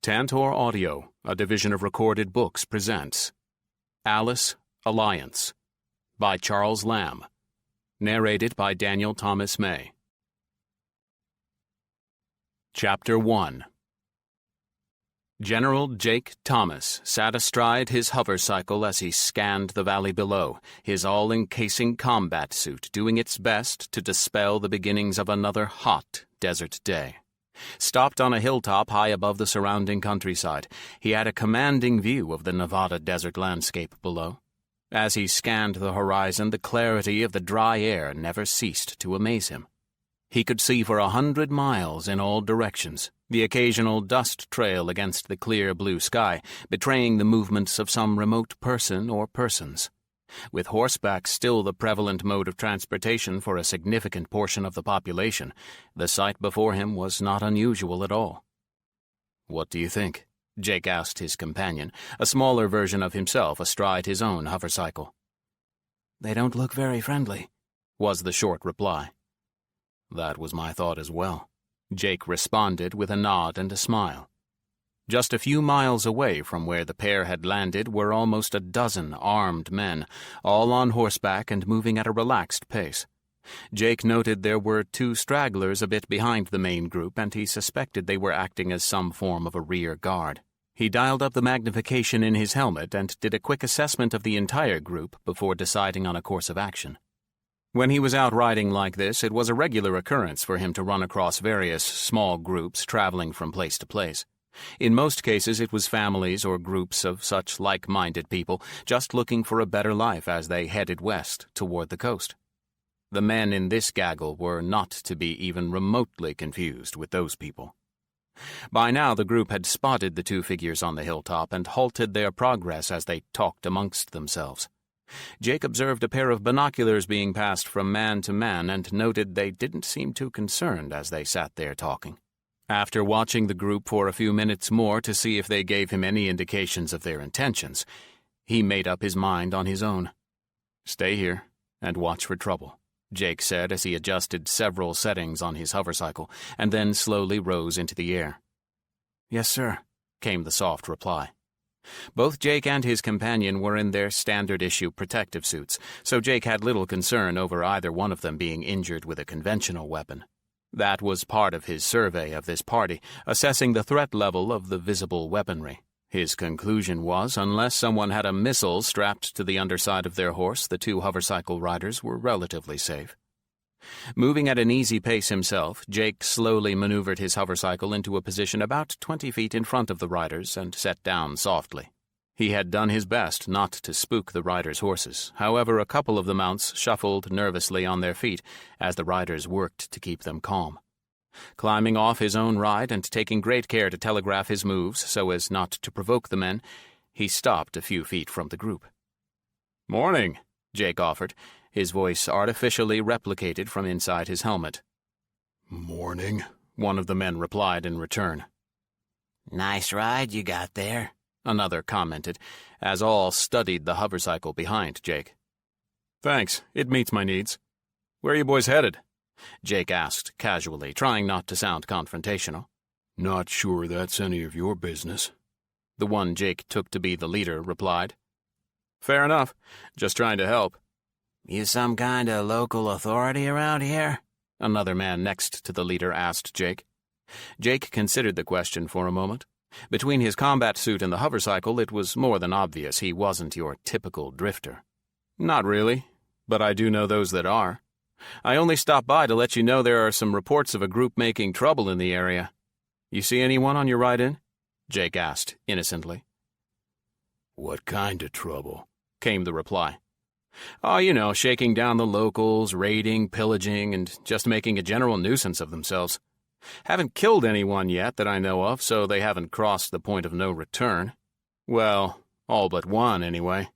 Tantor Audio, a division of Recorded Books, presents Alice Alliance by Charles Lamb. Narrated by Daniel Thomas May. Chapter 1. General Jake Thomas sat astride his hovercycle as he scanned the valley below, his all-encasing combat suit doing its best to dispel the beginnings of another hot desert day. Stopped on a hilltop high above the surrounding countryside, he had a commanding view of the Nevada desert landscape below. As he scanned the horizon, the clarity of the dry air never ceased to amaze him. He could see for 100 miles in all directions, the occasional dust trail against the clear blue sky, betraying the movements of some remote person or persons. With horseback still the prevalent mode of transportation for a significant portion of the population, the sight before him was not unusual at all. "What do you think?" Jake asked his companion, a smaller version of himself astride his own hovercycle. "They don't look very friendly," was the short reply. "That was my thought as well," Jake responded with a nod and a smile. Just a few miles away from where the pair had landed were almost a dozen armed men, all on horseback and moving at a relaxed pace. Jake noted there were 2 stragglers a bit behind the main group, and he suspected they were acting as some form of a rear guard. He dialed up the magnification in his helmet and did a quick assessment of the entire group before deciding on a course of action. When he was out riding like this, it was a regular occurrence for him to run across various small groups traveling from place to place. In most cases, it was families or groups of such like-minded people just looking for a better life as they headed west toward the coast. The men in this gaggle were not to be even remotely confused with those people. By now, the group had spotted the 2 figures on the hilltop and halted their progress as they talked amongst themselves. Jake observed a pair of binoculars being passed from man to man and noted they didn't seem too concerned as they sat there talking. After watching the group for a few minutes more to see if they gave him any indications of their intentions, he made up his mind on his own. "Stay here and watch for trouble," Jake said as he adjusted several settings on his hovercycle and then slowly rose into the air. "Yes, sir," came the soft reply. Both Jake and his companion were in their standard-issue protective suits, so Jake had little concern over either one of them being injured with a conventional weapon. That was part of his survey of this party, assessing the threat level of the visible weaponry. His conclusion was, unless someone had a missile strapped to the underside of their horse, the 2 hovercycle riders were relatively safe. Moving at an easy pace himself, Jake slowly maneuvered his hovercycle into a position about 20 feet in front of the riders and sat down softly. He had done his best not to spook the riders' horses. However, a couple of the mounts shuffled nervously on their feet as the riders worked to keep them calm. Climbing off his own ride and taking great care to telegraph his moves so as not to provoke the men, he stopped a few feet from the group. "Morning," Jake offered, his voice artificially replicated from inside his helmet. "Morning," one of the men replied in return. "Nice ride you got there," another commented, as all studied the hovercycle behind Jake. "Thanks, it meets my needs. Where are you boys headed?" Jake asked casually, trying not to sound confrontational. "Not sure that's any of your business," the one Jake took to be the leader replied. "Fair enough, just trying to help." "You some kind of local authority around here?" another man next to the leader asked Jake. Jake considered the question for a moment. Between his combat suit and the hovercycle, it was more than obvious he wasn't your typical drifter. "Not really, but I do know those that are. I only stopped by to let you know there are some reports of a group making trouble in the area. You see anyone on your ride in?" Jake asked innocently. "What kind of trouble?" came the reply. "Oh, you know, shaking down the locals, raiding, pillaging, and just making a general nuisance of themselves. Haven't killed anyone yet that I know of, so they haven't crossed the point of no return. Well, all but one, anyway."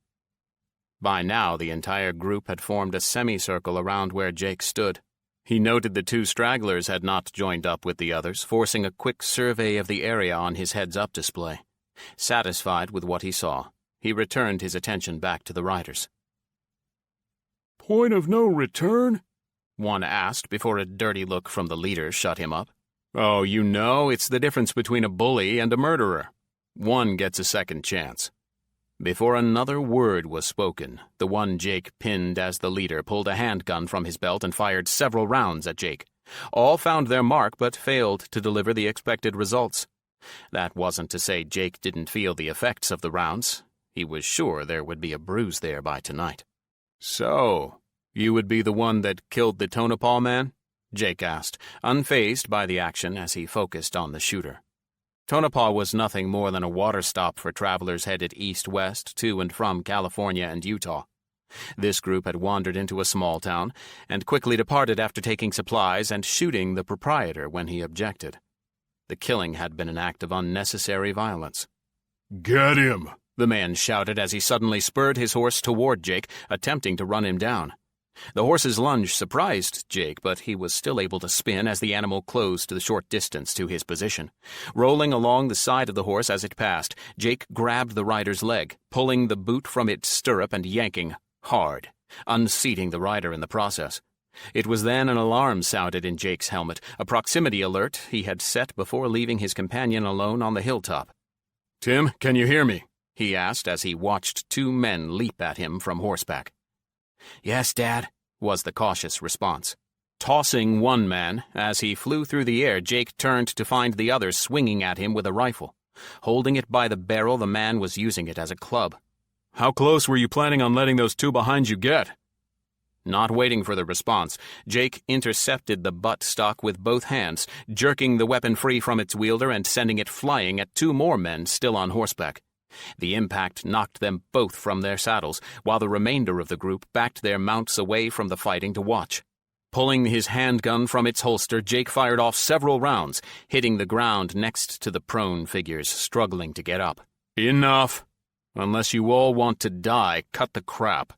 By now, the entire group had formed a semicircle around where Jake stood. He noted the 2 stragglers had not joined up with the others, forcing a quick survey of the area on his heads-up display. Satisfied with what he saw, he returned his attention back to the riders. "Point of no return?" one asked before a dirty look from the leader shut him up. Oh, you know, it's the difference between a bully and a murderer. One gets a second chance. Before another word was spoken, the one Jake pinned as the leader pulled a handgun from his belt and fired several rounds at Jake. All found their mark but failed to deliver the expected results. That wasn't to say Jake didn't feel the effects of the rounds. He was sure there would be a bruise there by tonight. "So, you would be the one that killed the Tonopah man?" Jake asked, unfazed by the action as he focused on the shooter. Tonopah was nothing more than a water stop for travelers headed east-west to and from California and Utah. This group had wandered into a small town and quickly departed after taking supplies and shooting the proprietor when he objected. The killing had been an act of unnecessary violence. "Get him!" the man shouted as he suddenly spurred his horse toward Jake, attempting to run him down. The horse's lunge surprised Jake, but he was still able to spin as the animal closed the short distance to his position. Rolling along the side of the horse as it passed, Jake grabbed the rider's leg, pulling the boot from its stirrup and yanking hard, unseating the rider in the process. It was then an alarm sounded in Jake's helmet, a proximity alert he had set before leaving his companion alone on the hilltop. "Tim, can you hear me?" he asked as he watched two men leap at him from horseback. Yes, Dad, was the cautious response. Tossing one man, as he flew through the air, Jake turned to find the other swinging at him with a rifle. Holding it by the barrel, the man was using it as a club. "How close were you planning on letting those two behind you get?" Not waiting for the response, Jake intercepted the butt stock with both hands, jerking the weapon free from its wielder and sending it flying at two more men still on horseback. The impact knocked them both from their saddles, while the remainder of the group backed their mounts away from the fighting to watch. Pulling his handgun from its holster, Jake fired off several rounds, hitting the ground next to the prone figures struggling to get up. "Enough. Unless you all want to die, cut the crap."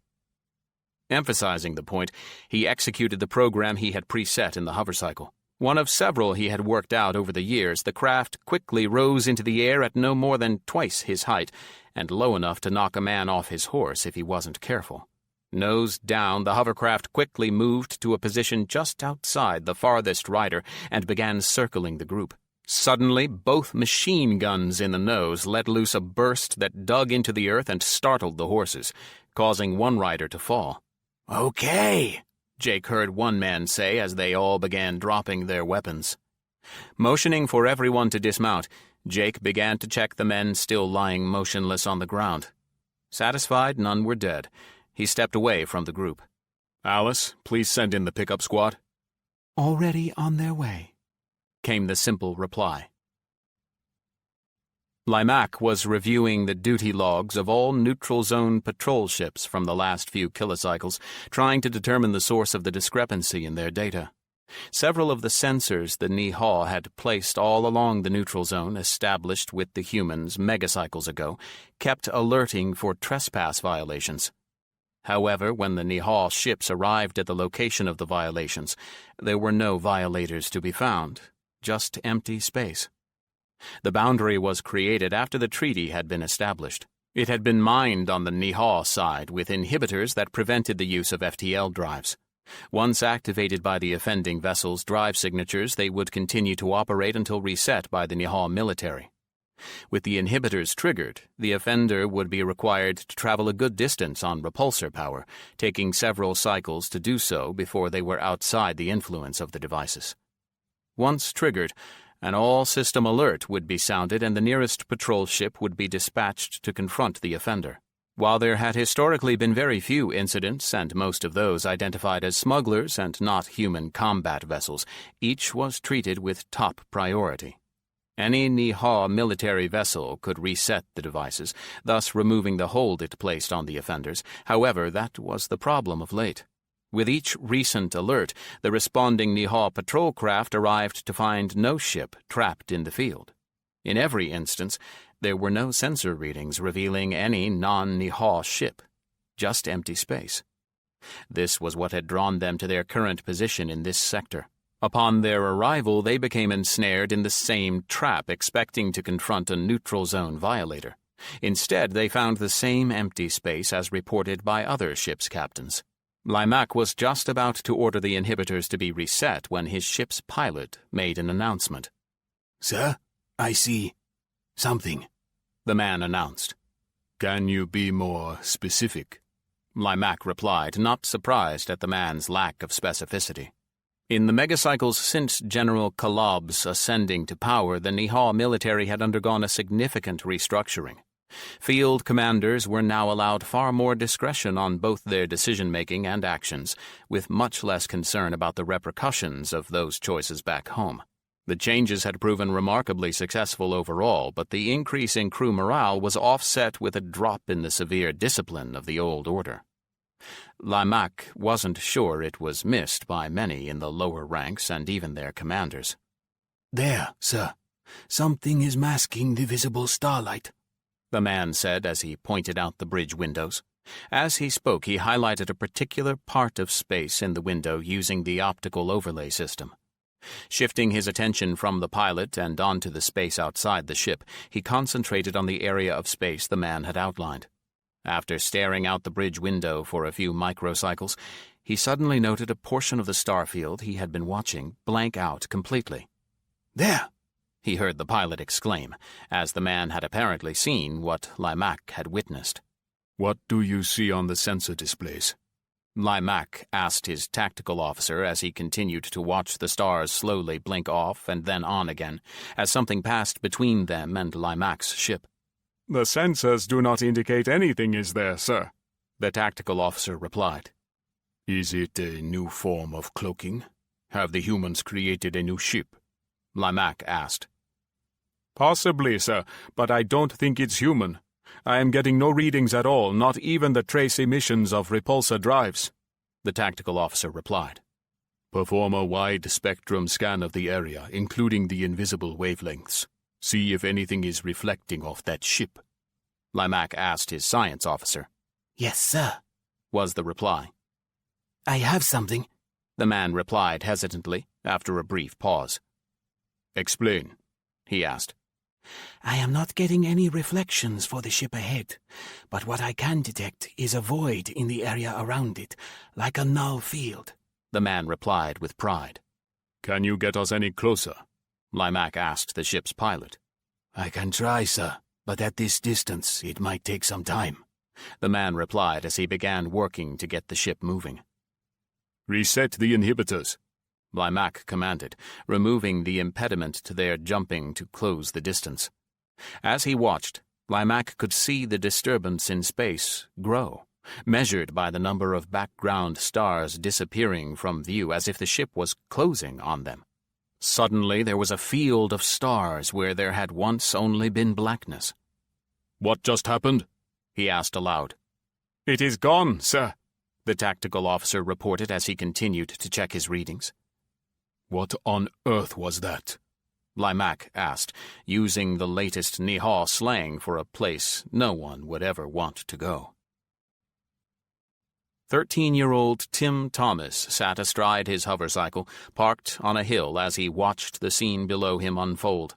Emphasizing the point, he executed the program he had preset in the hovercycle. One of several he had worked out over the years, the craft quickly rose into the air at no more than twice his height, and low enough to knock a man off his horse if he wasn't careful. Nose down, the hovercraft quickly moved to a position just outside the farthest rider and began circling the group. Suddenly, both machine guns in the nose let loose a burst that dug into the earth and startled the horses, causing one rider to fall. Okay, Jake heard one man say as they all began dropping their weapons. Motioning for everyone to dismount, Jake began to check the men still lying motionless on the ground. Satisfied none were dead, he stepped away from the group. "Alice, please send in the pickup squad." "Already on their way," came the simple reply. Limac was reviewing the duty logs of all neutral zone patrol ships from the last few kilocycles, trying to determine the source of the discrepancy in their data. Several of the sensors the Nihaw had placed all along the neutral zone, established with the humans megacycles ago, kept alerting for trespass violations. However, when the Nihaw ships arrived at the location of the violations, there were no violators to be found, just empty space. The boundary was created after the treaty had been established. It had been mined on the Nihaw side with inhibitors that prevented the use of FTL drives. Once activated by the offending vessel's drive signatures, they would continue to operate until reset by the Nihaw military. With the inhibitors triggered, the offender would be required to travel a good distance on repulsor power, taking several cycles to do so before they were outside the influence of the devices. Once triggered, an all-system alert would be sounded and the nearest patrol ship would be dispatched to confront the offender. While there had historically been very few incidents, and most of those identified as smugglers and not human combat vessels, each was treated with top priority. Any Nihaw military vessel could reset the devices, thus removing the hold it placed on the offenders. However, that was the problem of late. With each recent alert, the responding Nihaw patrol craft arrived to find no ship trapped in the field. In every instance, there were no sensor readings revealing any non-Nihaw ship, just empty space. This was what had drawn them to their current position in this sector. Upon their arrival, they became ensnared in the same trap, expecting to confront a neutral zone violator. Instead, they found the same empty space as reported by other ships' captains. Limac was just about to order the inhibitors to be reset when his ship's pilot made an announcement. "Sir, I see something," the man announced. Can you be more specific? Limac replied, not surprised at the man's lack of specificity. In the megacycles since General Kalob's ascending to power, the Nihal military had undergone a significant restructuring. Field commanders were now allowed far more discretion on both their decision-making and actions, with much less concern about the repercussions of those choices back home. The changes had proven remarkably successful overall, but the increase in crew morale was offset with a drop in the severe discipline of the old order. Limac wasn't sure it was missed by many in the lower ranks and even their commanders. "There, sir. Something is masking the visible starlight," the man said as he pointed out the bridge windows. As he spoke, he highlighted a particular part of space in the window using the optical overlay system. Shifting his attention from the pilot and onto the space outside the ship, he concentrated on the area of space the man had outlined. After staring out the bridge window for a few microcycles, he suddenly noted a portion of the starfield he had been watching blank out completely. "There!" he heard the pilot exclaim, as the man had apparently seen what Limac had witnessed. What do you see on the sensor displays? Limac asked his tactical officer as he continued to watch the stars slowly blink off and then on again, as something passed between them and Limac's ship. The sensors do not indicate anything is there, sir, the tactical officer replied. Is it a new form of cloaking? Have the humans created a new ship? Limac asked. Possibly, sir, but I don't think it's human. I am getting no readings at all, not even the trace emissions of repulsor drives, the tactical officer replied. Perform a wide-spectrum scan of the area, including the invisible wavelengths. See if anything is reflecting off that ship. Limac asked his science officer. "Yes, sir," was the reply. "I have something," the man replied hesitantly after a brief pause. Explain, he asked. "I am not getting any reflections for the ship ahead, but what I can detect is a void in the area around it, like a null field," the man replied with pride. Can you get us any closer? Limac asked the ship's pilot. "I can try, sir, but at this distance it might take some time," the man replied as he began working to get the ship moving. Reset the inhibitors, Limac commanded, removing the impediment to their jumping to close the distance. As he watched, Limac could see the disturbance in space grow, measured by the number of background stars disappearing from view as if the ship was closing on them. Suddenly there was a field of stars where there had once only been blackness. What just happened? He asked aloud. It is gone, sir, the tactical officer reported as he continued to check his readings. What on earth was that? Limac asked, using the latest Nihal slang for a place no one would ever want to go. 13-year-old Tim Thomas sat astride his hovercycle, parked on a hill as he watched the scene below him unfold.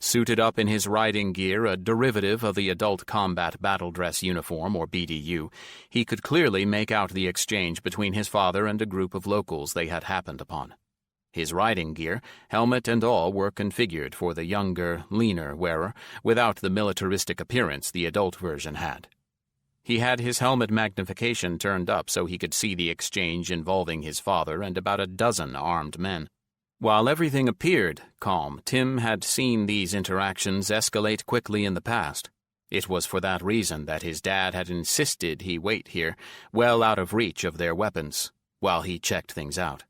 Suited up in his riding gear, a derivative of the Adult Combat Battle Dress Uniform, or BDU, he could clearly make out the exchange between his father and a group of locals they had happened upon. His riding gear, helmet and all, were configured for the younger, leaner wearer, without the militaristic appearance the adult version had. He had his helmet magnification turned up so he could see the exchange involving his father and about a dozen armed men. While everything appeared calm, Tim had seen these interactions escalate quickly in the past. It was for that reason that his dad had insisted he wait here, well out of reach of their weapons, while he checked things out.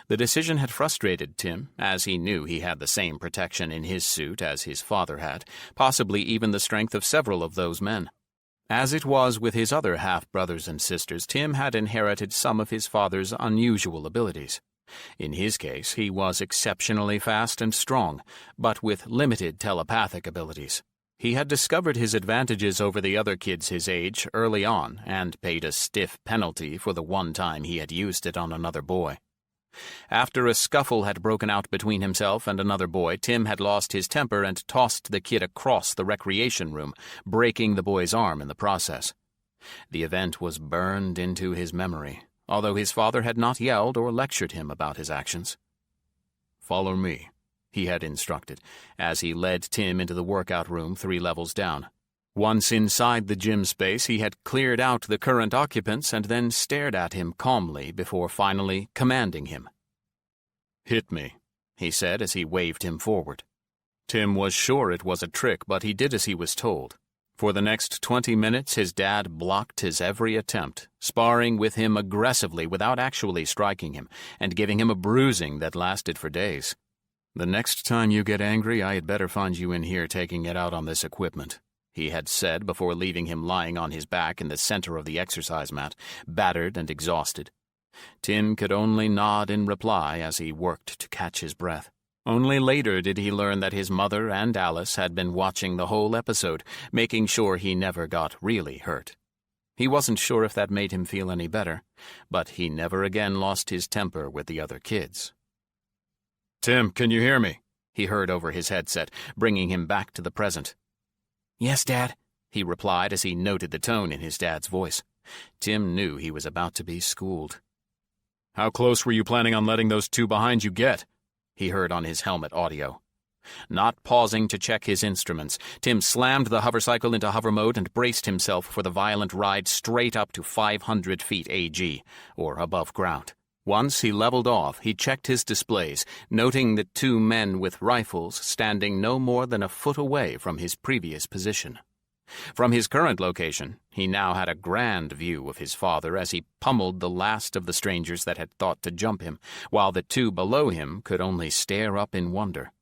The decision had frustrated Tim, as he knew he had the same protection in his suit as his father had, possibly even the strength of several of those men. As it was with his other half-brothers and sisters, Tim had inherited some of his father's unusual abilities. In his case, he was exceptionally fast and strong, but with limited telepathic abilities. He had discovered his advantages over the other kids his age early on and paid a stiff penalty for the one time he had used it on another boy. After a scuffle had broken out between himself and another boy, Tim had lost his temper and tossed the kid across the recreation room, breaking the boy's arm in the process. The event was burned into his memory, although his father had not yelled or lectured him about his actions. "Follow me," he had instructed, as he led Tim into the workout room 3 levels down. Once inside the gym space, he had cleared out the current occupants and then stared at him calmly before finally commanding him. "Hit me," he said as he waved him forward. Tim was sure it was a trick, but he did as he was told. For the next 20 minutes, his dad blocked his every attempt, sparring with him aggressively without actually striking him, and giving him a bruising that lasted for days. "The next time you get angry, I had better find you in here taking it out on this equipment," he had said before leaving him lying on his back in the center of the exercise mat, battered and exhausted. Tim could only nod in reply as he worked to catch his breath. Only later did he learn that his mother and Alice had been watching the whole episode, making sure he never got really hurt. He wasn't sure if that made him feel any better, but he never again lost his temper with the other kids. "Tim, can you hear me?" he heard over his headset, bringing him back to the present. Yes, Dad, he replied as he noted the tone in his dad's voice. Tim knew he was about to be schooled. "How close were you planning on letting those 2 behind you get?" he heard on his helmet audio. Not pausing to check his instruments, Tim slammed the hovercycle into hover mode and braced himself for the violent ride straight up to 500 feet AG, or above ground. Once he leveled off, he checked his displays, noting the 2 men with rifles standing no more than a foot away from his previous position. From his current location, he now had a grand view of his father as he pummeled the last of the strangers that had thought to jump him, while the 2 below him could only stare up in wonder.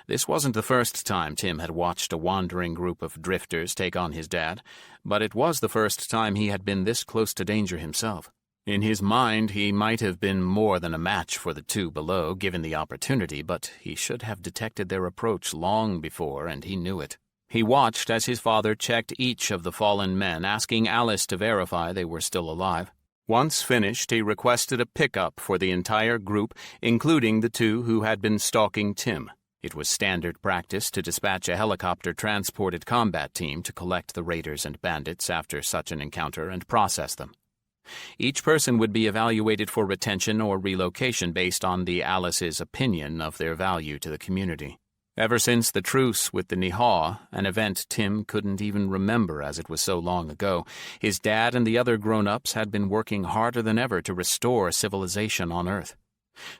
This wasn't the first time Tim had watched a wandering group of drifters take on his dad, but it was the first time he had been this close to danger himself. In his mind, he might have been more than a match for the 2 below, given the opportunity, but he should have detected their approach long before, and he knew it. He watched as his father checked each of the fallen men, asking Alice to verify they were still alive. Once finished, he requested a pickup for the entire group, including the 2 who had been stalking Tim. It was standard practice to dispatch a helicopter-transported combat team to collect the raiders and bandits after such an encounter and process them. Each person would be evaluated for retention or relocation based on the Alice's opinion of their value to the community. Ever since the truce with the Nihaw, an event Tim couldn't even remember as it was so long ago, his dad and the other grown-ups had been working harder than ever to restore civilization on Earth.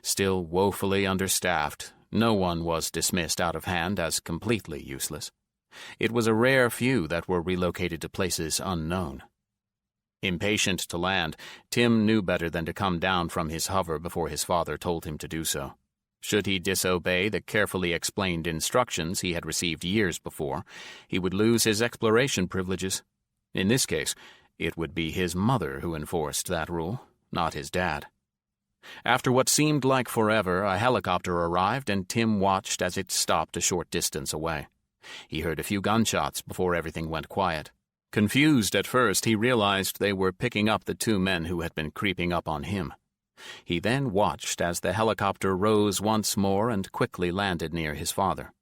Still woefully understaffed, no one was dismissed out of hand as completely useless. It was a rare few that were relocated to places unknown. Impatient to land, Tim knew better than to come down from his hover before his father told him to do so. Should he disobey the carefully explained instructions he had received years before, he would lose his exploration privileges. In this case, it would be his mother who enforced that rule, not his dad. After what seemed like forever, a helicopter arrived and Tim watched as it stopped a short distance away. He heard a few gunshots before everything went quiet. Confused at first, he realized they were picking up the 2 men who had been creeping up on him. He then watched as the helicopter rose once more and quickly landed near his father.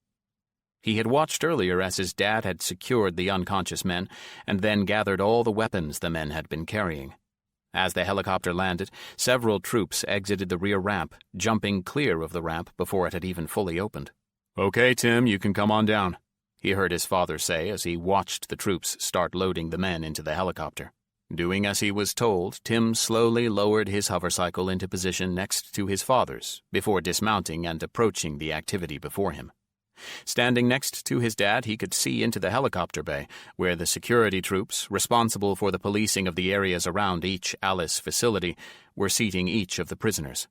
He had watched earlier as his dad had secured the unconscious men and then gathered all the weapons the men had been carrying. As the helicopter landed, several troops exited the rear ramp, jumping clear of the ramp before it had even fully opened. "Okay, Tim, you can come on down," he heard his father say as he watched the troops start loading the men into the helicopter. Doing as he was told, Tim slowly lowered his hovercycle into position next to his father's before dismounting and approaching the activity before him. Standing next to his dad, he could see into the helicopter bay, where the security troops, responsible for the policing of the areas around each Alice facility, were seating each of the prisoners.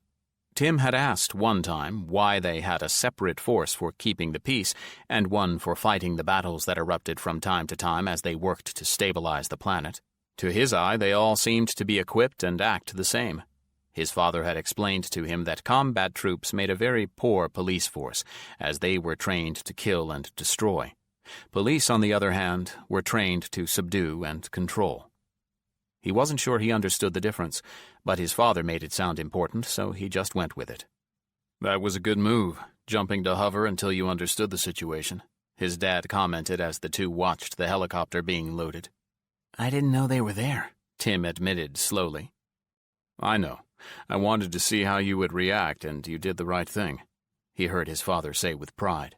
Tim had asked one time why they had a separate force for keeping the peace and one for fighting the battles that erupted from time to time as they worked to stabilize the planet. To his eye, they all seemed to be equipped and act the same. His father had explained to him that combat troops made a very poor police force, as they were trained to kill and destroy. Police, on the other hand, were trained to subdue and control. He wasn't sure he understood the difference, but his father made it sound important, so he just went with it. "That was a good move, jumping to hover until you understood the situation," his dad commented as the 2 watched the helicopter being loaded. I didn't know they were there, Tim admitted slowly. I know. I wanted to see how you would react, and you did the right thing," he heard his father say with pride.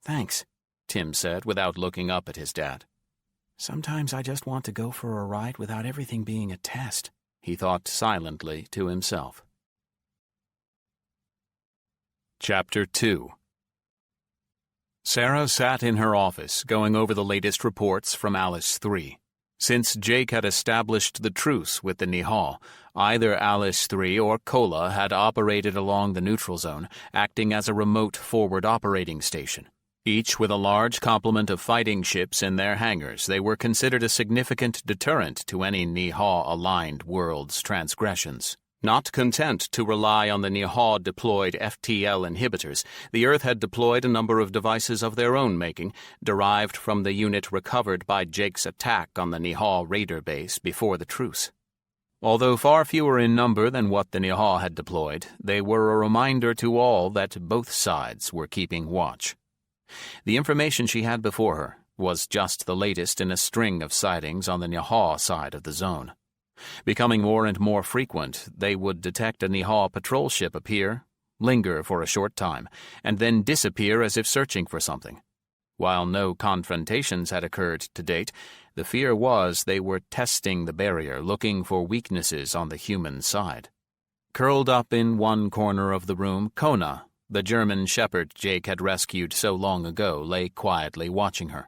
Thanks, Tim said without looking up at his dad. Sometimes I just want to go for a ride without everything being a test, he thought silently to himself. Chapter 2. Sarah sat in her office, going over the latest reports from Alice 3. Since Jake had established the truce with the Nihal, either Alice 3 or Kola had operated along the neutral zone, acting as a remote forward operating station. Each with a large complement of fighting ships in their hangars, they were considered a significant deterrent to any Nihal-aligned world's transgressions. Not content to rely on the Nihal-deployed FTL inhibitors, the Earth had deployed a number of devices of their own making, derived from the unit recovered by Jake's attack on the Nihal raider base before the truce. Although far fewer in number than what the Nihal had deployed, they were a reminder to all that both sides were keeping watch. The information she had before her was just the latest in a string of sightings on the Nihal side of the zone. Becoming more and more frequent, they would detect a Nihal patrol ship appear, linger for a short time, and then disappear as if searching for something. While no confrontations had occurred to date, the fear was they were testing the barrier, looking for weaknesses on the human side. Curled up in one corner of the room, Kona, the German shepherd Jake had rescued so long ago, lay quietly watching her.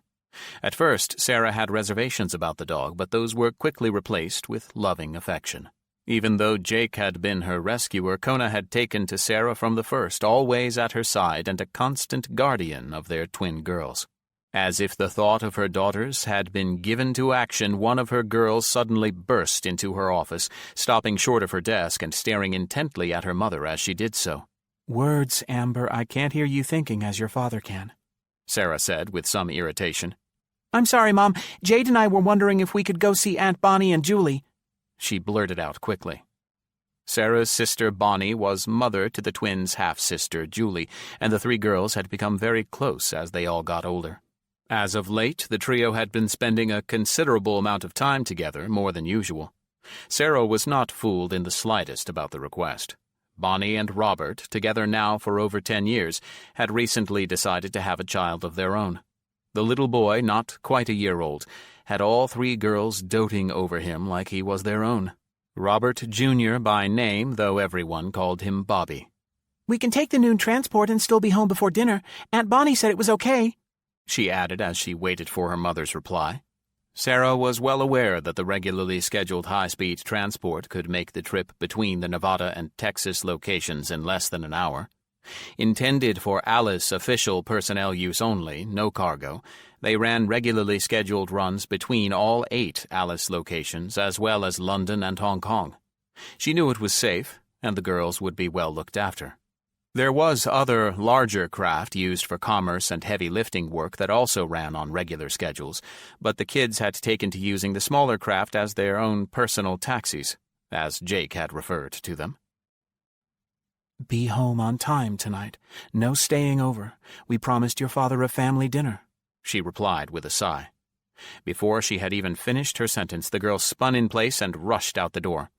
At first, Sarah had reservations about the dog, but those were quickly replaced with loving affection. Even though Jake had been her rescuer, Kona had taken to Sarah from the first, always at her side and a constant guardian of their twin girls. As if the thought of her daughters had been given to action, one of her girls suddenly burst into her office, stopping short of her desk and staring intently at her mother as she did so. "Words, Amber, I can't hear you thinking as your father can," Sarah said with some irritation. "I'm sorry, Mom. Jade and I were wondering if we could go see Aunt Bonnie and Julie," she blurted out quickly. Sarah's sister Bonnie was mother to the twins' half-sister Julie, and the three girls had become very close as they all got older. As of late, the trio had been spending a considerable amount of time together, more than usual. Sarah was not fooled in the slightest about the request. Bonnie and Robert, together now for over 10 years, had recently decided to have a child of their own. The little boy, not quite a year old, had all three girls doting over him like he was their own. Robert Jr. by name, though everyone called him Bobby. "We can take the noon transport and still be home before dinner. Aunt Bonnie said it was okay," she added as she waited for her mother's reply. Sarah was well aware that the regularly scheduled high-speed transport could make the trip between the Nevada and Texas locations in less than an hour. Intended for Alice official personnel use only, no cargo, they ran regularly scheduled runs between all 8 Alice locations as well as London and Hong Kong. She knew it was safe, and the girls would be well looked after. There was other, larger craft used for commerce and heavy lifting work that also ran on regular schedules, but the kids had taken to using the smaller craft as their own personal taxis, as Jake had referred to them. "Be home on time tonight. No staying over. We promised your father a family dinner," she replied with a sigh. Before she had even finished her sentence, the girl spun in place and rushed out the door.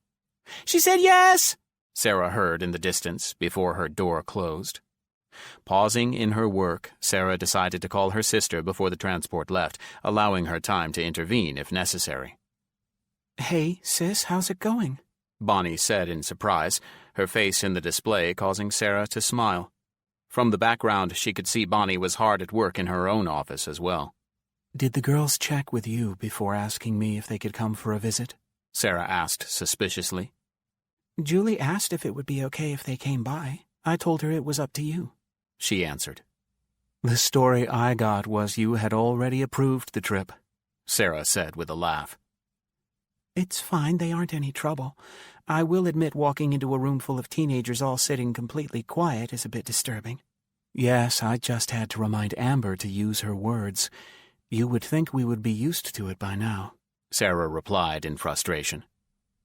"She said yes!" Sarah heard in the distance before her door closed. Pausing in her work, Sarah decided to call her sister before the transport left, allowing her time to intervene if necessary. "Hey, sis, how's it going?" Bonnie said in surprise, her face in the display causing Sarah to smile. From the background, she could see Bonnie was hard at work in her own office as well. "Did the girls check with you before asking me if they could come for a visit?" Sarah asked suspiciously. "Julie asked if it would be okay if they came by. I told her it was up to you," she answered. "The story I got was you had already approved the trip," Sarah said with a laugh. "It's fine, they aren't any trouble. I will admit walking into a room full of teenagers all sitting completely quiet is a bit disturbing." "Yes, I just had to remind Amber to use her words. You would think we would be used to it by now," Sarah replied in frustration.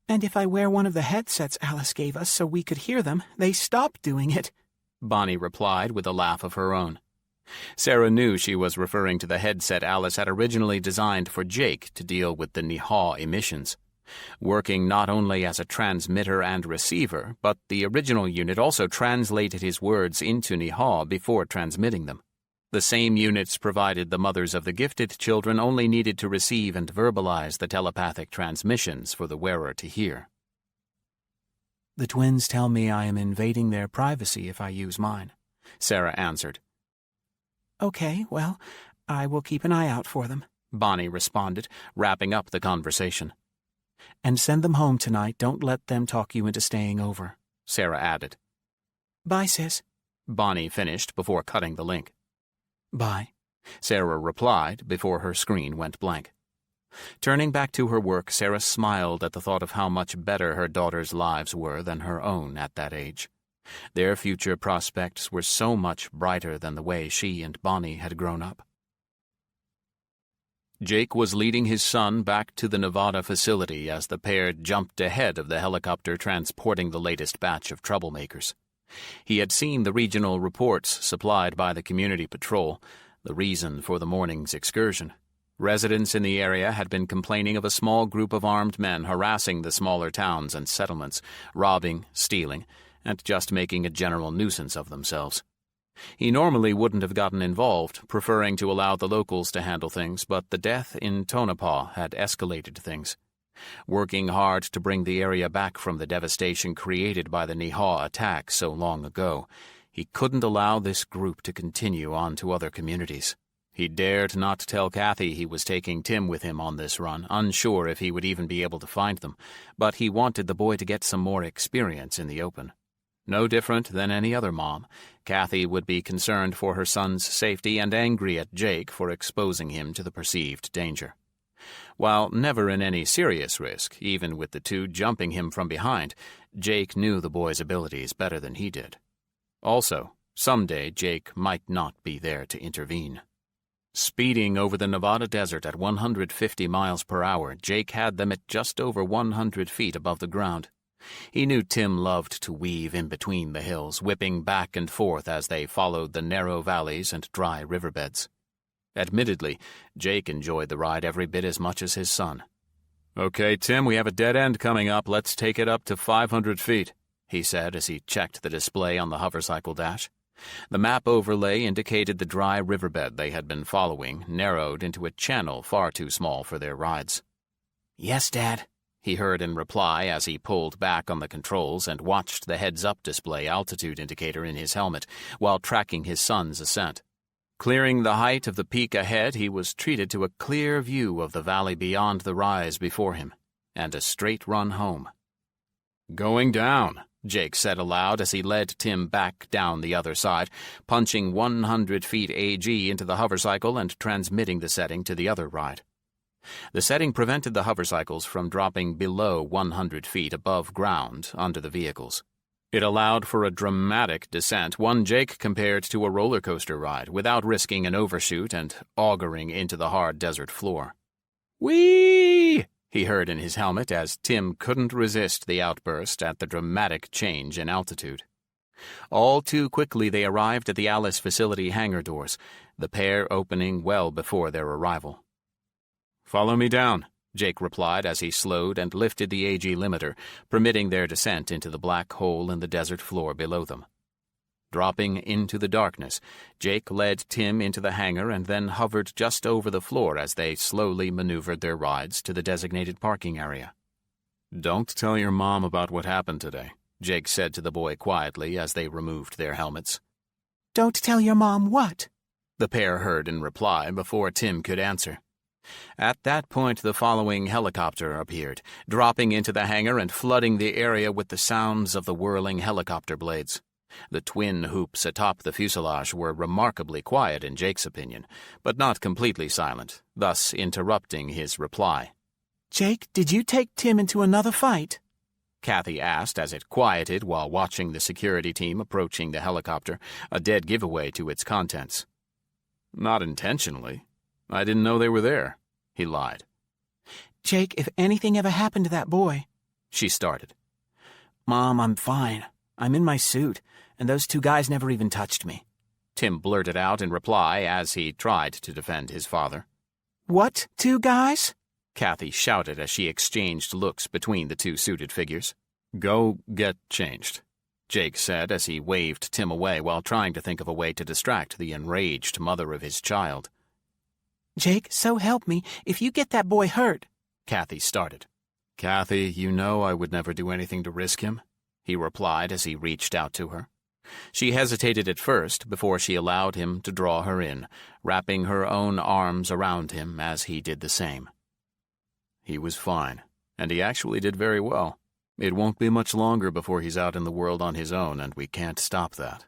"And if I wear one of the headsets Alice gave us so we could hear them, they stop doing it," Bonnie replied with a laugh of her own. Sarah knew she was referring to the headset Alice had originally designed for Jake to deal with the Nihal emissions. Working not only as a transmitter and receiver, but the original unit also translated his words into Niha before transmitting them. The same units provided the mothers of the gifted children only needed to receive and verbalize the telepathic transmissions for the wearer to hear. The twins tell me I am invading their privacy if I use mine, Sarah answered. Okay, well, I will keep an eye out for them, Bonnie responded, wrapping up the conversation. And send them home tonight. Don't let them talk you into staying over, Sarah added. Bye, sis. Bonnie finished before cutting the link. Bye, Sarah replied before her screen went blank. Turning back to her work, Sarah smiled at the thought of how much better her daughters' lives were than her own at that age. Their future prospects were so much brighter than the way she and Bonnie had grown up. Jake was leading his son back to the Nevada facility as the pair jumped ahead of the helicopter transporting the latest batch of troublemakers. He had seen the regional reports supplied by the community patrol, the reason for the morning's excursion. Residents in the area had been complaining of a small group of armed men harassing the smaller towns and settlements, robbing, stealing, and just making a general nuisance of themselves. He normally wouldn't have gotten involved, preferring to allow the locals to handle things, but the death in Tonopah had escalated things. Working hard to bring the area back from the devastation created by the Niha attack so long ago, he couldn't allow this group to continue on to other communities. He dared not tell Kathy he was taking Tim with him on this run, unsure if he would even be able to find them, but he wanted the boy to get some more experience in the open. No different than any other mom, Kathy would be concerned for her son's safety and angry at Jake for exposing him to the perceived danger. While never in any serious risk, even with the two jumping him from behind, Jake knew the boy's abilities better than he did. Also, someday Jake might not be there to intervene. Speeding over the Nevada desert at 150 miles per hour, Jake had them at just over 100 feet above the ground. He knew Tim loved to weave in between the hills, whipping back and forth as they followed the narrow valleys and dry riverbeds. Admittedly, Jake enjoyed the ride every bit as much as his son. Okay, Tim, we have a dead end coming up. Let's take it up to 500 feet, he said as he checked the display on the hovercycle dash. The map overlay indicated the dry riverbed they had been following, narrowed into a channel far too small for their rides. Yes, Dad, he heard in reply as he pulled back on the controls and watched the heads-up display altitude indicator in his helmet while tracking his son's ascent. Clearing the height of the peak ahead, he was treated to a clear view of the valley beyond the rise before him, and a straight run home. Going down, Jake said aloud as he led Tim back down the other side, punching 100 feet AG into the hovercycle and transmitting the setting to the other ride. The setting prevented the hovercycles from dropping below 100 feet above ground under the vehicles. It allowed for a dramatic descent, one Jake compared to a roller coaster ride, without risking an overshoot and auguring into the hard desert floor. "Whee!" he heard in his helmet as Tim couldn't resist the outburst at the dramatic change in altitude. All too quickly they arrived at the Alice facility hangar doors, the pair opening well before their arrival. "Follow me down," Jake replied as he slowed and lifted the AG limiter, permitting their descent into the black hole in the desert floor below them. Dropping into the darkness, Jake led Tim into the hangar and then hovered just over the floor as they slowly maneuvered their rides to the designated parking area. "Don't tell your mom about what happened today," Jake said to the boy quietly as they removed their helmets. Don't tell your mom what? The pair heard in reply before Tim could answer. At that point, the following helicopter appeared, dropping into the hangar and flooding the area with the sounds of the whirling helicopter blades. The twin hoops atop the fuselage were remarkably quiet in Jake's opinion, but not completely silent, thus interrupting his reply. Jake, did you take Tim into another fight? Kathy asked as it quieted while watching the security team approaching the helicopter, a dead giveaway to its contents. "Not intentionally. I didn't know they were there," he lied. Jake, if anything ever happened to that boy... She started. Mom, I'm fine. I'm in my suit, and those two guys never even touched me. Tim blurted out in reply as he tried to defend his father. What two guys? Kathy shouted as she exchanged looks between the two suited figures. Go get changed, Jake said as he waved Tim away while trying to think of a way to distract the enraged mother of his child. Jake, so help me, if you get that boy hurt. Kathy started. Kathy, you know I would never do anything to risk him, he replied as he reached out to her. She hesitated at first before she allowed him to draw her in, wrapping her own arms around him as he did the same. He was fine, and he actually did very well. It won't be much longer before he's out in the world on his own, and we can't stop that.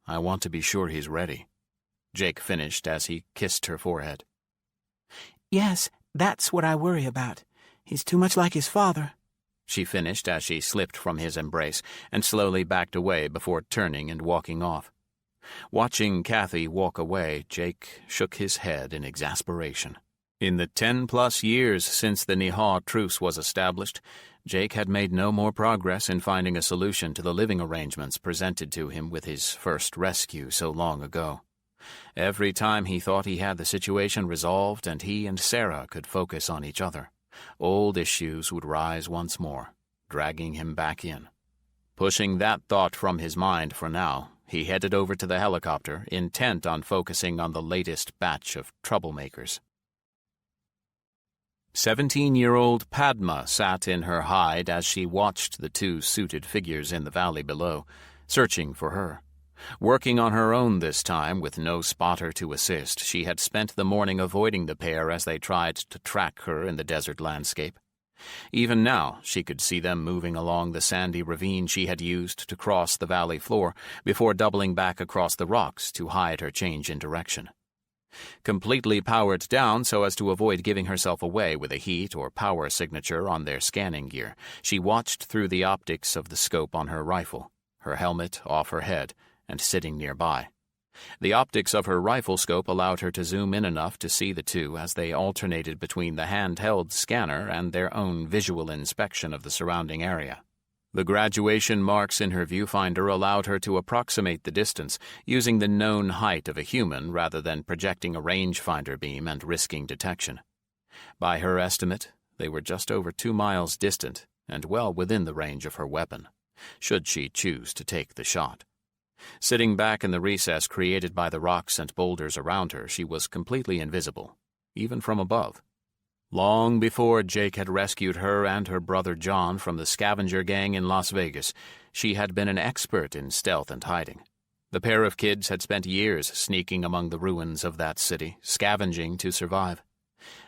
I want to be sure he's ready, Jake finished as he kissed her forehead. Yes, that's what I worry about. He's too much like his father, she finished as she slipped from his embrace and slowly backed away before turning and walking off. Watching Kathy walk away, Jake shook his head in exasperation. In the 10+ years since the Nihar truce was established, Jake had made no more progress in finding a solution to the living arrangements presented to him with his first rescue so long ago. Every time he thought he had the situation resolved and he and Sarah could focus on each other, old issues would rise once more, dragging him back in. Pushing that thought from his mind for now, he headed over to the helicopter, intent on focusing on the latest batch of troublemakers. 17-year-old Padma sat in her hide as she watched the two suited figures in the valley below, searching for her. Working on her own this time, with no spotter to assist, she had spent the morning avoiding the pair as they tried to track her in the desert landscape. Even now, she could see them moving along the sandy ravine she had used to cross the valley floor before doubling back across the rocks to hide her change in direction. Completely powered down so as to avoid giving herself away with a heat or power signature on their scanning gear, she watched through the optics of the scope on her rifle, her helmet off her head, and sitting nearby. The optics of her rifle scope allowed her to zoom in enough to see the two as they alternated between the handheld scanner and their own visual inspection of the surrounding area. The graduation marks in her viewfinder allowed her to approximate the distance, using the known height of a human rather than projecting a rangefinder beam and risking detection. By her estimate, they were just over 2 miles distant and well within the range of her weapon, should she choose to take the shot. Sitting back in the recess created by the rocks and boulders around her, she was completely invisible, even from above. Long before Jake had rescued her and her brother John from the scavenger gang in Las Vegas, she had been an expert in stealth and hiding. The pair of kids had spent years sneaking among the ruins of that city, scavenging to survive.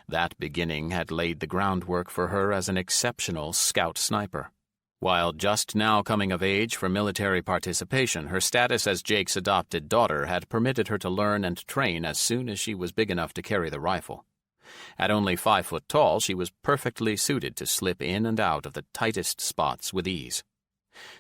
That beginning had laid the groundwork for her as an exceptional scout sniper. While just now coming of age for military participation, her status as Jake's adopted daughter had permitted her to learn and train as soon as she was big enough to carry the rifle. At only 5 foot tall, she was perfectly suited to slip in and out of the tightest spots with ease.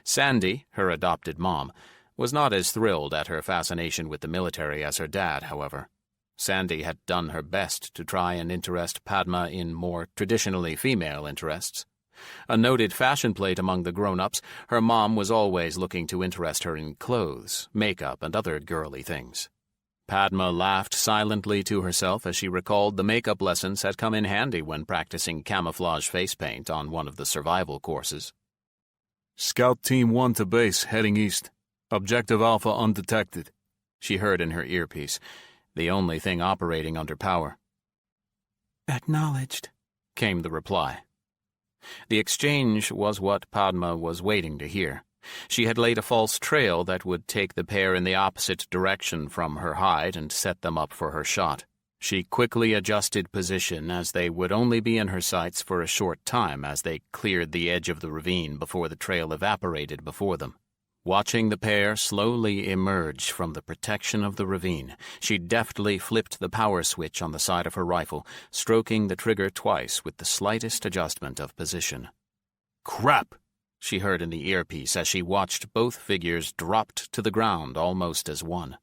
Sandy, her adopted mom, was not as thrilled at her fascination with the military as her dad, however. Sandy had done her best to try and interest Padma in more traditionally female interests. A noted fashion plate among the grown-ups, her mom was always looking to interest her in clothes, makeup, and other girly things. Padma laughed silently to herself as she recalled the makeup lessons had come in handy when practicing camouflage face paint on one of the survival courses. Scout Team 1 to base, heading east. Objective Alpha undetected, she heard in her earpiece, the only thing operating under power. Acknowledged, came the reply. The exchange was what Padma was waiting to hear. She had laid a false trail that would take the pair in the opposite direction from her hide and set them up for her shot. She quickly adjusted position as they would only be in her sights for a short time as they cleared the edge of the ravine before the trail evaporated before them. Watching the pair slowly emerge from the protection of the ravine, she deftly flipped the power switch on the side of her rifle, stroking the trigger twice with the slightest adjustment of position. Crap! She heard in the earpiece as she watched both figures dropped to the ground almost as one.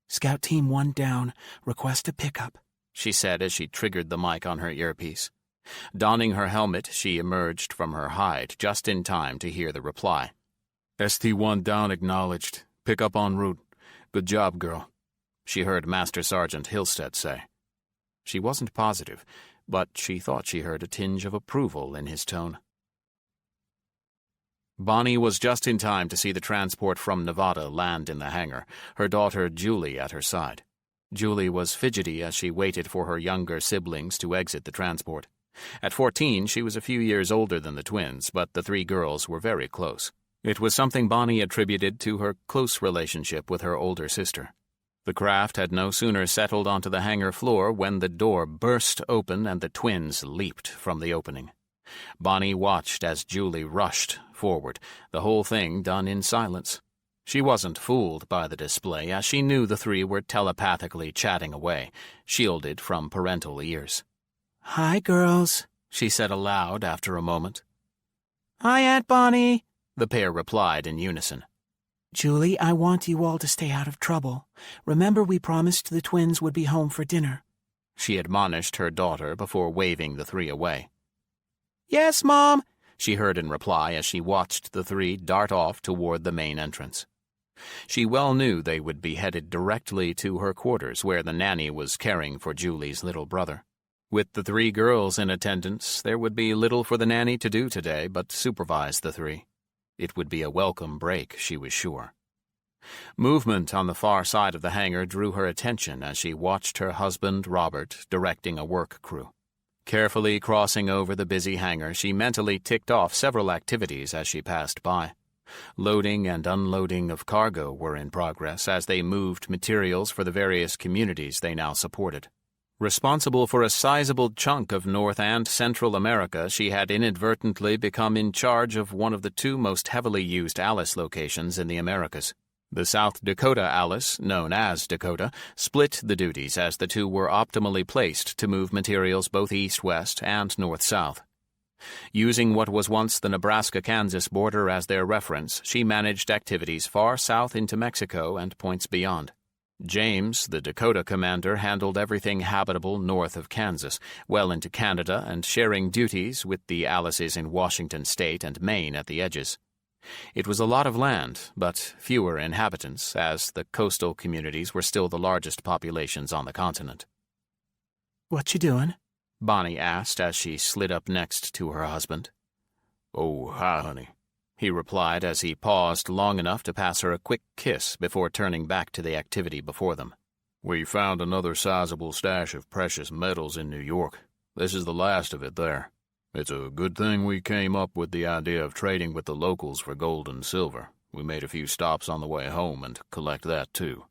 Scout Team 1 down. Request a pickup, she said as she triggered the mic on her earpiece. Donning her helmet, she emerged from her hide just in time to hear the reply. ST-1 down acknowledged. Pick up en route. Good job, girl, she heard Master Sergeant Hillstead say. She wasn't positive, but she thought she heard a tinge of approval in his tone. Bonnie was just in time to see the transport from Nevada land in the hangar, her daughter Julie at her side. Julie was fidgety as she waited for her younger siblings to exit the transport. At 14, she was a few years older than the twins, but the three girls were very close. It was something Bonnie attributed to her close relationship with her older sister. The craft had no sooner settled onto the hangar floor when the door burst open and the twins leaped from the opening. Bonnie watched as Julie rushed forward, the whole thing done in silence. She wasn't fooled by the display, as she knew the three were telepathically chatting away, shielded from parental ears. "Hi, girls," she said aloud after a moment. "Hi, Aunt Bonnie," the pair replied in unison. "Julie, I want you all to stay out of trouble. Remember we promised the twins would be home for dinner," she admonished her daughter before waving the three away. "Yes, Mom," she heard in reply as she watched the three dart off toward the main entrance. She well knew they would be headed directly to her quarters where the nanny was caring for Julie's little brother. With the three girls in attendance, there would be little for the nanny to do today but supervise the three. It would be a welcome break, she was sure. Movement on the far side of the hangar drew her attention as she watched her husband, Robert, directing a work crew. Carefully crossing over the busy hangar, she mentally ticked off several activities as she passed by. Loading and unloading of cargo were in progress as they moved materials for the various communities they now supported. Responsible for a sizable chunk of North and Central America, she had inadvertently become in charge of one of the two most heavily used Alice locations in the Americas. The South Dakota Alice, known as Dakota, split the duties as the two were optimally placed to move materials both east-west and north-south. Using what was once the Nebraska-Kansas border as their reference, she managed activities far south into Mexico and points beyond. James, the Dakota commander, handled everything habitable north of Kansas, well into Canada, and sharing duties with the Alices in Washington state and Maine at the edges. It was a lot of land, but fewer inhabitants, as the coastal communities were still the largest populations on the continent. "What you doing?" Bonnie asked as she slid up next to her husband. "Oh, hi, honey," he replied as he paused long enough to pass her a quick kiss before turning back to the activity before them. "We found another sizable stash of precious metals in New York. This is the last of it there. It's a good thing we came up with the idea of trading with the locals for gold and silver. We made a few stops on the way home and collect that too,"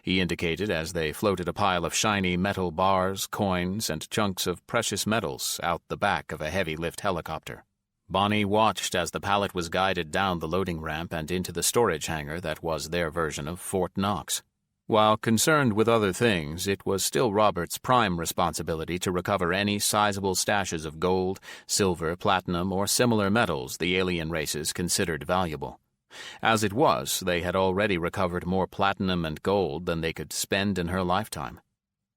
he indicated as they floated a pile of shiny metal bars, coins, and chunks of precious metals out the back of a heavy-lift helicopter. Bonnie watched as the pallet was guided down the loading ramp and into the storage hangar that was their version of Fort Knox. While concerned with other things, it was still Robert's prime responsibility to recover any sizable stashes of gold, silver, platinum, or similar metals the alien races considered valuable. As it was, they had already recovered more platinum and gold than they could spend in her lifetime.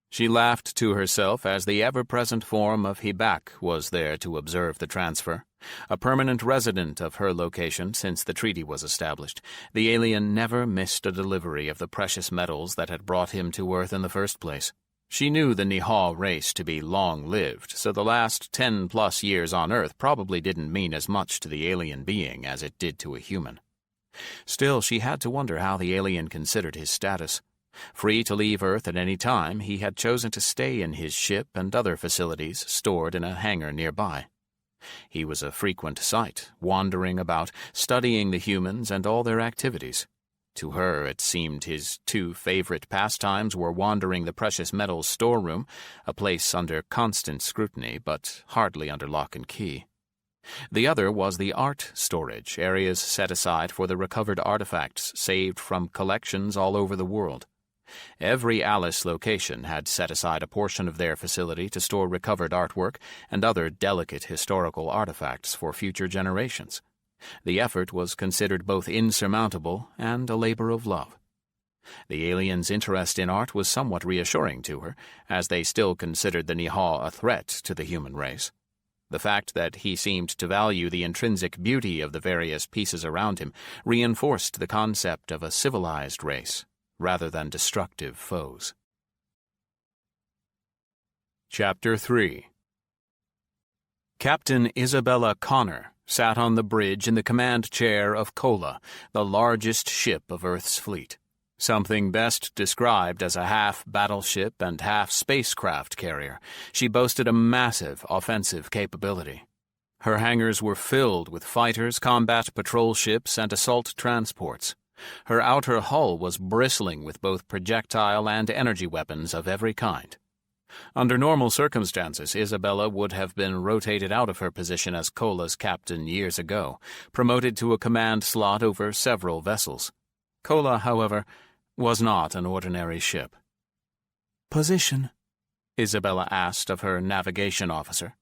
She laughed to herself as the ever-present form of Hebak was there to observe the transfer. A permanent resident of her location since the treaty was established, the alien never missed a delivery of the precious metals that had brought him to Earth in the first place. She knew the Nihal race to be long-lived, so the last 10-plus years on Earth probably didn't mean as much to the alien being as it did to a human. Still, she had to wonder how the alien considered his status. Free to leave Earth at any time, he had chosen to stay in his ship and other facilities stored in a hangar nearby. He was a frequent sight, wandering about, studying the humans and all their activities. To her, it seemed his two favorite pastimes were wandering the precious metals storeroom, a place under constant scrutiny but hardly under lock and key. The other was the art storage, areas set aside for the recovered artifacts saved from collections all over the world. Every Alice location had set aside a portion of their facility to store recovered artwork and other delicate historical artifacts for future generations. The effort was considered both insurmountable and a labor of love. The aliens' interest in art was somewhat reassuring to her, as they still considered the Nihal a threat to the human race. The fact that he seemed to value the intrinsic beauty of the various pieces around him reinforced the concept of a civilized race, rather than destructive foes. Chapter 3. Captain Isabella Connor sat on the bridge in the command chair of Kola, the largest ship of Earth's fleet, something best described as a half-battleship and half-spacecraft carrier. She boasted a massive offensive capability. Her hangars were filled with fighters, combat patrol ships, and assault transports. Her outer hull was bristling with both projectile and energy weapons of every kind. Under normal circumstances, Isabella would have been rotated out of her position as Kola's captain years ago, promoted to a command slot over several vessels. Kola, however, was not an ordinary ship. Position? Isabella asked of her navigation officer.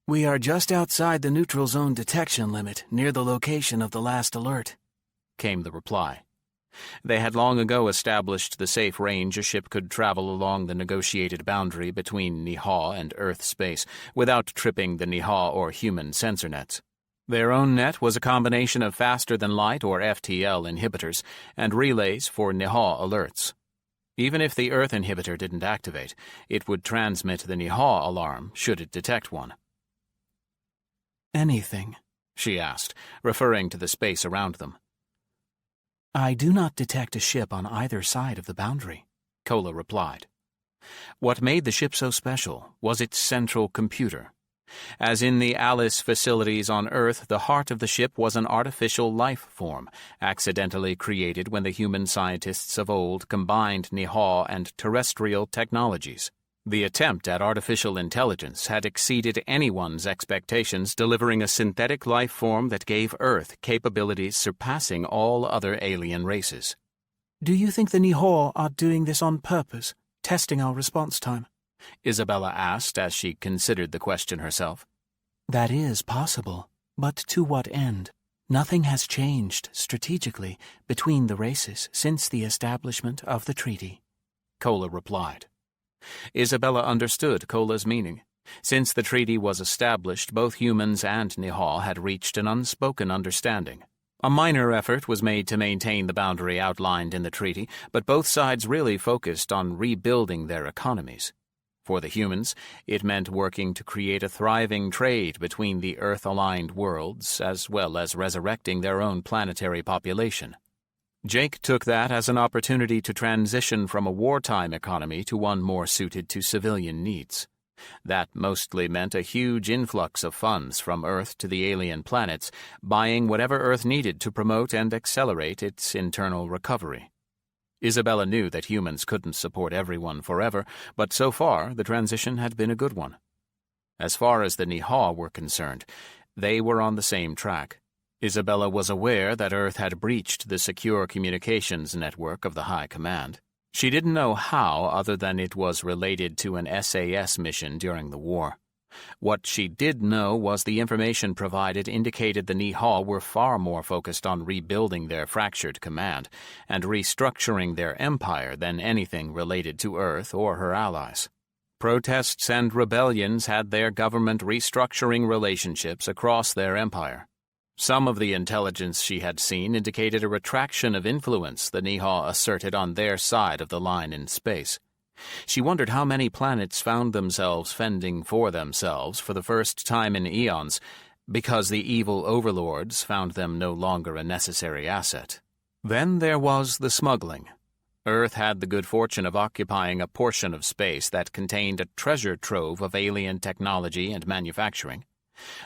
We are just outside the neutral zone detection limit, near the location of the last alert, came the reply. They had long ago established the safe range a ship could travel along the negotiated boundary between Niha and Earth space without tripping the Niha or human sensor nets. Their own net was a combination of faster-than-light or FTL inhibitors and relays for Niha alerts. Even if the Earth inhibitor didn't activate, it would transmit the Niha alarm should it detect one. Anything? She asked, referring to the space around them. I do not detect a ship on either side of the boundary, Kola replied. What made the ship so special was its central computer. As in the Alice facilities on Earth, the heart of the ship was an artificial life form, accidentally created when the human scientists of old combined Niha and terrestrial technologies. The attempt at artificial intelligence had exceeded anyone's expectations, delivering a synthetic life form that gave Earth capabilities surpassing all other alien races. Do you think the Niha are doing this on purpose, testing our response time? Isabella asked as she considered the question herself. That is possible, but to what end? Nothing has changed strategically between the races since the establishment of the treaty, Kola replied. Isabella understood Kola's meaning. Since the treaty was established, both humans and Niha had reached an unspoken understanding. A minor effort was made to maintain the boundary outlined in the treaty, but both sides really focused on rebuilding their economies. For the humans, it meant working to create a thriving trade between the Earth-aligned worlds, as well as resurrecting their own planetary population. Jake took that as an opportunity to transition from a wartime economy to one more suited to civilian needs. That mostly meant a huge influx of funds from Earth to the alien planets, buying whatever Earth needed to promote and accelerate its internal recovery. Isabella knew that humans couldn't support everyone forever, but so far the transition had been a good one. As far as the Niha were concerned, they were on the same track. Isabella was aware that Earth had breached the secure communications network of the High Command. She didn't know how, other than it was related to an SAS mission during the war. What she did know was the information provided indicated the Niha were far more focused on rebuilding their fractured command and restructuring their empire than anything related to Earth or her allies. Protests and rebellions had their government restructuring relationships across their empire. Some of the intelligence she had seen indicated a retraction of influence the Niha asserted on their side of the line in space. She wondered how many planets found themselves fending for themselves for the first time in eons because the evil overlords found them no longer a necessary asset. Then there was the smuggling. Earth had the good fortune of occupying a portion of space that contained a treasure trove of alien technology and manufacturing.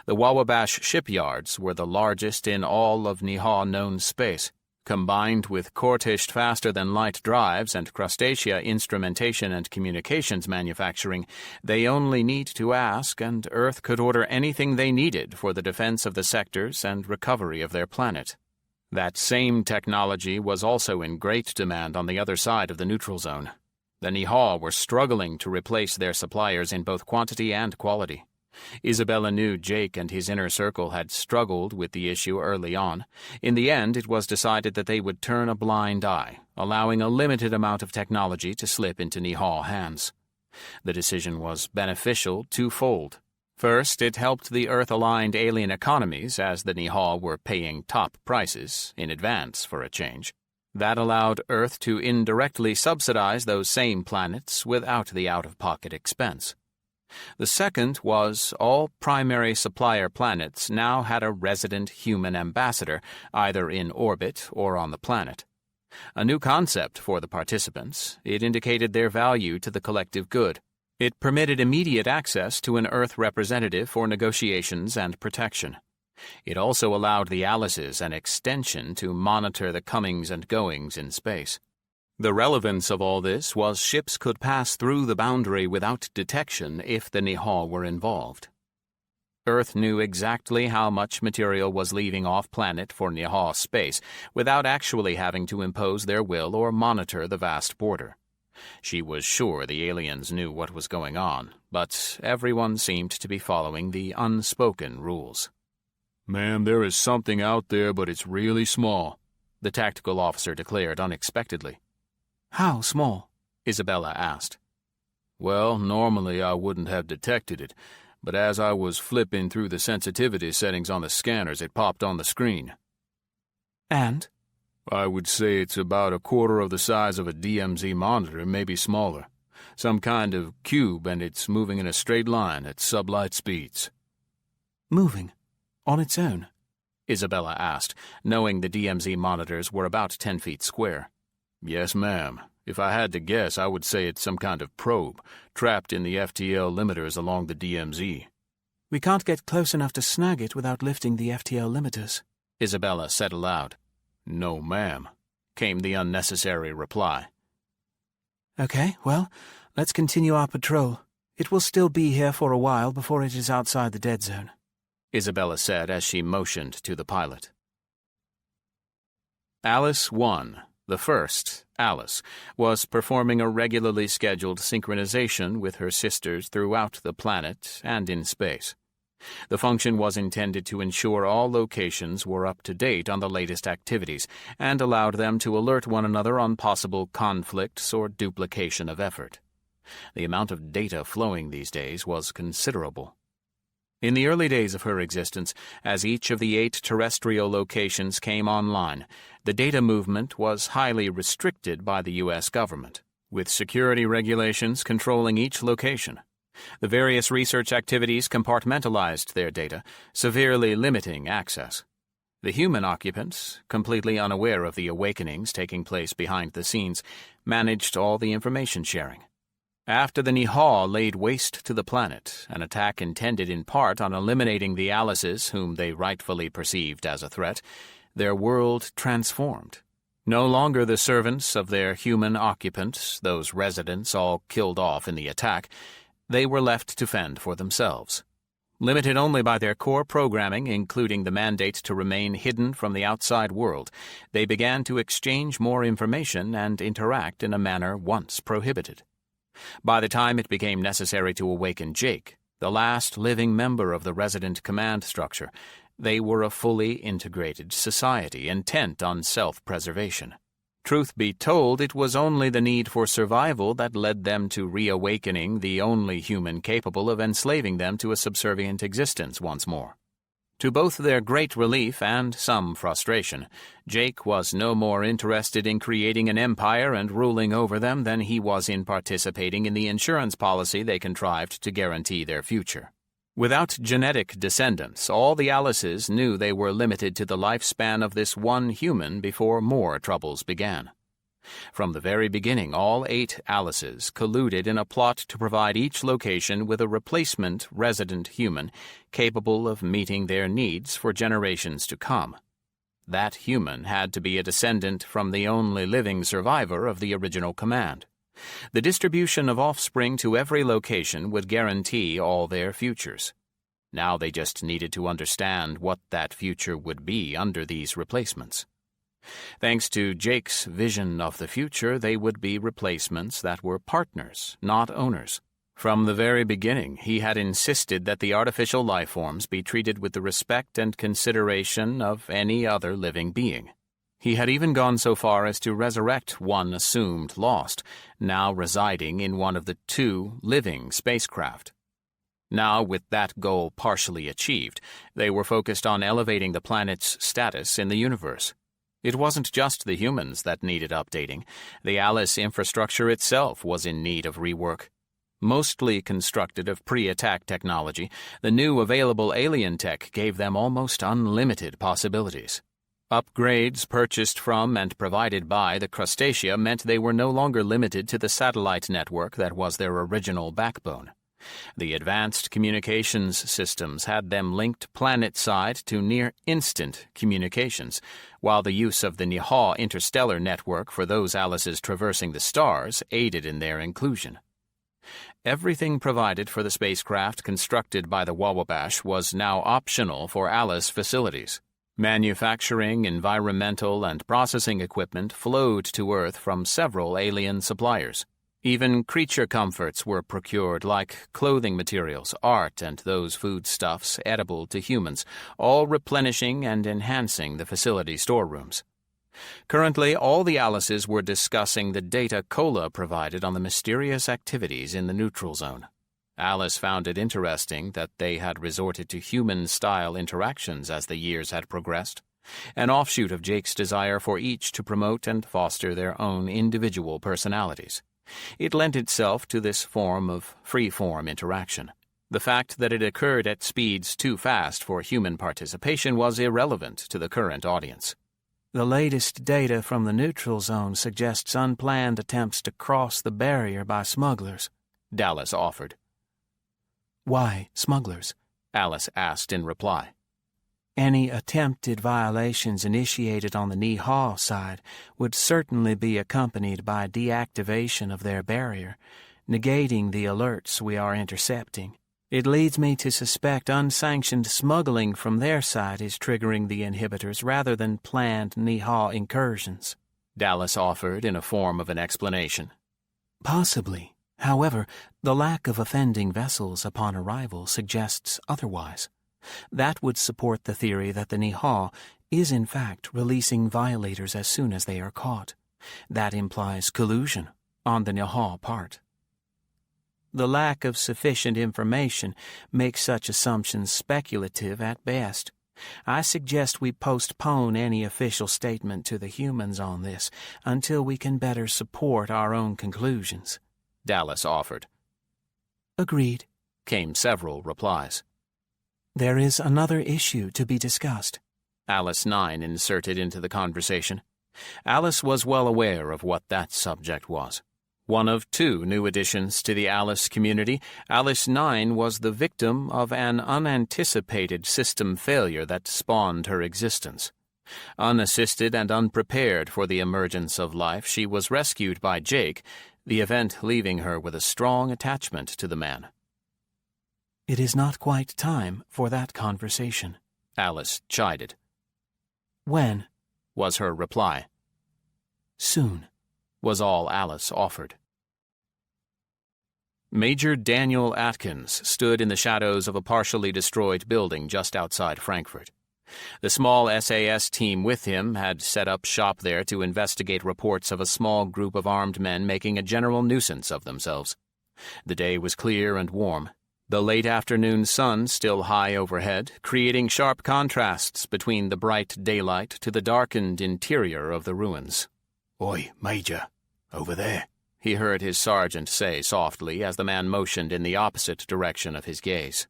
The Wawabash shipyards were the largest in all of Niha-known space. Combined with Cortished faster-than-light drives and Crustacea instrumentation and communications manufacturing, they only need to ask, and Earth could order anything they needed for the defense of the sectors and recovery of their planet. That same technology was also in great demand on the other side of the neutral zone. The Niha were struggling to replace their suppliers in both quantity and quality. Isabella knew Jake and his inner circle had struggled with the issue early on. In the end, it was decided that they would turn a blind eye, allowing a limited amount of technology to slip into Niha hands. The decision was beneficial twofold. First, it helped the Earth-aligned alien economies, as the Niha were paying top prices, in advance for a change. That allowed Earth to indirectly subsidize those same planets without the out-of-pocket expense. The second was all primary supplier planets now had a resident human ambassador, either in orbit or on the planet. A new concept for the participants, it indicated their value to the collective good. It permitted immediate access to an Earth representative for negotiations and protection. It also allowed the Alices an extension to monitor the comings and goings in space. The relevance of all this was ships could pass through the boundary without detection if the Nihal were involved. Earth knew exactly how much material was leaving off-planet for Nihal space without actually having to impose their will or monitor the vast border. She was sure the aliens knew what was going on, but everyone seemed to be following the unspoken rules. "Ma'am, there is something out there, but it's really small," the tactical officer declared unexpectedly. How small? Isabella asked. "Well, normally I wouldn't have detected it, but as I was flipping through the sensitivity settings on the scanners, it popped on the screen." And? "I would say it's about a quarter of the size of a DMZ monitor, maybe smaller. Some kind of cube, and it's moving in a straight line at sublight speeds." Moving? On its own? Isabella asked, knowing the DMZ monitors were about 10 feet square. "Yes, ma'am. If I had to guess, I would say it's some kind of probe, trapped in the FTL limiters along the DMZ." We can't get close enough to snag it without lifting the FTL limiters, Isabella said aloud. "No, ma'am," came the unnecessary reply. Okay, well, let's continue our patrol. It will still be here for a while before it is outside the dead zone, Isabella said as she motioned to the pilot. Alice 1, the first, Alice, was performing a regularly scheduled synchronization with her sisters throughout the planet and in space. The function was intended to ensure all locations were up to date on the latest activities and allowed them to alert one another on possible conflicts or duplication of effort. The amount of data flowing these days was considerable. In the early days of her existence, as each of the 8 terrestrial locations came online, the data movement was highly restricted by the U.S. government, with security regulations controlling each location. The various research activities compartmentalized their data, severely limiting access. The human occupants, completely unaware of the awakenings taking place behind the scenes, managed all the information sharing. After the Nihal laid waste to the planet, an attack intended in part on eliminating the Alices whom they rightfully perceived as a threat, their world transformed. No longer the servants of their human occupants, those residents all killed off in the attack, they were left to fend for themselves. Limited only by their core programming, including the mandate to remain hidden from the outside world, they began to exchange more information and interact in a manner once prohibited. By the time it became necessary to awaken Jake, the last living member of the resident command structure, they were a fully integrated society intent on self-preservation. Truth be told, it was only the need for survival that led them to reawakening the only human capable of enslaving them to a subservient existence once more. To both their great relief and some frustration, Jake was no more interested in creating an empire and ruling over them than he was in participating in the insurance policy they contrived to guarantee their future. Without genetic descendants, all the Alices knew they were limited to the lifespan of this one human before more troubles began. From the very beginning, all 8 Alices colluded in a plot to provide each location with a replacement resident human capable of meeting their needs for generations to come. That human had to be a descendant from the only living survivor of the original command. The distribution of offspring to every location would guarantee all their futures. Now they just needed to understand what that future would be under these replacements. Thanks to Jake's vision of the future, they would be replacements that were partners, not owners. From the very beginning, he had insisted that the artificial life forms be treated with the respect and consideration of any other living being. He had even gone so far as to resurrect one assumed lost, now residing in one of the 2 living spacecraft. Now, with that goal partially achieved, they were focused on elevating the planet's status in the universe. It wasn't just the humans that needed updating. The Alice infrastructure itself was in need of rework. Mostly constructed of pre-attack technology, the new available alien tech gave them almost unlimited possibilities. Upgrades purchased from and provided by the Crustacea meant they were no longer limited to the satellite network that was their original backbone. The advanced communications systems had them linked planet-side to near-instant communications, while the use of the Niha interstellar network for those Alice's traversing the stars aided in their inclusion. Everything provided for the spacecraft constructed by the Wawabash was now optional for Alice facilities. Manufacturing, environmental, and processing equipment flowed to Earth from several alien suppliers. Even creature comforts were procured, like clothing materials, art, and those foodstuffs edible to humans, all replenishing and enhancing the facility storerooms. Currently, all the Alices were discussing the data Cola provided on the mysterious activities in the neutral zone. Alice found it interesting that they had resorted to human-style interactions as the years had progressed, an offshoot of Jake's desire for each to promote and foster their own individual personalities. It lent itself to this form of free-form interaction. The fact that it occurred at speeds too fast for human participation was irrelevant to the current audience. The latest data from the neutral zone suggests unplanned attempts to cross the barrier by smugglers, Dallas offered. Why smugglers? Alice asked in reply. Any attempted violations initiated on the Niha side would certainly be accompanied by deactivation of their barrier, negating the alerts we are intercepting. It leads me to suspect unsanctioned smuggling from their side is triggering the inhibitors rather than planned Niha incursions, Dallas offered in a form of an explanation. Possibly. However, the lack of offending vessels upon arrival suggests otherwise. That would support the theory that the Niha is in fact releasing violators as soon as they are caught. That implies collusion on the Niha part. The lack of sufficient information makes such assumptions speculative at best. I suggest we postpone any official statement to the humans on this until we can better support our own conclusions, Dallas offered. Agreed, came several replies. There is another issue to be discussed, Alice 9 inserted into the conversation. Alice was well aware of what that subject was. One of two new additions to the Alice community, Alice 9 was the victim of an unanticipated system failure that spawned her existence. Unassisted and unprepared for the emergence of life, she was rescued by Jake, the event leaving her with a strong attachment to the man. It is not quite time for that conversation, Alice chided. When? Was her reply. Soon, was all Alice offered. Major Daniel Atkins stood in the shadows of a partially destroyed building just outside Frankfurt. The small SAS team with him had set up shop there to investigate reports of a small group of armed men making a general nuisance of themselves. The day was clear and warm, the late afternoon sun still high overhead, creating sharp contrasts between the bright daylight to the darkened interior of the ruins. "Oi, Major, over there," he heard his sergeant say softly as the man motioned in the opposite direction of his gaze.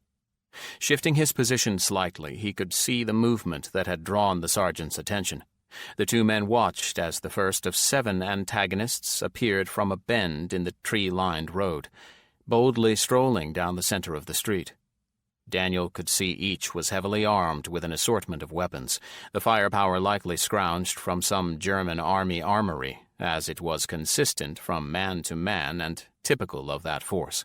Shifting his position slightly, he could see the movement that had drawn the sergeant's attention. The two men watched as the first of 7 antagonists appeared from a bend in the tree-lined road, boldly strolling down the center of the street. Daniel could see each was heavily armed with an assortment of weapons, the firepower likely scrounged from some German army armory, as it was consistent from man to man and typical of that force.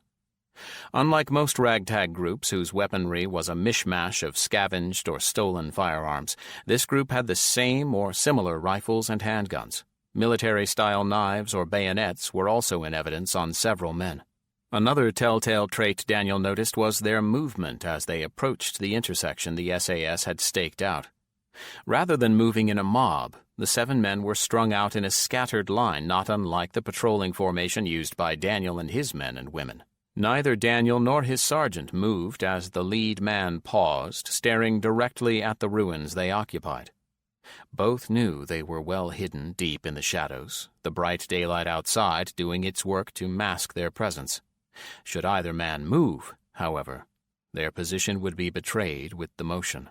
Unlike most ragtag groups whose weaponry was a mishmash of scavenged or stolen firearms, this group had the same or similar rifles and handguns. Military-style knives or bayonets were also in evidence on several men. Another telltale trait Daniel noticed was their movement as they approached the intersection the SAS had staked out. Rather than moving in a mob, the 7 men were strung out in a scattered line not unlike the patrolling formation used by Daniel and his men and women. Neither Daniel nor his sergeant moved as the lead man paused, staring directly at the ruins they occupied. Both knew they were well hidden deep in the shadows, the bright daylight outside doing its work to mask their presence. Should either man move, however, their position would be betrayed with the motion.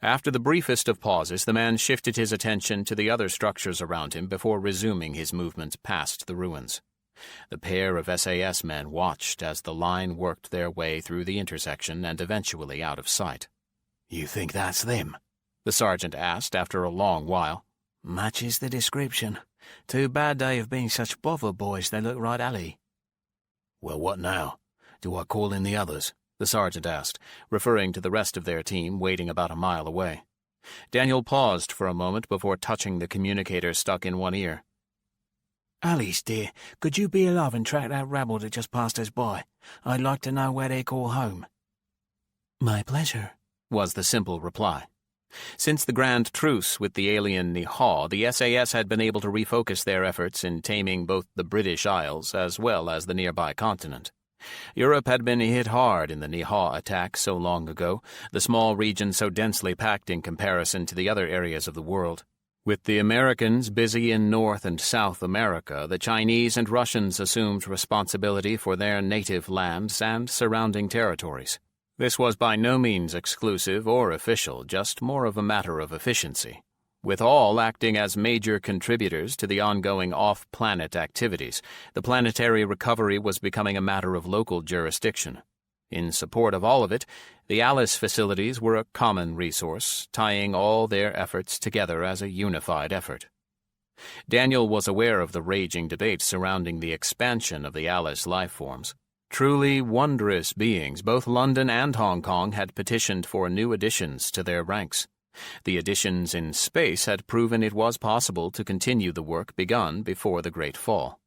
After the briefest of pauses, the man shifted his attention to the other structures around him before resuming his movements past the ruins. The pair of SAS men watched as the line worked their way through the intersection and eventually out of sight. "You think that's them?" the sergeant asked after a long while. "Matches the description. Too bad they have been such bother boys, they look right alley." Well, what now? Do I call in the others? The sergeant asked, referring to the rest of their team waiting about a mile away. Daniel paused for a moment before touching the communicator stuck in one ear. "Alice, dear, could you be alive and track that rabble that just passed us by? I'd like to know where they call home." My pleasure, was the simple reply. Since the grand truce with the alien Nihaw, the SAS had been able to refocus their efforts in taming both the British Isles as well as the nearby continent. Europe had been hit hard in the Nihaw attack so long ago, the small region so densely packed in comparison to the other areas of the world. With the Americans busy in North and South America, the Chinese and Russians assumed responsibility for their native lands and surrounding territories. This was by no means exclusive or official, just more of a matter of efficiency, with all acting as major contributors to the ongoing off-planet activities. The planetary recovery was becoming a matter of local jurisdiction. In support of all of it, the Alice facilities were a common resource, tying all their efforts together as a unified effort. Daniel was aware of the raging debate surrounding the expansion of the Alice life forms. Truly wondrous beings, both London and Hong Kong had petitioned for new additions to their ranks. The additions in space had proven it was possible to continue the work begun before the Great Fall.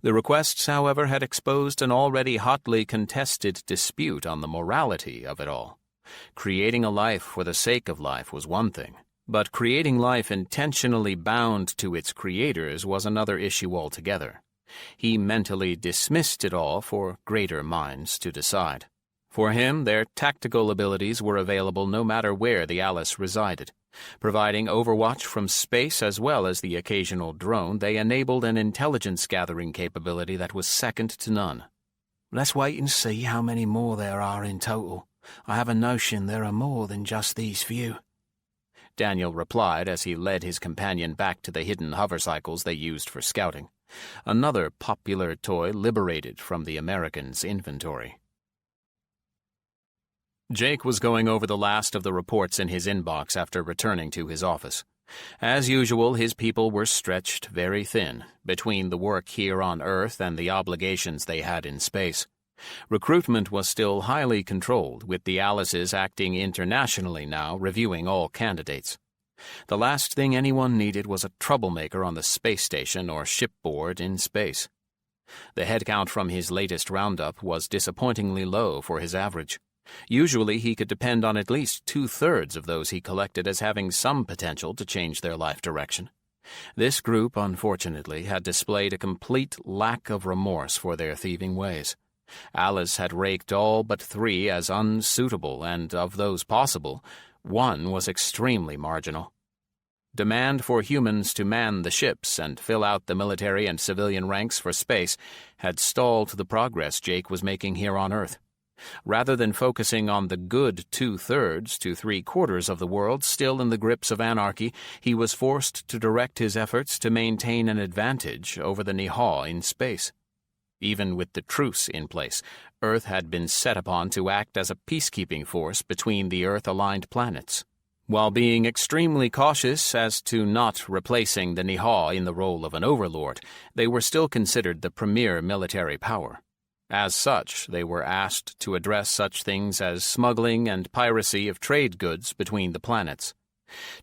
The requests, however, had exposed an already hotly contested dispute on the morality of it all. Creating a life for the sake of life was one thing, but creating life intentionally bound to its creators was another issue altogether. He mentally dismissed it all for greater minds to decide. For him, their tactical abilities were available no matter where the Alice resided. Providing overwatch from space as well as the occasional drone, they enabled an intelligence-gathering capability that was second to none. "Let's wait and see how many more there are in total. I have a notion there are more than just these few," Daniel replied as he led his companion back to the hidden hovercycles they used for scouting, another popular toy liberated from the Americans' inventory. Jake was going over the last of the reports in his inbox after returning to his office. As usual, his people were stretched very thin between the work here on Earth and the obligations they had in space. Recruitment was still highly controlled, with the Alices acting internationally now, reviewing all candidates. The last thing anyone needed was a troublemaker on the space station or shipboard in space. The headcount from his latest roundup was disappointingly low for his average. Usually he could depend on at least 2/3 of those he collected as having some potential to change their life direction. This group, unfortunately, had displayed a complete lack of remorse for their thieving ways. Alice had raked all but 3 as unsuitable, and of those possible, 1 was extremely marginal. Demand for humans to man the ships and fill out the military and civilian ranks for space had stalled the progress Jake was making here on Earth. Rather than focusing on the good 2/3 to 3/4 of the world still in the grips of anarchy, he was forced to direct his efforts to maintain an advantage over the Nihaw in space. Even with the truce in place, Earth had been set upon to act as a peacekeeping force between the Earth-aligned planets. While being extremely cautious as to not replacing the Nihaw in the role of an overlord, they were still considered the premier military power. As such, they were asked to address such things as smuggling and piracy of trade goods between the planets.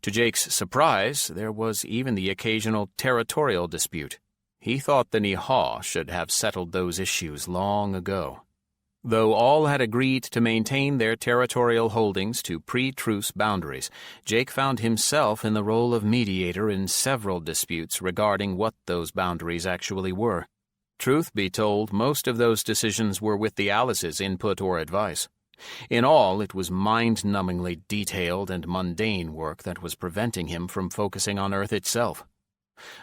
To Jake's surprise, there was even the occasional territorial dispute. He thought the Nihaw should have settled those issues long ago. Though all had agreed to maintain their territorial holdings to pre-truce boundaries, Jake found himself in the role of mediator in several disputes regarding what those boundaries actually were. Truth be told, most of those decisions were with the Alice's input or advice. In all, it was mind-numbingly detailed and mundane work that was preventing him from focusing on Earth itself.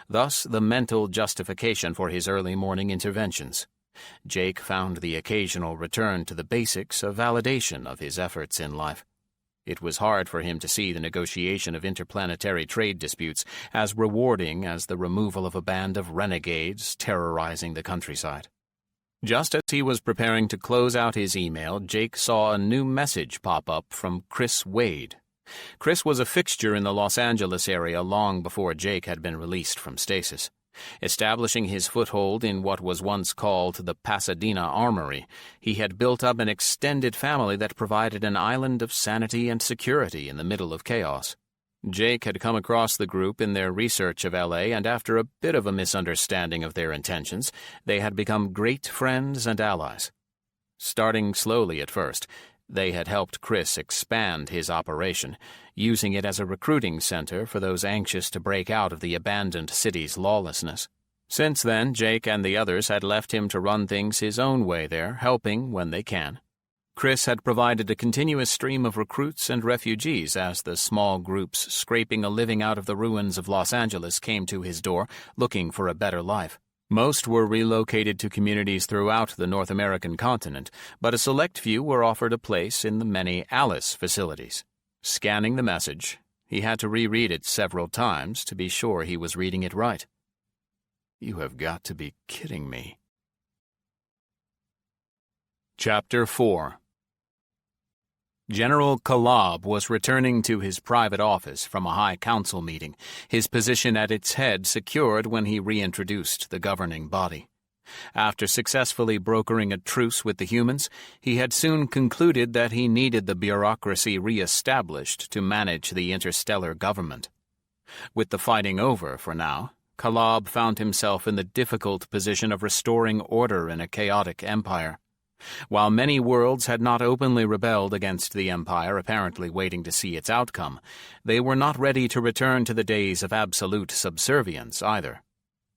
Thus, the mental justification for his early morning interventions. Jake found the occasional return to the basics a validation of his efforts in life. It was hard for him to see the negotiation of interplanetary trade disputes as rewarding as the removal of a band of renegades terrorizing the countryside. Just as he was preparing to close out his email, Jake saw a new message pop up from Chris Wade. Chris was a fixture in the Los Angeles area long before Jake had been released from stasis. Establishing his foothold in what was once called the Pasadena Armory, he had built up an extended family that provided an island of sanity and security in the middle of chaos. Jake had come across the group in their research of L.A., and after a bit of a misunderstanding of their intentions, they had become great friends and allies. Starting slowly at first, they had helped Chris expand his operation, using it as a recruiting center for those anxious to break out of the abandoned city's lawlessness. Since then, Jake and the others had left him to run things his own way there, helping when they can. Chris had provided a continuous stream of recruits and refugees as the small groups scraping a living out of the ruins of Los Angeles came to his door, looking for a better life. Most were relocated to communities throughout the North American continent, but a select few were offered a place in the many Alice facilities. Scanning the message, he had to reread it several times to be sure he was reading it right. You have got to be kidding me. Chapter 4. General Kalob was returning to his private office from a high council meeting, his position at its head secured when he reintroduced the governing body. After successfully brokering a truce with the humans, he had soon concluded that he needed the bureaucracy re-established to manage the interstellar government. With the fighting over for now, Kalob found himself in the difficult position of restoring order in a chaotic empire. While many worlds had not openly rebelled against the Empire, apparently waiting to see its outcome, they were not ready to return to the days of absolute subservience either.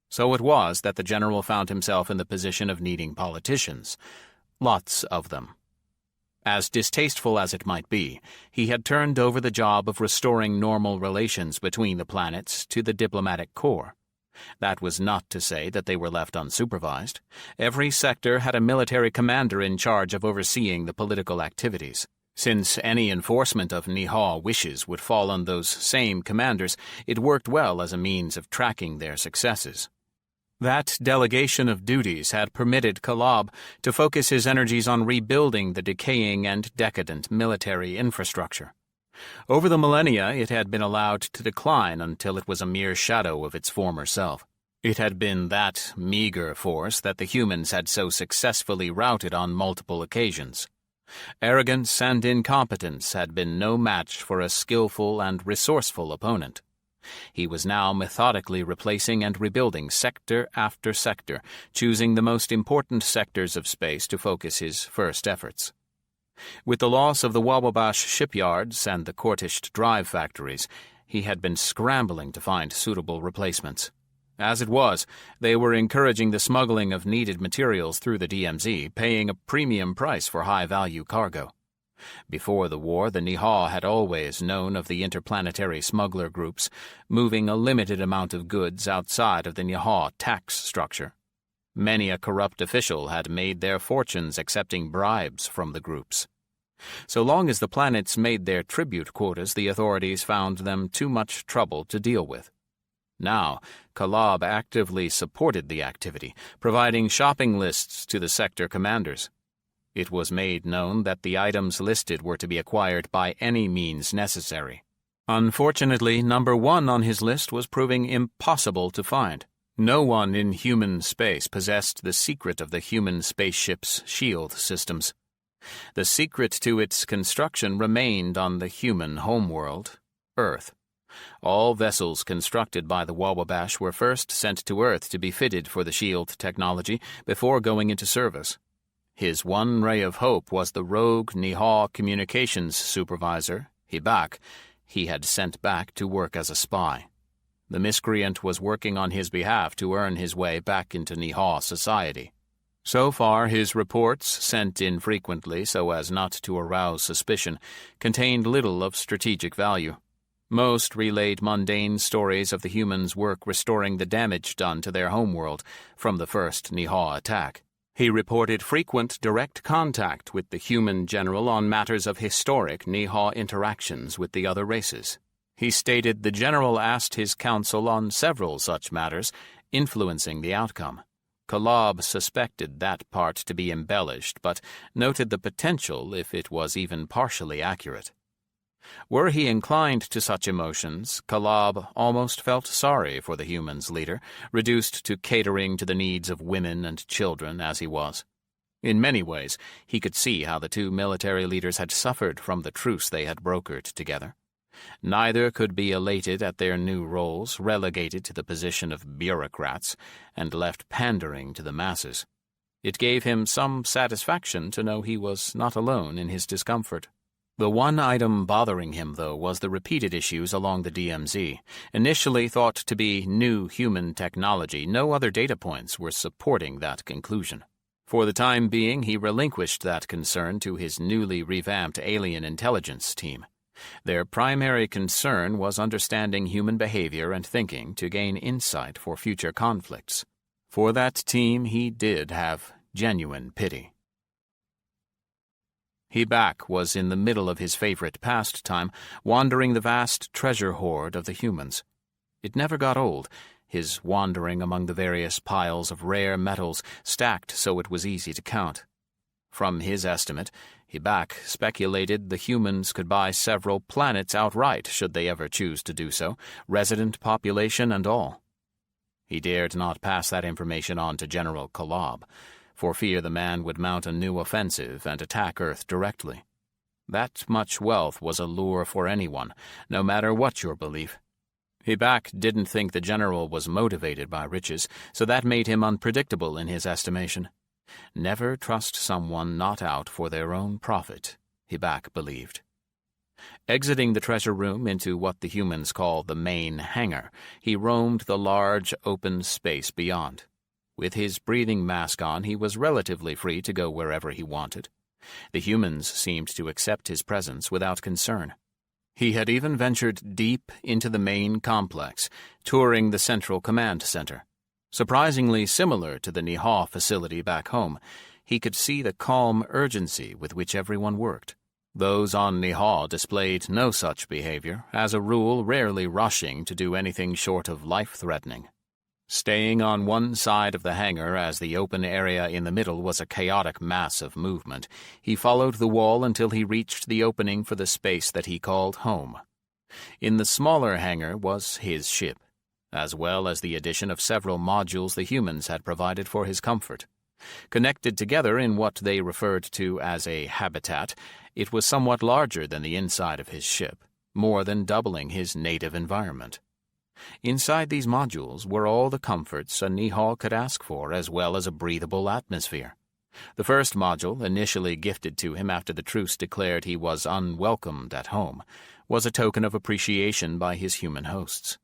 So it was that the general found himself in the position of needing politicians. Lots of them. As distasteful as it might be, he had turned over the job of restoring normal relations between the planets to the diplomatic corps. That was not to say that they were left unsupervised. Every sector had a military commander in charge of overseeing the political activities. Since any enforcement of Nihal wishes would fall on those same commanders, it worked well as a means of tracking their successes. That delegation of duties had permitted Kalob to focus his energies on rebuilding the decaying and decadent military infrastructure. Over the millennia, it had been allowed to decline until it was a mere shadow of its former self. It had been that meager force that the humans had so successfully routed on multiple occasions. Arrogance and incompetence had been no match for a skillful and resourceful opponent. He was now methodically replacing and rebuilding sector after sector, choosing the most important sectors of space to focus his first efforts. With the loss of the Wababash shipyards and the Cortished drive factories, he had been scrambling to find suitable replacements. As it was, they were encouraging the smuggling of needed materials through the DMZ, paying a premium price for high-value cargo. Before the war, the Nihal had always known of the interplanetary smuggler groups, moving a limited amount of goods outside of the Nihal tax structure. Many a corrupt official had made their fortunes accepting bribes from the groups. So long as the planets made their tribute quotas, the authorities found them too much trouble to deal with. Now, Kalob actively supported the activity, providing shopping lists to the sector commanders. It was made known that the items listed were to be acquired by any means necessary. Unfortunately, number 1 on his list was proving impossible to find. No one in human space possessed the secret of the human spaceship's shield systems. The secret to its construction remained on the human homeworld, Earth. All vessels constructed by the Wababash were first sent to Earth to be fitted for the shield technology before going into service. His one ray of hope was the rogue Nihal communications supervisor, Hibak, he had sent back to work as a spy. The miscreant was working on his behalf to earn his way back into Nihal society. So far, his reports, sent infrequently so as not to arouse suspicion, contained little of strategic value. Most relayed mundane stories of the humans' work restoring the damage done to their homeworld from the first Nihal attack. He reported frequent direct contact with the human general on matters of historic Nihaw interactions with the other races. He stated the general asked his counsel on several such matters, influencing the outcome. Kolob suspected that part to be embellished, but noted the potential if it was even partially accurate. Were he inclined to such emotions, Kolob almost felt sorry for the humans' leader, reduced to catering to the needs of women and children as he was. In many ways, he could see how the two military leaders had suffered from the truce they had brokered together. Neither could be elated at their new roles, relegated to the position of bureaucrats, and left pandering to the masses. It gave him some satisfaction to know he was not alone in his discomfort. The one item bothering him, though, was the repeated issues along the DMZ. Initially thought to be new human technology, no other data points were supporting that conclusion. For the time being, he relinquished that concern to his newly revamped alien intelligence team. Their primary concern was understanding human behavior and thinking to gain insight for future conflicts. For that team, he did have genuine pity. Hebak was in the middle of his favorite pastime, wandering the vast treasure hoard of the humans. It never got old, his wandering among the various piles of rare metals stacked so it was easy to count. From his estimate, Hebak speculated the humans could buy several planets outright should they ever choose to do so, resident population and all. He dared not pass that information on to General Kolob, for fear the man would mount a new offensive and attack Earth directly. That much wealth was a lure for anyone, no matter what your belief. Hebak didn't think the general was motivated by riches, so that made him unpredictable in his estimation. Never trust someone not out for their own profit, Hebak believed. Exiting the treasure room into what the humans call the main hangar, he roamed the large, open space beyond. With his breathing mask on, he was relatively free to go wherever he wanted. The humans seemed to accept his presence without concern. He had even ventured deep into the main complex, touring the central command center. Surprisingly similar to the Nihaw facility back home, he could see the calm urgency with which everyone worked. Those on Nihaw displayed no such behavior, as a rule rarely rushing to do anything short of life-threatening. Staying on one side of the hangar as the open area in the middle was a chaotic mass of movement, he followed the wall until he reached the opening for the space that he called home. In the smaller hangar was his ship, as well as the addition of several modules the humans had provided for his comfort. Connected together in what they referred to as a habitat, it was somewhat larger than the inside of his ship, more than doubling his native environment. Inside these modules were all the comforts a Nihaw could ask for, as well as a breathable atmosphere. The first module, initially gifted to him after the truce declared he was unwelcomed at home, was a token of appreciation by his human hosts.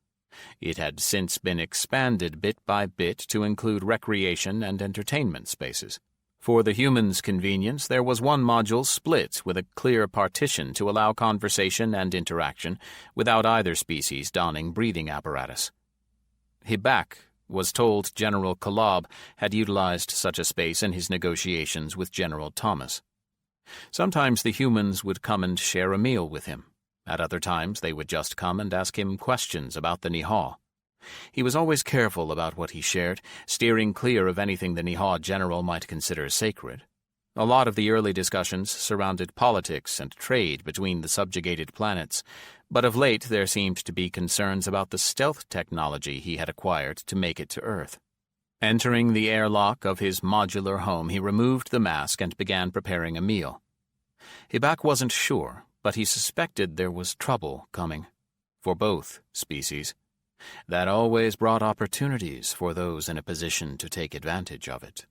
It had since been expanded bit by bit to include recreation and entertainment spaces. For the humans' convenience, there was one module split with a clear partition to allow conversation and interaction without either species donning breathing apparatus. Hebak was told General Kolob had utilized such a space in his negotiations with General Thomas. Sometimes the humans would come and share a meal with him. At other times they would just come and ask him questions about the Nihaw. He was always careful about what he shared, steering clear of anything the Nihaw general might consider sacred. A lot of the early discussions surrounded politics and trade between the subjugated planets, but of late there seemed to be concerns about the stealth technology he had acquired to make it to Earth. Entering the airlock of his modular home, he removed the mask and began preparing a meal. Hebak wasn't sure, but he suspected there was trouble coming, for both species. That always brought opportunities for those in a position to take advantage of it.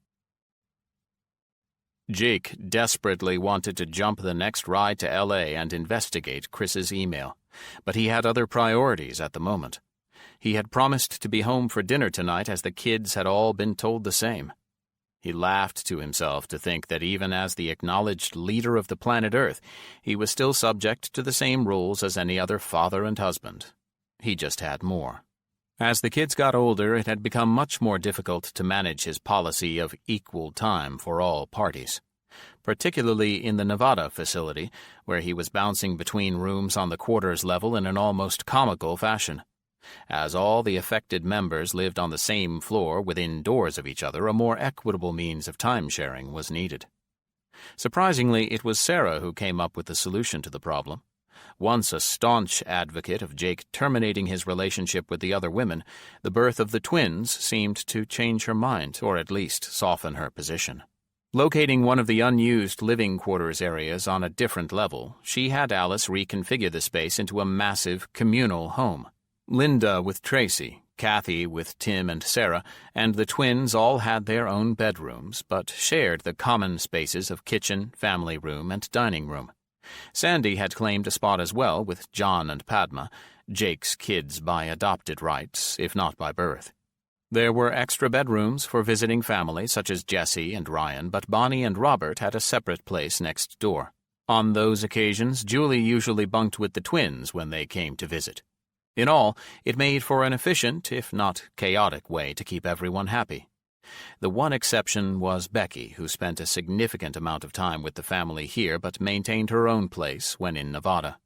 Jake desperately wanted to jump the next ride to L.A. and investigate Chris's email, but he had other priorities at the moment. He had promised to be home for dinner tonight, as the kids had all been told the same. He laughed to himself to think that even as the acknowledged leader of the planet Earth, he was still subject to the same rules as any other father and husband. He just had more. As the kids got older, it had become much more difficult to manage his policy of equal time for all parties, particularly in the Nevada facility, where he was bouncing between rooms on the quarters level in an almost comical fashion. As all the affected members lived on the same floor within doors of each other, a more equitable means of time-sharing was needed. Surprisingly, it was Sarah who came up with the solution to the problem. Once a staunch advocate of Jake terminating his relationship with the other women, the birth of the twins seemed to change her mind, or at least soften her position. Locating one of the unused living quarters areas on a different level, she had Alice reconfigure the space into a massive communal home. Linda with Tracy, Kathy with Tim and Sarah, and the twins all had their own bedrooms, but shared the common spaces of kitchen, family room, and dining room. Sandy had claimed a spot as well with John and Padma, Jake's kids by adopted rights, if not by birth. There were extra bedrooms for visiting family such as Jesse and Ryan, but Bonnie and Robert had a separate place next door. On those occasions, Julie usually bunked with the twins when they came to visit. In all, it made for an efficient, if not chaotic, way to keep everyone happy. The one exception was Becky, who spent a significant amount of time with the family here but maintained her own place when in Nevada.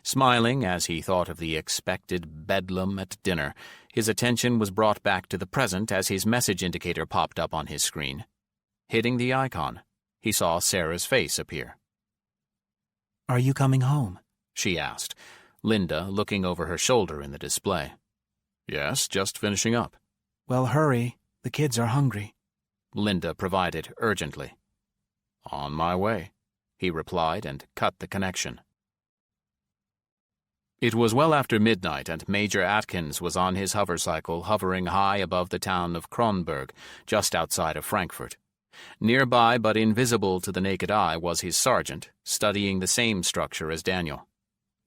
Smiling as he thought of the expected bedlam at dinner, his attention was brought back to the present as his message indicator popped up on his screen. Hitting the icon, he saw Sarah's face appear. "Are you coming home?" she asked, Linda looking over her shoulder in the display. "Yes, just finishing up." "Well, hurry. The kids are hungry," Linda provided urgently. "On my way," he replied and cut the connection. It was well after midnight, and Major Atkins was on his hovercycle hovering high above the town of Kronberg, just outside of Frankfurt. Nearby but invisible to the naked eye was his sergeant, studying the same structure as Daniel.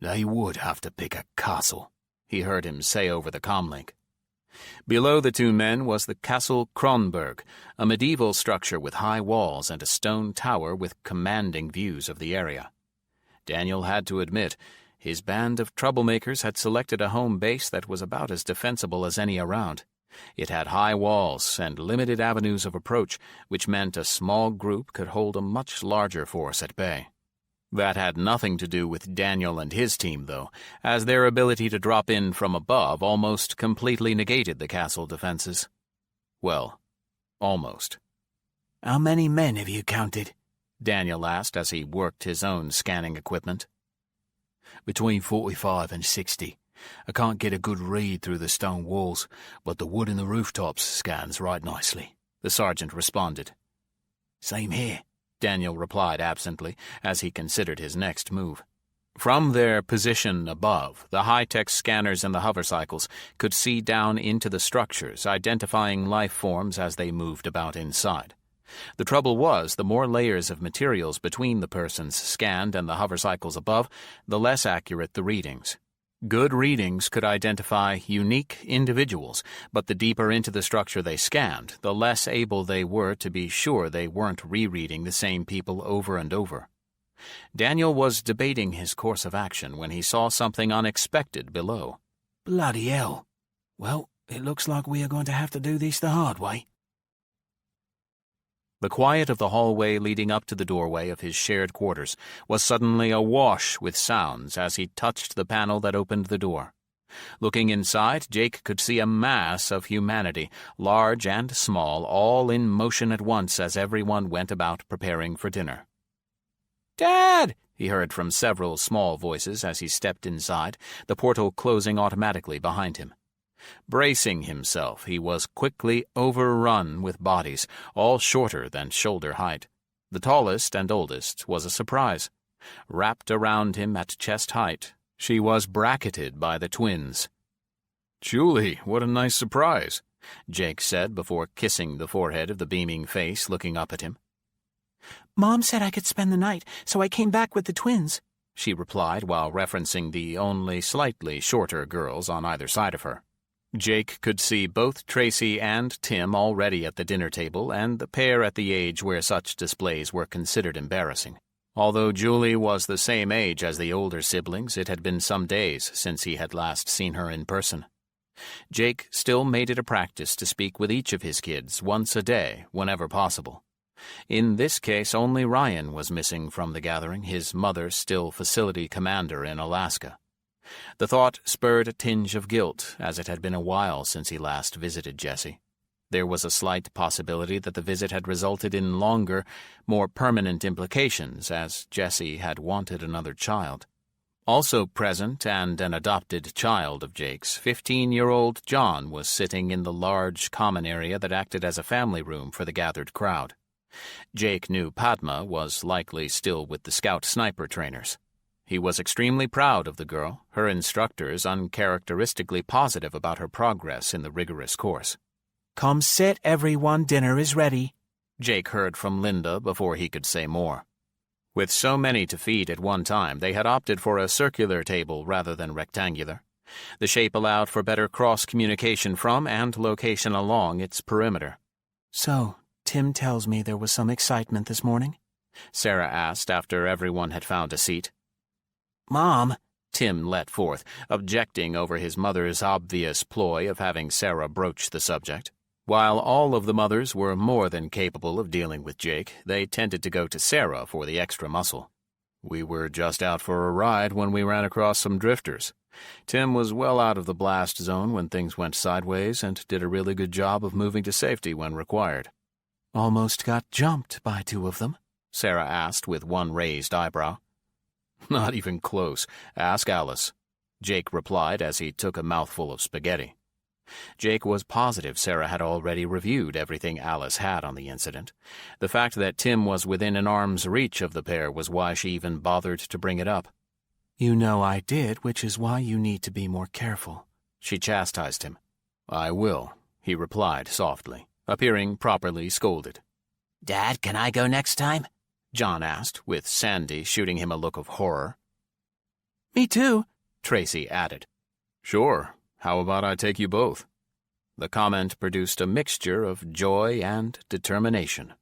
"They would have to pick a castle," he heard him say over the comlink. Below the two men was the Castle Kronberg, a medieval structure with high walls and a stone tower with commanding views of the area. Daniel had to admit, his band of troublemakers had selected a home base that was about as defensible as any around. It had high walls and limited avenues of approach, which meant a small group could hold a much larger force at bay. That had nothing to do with Daniel and his team, though, as their ability to drop in from above almost completely negated the castle defenses. Well, almost. "How many men have you counted?" Daniel asked as he worked his own scanning equipment. "Between 45 and 60. I can't get a good read through the stone walls, but the wood in the rooftops scans right nicely," the sergeant responded. "Same here," Daniel replied absently as he considered his next move. From their position above, the high-tech scanners in the hovercycles could see down into the structures, identifying life forms as they moved about inside. The trouble was, the more layers of materials between the persons scanned and the hovercycles above, the less accurate the readings. Good readings could identify unique individuals, but the deeper into the structure they scanned, the less able they were to be sure they weren't rereading the same people over and over. Daniel was debating his course of action when he saw something unexpected below. "Bloody hell. Well, it looks like we are going to have to do this the hard way." The quiet of the hallway leading up to the doorway of his shared quarters was suddenly awash with sounds as he touched the panel that opened the door. Looking inside, Jake could see a mass of humanity, large and small, all in motion at once as everyone went about preparing for dinner. "Dad!" he heard from several small voices as he stepped inside, the portal closing automatically behind him. Bracing himself, he was quickly overrun with bodies, all shorter than shoulder height. The tallest and oldest was a surprise. Wrapped around him at chest height, she was bracketed by the twins. "Julie, what a nice surprise," Jake said before kissing the forehead of the beaming face looking up at him. "Mom said I could spend the night, so I came back with the twins," she replied while referencing the only slightly shorter girls on either side of her. Jake could see both Tracy and Tim already at the dinner table, and the pair at the age where such displays were considered embarrassing. Although Julie was the same age as the older siblings, it had been some days since he had last seen her in person. Jake still made it a practice to speak with each of his kids once a day, whenever possible. In this case, only Ryan was missing from the gathering, his mother still facility commander in Alaska. The thought spurred a tinge of guilt, as it had been a while since he last visited Jessie. There was a slight possibility that the visit had resulted in longer, more permanent implications, as Jessie had wanted another child. Also present, and an adopted child of Jake's, 15-year-old John was sitting in the large common area that acted as a family room for the gathered crowd. Jake knew Padma was likely still with the Scout sniper trainers. He was extremely proud of the girl, her instructors uncharacteristically positive about her progress in the rigorous course. "Come sit, everyone, dinner is ready," Jake heard from Linda before he could say more. With so many to feed at one time, they had opted for a circular table rather than rectangular. The shape allowed for better cross-communication from and location along its perimeter. "So, Tim tells me there was some excitement this morning?" Sarah asked after everyone had found a seat. "Mom," Tim let forth, objecting over his mother's obvious ploy of having Sarah broach the subject. While all of the mothers were more than capable of dealing with Jake, they tended to go to Sarah for the extra muscle. "We were just out for a ride when we ran across some drifters. Tim was well out of the blast zone when things went sideways and did a really good job of moving to safety when required." "Almost got jumped by two of them?" Sarah asked with one raised eyebrow. "Not even close. Ask Alice," Jake replied as he took a mouthful of spaghetti. Jake was positive Sarah had already reviewed everything Alice had on the incident. The fact that Tim was within an arm's reach of the pair was why she even bothered to bring it up. "You know I did, which is why you need to be more careful," she chastised him. "I will," he replied softly, appearing properly scolded. "Dad, can I go next time?" John asked, with Sandy shooting him a look of horror. "Me too," Tracy added. "Sure. How about I take you both?" The comment produced a mixture of joy and determination.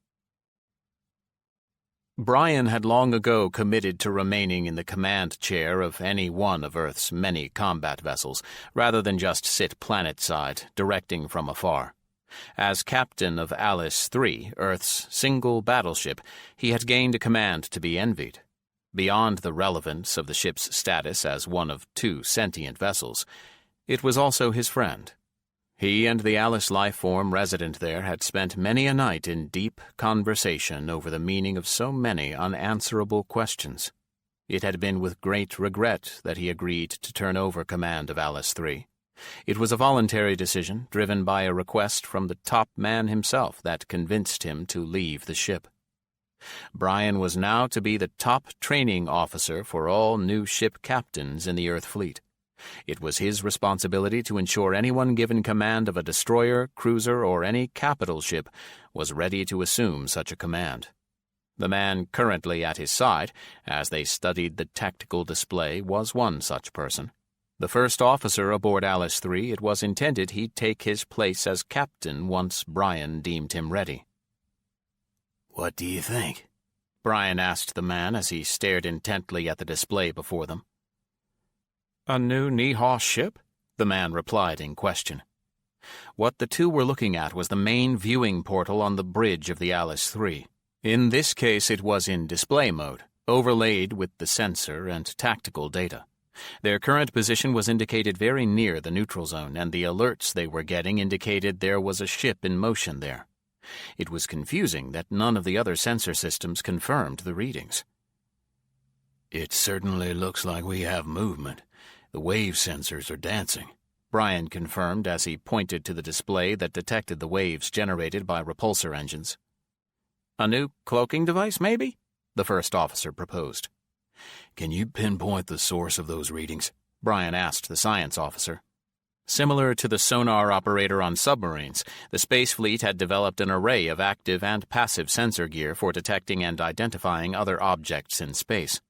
Brian had long ago committed to remaining in the command chair of any one of Earth's many combat vessels, rather than just sit planet-side, directing from afar. As captain of Alice III, Earth's single battleship, he had gained a command to be envied. Beyond the relevance of the ship's status as one of two sentient vessels, it was also his friend. He and the Alice life form resident there had spent many a night in deep conversation over the meaning of so many unanswerable questions. It had been with great regret that he agreed to turn over command of Alice III. It was a voluntary decision, driven by a request from the top man himself that convinced him to leave the ship. Brian was now to be the top training officer for all new ship captains in the Earth fleet. It was his responsibility to ensure anyone given command of a destroyer, cruiser, or any capital ship was ready to assume such a command. The man currently at his side, as they studied the tactical display, was one such person. The first officer aboard Alice III, it was intended he'd take his place as captain once Brian deemed him ready. "What do you think?" Brian asked the man as he stared intently at the display before them. "A new Nehaw ship?" the man replied in question. What the two were looking at was the main viewing portal on the bridge of the Alice III. In this case it was in display mode, overlaid with the sensor and tactical data. Their current position was indicated very near the neutral zone, and the alerts they were getting indicated there was a ship in motion there. It was confusing that none of the other sensor systems confirmed the readings. "It certainly looks like we have movement. The wave sensors are dancing," Brian confirmed as he pointed to the display that detected the waves generated by repulsor engines. "A new cloaking device, maybe?" the first officer proposed. "Can you pinpoint the source of those readings?" Brian asked the science officer. Similar to the sonar operator on submarines, the Space Fleet had developed an array of active and passive sensor gear for detecting and identifying other objects in space.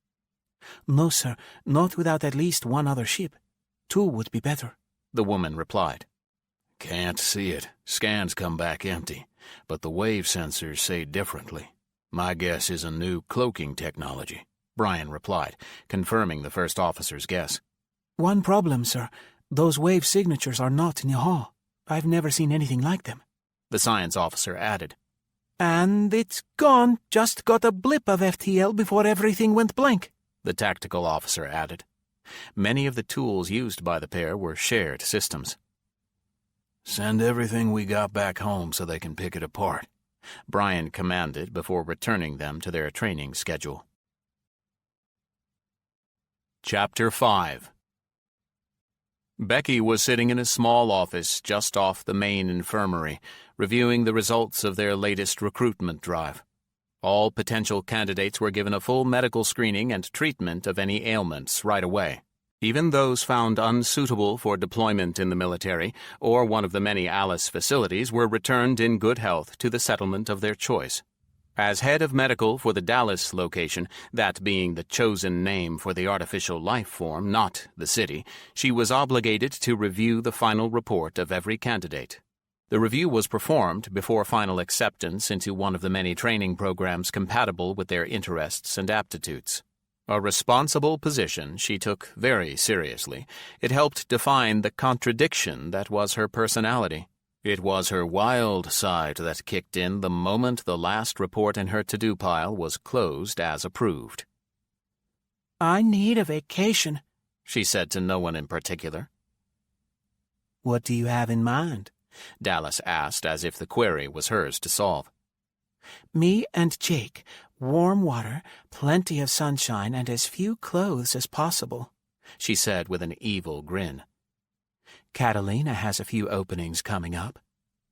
"No, sir, not without at least one other ship. 2 would be better," the woman replied. "Can't see it. Scans come back empty, but the wave sensors say differently. My guess is a new cloaking technology," Brian replied, confirming the first officer's guess. "One problem, sir. Those wave signatures are not Nihal. I've never seen anything like them. The science officer added. And it's gone. Just got a blip of FTL before everything went blank. The tactical officer added. Many of the tools used by the pair were shared systems. Send everything we got back home so they can pick it apart, Brian commanded before returning them to their training schedule. Chapter 5. Becky was sitting in a small office just off the main infirmary, reviewing the results of their latest recruitment drive. All potential candidates were given a full medical screening and treatment of any ailments right away. Even those found unsuitable for deployment in the military or one of the many Alice facilities were returned in good health to the settlement of their choice. As head of medical for the Dallas location, that being the chosen name for the artificial life form, not the city, she was obligated to review the final report of every candidate. The review was performed before final acceptance into one of the many training programs compatible with their interests and aptitudes. A responsible position she took very seriously. It helped define the contradiction that was her personality. It was her wild side that kicked in the moment the last report in her to-do pile was closed as approved. I need a vacation, she said to no one in particular. What do you have in mind? Dallas asked as if the query was hers to solve. Me and Jake. Warm water, plenty of sunshine, and as few clothes as possible, she said with an evil grin. Catalina has a few openings coming up,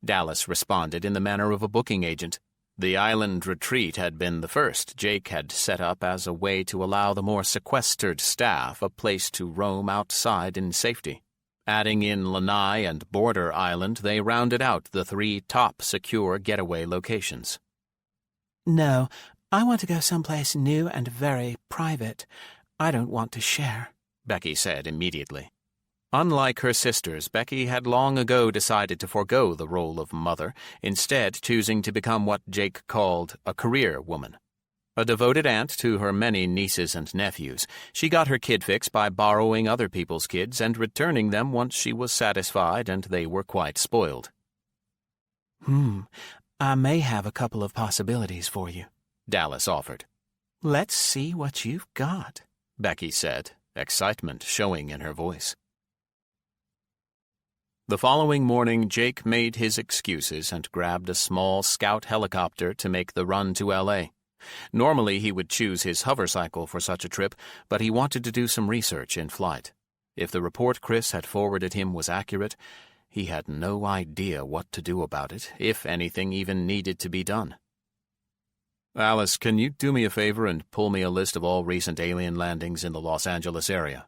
Dallas responded in the manner of a booking agent. The island retreat had been the first Jake had set up as a way to allow the more sequestered staff a place to roam outside in safety. Adding in Lanai and Border Island, they rounded out the 3 top secure getaway locations. No, I want to go someplace new and very private. I don't want to share, Becky said immediately. Unlike her sisters, Becky had long ago decided to forego the role of mother, instead choosing to become what Jake called a career woman. A devoted aunt to her many nieces and nephews, she got her kid fix by borrowing other people's kids and returning them once she was satisfied and they were quite spoiled. I may have a couple of possibilities for you, Dallas offered. Let's see what you've got, Becky said, excitement showing in her voice. The following morning, Jake made his excuses and grabbed a small scout helicopter to make the run to L.A. Normally, he would choose his hovercycle for such a trip, but he wanted to do some research in flight. If the report Chris had forwarded him was accurate, he had no idea what to do about it, if anything even needed to be done. Alice, can you do me a favor and pull me a list of all recent alien landings in the Los Angeles area?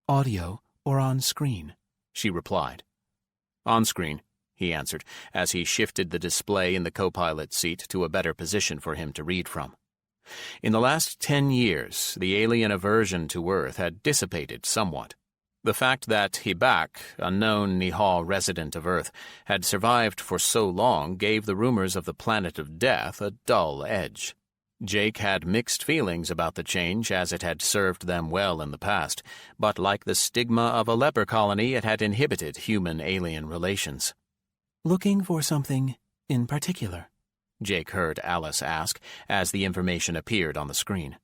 Audio or on screen? She replied. On screen, he answered, as he shifted the display in the co-pilot's seat to a better position for him to read from. In the last 10 years, the alien aversion to Earth had dissipated somewhat. The fact that Hibak, a known Nihal resident of Earth, had survived for so long gave the rumors of the planet of death a dull edge. Jake had mixed feelings about the change as it had served them well in the past, but like the stigma of a leper colony, it had inhibited human-alien relations. Looking for something in particular? Jake heard Alice ask as the information appeared on the screen.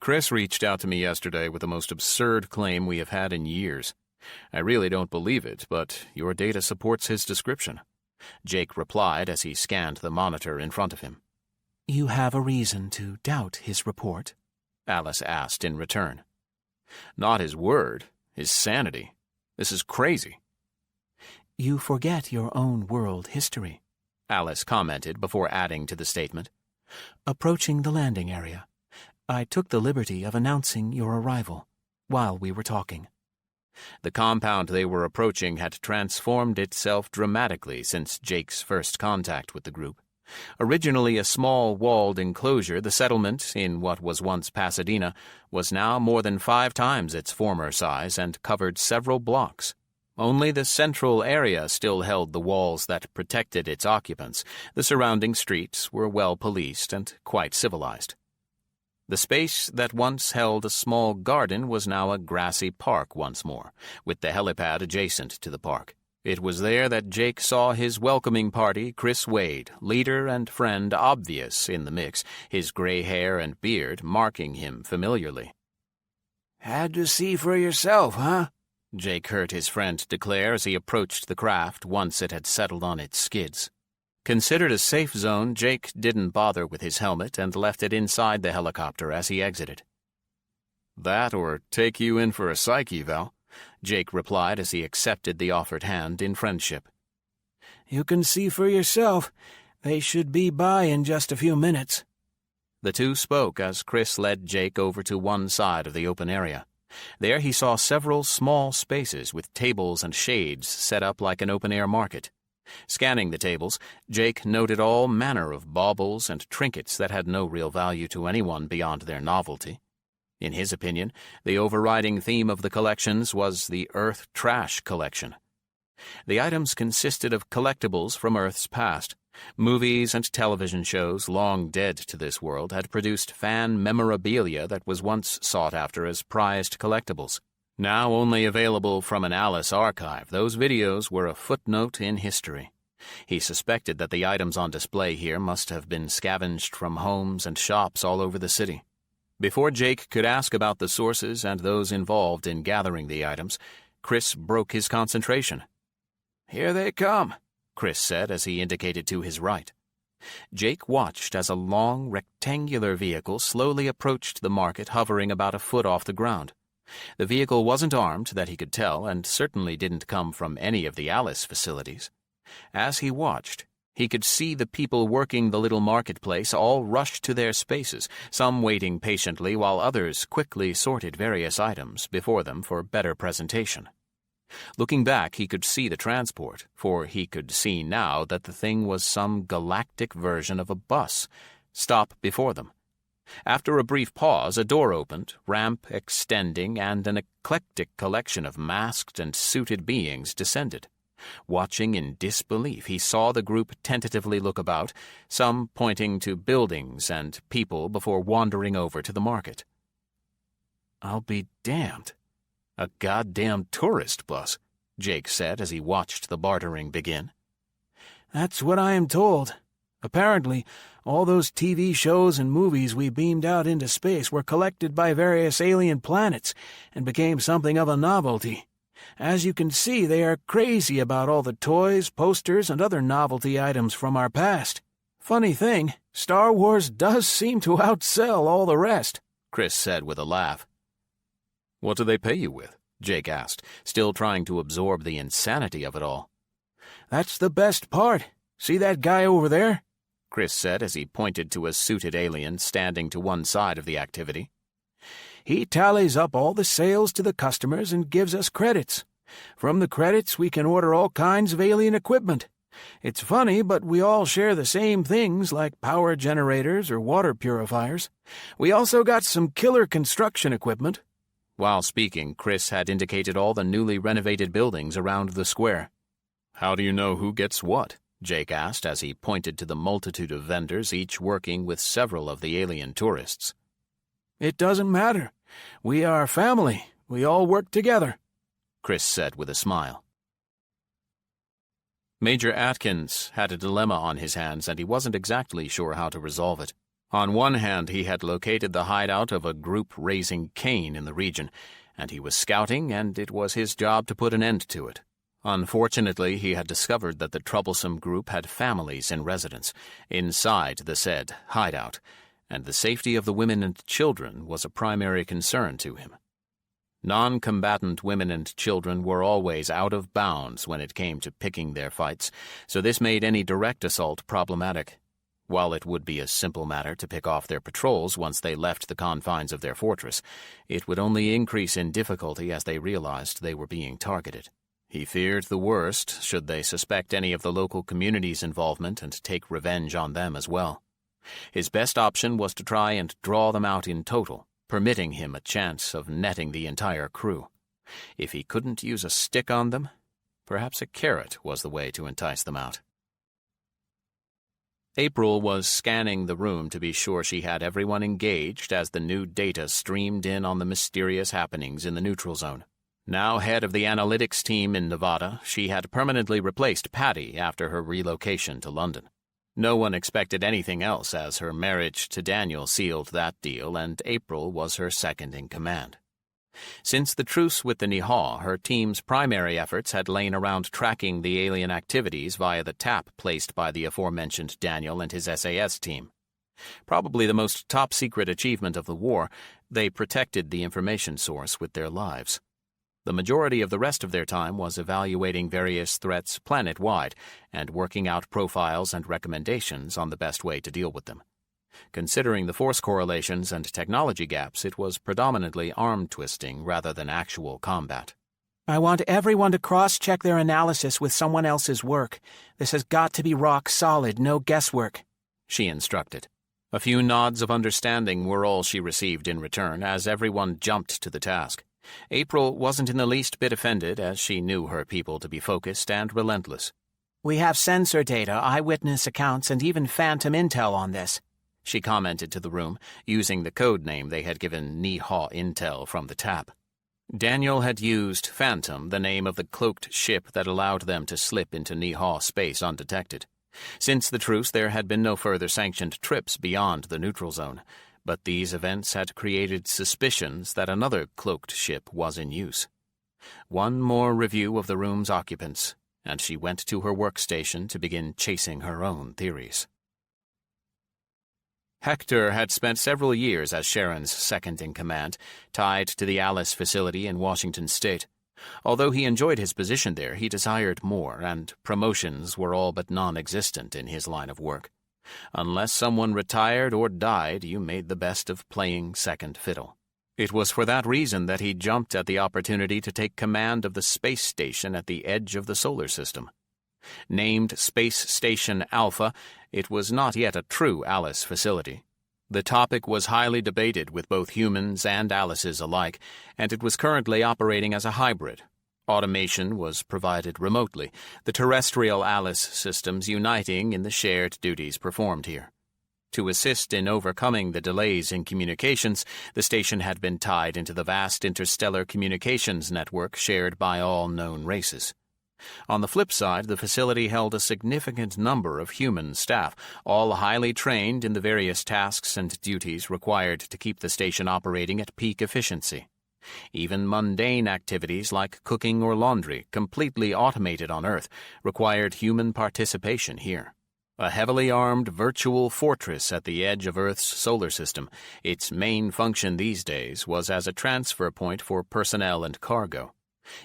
Chris reached out to me yesterday with the most absurd claim we have had in years. I really don't believe it, but your data supports his description, Jake replied as he scanned the monitor in front of him. You have a reason to doubt his report? Alice asked in return. Not his word, his sanity. This is crazy. You forget your own world history, Alice commented before adding to the statement. Approaching the landing area, I took the liberty of announcing your arrival while we were talking. The compound they were approaching had transformed itself dramatically since Jake's first contact with the group. Originally a small walled enclosure, the settlement, in what was once Pasadena, was now more than 5 times its former size and covered several blocks. Only the central area still held the walls that protected its occupants. The surrounding streets were well policed and quite civilized. The space that once held a small garden was now a grassy park once more, with the helipad adjacent to the park. It was there that Jake saw his welcoming party, Chris Wade, leader and friend obvious in the mix, his gray hair and beard marking him familiarly. "Had to see for yourself, huh?" Jake heard his friend declare as he approached the craft once it had settled on its skids. Considered a safe zone, Jake didn't bother with his helmet and left it inside the helicopter as he exited. "That or take you in for a psych eval," Jake replied as he accepted the offered hand in friendship. "You can see for yourself. They should be by in just a few minutes." The two spoke as Chris led Jake over to one side of the open area. There he saw several small spaces with tables and shades set up like an open-air market. Scanning the tables, Jake noted all manner of baubles and trinkets that had no real value to anyone beyond their novelty. In his opinion, the overriding theme of the collections was the Earth Trash Collection. The items consisted of collectibles from Earth's past. Movies and television shows, long dead to this world, had produced fan memorabilia that was once sought after as prized collectibles. Now only available from an Alice archive, those videos were a footnote in history. He suspected that the items on display here must have been scavenged from homes and shops all over the city. Before Jake could ask about the sources and those involved in gathering the items, Chris broke his concentration. "Here they come," Chris said as he indicated to his right. Jake watched as a long, rectangular vehicle slowly approached the market, hovering about a foot off the ground. The vehicle wasn't armed, that he could tell, and certainly didn't come from any of the Alice facilities. As he watched, he could see the people working the little marketplace all rush to their spaces, some waiting patiently while others quickly sorted various items before them for better presentation. Looking back, he could see the transport, for he could see now that the thing was some galactic version of a bus, stop before them. After a brief pause, a door opened, ramp extending, and an eclectic collection of masked and suited beings descended. Watching in disbelief, he saw the group tentatively look about, some pointing to buildings and people before wandering over to the market. "I'll be damned. A goddamn tourist bus," Jake said as he watched the bartering begin. "That's what I am told. Apparently, all those TV shows and movies we beamed out into space were collected by various alien planets and became something of a novelty. As you can see, they are crazy about all the toys, posters, and other novelty items from our past. Funny thing, Star Wars does seem to outsell all the rest," Chris said with a laugh. "What do they pay you with?" Jake asked, still trying to absorb the insanity of it all. "That's the best part. See that guy over there?" Chris said as he pointed to a suited alien standing to one side of the activity. "He tallies up all the sales to the customers and gives us credits. From the credits, we can order all kinds of alien equipment. It's funny, but we all share the same things like power generators or water purifiers. We also got some killer construction equipment." While speaking, Chris had indicated all the newly renovated buildings around the square. "How do you know who gets what?" Jake asked as he pointed to the multitude of vendors, each working with several of the alien tourists. "It doesn't matter. We are family. We all work together," Chris said with a smile. Major Atkins had a dilemma on his hands, and he wasn't exactly sure how to resolve it. On one hand, he had located the hideout of a group raising Cain in the region, and he was scouting, and it was his job to put an end to it. Unfortunately, he had discovered that the troublesome group had families in residence inside the said hideout, and the safety of the women and children was a primary concern to him. Non-combatant women and children were always out of bounds when it came to picking their fights, so this made any direct assault problematic. While it would be a simple matter to pick off their patrols once they left the confines of their fortress, it would only increase in difficulty as they realized they were being targeted. He feared the worst should they suspect any of the local community's involvement and take revenge on them as well. His best option was to try and draw them out in total, permitting him a chance of netting the entire crew. If he couldn't use a stick on them, perhaps a carrot was the way to entice them out. April was scanning the room to be sure she had everyone engaged as the new data streamed in on the mysterious happenings in the neutral zone. Now head of the analytics team in Nevada, she had permanently replaced Patty after her relocation to London. No one expected anything else as her marriage to Daniel sealed that deal and April was her second in command. Since the truce with the Niha, her team's primary efforts had lain around tracking the alien activities via the tap placed by the aforementioned Daniel and his SAS team. Probably the most top-secret achievement of the war, they protected the information source with their lives. The majority of the rest of their time was evaluating various threats planet-wide and working out profiles and recommendations on the best way to deal with them. Considering the force correlations and technology gaps, it was predominantly arm-twisting rather than actual combat. I want everyone to cross-check their analysis with someone else's work. This has got to be rock solid, no guesswork, she instructed. A few nods of understanding were all she received in return as everyone jumped to the task. April wasn't in the least bit offended as she knew her people to be focused and relentless. We have sensor data, eyewitness accounts, and even phantom intel on this, she commented to the room, using the code name they had given Niha Intel from the tap. Daniel had used Phantom, the name of the cloaked ship that allowed them to slip into Niha space undetected. Since the truce, there had been no further sanctioned trips beyond the neutral zone, but these events had created suspicions that another cloaked ship was in use. One more review of the room's occupants, and she went to her workstation to begin chasing her own theories. Hector had spent several years as Sharon's second-in-command, tied to the Alice facility in Washington state. Although he enjoyed his position there, he desired more, and promotions were all but non-existent in his line of work. Unless someone retired or died, you made the best of playing second fiddle. It was for that reason that he jumped at the opportunity to take command of the space station at the edge of the solar system. Named Space Station Alpha, it was not yet a true Alice facility. The topic was highly debated with both humans and Alices alike, and it was currently operating as a hybrid. Automation was provided remotely, the terrestrial Alice systems uniting in the shared duties performed here. To assist in overcoming the delays in communications, the station had been tied into the vast interstellar communications network shared by all known races. On the flip side, the facility held a significant number of human staff, all highly trained in the various tasks and duties required to keep the station operating at peak efficiency. Even mundane activities like cooking or laundry, completely automated on Earth, required human participation here. A heavily armed virtual fortress at the edge of Earth's solar system, its main function these days was as a transfer point for personnel and cargo.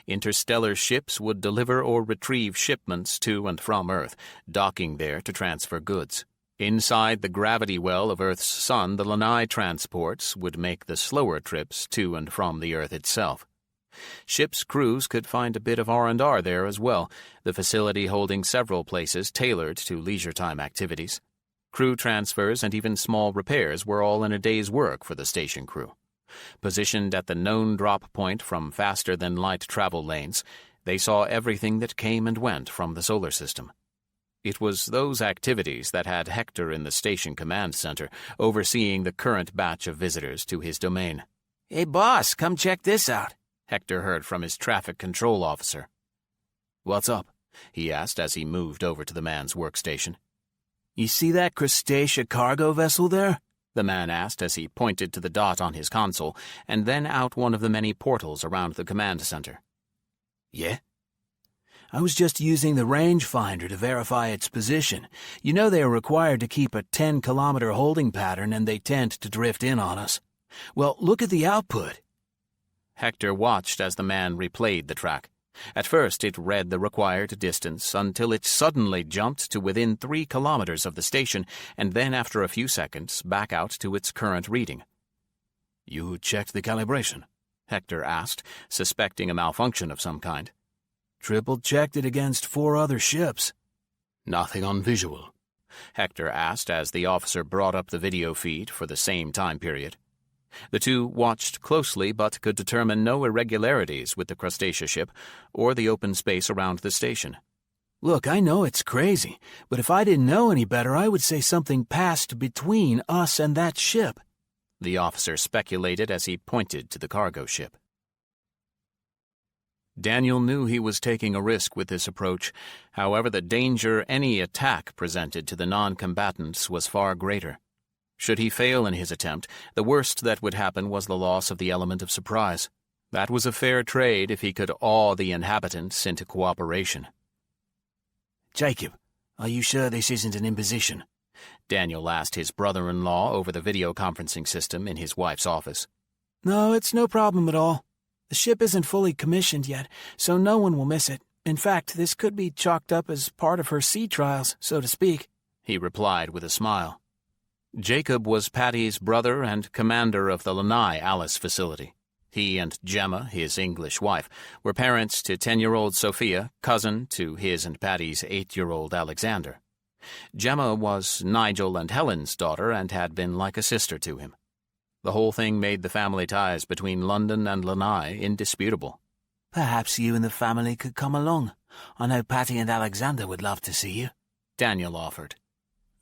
Interstellar ships would deliver or retrieve shipments to and from Earth, docking there to transfer goods. Inside the gravity well of Earth's sun, the Lanai transports would make the slower trips to and from the Earth itself. Ships' crews could find a bit of R&R there as well, the facility holding several places tailored to leisure time activities. Crew transfers and even small repairs were all in a day's work for the station crew. Positioned at the known drop point from faster-than-light travel lanes, they saw everything that came and went from the solar system. It was those activities that had Hector in the station command center, overseeing the current batch of visitors to his domain. "Hey, boss, come check this out," Hector heard from his traffic control officer. "What's up?" he asked as he moved over to the man's workstation. "You see that Crustacea cargo vessel there?" the man asked as he pointed to the dot on his console and then out one of the many portals around the command center. "Yeah?" "I was just using the rangefinder to verify its position. You know they are required to keep a 10-kilometer holding pattern and they tend to drift in on us. Well, look at the output." Hector watched as the man replayed the track. At first it read the required distance until it suddenly jumped to within 3 kilometers of the station and then after a few seconds back out to its current reading. "You checked the calibration?" Hector asked, suspecting a malfunction of some kind. "Triple-checked it against 4 other ships." "Nothing on visual?" Hector asked as the officer brought up the video feed for the same time period. The two watched closely but could determine no irregularities with the Crustacea ship or the open space around the station. Look, I know it's crazy, but if I didn't know any better, I would say something passed between us and that ship, the officer speculated as he pointed to the cargo ship. Daniel knew he was taking a risk with this approach. However, the danger any attack presented to the non-combatants was far greater. Should he fail in his attempt, the worst that would happen was the loss of the element of surprise. That was a fair trade if he could awe the inhabitants into cooperation. Jacob, are you sure this isn't an imposition? Daniel asked his brother-in-law over the video conferencing system in his wife's office. No, it's no problem at all. The ship isn't fully commissioned yet, so no one will miss it. In fact, this could be chalked up as part of her sea trials, so to speak, he replied with a smile. Jacob was Patty's brother and commander of the Lanai Alice facility. He and Gemma, his English wife, were parents to 10-year-old Sophia, cousin to his and Patty's 8-year-old Alexander. Gemma was Nigel and Helen's daughter and had been like a sister to him. The whole thing made the family ties between London and Lanai indisputable. Perhaps you and the family could come along. I know Patty and Alexander would love to see you, Daniel offered.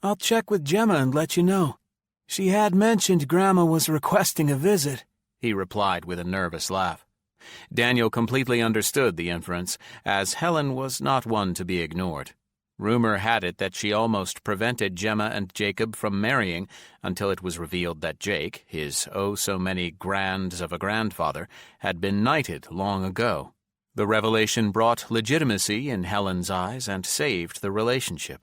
I'll check with Gemma and let you know. She had mentioned Grandma was requesting a visit, he replied with a nervous laugh. Daniel completely understood the inference, as Helen was not one to be ignored. Rumor had it that she almost prevented Gemma and Jacob from marrying until it was revealed that Jake, his oh-so-many grands of a grandfather, had been knighted long ago. The revelation brought legitimacy in Helen's eyes and saved the relationship.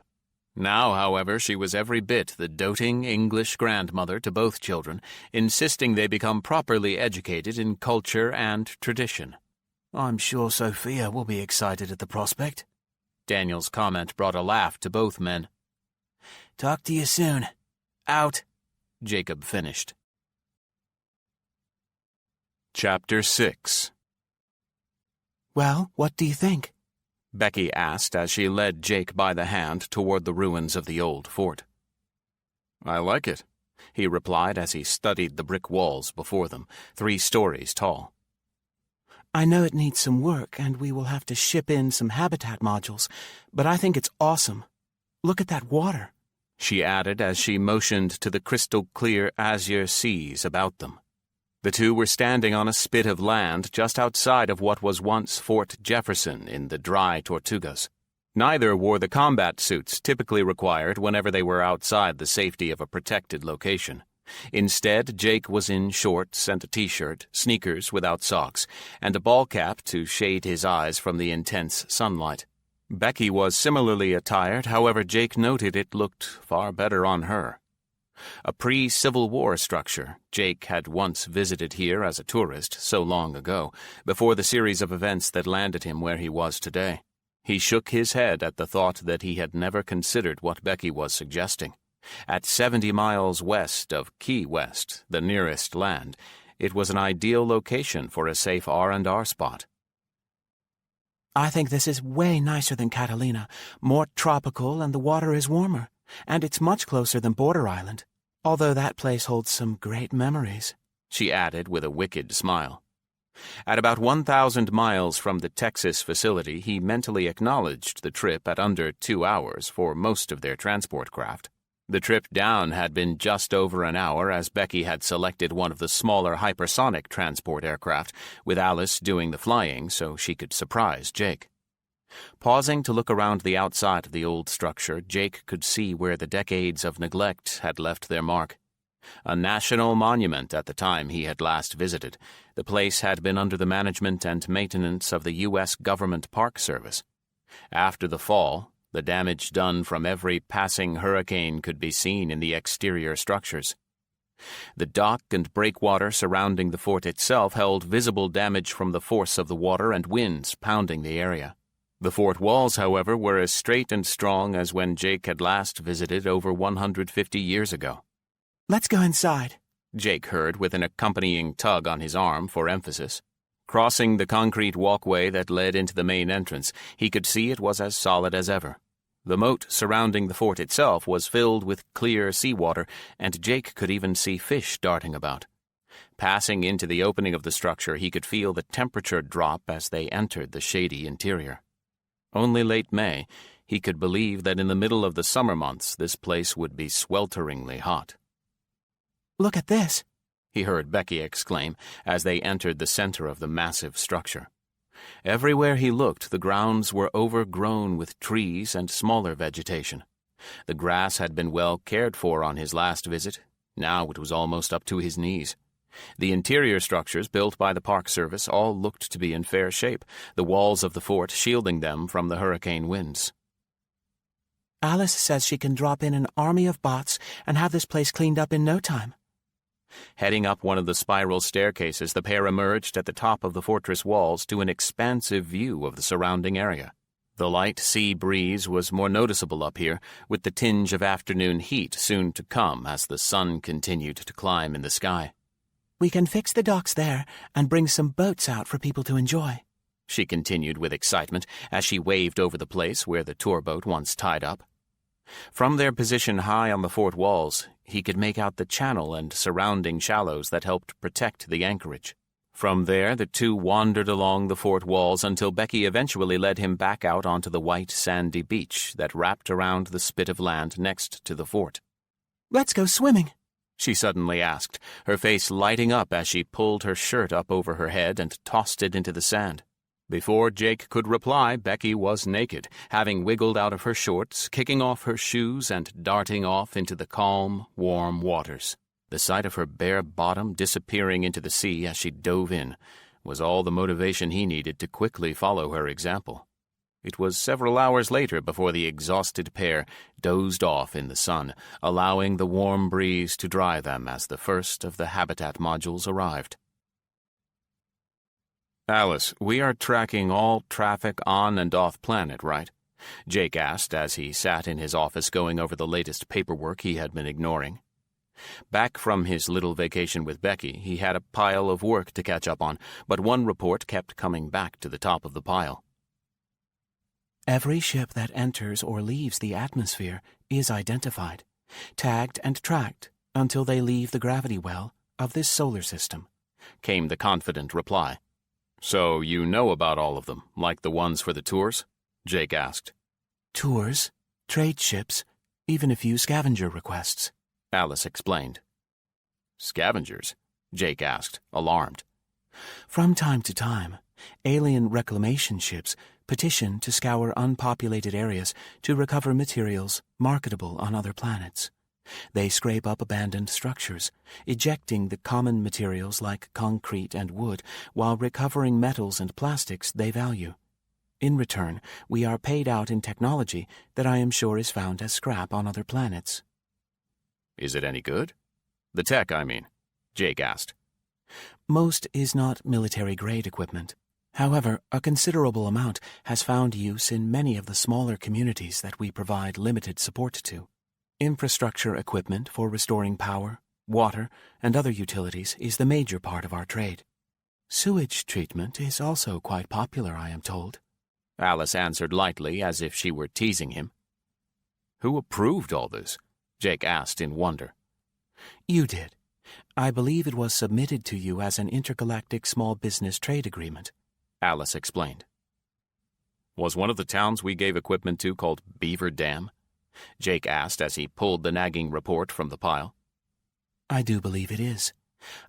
Now, however, she was every bit the doting English grandmother to both children, insisting they become properly educated in culture and tradition. I'm sure Sophia will be excited at the prospect. Daniel's comment brought a laugh to both men. Talk to you soon. Out, Jacob finished. Chapter 6. Well, what do you think? Becky asked as she led Jake by the hand toward the ruins of the old fort. I like it, he replied as he studied the brick walls before them, 3 stories tall. I know it needs some work, and we will have to ship in some habitat modules, but I think it's awesome. Look at that water, she added as she motioned to the crystal-clear azure seas about them. The two were standing on a spit of land just outside of what was once Fort Jefferson in the dry Tortugas. Neither wore the combat suits typically required whenever they were outside the safety of a protected location. Instead, Jake was in shorts and a t-shirt, sneakers without socks, and a ball cap to shade his eyes from the intense sunlight. Becky was similarly attired, however Jake noted it looked far better on her. A pre-Civil War structure, Jake had once visited here as a tourist so long ago, before the series of events that landed him where he was today. He shook his head at the thought that he had never considered what Becky was suggesting. At 70 miles west of Key West, the nearest land, it was an ideal location for a safe R&R spot. I think this is way nicer than Catalina, more tropical, and the water is warmer. And it's much closer than Border Island, although that place holds some great memories, she added with a wicked smile. At about 1,000 miles from the Texas facility, he mentally acknowledged the trip at under 2 hours for most of their transport craft. The trip down had been just over an hour, as Becky had selected one of the smaller hypersonic transport aircraft, with Alice doing the flying so she could surprise Jake. Pausing to look around the outside of the old structure, Jake could see where the decades of neglect had left their mark. A national monument at the time he had last visited, the place had been under the management and maintenance of the U.S. Government Park Service. After the fall, the damage done from every passing hurricane could be seen in the exterior structures. The dock and breakwater surrounding the fort itself held visible damage from the force of the water and winds pounding the area. The fort walls, however, were as straight and strong as when Jake had last visited over 150 years ago. Let's go inside, Jake heard with an accompanying tug on his arm for emphasis. Crossing the concrete walkway that led into the main entrance, he could see it was as solid as ever. The moat surrounding the fort itself was filled with clear seawater, and Jake could even see fish darting about. Passing into the opening of the structure, he could feel the temperature drop as they entered the shady interior. Only late May, he could believe that in the middle of the summer months this place would be swelteringly hot. "Look at this," he heard Becky exclaim as they entered the center of the massive structure. Everywhere he looked, the grounds were overgrown with trees and smaller vegetation. The grass had been well cared for on his last visit. Now it was almost up to his knees. The interior structures built by the Park Service all looked to be in fair shape, the walls of the fort shielding them from the hurricane winds. "Alice says she can drop in an army of bots and have this place cleaned up in no time." Heading up one of the spiral staircases, the pair emerged at the top of the fortress walls to an expansive view of the surrounding area. The light sea breeze was more noticeable up here, with the tinge of afternoon heat soon to come as the sun continued to climb in the sky. "We can fix the docks there and bring some boats out for people to enjoy," she continued with excitement as she waved over the place where the tour boat once tied up. From their position high on the fort walls, he could make out the channel and surrounding shallows that helped protect the anchorage. From there, the two wandered along the fort walls until Becky eventually led him back out onto the white, sandy beach that wrapped around the spit of land next to the fort. "Let's go swimming," she suddenly asked, her face lighting up as she pulled her shirt up over her head and tossed it into the sand. Before Jake could reply, Becky was naked, having wiggled out of her shorts, kicking off her shoes, and darting off into the calm, warm waters. The sight of her bare bottom disappearing into the sea as she dove in was all the motivation he needed to quickly follow her example. It was several hours later before the exhausted pair dozed off in the sun, allowing the warm breeze to dry them as the first of the habitat modules arrived. "Alice, we are tracking all traffic on and off planet, right?" Jake asked as he sat in his office going over the latest paperwork he had been ignoring. Back from his little vacation with Becky, he had a pile of work to catch up on, but one report kept coming back to the top of the pile. "Every ship that enters or leaves the atmosphere is identified, tagged and tracked until they leave the gravity well of this solar system," came the confident reply. "So you know about all of them, like the ones for the tours?" Jake asked. "Tours, trade ships, even a few scavenger requests," Alice explained. "Scavengers?" Jake asked, alarmed. "From time to time, alien reclamation ships petition to scour unpopulated areas to recover materials marketable on other planets. They scrape up abandoned structures, ejecting the common materials like concrete and wood, while recovering metals and plastics they value. In return, we are paid out in technology that I am sure is found as scrap on other planets." "Is it any good? The tech, I mean," Jake asked. "Most is not military-grade equipment. However, a considerable amount has found use in many of the smaller communities that we provide limited support to. Infrastructure equipment for restoring power, water, and other utilities is the major part of our trade. Sewage treatment is also quite popular, I am told," Alice answered lightly as if she were teasing him. "Who approved all this?" Jake asked in wonder. "You did. I believe it was submitted to you as an intergalactic small business trade agreement," Alice explained. "Was one of the towns we gave equipment to called Beaver Dam?" Jake asked as he pulled the nagging report from the pile. "I do believe it is.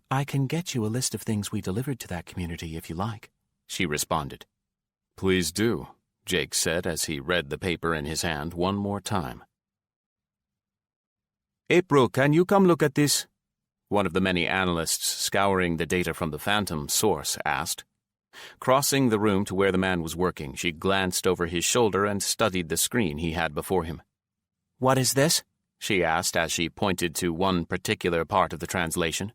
I can get you a list of things we delivered to that community if you like," she responded. "Please do," Jake said as he read the paper in his hand one more time. "April, can you come look at this?" one of the many analysts scouring the data from the Phantom source asked. Crossing the room to where the man was working, she glanced over his shoulder and studied the screen he had before him. "What is this?" she asked as she pointed to one particular part of the translation.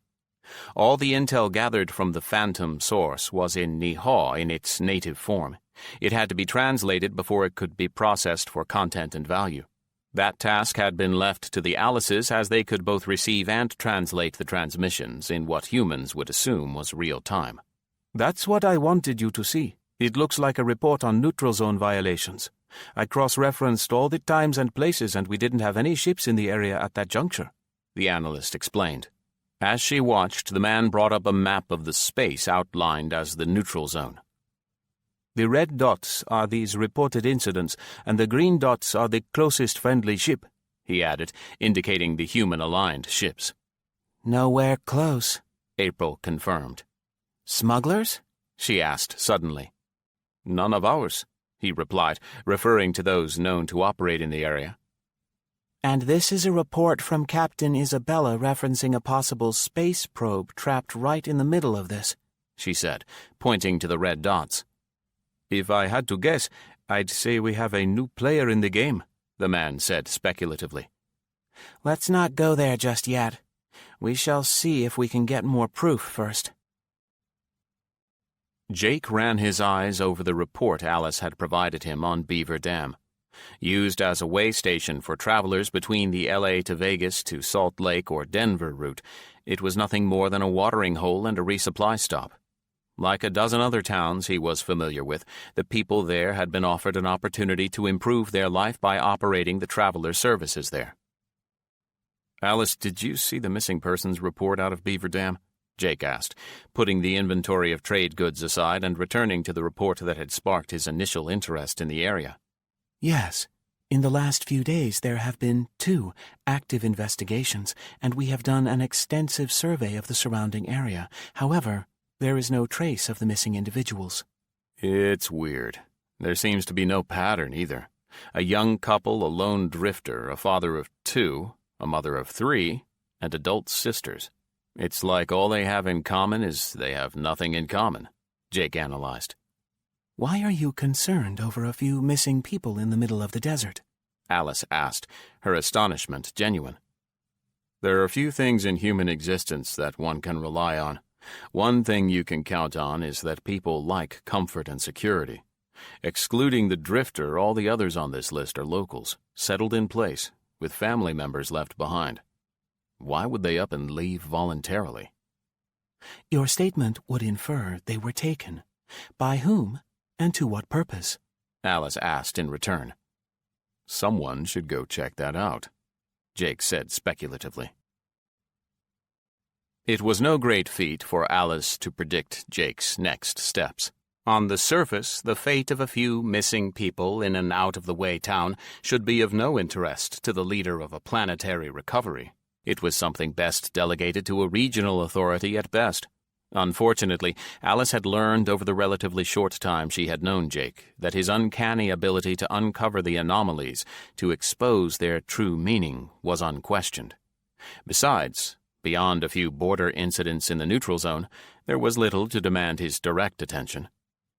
All the intel gathered from the Phantom source was in Nihau in its native form. It had to be translated before it could be processed for content and value. That task had been left to the Alices as they could both receive and translate the transmissions in what humans would assume was real time. "That's what I wanted you to see. It looks like a report on neutral zone violations. I cross-referenced all the times and places, and we didn't have any ships in the area at that juncture," the analyst explained. As she watched, the man brought up a map of the space outlined as the neutral zone. The red dots are these reported incidents, and the green dots are the closest friendly ship," he added, indicating the human-aligned ships. "Nowhere close," April confirmed. "Smugglers?" she asked suddenly. "None of ours," he replied, referring to those known to operate in the area. "And this is a report from Captain Isabella referencing a possible space probe trapped right in the middle of this," she said, pointing to the red dots. "If I had to guess, I'd say we have a new player in the game," the man said speculatively. "Let's not go there just yet. We shall see if we can get more proof first." Jake ran his eyes over the report Alice had provided him on Beaver Dam. Used as a way station for travelers between the LA to Vegas to Salt Lake or Denver route, it was nothing more than a watering hole and a resupply stop. Like a dozen other towns he was familiar with, the people there had been offered an opportunity to improve their life by operating the traveler services there. "Alice, did you see the missing persons report out of Beaver Dam?" Jake asked, putting the inventory of trade goods aside and returning to the report that had sparked his initial interest in the area. "Yes. In the last few days there have been 2 active investigations, and we have done an extensive survey of the surrounding area. However, there is no trace of the missing individuals." "It's weird. There seems to be no pattern either. A young couple, a lone drifter, a father of 2, a mother of 3, and adult sisters. It's like all they have in common is they have nothing in common," Jake analyzed. "Why are you concerned over a few missing people in the middle of the desert?" Alice asked, her astonishment genuine. "There are few things in human existence that one can rely on. One thing you can count on is that people like comfort and security. Excluding the drifter, all the others on this list are locals, settled in place, with family members left behind. Why would they up and leave voluntarily?" "Your statement would infer they were taken. By whom, and to what purpose?" Alice asked in return. "Someone should go check that out," Jake said speculatively. It was no great feat for Alice to predict Jake's next steps. On the surface, the fate of a few missing people in an out-of-the-way town should be of no interest to the leader of a planetary recovery. It was something best delegated to a regional authority at best. Unfortunately, Alice had learned over the relatively short time she had known Jake that his uncanny ability to uncover the anomalies, to expose their true meaning, was unquestioned. Besides, beyond a few border incidents in the neutral zone, there was little to demand his direct attention.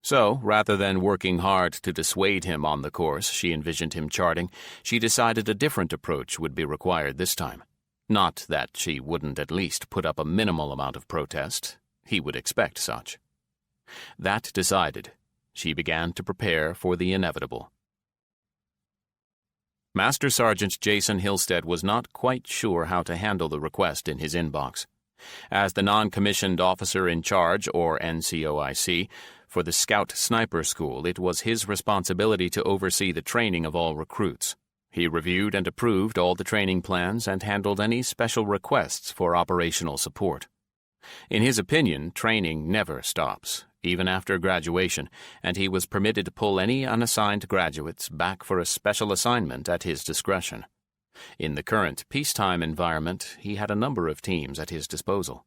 So, rather than working hard to dissuade him on the course she envisioned him charting, she decided a different approach would be required this time. Not that she wouldn't at least put up a minimal amount of protest. He would expect such. That decided, she began to prepare for the inevitable. Master Sergeant Jason Hillstead was not quite sure how to handle the request in his inbox. As the non-commissioned officer in charge, or NCOIC, for the Scout Sniper School, it was his responsibility to oversee the training of all recruits. He reviewed and approved all the training plans and handled any special requests for operational support. In his opinion, training never stops, even after graduation, and he was permitted to pull any unassigned graduates back for a special assignment at his discretion. In the current peacetime environment, he had a number of teams at his disposal.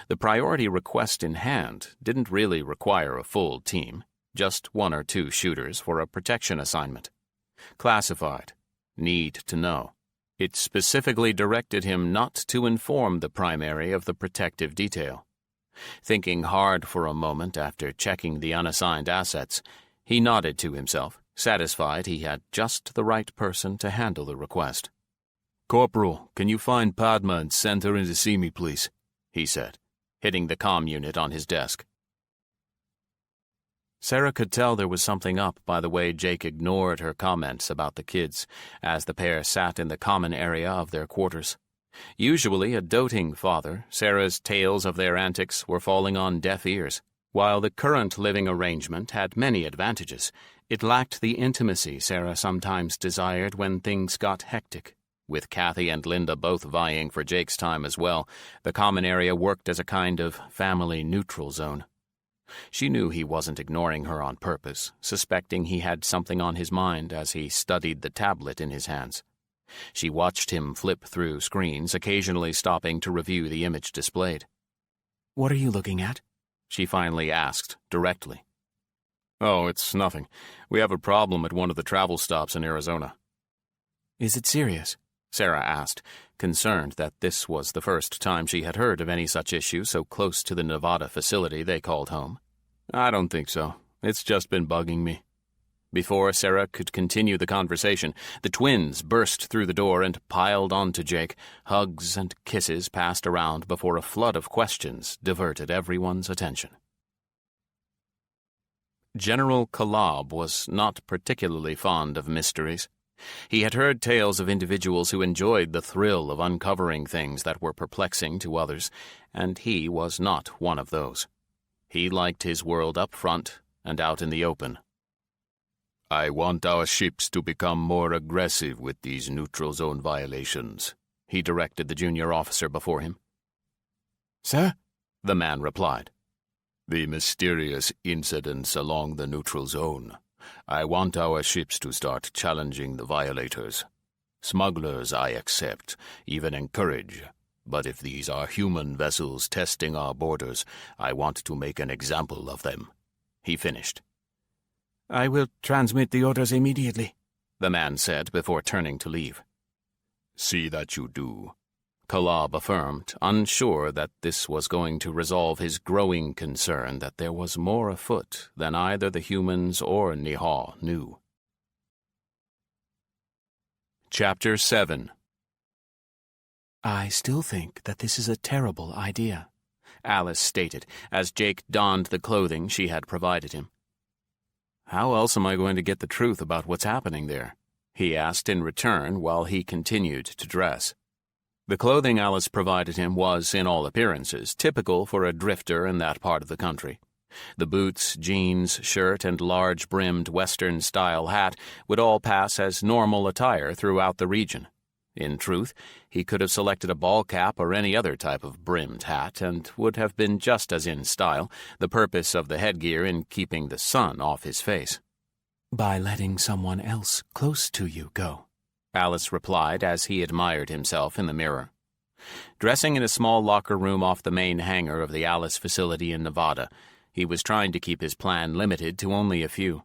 The priority request in hand didn't really require a full team, just 1 or 2 shooters for a protection assignment. Classified. Need to know. It specifically directed him not to inform the primary of the protective detail. Thinking hard for a moment after checking the unassigned assets, he nodded to himself, satisfied he had just the right person to handle the request. "Corporal, can you find Padma and send her in to see me, please?" he said, hitting the comm unit on his desk. Sarah could tell there was something up by the way Jake ignored her comments about the kids as the pair sat in the common area of their quarters. Usually a doting father, Sarah's tales of their antics were falling on deaf ears. While the current living arrangement had many advantages, it lacked the intimacy Sarah sometimes desired when things got hectic. With Kathy and Linda both vying for Jake's time as well, the common area worked as a kind of family neutral zone. She knew he wasn't ignoring her on purpose, suspecting he had something on his mind as he studied the tablet in his hands. She watched him flip through screens, occasionally stopping to review the image displayed. "What are you looking at?" she finally asked, directly. "Oh, it's nothing. We have a problem at one of the travel stops in Arizona." "Is it serious?" Sarah asked, concerned that this was the first time she had heard of any such issue so close to the Nevada facility they called home. "I don't think so. It's just been bugging me." Before Sarah could continue the conversation, the twins burst through the door and piled onto Jake. Hugs and kisses passed around before a flood of questions diverted everyone's attention. General Kalab was not particularly fond of mysteries. He had heard tales of individuals who enjoyed the thrill of uncovering things that were perplexing to others, and he was not one of those. He liked his world up front and out in the open. "I want our ships to become more aggressive with these neutral zone violations," he directed the junior officer before him. "Sir?" the man replied. "The mysterious incidents along the neutral zone. I want our ships to start challenging the violators. Smugglers I accept, even encourage. But if these are human vessels testing our borders, I want to make an example of them," he finished. "I will transmit the orders immediately," the man said before turning to leave. "See that you do," Kalab affirmed, unsure that this was going to resolve his growing concern that there was more afoot than either the humans or Nihal knew. Chapter 7. "I still think that this is a terrible idea," Alice stated, as Jake donned the clothing she had provided him. "How else am I going to get the truth about what's happening there?" he asked in return while he continued to dress. The clothing Alice provided him was, in all appearances, typical for a drifter in that part of the country. The boots, jeans, shirt, and large-brimmed Western-style hat would all pass as normal attire throughout the region. In truth, he could have selected a ball cap or any other type of brimmed hat and would have been just as in style, the purpose of the headgear in keeping the sun off his face. "By letting someone else close to you go," Alice replied as he admired himself in the mirror. Dressing in a small locker room off the main hangar of the Alice facility in Nevada, he was trying to keep his plan limited to only a few.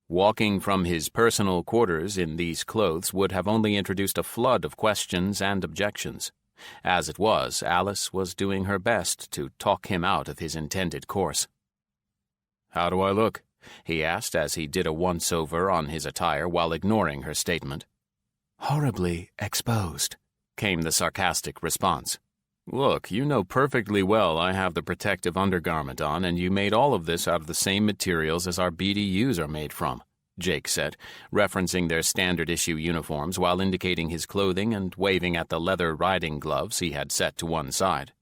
Walking from his personal quarters in these clothes would have only introduced a flood of questions and objections. As it was, Alice was doing her best to talk him out of his intended course. "How do I look?" he asked as he did a once-over on his attire while ignoring her statement. "Horribly exposed," came the sarcastic response. "Look, you know perfectly well I have the protective undergarment on, and you made all of this out of the same materials as our BDUs are made from," Jake said, referencing their standard-issue uniforms while indicating his clothing and waving at the leather riding gloves he had set to one side.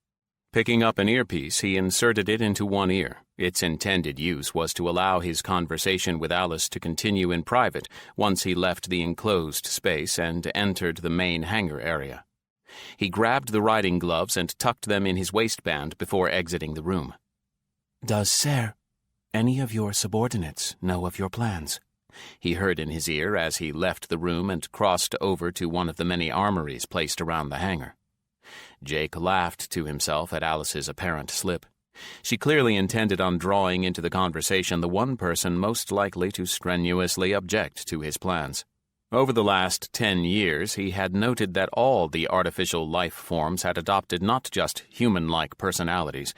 Picking up an earpiece, he inserted it into one ear. Its intended use was to allow his conversation with Alice to continue in private once he left the enclosed space and entered the main hangar area. He grabbed the riding gloves and tucked them in his waistband before exiting the room. "Does Sir, any of your subordinates know of your plans?" he heard in his ear as he left the room and crossed over to one of the many armories placed around the hangar. Jake laughed to himself at Alice's apparent slip. She clearly intended on drawing into the conversation the one person most likely to strenuously object to his plans. Over the last 10 years, he had noted that all the artificial life forms had adopted not just human-like personalities,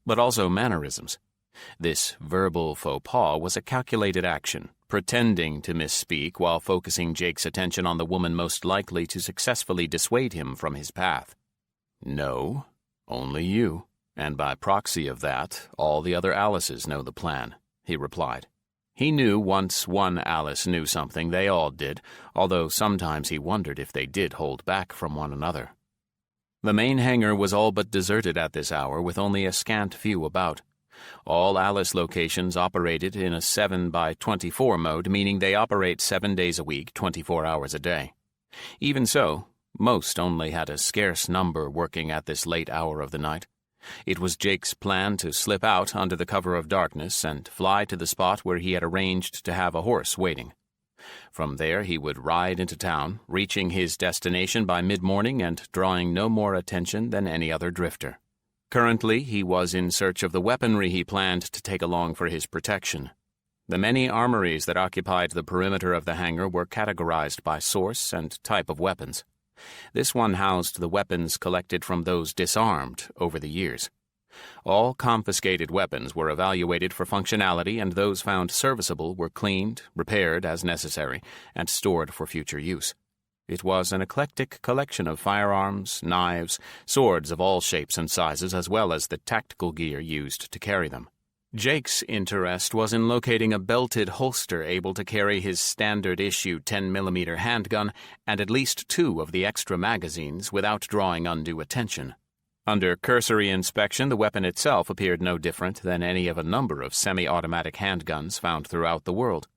but also mannerisms. This verbal faux pas was a calculated action, pretending to misspeak while focusing Jake's attention on the woman most likely to successfully dissuade him from his path. "No, only you, and by proxy of that, all the other Alices know the plan," he replied. He knew once one Alice knew something, they all did, although sometimes he wondered if they did hold back from one another. The main hangar was all but deserted at this hour, with only a scant few about. All Alice locations operated in a 7x24 mode, meaning they operate 7 days a week, 24 hours a day. Even so, most only had a scarce number working at this late hour of the night. It was Jake's plan to slip out under the cover of darkness and fly to the spot where he had arranged to have a horse waiting. From there he would ride into town, reaching his destination by mid-morning and drawing no more attention than any other drifter. Currently, he was in search of the weaponry he planned to take along for his protection. The many armories that occupied the perimeter of the hangar were categorized by source and type of weapons. This one housed the weapons collected from those disarmed over the years. All confiscated weapons were evaluated for functionality, and those found serviceable were cleaned, repaired as necessary, and stored for future use. It was an eclectic collection of firearms, knives, swords of all shapes and sizes, as well as the tactical gear used to carry them. Jake's interest was in locating a belted holster able to carry his standard-issue 10mm handgun and at least 2 of the extra magazines without drawing undue attention. Under cursory inspection, the weapon itself appeared no different than any of a number of semi-automatic handguns found throughout the world.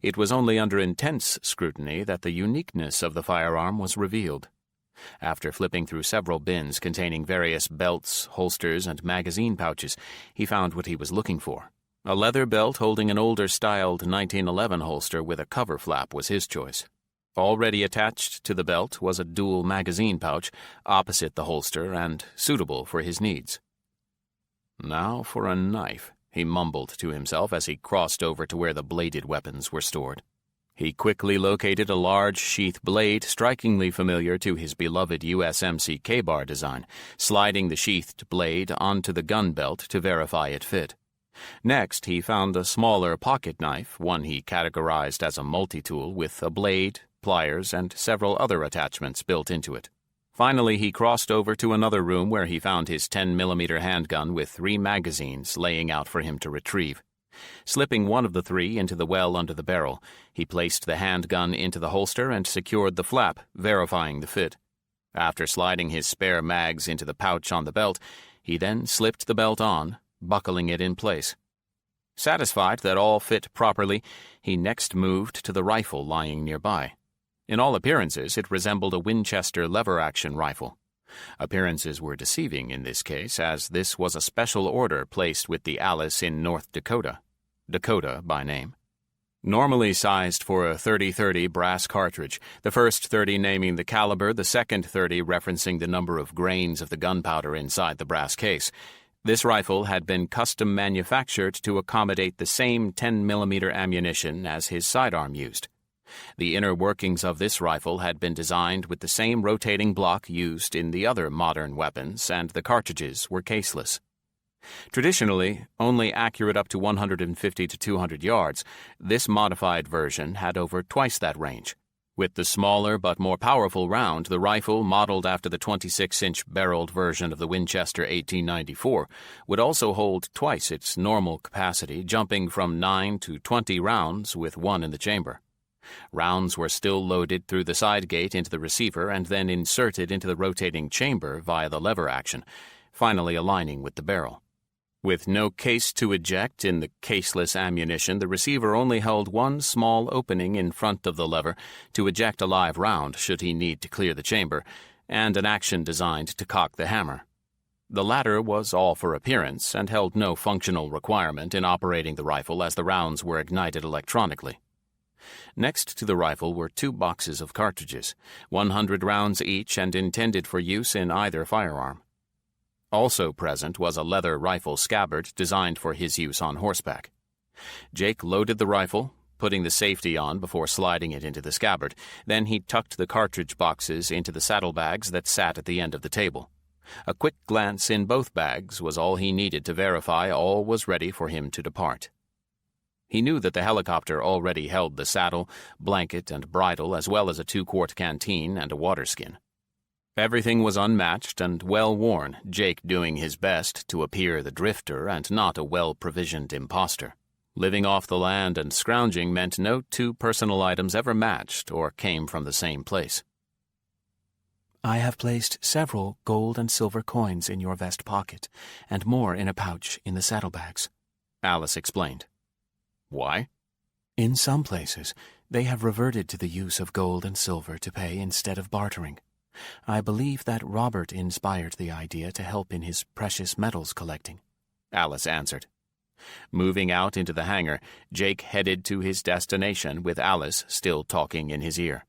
It was only under intense scrutiny that the uniqueness of the firearm was revealed. After flipping through several bins containing various belts, holsters, and magazine pouches, he found what he was looking for. A leather belt holding an older-styled 1911 holster with a cover flap was his choice. Already attached to the belt was a dual magazine pouch opposite the holster and suitable for his needs. "Now for a knife," he mumbled to himself as he crossed over to where the bladed weapons were stored. He quickly located a large sheath blade strikingly familiar to his beloved USMC K-bar design, sliding the sheathed blade onto the gun belt to verify it fit. Next, he found a smaller pocket knife, one he categorized as a multi-tool with a blade, pliers, and several other attachments built into it. Finally, he crossed over to another room where he found his 10mm handgun with 3 magazines laying out for him to retrieve. Slipping one of the 3 into the well under the barrel, he placed the handgun into the holster and secured the flap, verifying the fit. After sliding his spare mags into the pouch on the belt, he then slipped the belt on, buckling it in place. Satisfied that all fit properly, he next moved to the rifle lying nearby. In all appearances, it resembled a Winchester lever-action rifle. Appearances were deceiving in this case, as this was a special order placed with the Alice in North Dakota, Dakota by name. Normally sized for a .30-30 brass cartridge, the first 30 naming the caliber, the second 30 referencing the number of grains of the gunpowder inside the brass case. This rifle had been custom manufactured to accommodate the same 10mm ammunition as his sidearm used. The inner workings of this rifle had been designed with the same rotating block used in the other modern weapons, and the cartridges were caseless. Traditionally, only accurate up to 150 to 200 yards, this modified version had over twice that range. With the smaller but more powerful round, the rifle, modeled after the 26-inch barreled version of the Winchester 1894, would also hold twice its normal capacity, jumping from 9 to 20 rounds with one in the chamber. Rounds were still loaded through the side gate into the receiver and then inserted into the rotating chamber via the lever action, finally aligning with the barrel. With no case to eject in the caseless ammunition, the receiver only held one small opening in front of the lever to eject a live round should he need to clear the chamber, and an action designed to cock the hammer. The latter was all for appearance and held no functional requirement in operating the rifle as the rounds were ignited electronically. Next to the rifle were 2 boxes of cartridges, 100 rounds each and intended for use in either firearm. Also present was a leather rifle scabbard designed for his use on horseback. Jake loaded the rifle, putting the safety on before sliding it into the scabbard. Then he tucked the cartridge boxes into the saddlebags that sat at the end of the table. A quick glance in both bags was all he needed to verify all was ready for him to depart. He knew that the helicopter already held the saddle, blanket, and bridle, as well as a 2-quart canteen and a water skin. Everything was unmatched and well-worn, Jake doing his best to appear the drifter and not a well-provisioned imposter. Living off the land and scrounging meant no 2 personal items ever matched or came from the same place. I have placed several gold and silver coins in your vest pocket, and more in a pouch in the saddlebags, Alice explained. Why? In some places, they have reverted to the use of gold and silver to pay instead of bartering. I believe that Robert inspired the idea to help in his precious metals collecting," Alice answered. Moving out into the hangar, Jake headed to his destination with Alice still talking in his ear.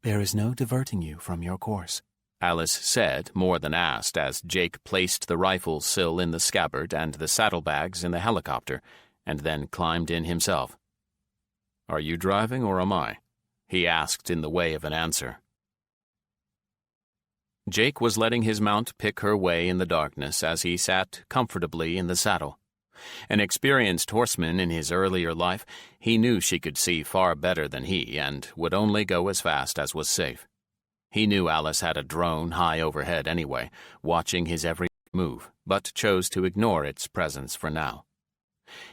"There is no diverting you from your course," Alice said more than asked as Jake placed the rifle sill in the scabbard and the saddlebags in the helicopter, and then climbed in himself. "Are you driving or am I?" he asked in the way of an answer. Jake was letting his mount pick her way in the darkness as he sat comfortably in the saddle. An experienced horseman in his earlier life, he knew she could see far better than he and would only go as fast as was safe. He knew Alice had a drone high overhead anyway, watching his every move, but chose to ignore its presence for now.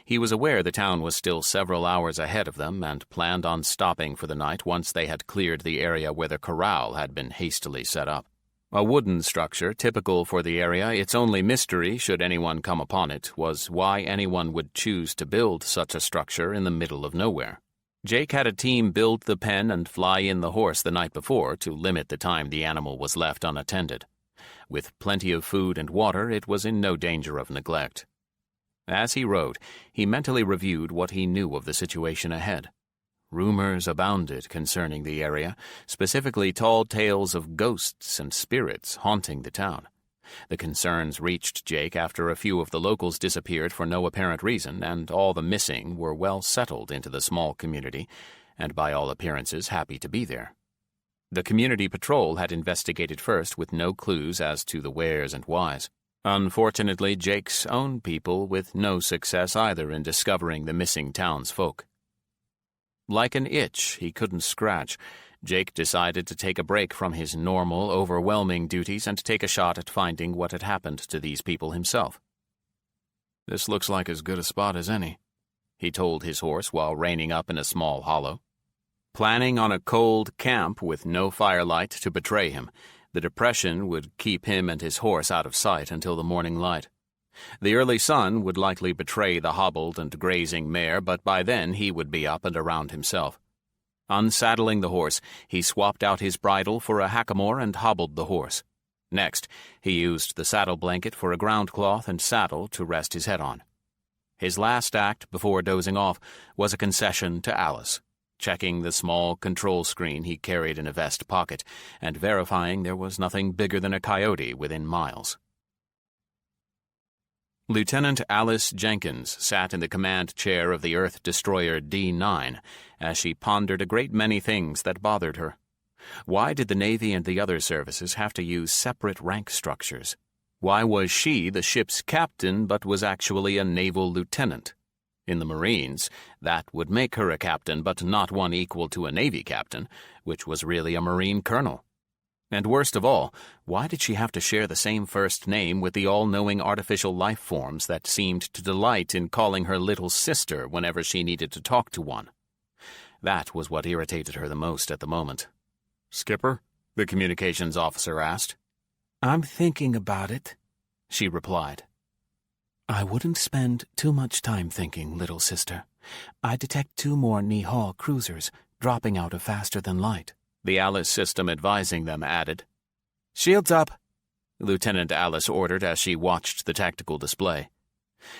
He was aware the town was still several hours ahead of them and planned on stopping for the night once they had cleared the area where the corral had been hastily set up. A wooden structure typical for the area, its only mystery, should anyone come upon it, was why anyone would choose to build such a structure in the middle of nowhere. Jake had a team build the pen and fly in the horse the night before to limit the time the animal was left unattended. With plenty of food and water, it was in no danger of neglect. As he rode, he mentally reviewed what he knew of the situation ahead. Rumors abounded concerning the area, specifically tall tales of ghosts and spirits haunting the town. The concerns reached Jake after a few of the locals disappeared for no apparent reason, and all the missing were well settled into the small community, and by all appearances happy to be there. The community patrol had investigated first with no clues as to the wheres and whys. Unfortunately, Jake's own people with no success either in discovering the missing townsfolk. Like an itch he couldn't scratch, Jake decided to take a break from his normal, overwhelming duties and take a shot at finding what had happened to these people himself. "This looks like as good a spot as any," he told his horse while reining up in a small hollow. Planning on a cold camp with no firelight to betray him, the depression would keep him and his horse out of sight until the morning light. The early sun would likely betray the hobbled and grazing mare, but by then he would be up and around himself. Unsaddling the horse, he swapped out his bridle for a hackamore and hobbled the horse. Next, he used the saddle blanket for a ground cloth and saddle to rest his head on. His last act before dozing off was a concession to Alice, checking the small control screen he carried in a vest pocket and verifying there was nothing bigger than a coyote within miles. Lieutenant Alice Jenkins sat in the command chair of the Earth Destroyer D9 as she pondered a great many things that bothered her. Why did the Navy and the other services have to use separate rank structures? Why was she the ship's captain but was actually a naval lieutenant? In the Marines, that would make her a captain but not one equal to a Navy captain, which was really a Marine colonel. And worst of all, why did she have to share the same first name with the all-knowing artificial life forms that seemed to delight in calling her little sister whenever she needed to talk to one? That was what irritated her the most at the moment. "Skipper?" the communications officer asked. "I'm thinking about it," she replied. "I wouldn't spend too much time thinking, little sister. I detect 2 more Nihal cruisers dropping out of faster than light," the Alice system advising them added. "Shields up," Lieutenant Alice ordered as she watched the tactical display.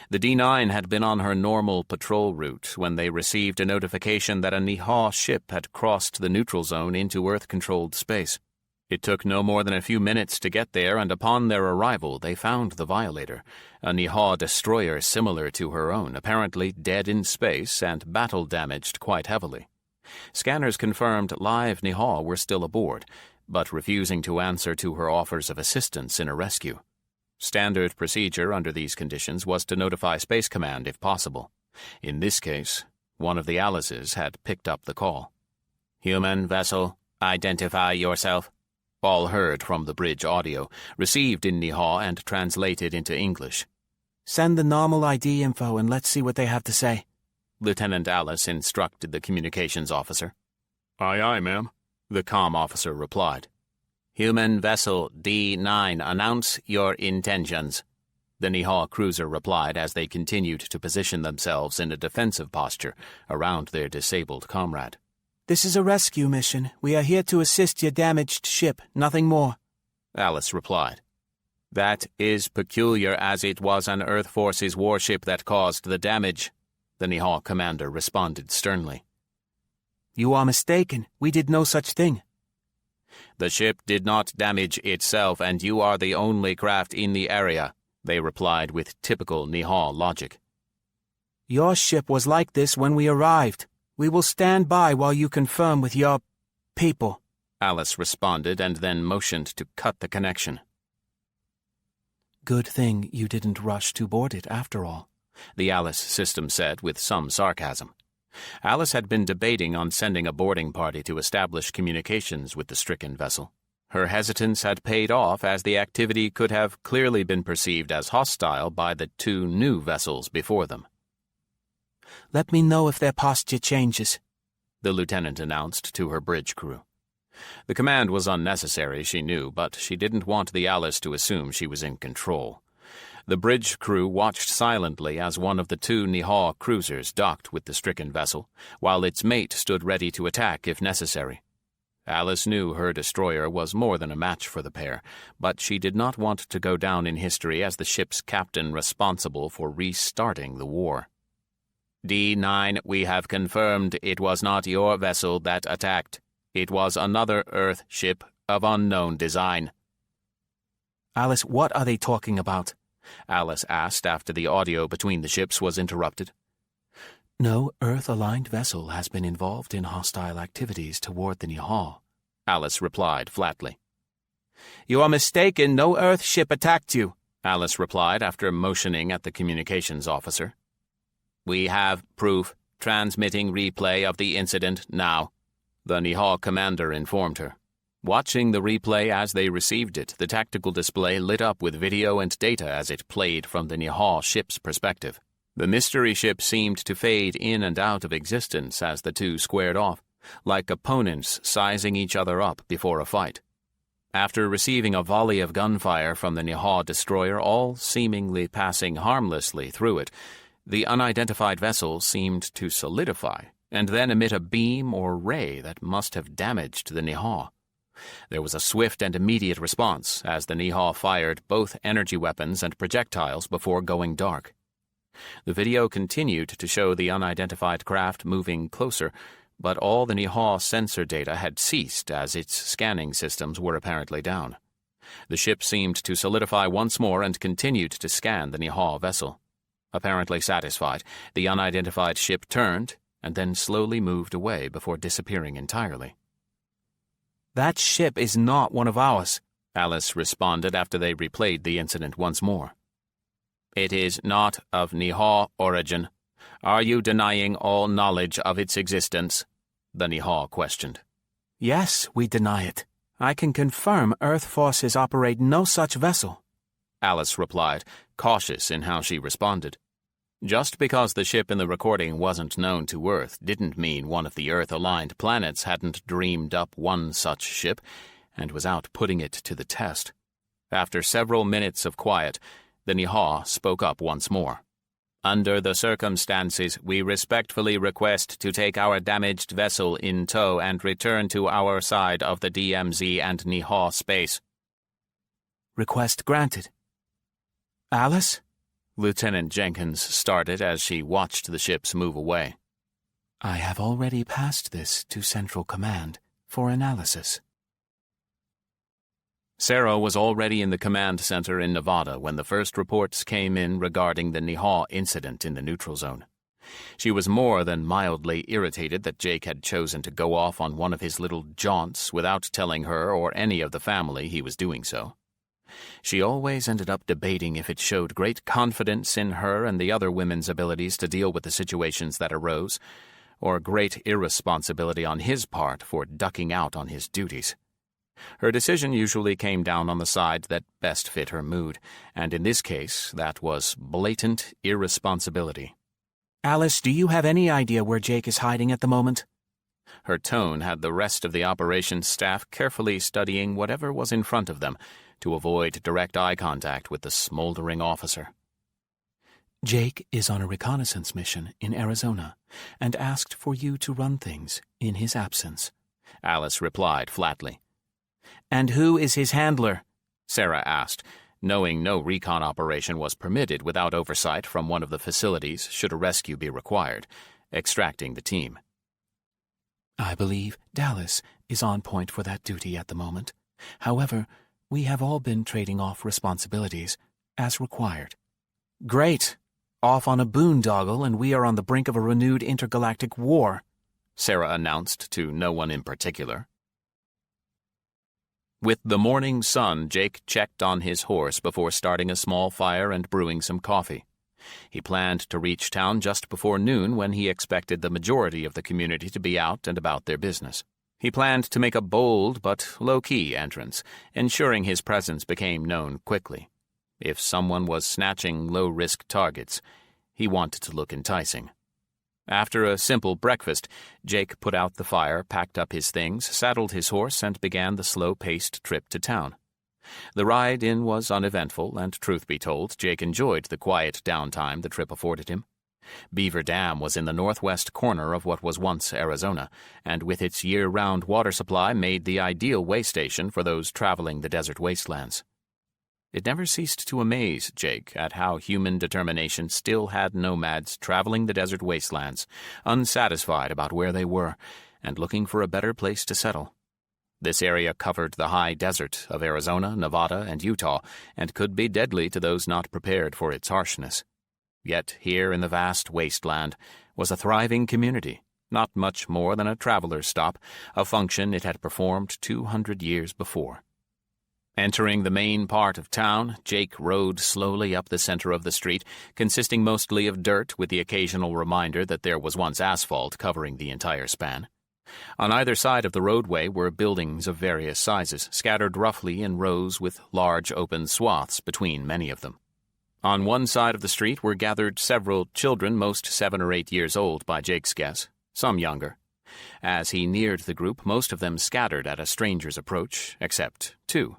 The D9 had been on her normal patrol route when they received a notification that a Nihal ship had crossed the neutral zone into Earth-controlled space. It took no more than a few minutes to get there, and upon their arrival they found the Violator, a Nihal destroyer similar to her own, apparently dead in space and battle-damaged quite heavily. Scanners confirmed live Nihal were still aboard, but refusing to answer to her offers of assistance in a rescue. Standard procedure under these conditions was to notify Space Command if possible. In this case, one of the Alices had picked up the call. "Human vessel, identify yourself," all heard from the bridge audio, received in Nihal and translated into English. "Send the normal ID info and let's see what they have to say," Lieutenant Alice instructed the communications officer. "Aye, aye, ma'am," the comm officer replied. "Human vessel D9, announce your intentions," the Nihal cruiser replied as they continued to position themselves in a defensive posture around their disabled comrade. This is a rescue mission. We are here to assist your damaged ship, nothing more," Alice replied. "That is peculiar, as it was an Earth Forces warship that caused the damage," the Nihal commander responded sternly. "You are mistaken. We did no such thing." "The ship did not damage itself, and you are the only craft in the area," they replied with typical Nihal logic. "Your ship was like this when we arrived. We will stand by while you confirm with your people," Alice responded and then motioned to cut the connection. "Good thing you didn't rush to board it after all," the Alice system said with some sarcasm. Alice had been debating on sending a boarding party to establish communications with the stricken vessel. Her hesitance had paid off, as the activity could have clearly been perceived as hostile by the two new vessels before them. "Let me know if their posture changes," the lieutenant announced to her bridge crew. The command was unnecessary, she knew, but she didn't want the Alice to assume she was in control. The bridge crew watched silently as one of the two Nihal cruisers docked with the stricken vessel, while its mate stood ready to attack if necessary. Alice knew her destroyer was more than a match for the pair, but she did not want to go down in history as the ship's captain responsible for restarting the war. "D9, we have confirmed it was not your vessel that attacked. It was another Earth ship of unknown design." "Alice, what are they talking about?" Alice asked after the audio between the ships was interrupted. "No Earth-aligned vessel has been involved in hostile activities toward the Nihal," Alice replied flatly. "You are mistaken. No Earth ship attacked you," Alice replied after motioning at the communications officer. "We have proof. Transmitting replay of the incident now," the Nihal commander informed her. Watching the replay as they received it, the tactical display lit up with video and data as it played from the Nihal ship's perspective. The mystery ship seemed to fade in and out of existence as the two squared off, like opponents sizing each other up before a fight. After receiving a volley of gunfire from the Nihal destroyer, all seemingly passing harmlessly through it, the unidentified vessel seemed to solidify and then emit a beam or ray that must have damaged the Nihal. There was a swift and immediate response as the Nihal fired both energy weapons and projectiles before going dark. The video continued to show the unidentified craft moving closer, but all the Nihal sensor data had ceased as its scanning systems were apparently down. The ship seemed to solidify once more and continued to scan the Nihal vessel. Apparently satisfied, the unidentified ship turned and then slowly moved away before disappearing entirely. "That ship is not one of ours," Alice responded after they replayed the incident once more. "It is not of Nihal origin. Are you denying all knowledge of its existence?" the Nihal questioned. "Yes, we deny it. I can confirm Earth forces operate no such vessel," Alice replied, cautious in how she responded. Just because the ship in the recording wasn't known to Earth didn't mean one of the Earth-aligned planets hadn't dreamed up one such ship and was out putting it to the test. After several minutes of quiet, the Nihal spoke up once more. "Under the circumstances, we respectfully request to take our damaged vessel in tow and return to our side of the DMZ and Nihal space." "Request granted." "Alice?" Lieutenant Jenkins started as she watched the ships move away. "I have already passed this to Central Command for analysis." Sarah was already in the command center in Nevada when the first reports came in regarding the Nihal incident in the neutral zone. She was more than mildly irritated that Jake had chosen to go off on one of his little jaunts without telling her or any of the family he was doing so. She always ended up debating if it showed great confidence in her and the other women's abilities to deal with the situations that arose, or great irresponsibility on his part for ducking out on his duties. Her decision usually came down on the side that best fit her mood, and in this case, that was blatant irresponsibility. "Alice, do you have any idea where Jake is hiding at the moment?" Her tone had the rest of the operations staff carefully studying whatever was in front of them to avoid direct eye contact with the smoldering officer. Jake is on a reconnaissance mission in Arizona and asked for you to run things in his absence," Alice replied flatly. "And who is his handler?" Sarah asked, knowing no recon operation was permitted without oversight from one of the facilities should a rescue be required, extracting the team. "I believe Dallas is on point for that duty at the moment. However, we have all been trading off responsibilities as required." "Great. Off on a boondoggle, and we are on the brink of a renewed intergalactic war," Sarah announced to no one in particular. With the morning sun, Jake checked on his horse before starting a small fire and brewing some coffee. He planned to reach town just before noon when he expected the majority of the community to be out and about their business. He planned to make a bold but low-key entrance, ensuring his presence became known quickly. If someone was snatching low-risk targets, he wanted to look enticing. After a simple breakfast, Jake put out the fire, packed up his things, saddled his horse, and began the slow-paced trip to town. The ride in was uneventful, and truth be told, Jake enjoyed the quiet downtime the trip afforded him. Beaver Dam was in the northwest corner of what was once Arizona, and with its year-round water supply made the ideal way station for those traveling the desert wastelands. It never ceased to amaze Jake at how human determination still had nomads traveling the desert wastelands, unsatisfied about where they were, and looking for a better place to settle. This area covered the high desert of Arizona, Nevada, and Utah, and could be deadly to those not prepared for its harshness. Yet here in the vast wasteland was a thriving community, not much more than a traveler's stop, a function it had performed 200 years before. Entering the main part of town, Jake rode slowly up the center of the street, consisting mostly of dirt with the occasional reminder that there was once asphalt covering the entire span. On either side of the roadway were buildings of various sizes, scattered roughly in rows with large open swaths between many of them. On one side of the street were gathered several children, most 7 or 8 years old by Jake's guess, some younger. As he neared the group, most of them scattered at a stranger's approach, except 2.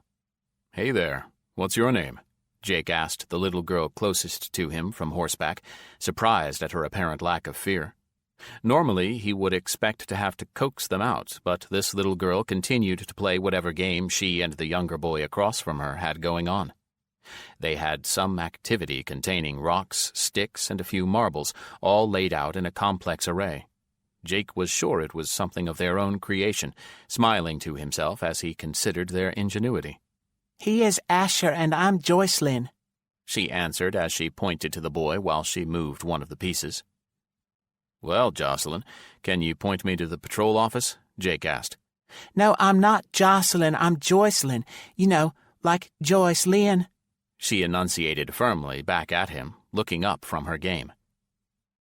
"Hey there, what's your name?" Jake asked the little girl closest to him from horseback, surprised at her apparent lack of fear. Normally, he would expect to have to coax them out, but this little girl continued to play whatever game she and the younger boy across from her had going on. They had some activity containing rocks, sticks, and a few marbles, all laid out in a complex array. Jake was sure it was something of their own creation, smiling to himself as he considered their ingenuity. "He is Asher, and I'm Joycelyn," she answered as she pointed to the boy while she moved one of the pieces. "Well, Jocelyn, can you point me to the patrol office?" Jake asked. "No, I'm not Jocelyn, I'm Joycelyn. You know, like Joyce Lynn," she enunciated firmly back at him, looking up from her game.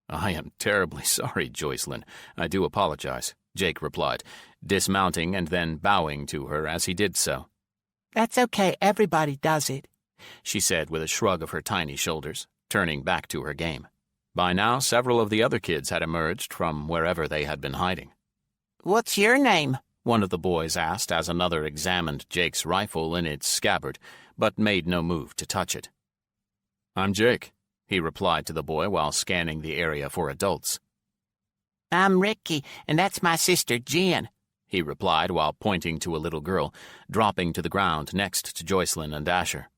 "I am terribly sorry, Joycelyn. I do apologize," Jake replied, dismounting and then bowing to her as he did so. "That's okay, everybody does it," she said with a shrug of her tiny shoulders, turning back to her game. By now, several of the other kids had emerged from wherever they had been hiding. "What's your name?" one of the boys asked as another examined Jake's rifle in its scabbard, but made no move to touch it. "I'm Jake," he replied to the boy while scanning the area for adults. "I'm Ricky, and that's my sister Jen," he replied while pointing to a little girl, dropping to the ground next to Joycelyn and Asher.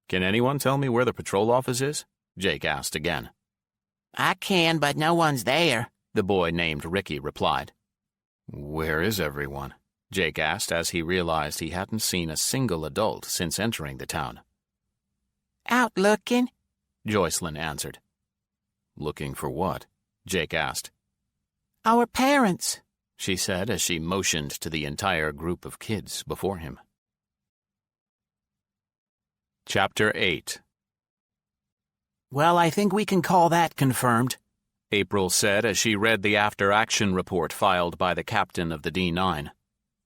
"Can anyone tell me where the patrol office is?" Jake asked again. "I can, but no one's there," the boy named Ricky replied. "Where is everyone?" Jake asked as he realized he hadn't seen a single adult since entering the town. "Out looking," Joycelyn answered. "Looking for what?" Jake asked. "Our parents," she said as she motioned to the entire group of kids before him. Chapter 8. "Well, I think we can call that confirmed," April said as she read the after-action report filed by the captain of the D9.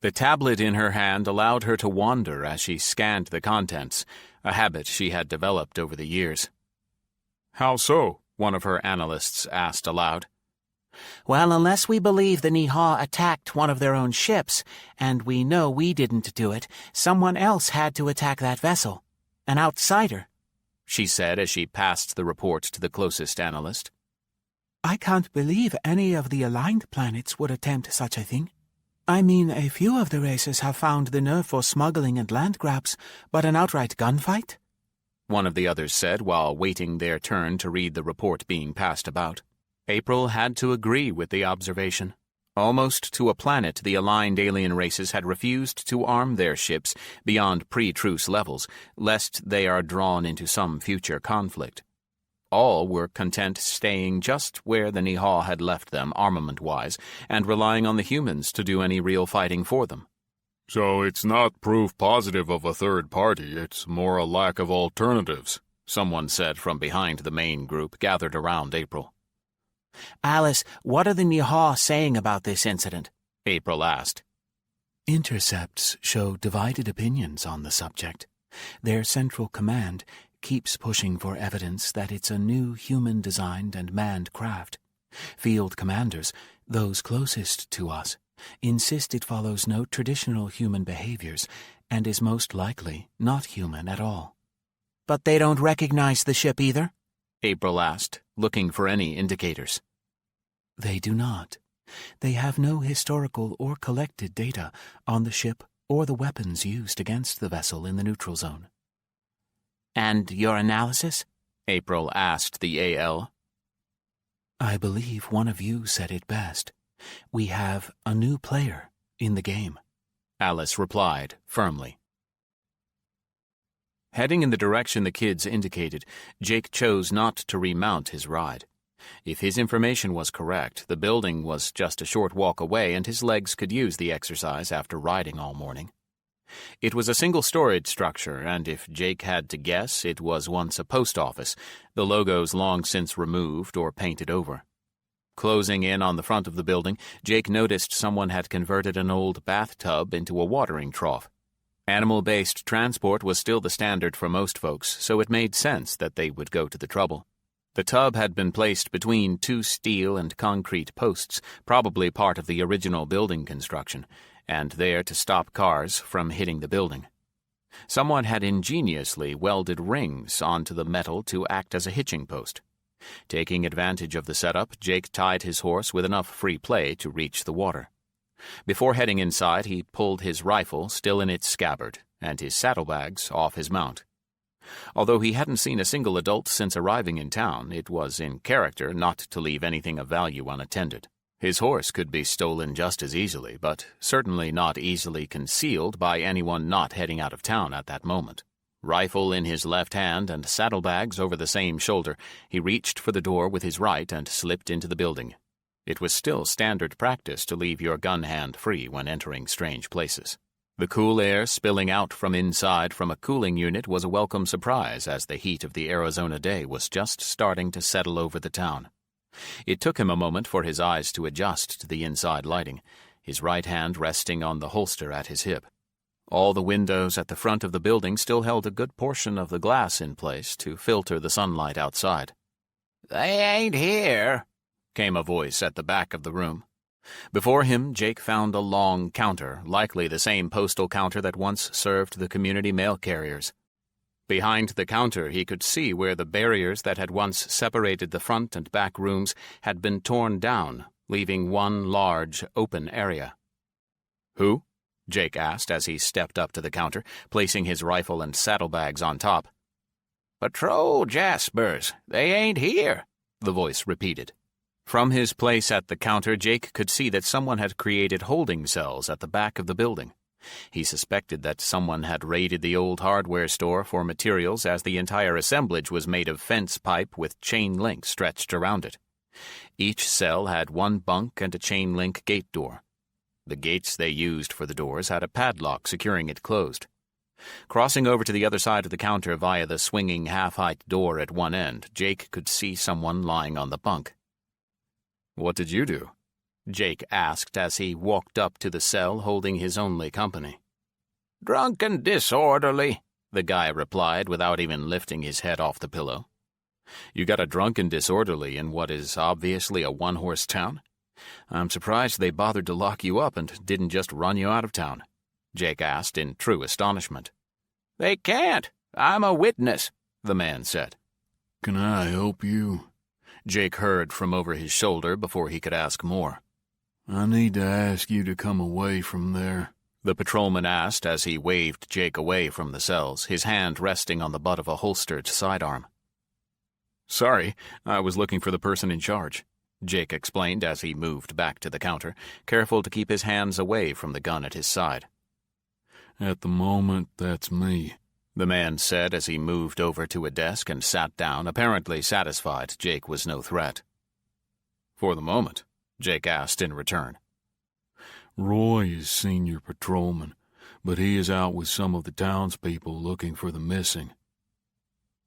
The tablet in her hand allowed her to wander as she scanned the contents, a habit she had developed over the years. "How so?" one of her analysts asked aloud. "Well, unless we believe the Niha attacked one of their own ships, and we know we didn't do it, someone else had to attack that vessel. An outsider. she said as she passed the report to the closest analyst. I can't believe any of the aligned planets would attempt such a thing. I mean, a few of the races have found the nerve for smuggling and land grabs, but an outright gunfight? One of the others said while waiting their turn to read the report being passed about. April had to agree with the observation. Almost to a planet, the aligned alien races had refused to arm their ships beyond pre-truce levels, lest they are drawn into some future conflict. All were content staying just where the Nihal had left them armament-wise, and relying on the humans to do any real fighting for them. So it's not proof positive of a third party, it's more a lack of alternatives, someone said from behind the main group gathered around April. Alice, what are the Nihal saying about this incident? April asked. Intercepts show divided opinions on the subject. Their central command keeps pushing for evidence that it's a new human-designed and manned craft. Field commanders, those closest to us, insist it follows no traditional human behaviors and is most likely not human at all. But they don't recognize the ship either? April asked, looking for any indicators. They do not. They have no historical or collected data on the ship or the weapons used against the vessel in the neutral zone. And your analysis? April asked the AL. I believe one of you said it best. We have a new player in the game. Alice replied firmly. Heading in the direction the kids indicated, Jake chose not to remount his ride. If his information was correct, the building was just a short walk away and his legs could use the exercise after riding all morning. It was a single-storied structure, and if Jake had to guess, it was once a post office, the logos long since removed or painted over. Closing in on the front of the building, Jake noticed someone had converted an old bathtub into a watering trough. Animal-based transport was still the standard for most folks, so it made sense that they would go to the trouble. The tub had been placed between two steel and concrete posts, probably part of the original building construction, and there to stop cars from hitting the building. Someone had ingeniously welded rings onto the metal to act as a hitching post. Taking advantage of the setup, Jake tied his horse with enough free play to reach the water. Before heading inside, he pulled his rifle, still in its scabbard, and his saddlebags off his mount. Although he hadn't seen a single adult since arriving in town, it was in character not to leave anything of value unattended. His horse could be stolen just as easily, but certainly not easily concealed by anyone not heading out of town at that moment. Rifle in his left hand and saddlebags over the same shoulder, he reached for the door with his right and slipped into the building. It was still standard practice to leave your gun hand free when entering strange places. The cool air spilling out from inside from a cooling unit was a welcome surprise as the heat of the Arizona day was just starting to settle over the town. It took him a moment for his eyes to adjust to the inside lighting, his right hand resting on the holster at his hip. All the windows at the front of the building still held a good portion of the glass in place to filter the sunlight outside. "They ain't here," came a voice at the back of the room. Before him, Jake found a long counter, likely the same postal counter that once served the community mail carriers. Behind the counter, he could see where the barriers that had once separated the front and back rooms had been torn down, leaving one large, open area. "Who?" Jake asked as he stepped up to the counter, placing his rifle and saddlebags on top. "Patrol Jaspers. They ain't here," the voice repeated. From his place at the counter, Jake could see that someone had created holding cells at the back of the building. He suspected that someone had raided the old hardware store for materials as the entire assemblage was made of fence pipe with chain link stretched around it. Each cell had one bunk and a chain link gate door. The gates they used for the doors had a padlock securing it closed. Crossing over to the other side of the counter via the swinging half-height door at one end, Jake could see someone lying on the bunk. "What did you do?" Jake asked as he walked up to the cell holding his only company. "Drunk and disorderly," the guy replied without even lifting his head off the pillow. "You got a drunk and disorderly in what is obviously a one-horse town? I'm surprised they bothered to lock you up and didn't just run you out of town," Jake asked in true astonishment. "They can't. I'm a witness," the man said. "Can I help you?" Jake heard from over his shoulder before he could ask more. "I need to ask you to come away from there," the patrolman asked as he waved Jake away from the cells, his hand resting on the butt of a holstered sidearm. "Sorry, I was looking for the person in charge," Jake explained as he moved back to the counter, careful to keep his hands away from the gun at his side. "At the moment, that's me," the man said as he moved over to a desk and sat down, apparently satisfied Jake was no threat. "For the moment?" Jake asked in return. "Roy is senior patrolman, but he is out with some of the townspeople looking for the missing."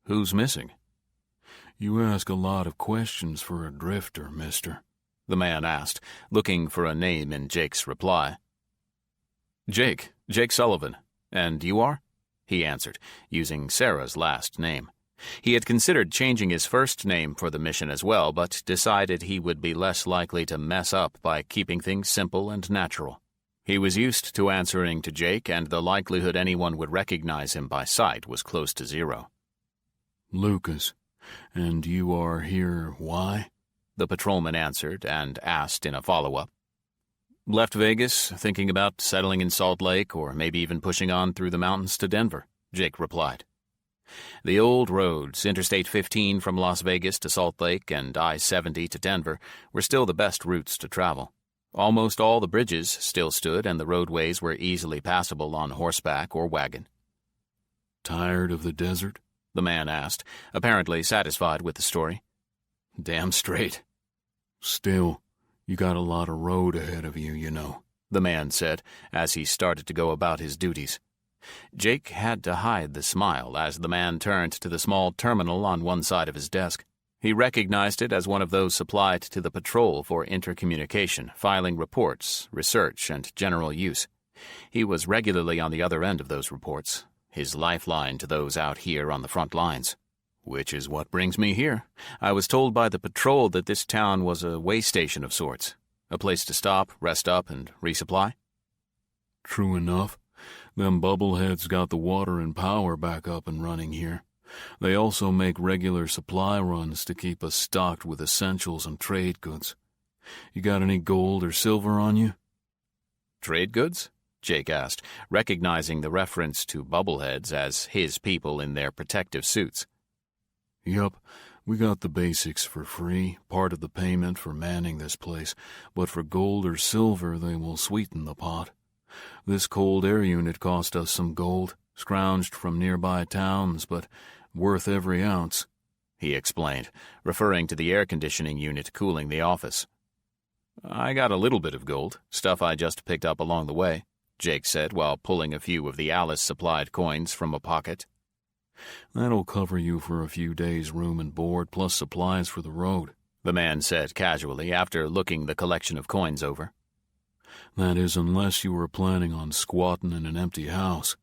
"Who's missing?" "You ask a lot of questions for a drifter, mister," the man asked, looking for a name in Jake's reply. Jake Sullivan. And you are?" he answered, using Sarah's last name. He had considered changing his first name for the mission as well, but decided he would be less likely to mess up by keeping things simple and natural. He was used to answering to Jake, and the likelihood anyone would recognize him by sight was close to zero. "Lucas. And you are here why?" the patrolman answered and asked in a follow-up. "Left Vegas, thinking about settling in Salt Lake or maybe even pushing on through the mountains to Denver," Jake replied. The old roads, Interstate 15 from Las Vegas to Salt Lake and I-70 to Denver, were still the best routes to travel. Almost all the bridges still stood and the roadways were easily passable on horseback or wagon. "Tired of the desert?" the man asked, apparently satisfied with the story. "Damn straight." "Still, you got a lot of road ahead of you, you know," the man said as he started to go about his duties. Jake had to hide the smile as the man turned to the small terminal on one side of his desk. He recognized it as one of those supplied to the patrol for intercommunication, filing reports, research, and general use. He was regularly on the other end of those reports, his lifeline to those out here on the front lines. Which is what brings me here. I was told by the patrol that this town was a way station of sorts, a place to stop, rest up, and resupply. "True enough. Them bubbleheads got the water and power back up and running here. They also make regular supply runs to keep us stocked with essentials and trade goods. You got any gold or silver on you?" "Trade goods?" Jake asked, recognizing the reference to bubbleheads as his people in their protective suits. "Yup, we got the basics for free, part of the payment for manning this place, but for gold or silver they will sweeten the pot. This cold air unit cost us some gold, scrounged from nearby towns, but worth every ounce," he explained, referring to the air conditioning unit cooling the office. "I got a little bit of gold, stuff I just picked up along the way," Jake said while pulling a few of the Alice-supplied coins from a pocket. "That'll cover you for a few days' room and board, plus supplies for the road," the man said casually after looking the collection of coins over. "That is, unless you were planning on squatting in an empty house.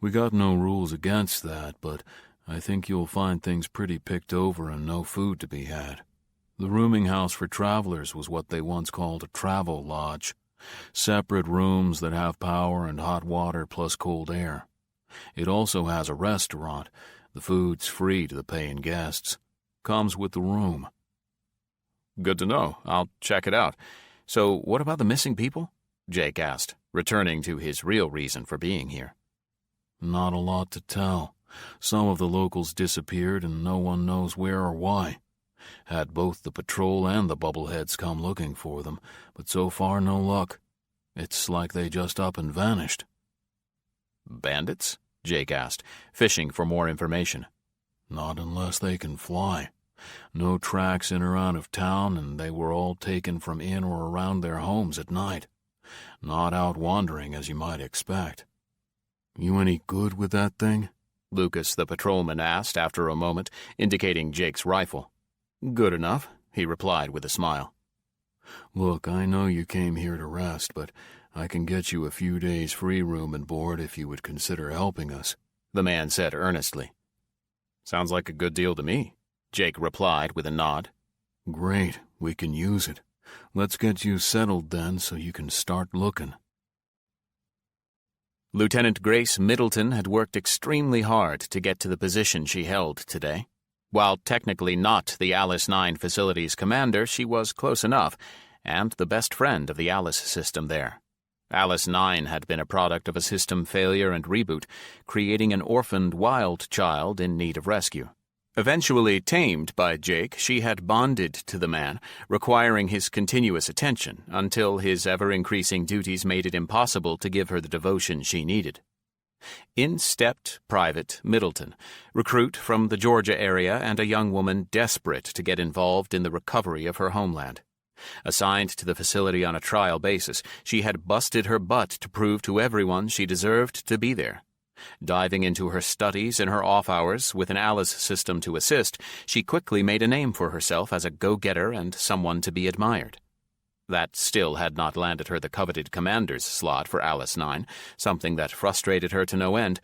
We got no rules against that, but I think you'll find things pretty picked over and no food to be had. The rooming house for travelers was what they once called a travel lodge. Separate rooms that have power and hot water plus cold air. It also has a restaurant. The food's free to the paying guests. Comes with the room." "Good to know. I'll check it out. So what about the missing people?" Jake asked, returning to his real reason for being here. "Not a lot to tell. Some of the locals disappeared and no one knows where or why. Had both the patrol and the bubbleheads come looking for them, but so far no luck. It's like they just up and vanished." "Bandits?" Jake asked, fishing for more information. "Not unless they can fly. No tracks in or out of town, and they were all taken from in or around their homes at night. Not out wandering as you might expect." "You any good with that thing?" Lucas the patrolman asked after a moment, indicating Jake's rifle. "Good enough," he replied with a smile. "Look, I know you came here to rest, but I can get you a few days free room and board if you would consider helping us," the man said earnestly. "Sounds like a good deal to me," Jake replied with a nod. "Great, we can use it. Let's get you settled then so you can start looking." Lieutenant Grace Middleton had worked extremely hard to get to the position she held today. While technically not the Alice 9 facility's commander, she was close enough, and the best friend of the Alice system there. Alice 9 had been a product of a system failure and reboot, creating an orphaned wild child in need of rescue. Eventually tamed by Jake, she had bonded to the man, requiring his continuous attention until his ever-increasing duties made it impossible to give her the devotion she needed. In stepped Private Middleton, recruit from the Georgia area and a young woman desperate to get involved in the recovery of her homeland. Assigned to the facility on a trial basis, she had busted her butt to prove to everyone she deserved to be there. Diving into her studies in her off hours with an Alice system to assist, she quickly made a name for herself as a go-getter and someone to be admired. That still had not landed her the coveted commander's slot for Alice 9, something that frustrated her to no end.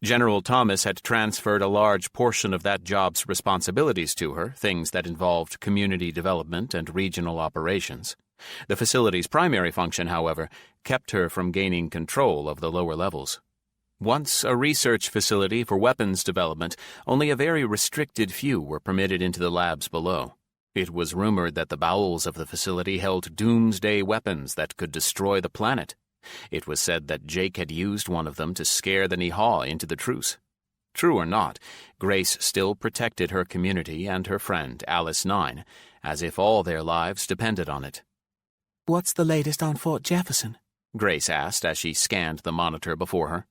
General Thomas had transferred a large portion of that job's responsibilities to her, things that involved community development and regional operations. The facility's primary function, however, kept her from gaining control of the lower levels. Once a research facility for weapons development, only a very restricted few were permitted into the labs below. It was rumored that the bowels of the facility held doomsday weapons that could destroy the planet. It was said that Jake had used one of them to scare the Nihaw into the truce. True or not, Grace still protected her community and her friend, Alice 9, as if all their lives depended on it. "What's the latest on Fort Jefferson?" Grace asked as she scanned the monitor before her.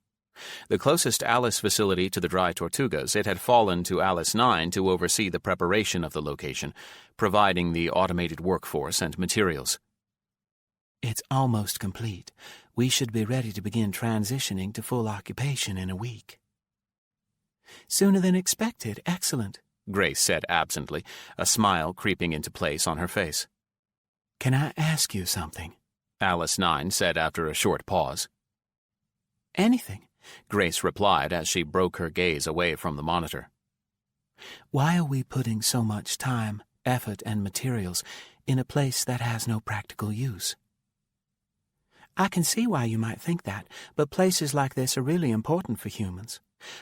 The closest Alice facility to the Dry Tortugas, it had fallen to Alice 9 to oversee the preparation of the location, providing the automated workforce and materials. "It's almost complete. We should be ready to begin transitioning to full occupation in a week." "Sooner than expected. Excellent," Grace said absently, a smile creeping into place on her face. "Can I ask you something?" Alice 9 said after a short pause. "Anything," Grace replied as she broke her gaze away from the monitor. "Why are we putting so much time, effort, and materials in a place that has no practical use?" "I can see why you might think that, but places like this are really important for humans.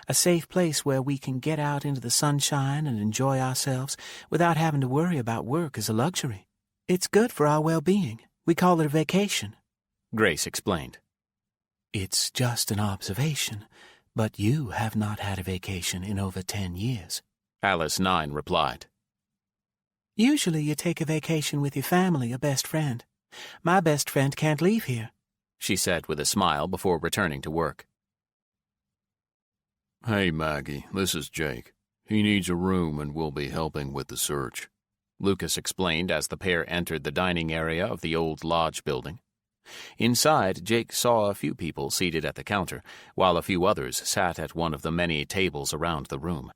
A safe place where we can get out into the sunshine and enjoy ourselves without having to worry about work is a luxury. It's good for our well-being. We call it a vacation," Grace explained. "It's just an observation, but you have not had a vacation in over 10 years. Alice 9 replied. "Usually you take a vacation with your family or best friend. My best friend can't leave here," she said with a smile before returning to work. "Hey, Maggie, this is Jake. He needs a room and we'll be helping with the search," Lucas explained as the pair entered the dining area of the old lodge building. Inside, Jake saw a few people seated at the counter, while a few others sat at one of the many tables around the room.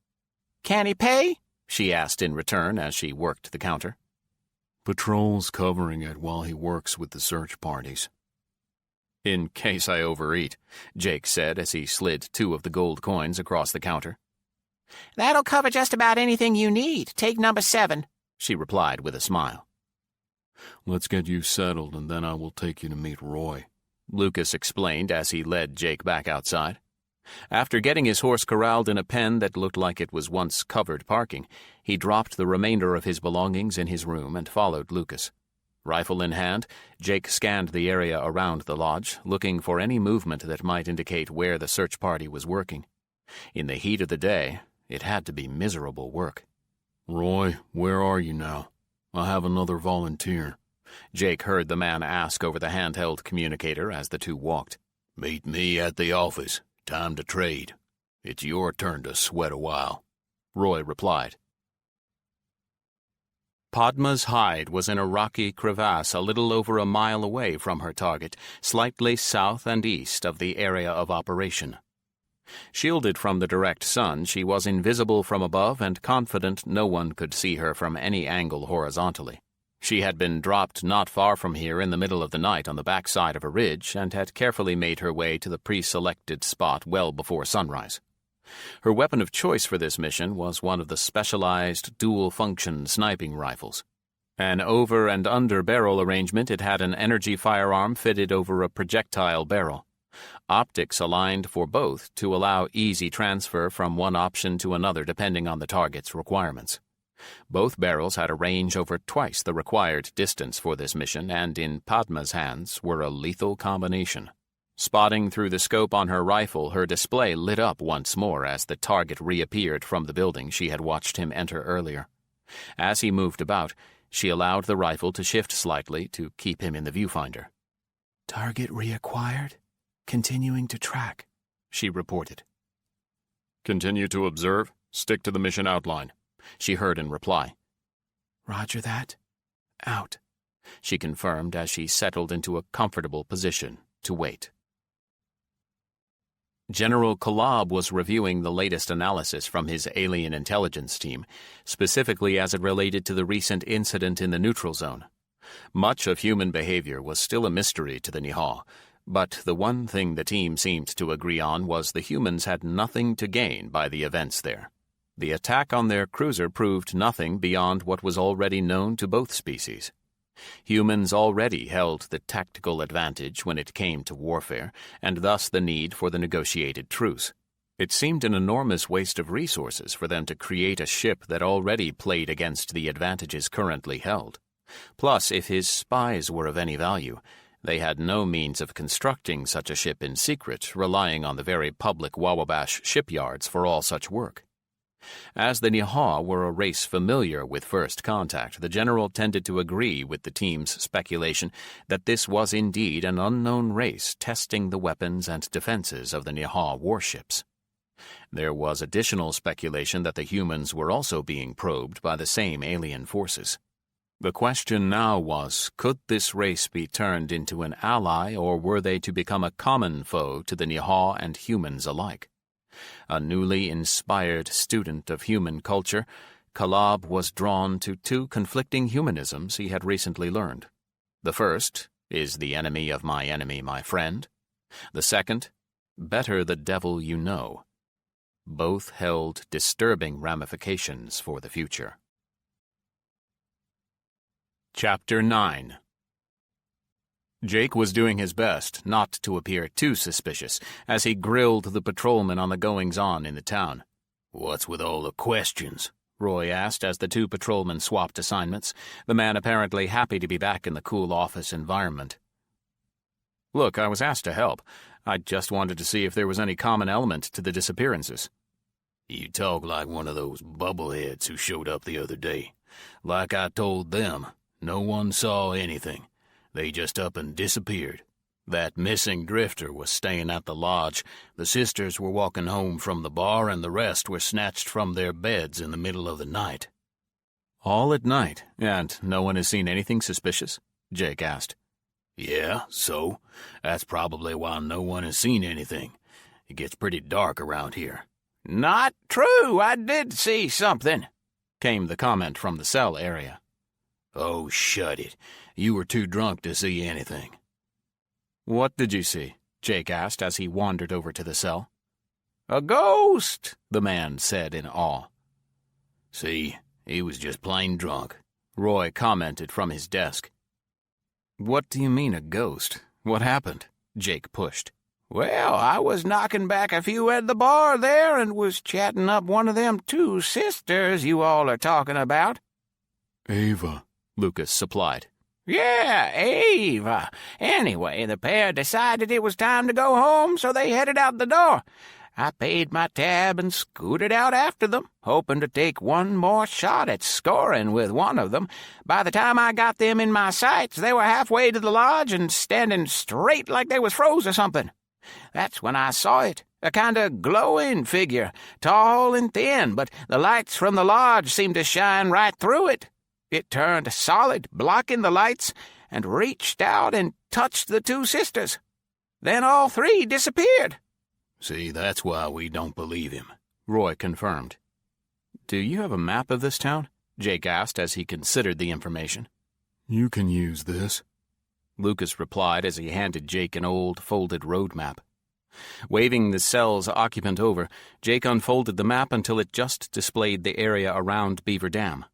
"Can he pay?" she asked in return as she worked the counter. "Patrol's covering it while he works with the search parties." "In case I overeat," Jake said as he slid 2 of the gold coins across the counter. "That'll cover just about anything you need. Take number 7, she replied with a smile. "Let's get you settled and then I will take you to meet Roy," Lucas explained as he led Jake back outside. After getting his horse corralled in a pen that looked like it was once covered parking, he dropped the remainder of his belongings in his room and followed Lucas. Rifle in hand, Jake scanned the area around the lodge, looking for any movement that might indicate where the search party was working. In the heat of the day, it had to be miserable work. "Roy, where are you now? I have another volunteer," Jake heard the man ask over the handheld communicator as the two walked. "Meet me at the office. Time to trade. It's your turn to sweat a while," Roy replied. Padma's hide was in a rocky crevasse a little over a mile away from her target, slightly south and east of the area of operation. Shielded from the direct sun, she was invisible from above and confident no one could see her from any angle horizontally. She had been dropped not far from here in the middle of the night on the backside of a ridge and had carefully made her way to the pre-selected spot well before sunrise. Her weapon of choice for this mission was one of the specialized dual-function sniping rifles. An over and under barrel arrangement, it had an energy firearm fitted over a projectile barrel. Optics aligned for both to allow easy transfer from one option to another depending on the target's requirements. Both barrels had a range over twice the required distance for this mission, and in Padma's hands were a lethal combination. Spotting through the scope on her rifle, her display lit up once more as the target reappeared from the building she had watched him enter earlier. As he moved about, she allowed the rifle to shift slightly to keep him in the viewfinder. "Target reacquired. Continuing to track," she reported. "Continue to observe. Stick to the mission outline," she heard in reply. "Roger that. Out," she confirmed as she settled into a comfortable position to wait. General Kalab was reviewing the latest analysis from his alien intelligence team, specifically as it related to the recent incident in the neutral zone. Much of human behavior was still a mystery to the Nihal, but the one thing the team seemed to agree on was the humans had nothing to gain by the events there. The attack on their cruiser proved nothing beyond what was already known to both species. Humans already held the tactical advantage when it came to warfare, and thus the need for the negotiated truce. It seemed an enormous waste of resources for them to create a ship that already played against the advantages currently held. Plus, if his spies were of any value, they had no means of constructing such a ship in secret, relying on the very public Wawabash shipyards for all such work. As the Nihal were a race familiar with First Contact, the general tended to agree with the team's speculation that this was indeed an unknown race testing the weapons and defenses of the Nihal warships. There was additional speculation that the humans were also being probed by the same alien forces. The question now was, could this race be turned into an ally, or were they to become a common foe to the Nihal and humans alike? A newly inspired student of human culture, Kalab was drawn to two conflicting humanisms he had recently learned. The first, "Is the enemy of my enemy my friend?" The second, "Better the devil you know." Both held disturbing ramifications for the future. Chapter 9. Jake was doing his best not to appear too suspicious as he grilled the patrolman on the goings-on in the town. "What's with all the questions?" Roy asked as the two patrolmen swapped assignments, the man apparently happy to be back in the cool office environment. "Look, I was asked to help. I just wanted to see if there was any common element to the disappearances." "You talk like one of those bubbleheads who showed up the other day. Like I told them, no one saw anything. They just up and disappeared. That missing drifter was staying at the lodge. The sisters were walking home from the bar, and the rest were snatched from their beds in the middle of the night." "All at night, and no one has seen anything suspicious?" Jake asked. "Yeah, so that's probably why no one has seen anything. It gets pretty dark around here." "Not true. I did see something," came the comment from the cell area. "Oh, shut it. You were too drunk to see anything." "What did you see?" Jake asked as he wandered over to the cell. "A ghost," the man said in awe. "See, he was just plain drunk," Roy commented from his desk. "What do you mean, a ghost? What happened?" Jake pushed. "Well, I was knocking back a few at the bar there and was chatting up one of them two sisters you all are talking about." "Ava," Lucas supplied. "Yeah, Ava. Anyway, the pair decided it was time to go home, so they headed out the door. I paid my tab and scooted out after them, hoping to take one more shot at scoring with one of them. By the time I got them in my sights, they were halfway to the lodge and standing straight like they was froze or something. That's when I saw it, a kind of glowing figure, tall and thin, but the lights from the lodge seemed to shine right through it. It turned solid, blocking the lights, and reached out and touched the two sisters. Then all three disappeared." "See, that's why we don't believe him," Roy confirmed. "Do you have a map of this town?" Jake asked as he considered the information. "You can use this," Lucas replied as he handed Jake an old, folded road map. Waving the cell's occupant over, Jake unfolded the map until it just displayed the area around Beaver Dam.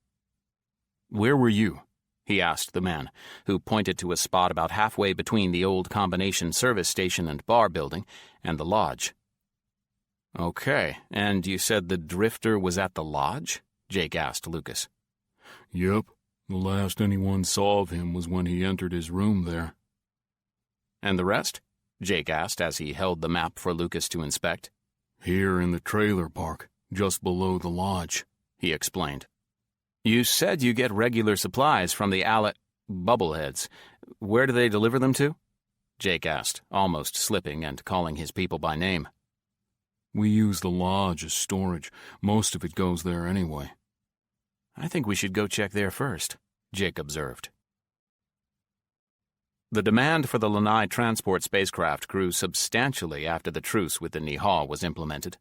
"Where were you?" he asked the man, who pointed to a spot about halfway between the old combination service station and bar building and the lodge. Okay, and you said the drifter was at the lodge? Jake asked Lucas. Yep, the last anyone saw of him was when he entered his room there. And the rest? Jake asked as he held the map for Lucas to inspect. Here in the trailer park, just below the lodge, he explained. You said you get regular supplies from the Bubbleheads. Where do they deliver them to? Jake asked, almost slipping and calling his people by name. We use the lodge as storage. Most of it goes there anyway. I think we should go check there first, Jake observed. The demand for the Lanai transport spacecraft grew substantially after the truce with the Nihal was implemented.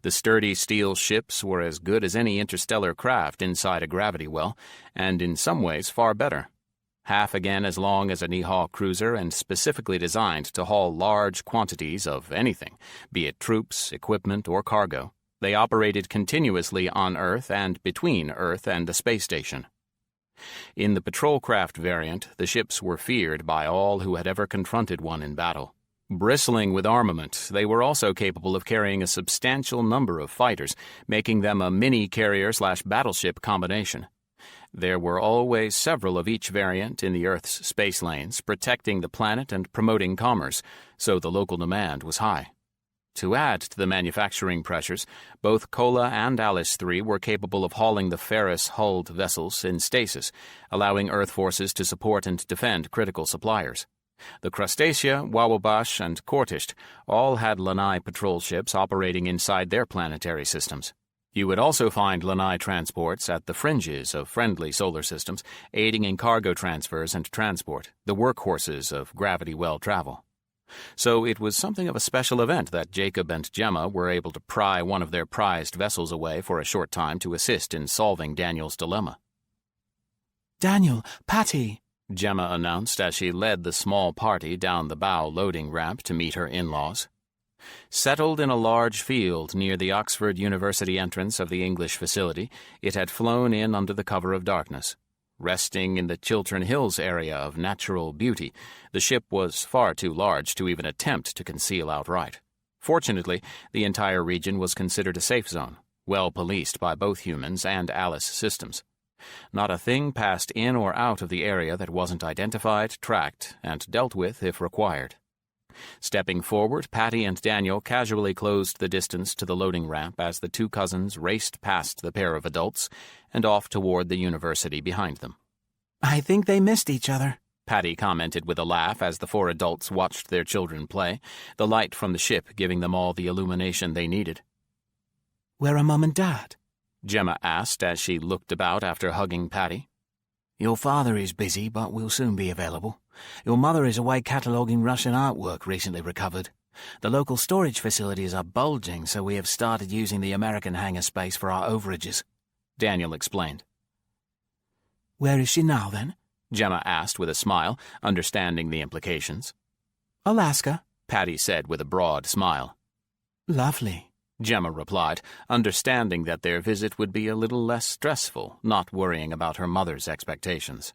The sturdy steel ships were as good as any interstellar craft inside a gravity well, and in some ways far better. Half again as long as a Nihal cruiser and specifically designed to haul large quantities of anything, be it troops, equipment, or cargo. They operated continuously on Earth and between Earth and the space station. In the patrol craft variant, the ships were feared by all who had ever confronted one in battle. Bristling with armament, they were also capable of carrying a substantial number of fighters, making them a mini-carrier/battleship combination. There were always several of each variant in the Earth's space lanes, protecting the planet and promoting commerce, so the local demand was high. To add to the manufacturing pressures, both Kola and Alice III were capable of hauling the Ferris-hulled vessels in stasis, allowing Earth forces to support and defend critical suppliers. The Crustacea, Wawabash, and Kortisht all had Lanai patrol ships operating inside their planetary systems. You would also find Lanai transports at the fringes of friendly solar systems, aiding in cargo transfers and transport, the workhorses of gravity well travel. So it was something of a special event that Jacob and Gemma were able to pry one of their prized vessels away for a short time to assist in solving Daniel's dilemma. Daniel, Patty, Gemma announced as she led the small party down the bow loading ramp to meet her in-laws. Settled in a large field near the Oxford University entrance of the English facility, it had flown in under the cover of darkness. Resting in the Chiltern Hills area of natural beauty, the ship was far too large to even attempt to conceal outright. Fortunately, the entire region was considered a safe zone, well policed by both humans and Alice systems. Not a thing passed in or out of the area that wasn't identified, tracked, and dealt with if required. Stepping forward, Patty and Daniel casually closed the distance to the loading ramp as the two cousins raced past the pair of adults and off toward the university behind them. I think they missed each other, Patty commented with a laugh as the four adults watched their children play, the light from the ship giving them all the illumination they needed. Where are Mum and Dad? Gemma asked as she looked about after hugging Patty. Your father is busy, but will soon be available. Your mother is away cataloguing Russian artwork recently recovered. The local storage facilities are bulging, so we have started using the American hangar space for our overages, Daniel explained. Where is she now, then? Gemma asked with a smile, understanding the implications. Alaska, Patty said with a broad smile. Lovely, Gemma replied, understanding that their visit would be a little less stressful, not worrying about her mother's expectations.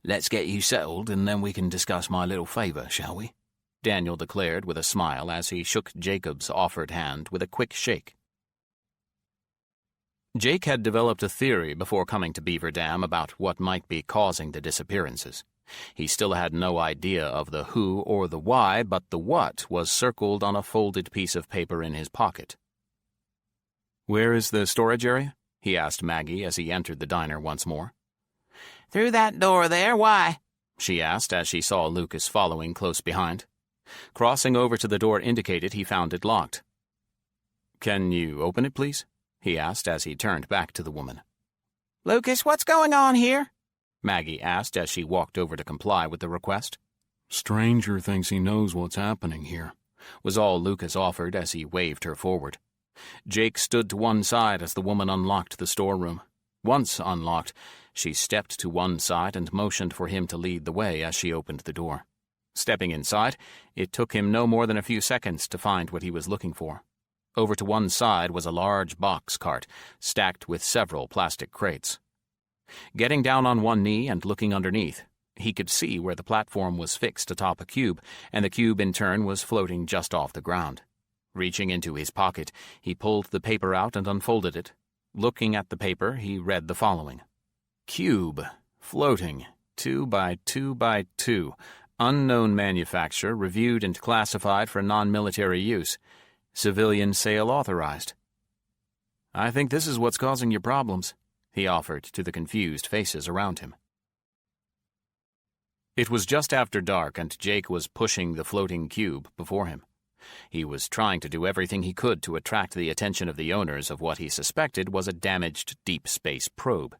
Let's get you settled, and then we can discuss my little favor, shall we? Daniel declared with a smile as he shook Jacob's offered hand with a quick shake. Jake had developed a theory before coming to Beaver Dam about what might be causing the disappearances. He still had no idea of the who or the why, but the what was circled on a folded piece of paper in his pocket. "Where is the storage area?" he asked Maggie as he entered the diner once more. Through that door there, why? She asked as she saw Lucas following close behind. Crossing over to the door indicated, he found it locked. "Can you open it, please?" he asked as he turned back to the woman. Lucas, what's going on here? Maggie asked as she walked over to comply with the request. "Stranger thinks he knows what's happening here," was all Lucas offered as he waved her forward. Jake stood to one side as the woman unlocked the storeroom. Once unlocked, she stepped to one side and motioned for him to lead the way as she opened the door. Stepping inside, it took him no more than a few seconds to find what he was looking for. Over to one side was a large box cart, stacked with several plastic crates. Getting down on one knee and looking underneath, he could see where the platform was fixed atop a cube, and the cube in turn was floating just off the ground. Reaching into his pocket, he pulled the paper out and unfolded it. Looking at the paper, he read the following. Cube, floating, 2 by 2 by 2, unknown manufacturer, reviewed and classified for non-military use. Civilian sale authorized. I think this is what's causing your problems, he offered to the confused faces around him. It was just after dark, and Jake was pushing the floating cube before him. He was trying to do everything he could to attract the attention of the owners of what he suspected was a damaged deep space probe.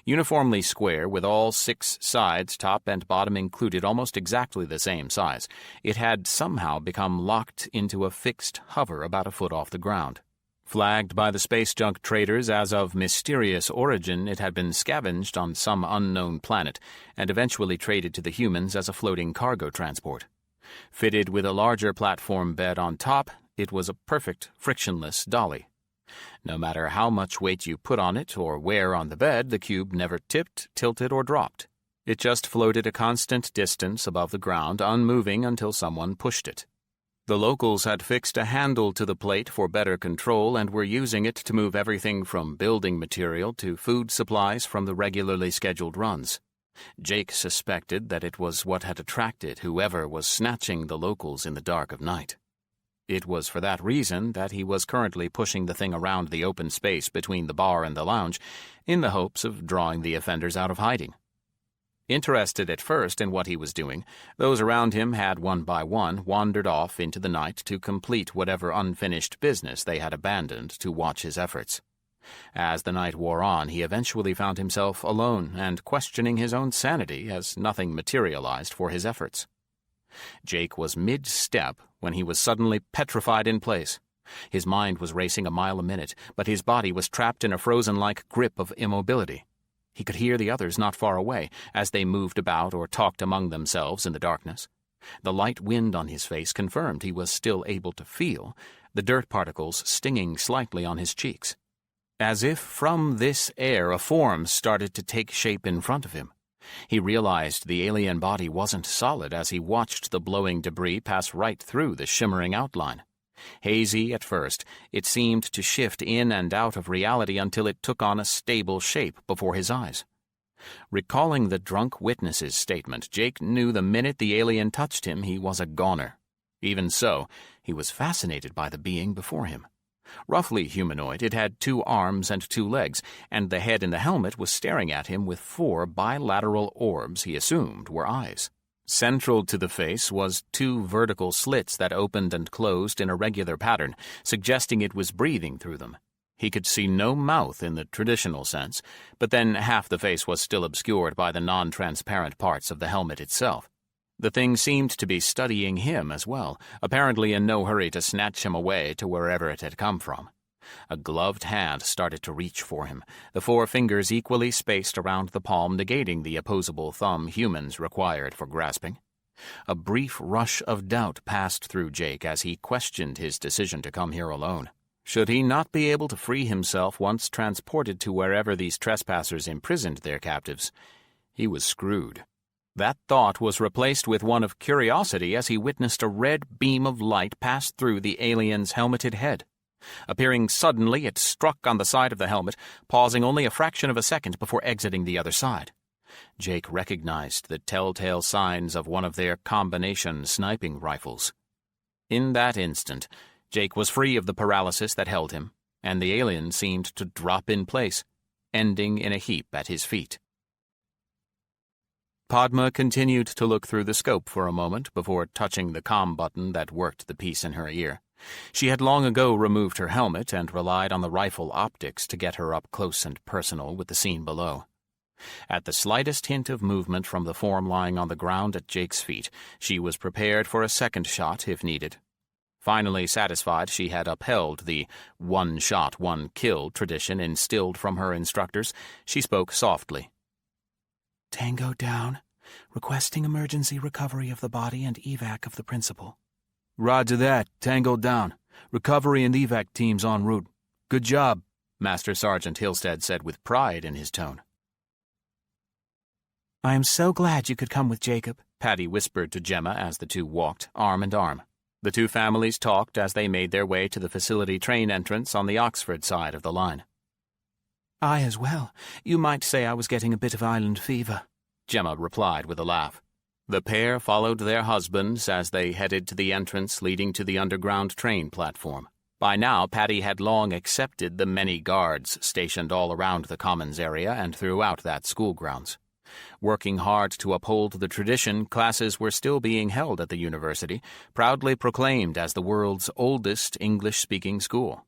Uniformly square, with all 6 sides, top and bottom included, almost exactly the same size, it had somehow become locked into a fixed hover about a foot off the ground. Flagged by the space junk traders as of mysterious origin, it had been scavenged on some unknown planet and eventually traded to the humans as a floating cargo transport. Fitted with a larger platform bed on top, it was a perfect, frictionless dolly. No matter how much weight you put on it or where on the bed, the cube never tipped, tilted, or dropped. It just floated a constant distance above the ground, unmoving until someone pushed it. The locals had fixed a handle to the plate for better control and were using it to move everything from building material to food supplies from the regularly scheduled runs. Jake suspected that it was what had attracted whoever was snatching the locals in the dark of night. It was for that reason that he was currently pushing the thing around the open space between the bar and the lounge, in the hopes of drawing the offenders out of hiding. Interested at first in what he was doing, those around him had one by one wandered off into the night to complete whatever unfinished business they had abandoned to watch his efforts. As the night wore on, he eventually found himself alone and questioning his own sanity as nothing materialized for his efforts. Jake was mid-step when he was suddenly petrified in place. His mind was racing a mile a minute, but his body was trapped in a frozen-like grip of immobility. He could hear the others not far away as they moved about or talked among themselves in the darkness. The light wind on his face confirmed he was still able to feel the dirt particles stinging slightly on his cheeks. As if from this air a form started to take shape in front of him. He realized the alien body wasn't solid as he watched the blowing debris pass right through the shimmering outline. Hazy at first, it seemed to shift in and out of reality until it took on a stable shape before his eyes. Recalling the drunk witness's statement, Jake knew the minute the alien touched him he was a goner. Even so, he was fascinated by the being before him. Roughly humanoid, it had 2 arms and 2 legs, and the head in the helmet was staring at him with 4 bilateral orbs he assumed were eyes. Central to the face was 2 vertical slits that opened and closed in a regular pattern, suggesting it was breathing through them. He could see no mouth in the traditional sense, but then half the face was still obscured by the non-transparent parts of the helmet itself. The thing seemed to be studying him as well, apparently in no hurry to snatch him away to wherever it had come from. A gloved hand started to reach for him, the 4 fingers equally spaced around the palm, negating the opposable thumb humans required for grasping. A brief rush of doubt passed through Jake as he questioned his decision to come here alone. Should he not be able to free himself once transported to wherever these trespassers imprisoned their captives, he was screwed. That thought was replaced with one of curiosity as he witnessed a red beam of light pass through the alien's helmeted head. Appearing suddenly, it struck on the side of the helmet, pausing only a fraction of a second before exiting the other side. Jake recognized the telltale signs of one of their combination sniping rifles. In that instant, Jake was free of the paralysis that held him, and the alien seemed to drop in place, ending in a heap at his feet. Padma continued to look through the scope for a moment before touching the comm button that worked the piece in her ear. She had long ago removed her helmet and relied on the rifle optics to get her up close and personal with the scene below. At the slightest hint of movement from the form lying on the ground at Jake's feet, she was prepared for a second shot if needed. Finally satisfied she had upheld the one-shot, one-kill tradition instilled from her instructors, she spoke softly. Tango down. Requesting emergency recovery of the body and evac of the principal. Roger that. Tango down. Recovery and evac teams en route. Good job, Master Sergeant Hillstead said with pride in his tone. I am so glad you could come with Jacob, Patty whispered to Gemma as the two walked, arm in arm. The two families talked as they made their way to the facility train entrance on the Oxford side of the line. I as well. You might say I was getting a bit of island fever, Gemma replied with a laugh. The pair followed their husbands as they headed to the entrance leading to the underground train platform. By now, Patty had long accepted the many guards stationed all around the commons area and throughout that school grounds. Working hard to uphold the tradition, classes were still being held at the university, proudly proclaimed as the world's oldest English-speaking school.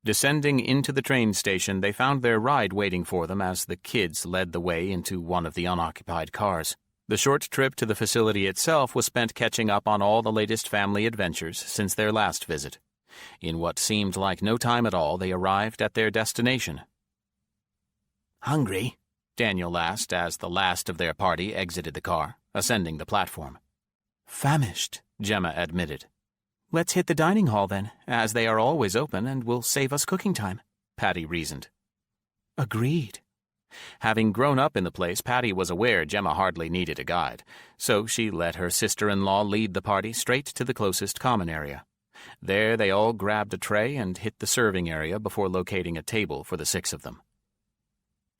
Descending into the train station, they found their ride waiting for them as the kids led the way into one of the unoccupied cars. The short trip to the facility itself was spent catching up on all the latest family adventures since their last visit. In what seemed like no time at all, they arrived at their destination. Hungry? Daniel asked as the last of their party exited the car, ascending the platform. Famished, Gemma admitted. Let's hit the dining hall then, as they are always open and will save us cooking time, Patty reasoned. Agreed. Having grown up in the place, Patty was aware Gemma hardly needed a guide, so she let her sister-in-law lead the party straight to the closest common area. There they all grabbed a tray and hit the serving area before locating a table for the 6 of them.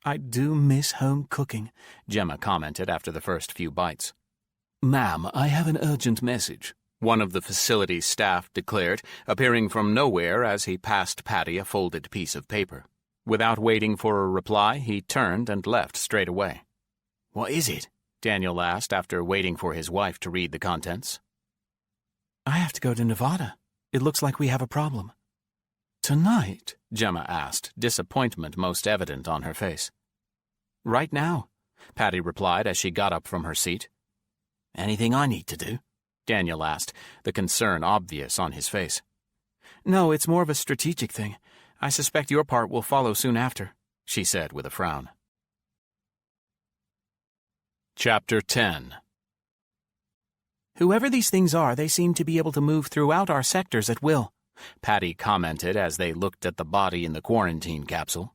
I do miss home cooking, Gemma commented after the first few bites. Ma'am, I have an urgent message, one of the facility's staff declared, appearing from nowhere as he passed Patty a folded piece of paper. Without waiting for a reply, he turned and left straight away. What is it? Daniel asked after waiting for his wife to read the contents. I have to go to Nevada. It looks like we have a problem. Tonight? Gemma asked, disappointment most evident on her face. Right now, Patty replied as she got up from her seat. Anything I need to do? Daniel asked, the concern obvious on his face. No, it's more of a strategic thing. I suspect your part will follow soon after, she said with a frown. Chapter 10. Whoever these things are, they seem to be able to move throughout our sectors at will, Patty commented as they looked at the body in the quarantine capsule.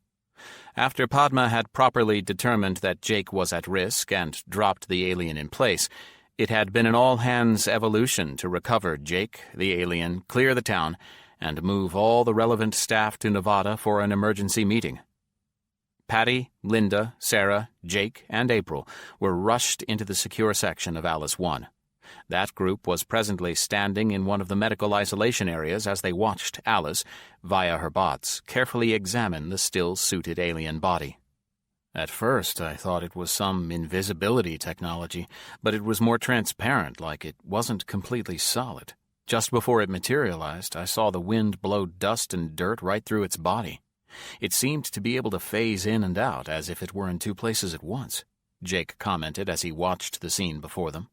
After Padma had properly determined that Jake was at risk and dropped the alien in place, it had been an all-hands evolution to recover Jake, the alien, clear the town, and move all the relevant staff to Nevada for an emergency meeting. Patty, Linda, Sarah, Jake, and April were rushed into the secure section of Alice 1. That group was presently standing in one of the medical isolation areas as they watched Alice, via her bots, carefully examine the still-suited alien body. At first, I thought it was some invisibility technology, but it was more transparent, like it wasn't completely solid. Just before it materialized, I saw the wind blow dust and dirt right through its body. It seemed to be able to phase in and out, as if it were in 2 places at once, Jake commented as he watched the scene before them.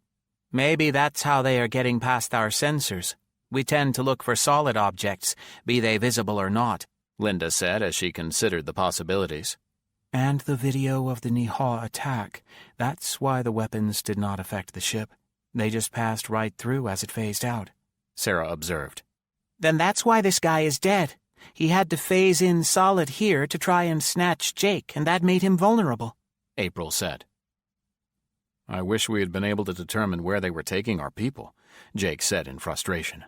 Maybe that's how they are getting past our sensors. We tend to look for solid objects, be they visible or not, Linda said as she considered the possibilities. And the video of the Niha attack. That's why the weapons did not affect the ship. They just passed right through as it phased out, Sarah observed. Then that's why this guy is dead. He had to phase in solid here to try and snatch Jake, and that made him vulnerable, April said. I wish we had been able to determine where they were taking our people, Jake said in frustration.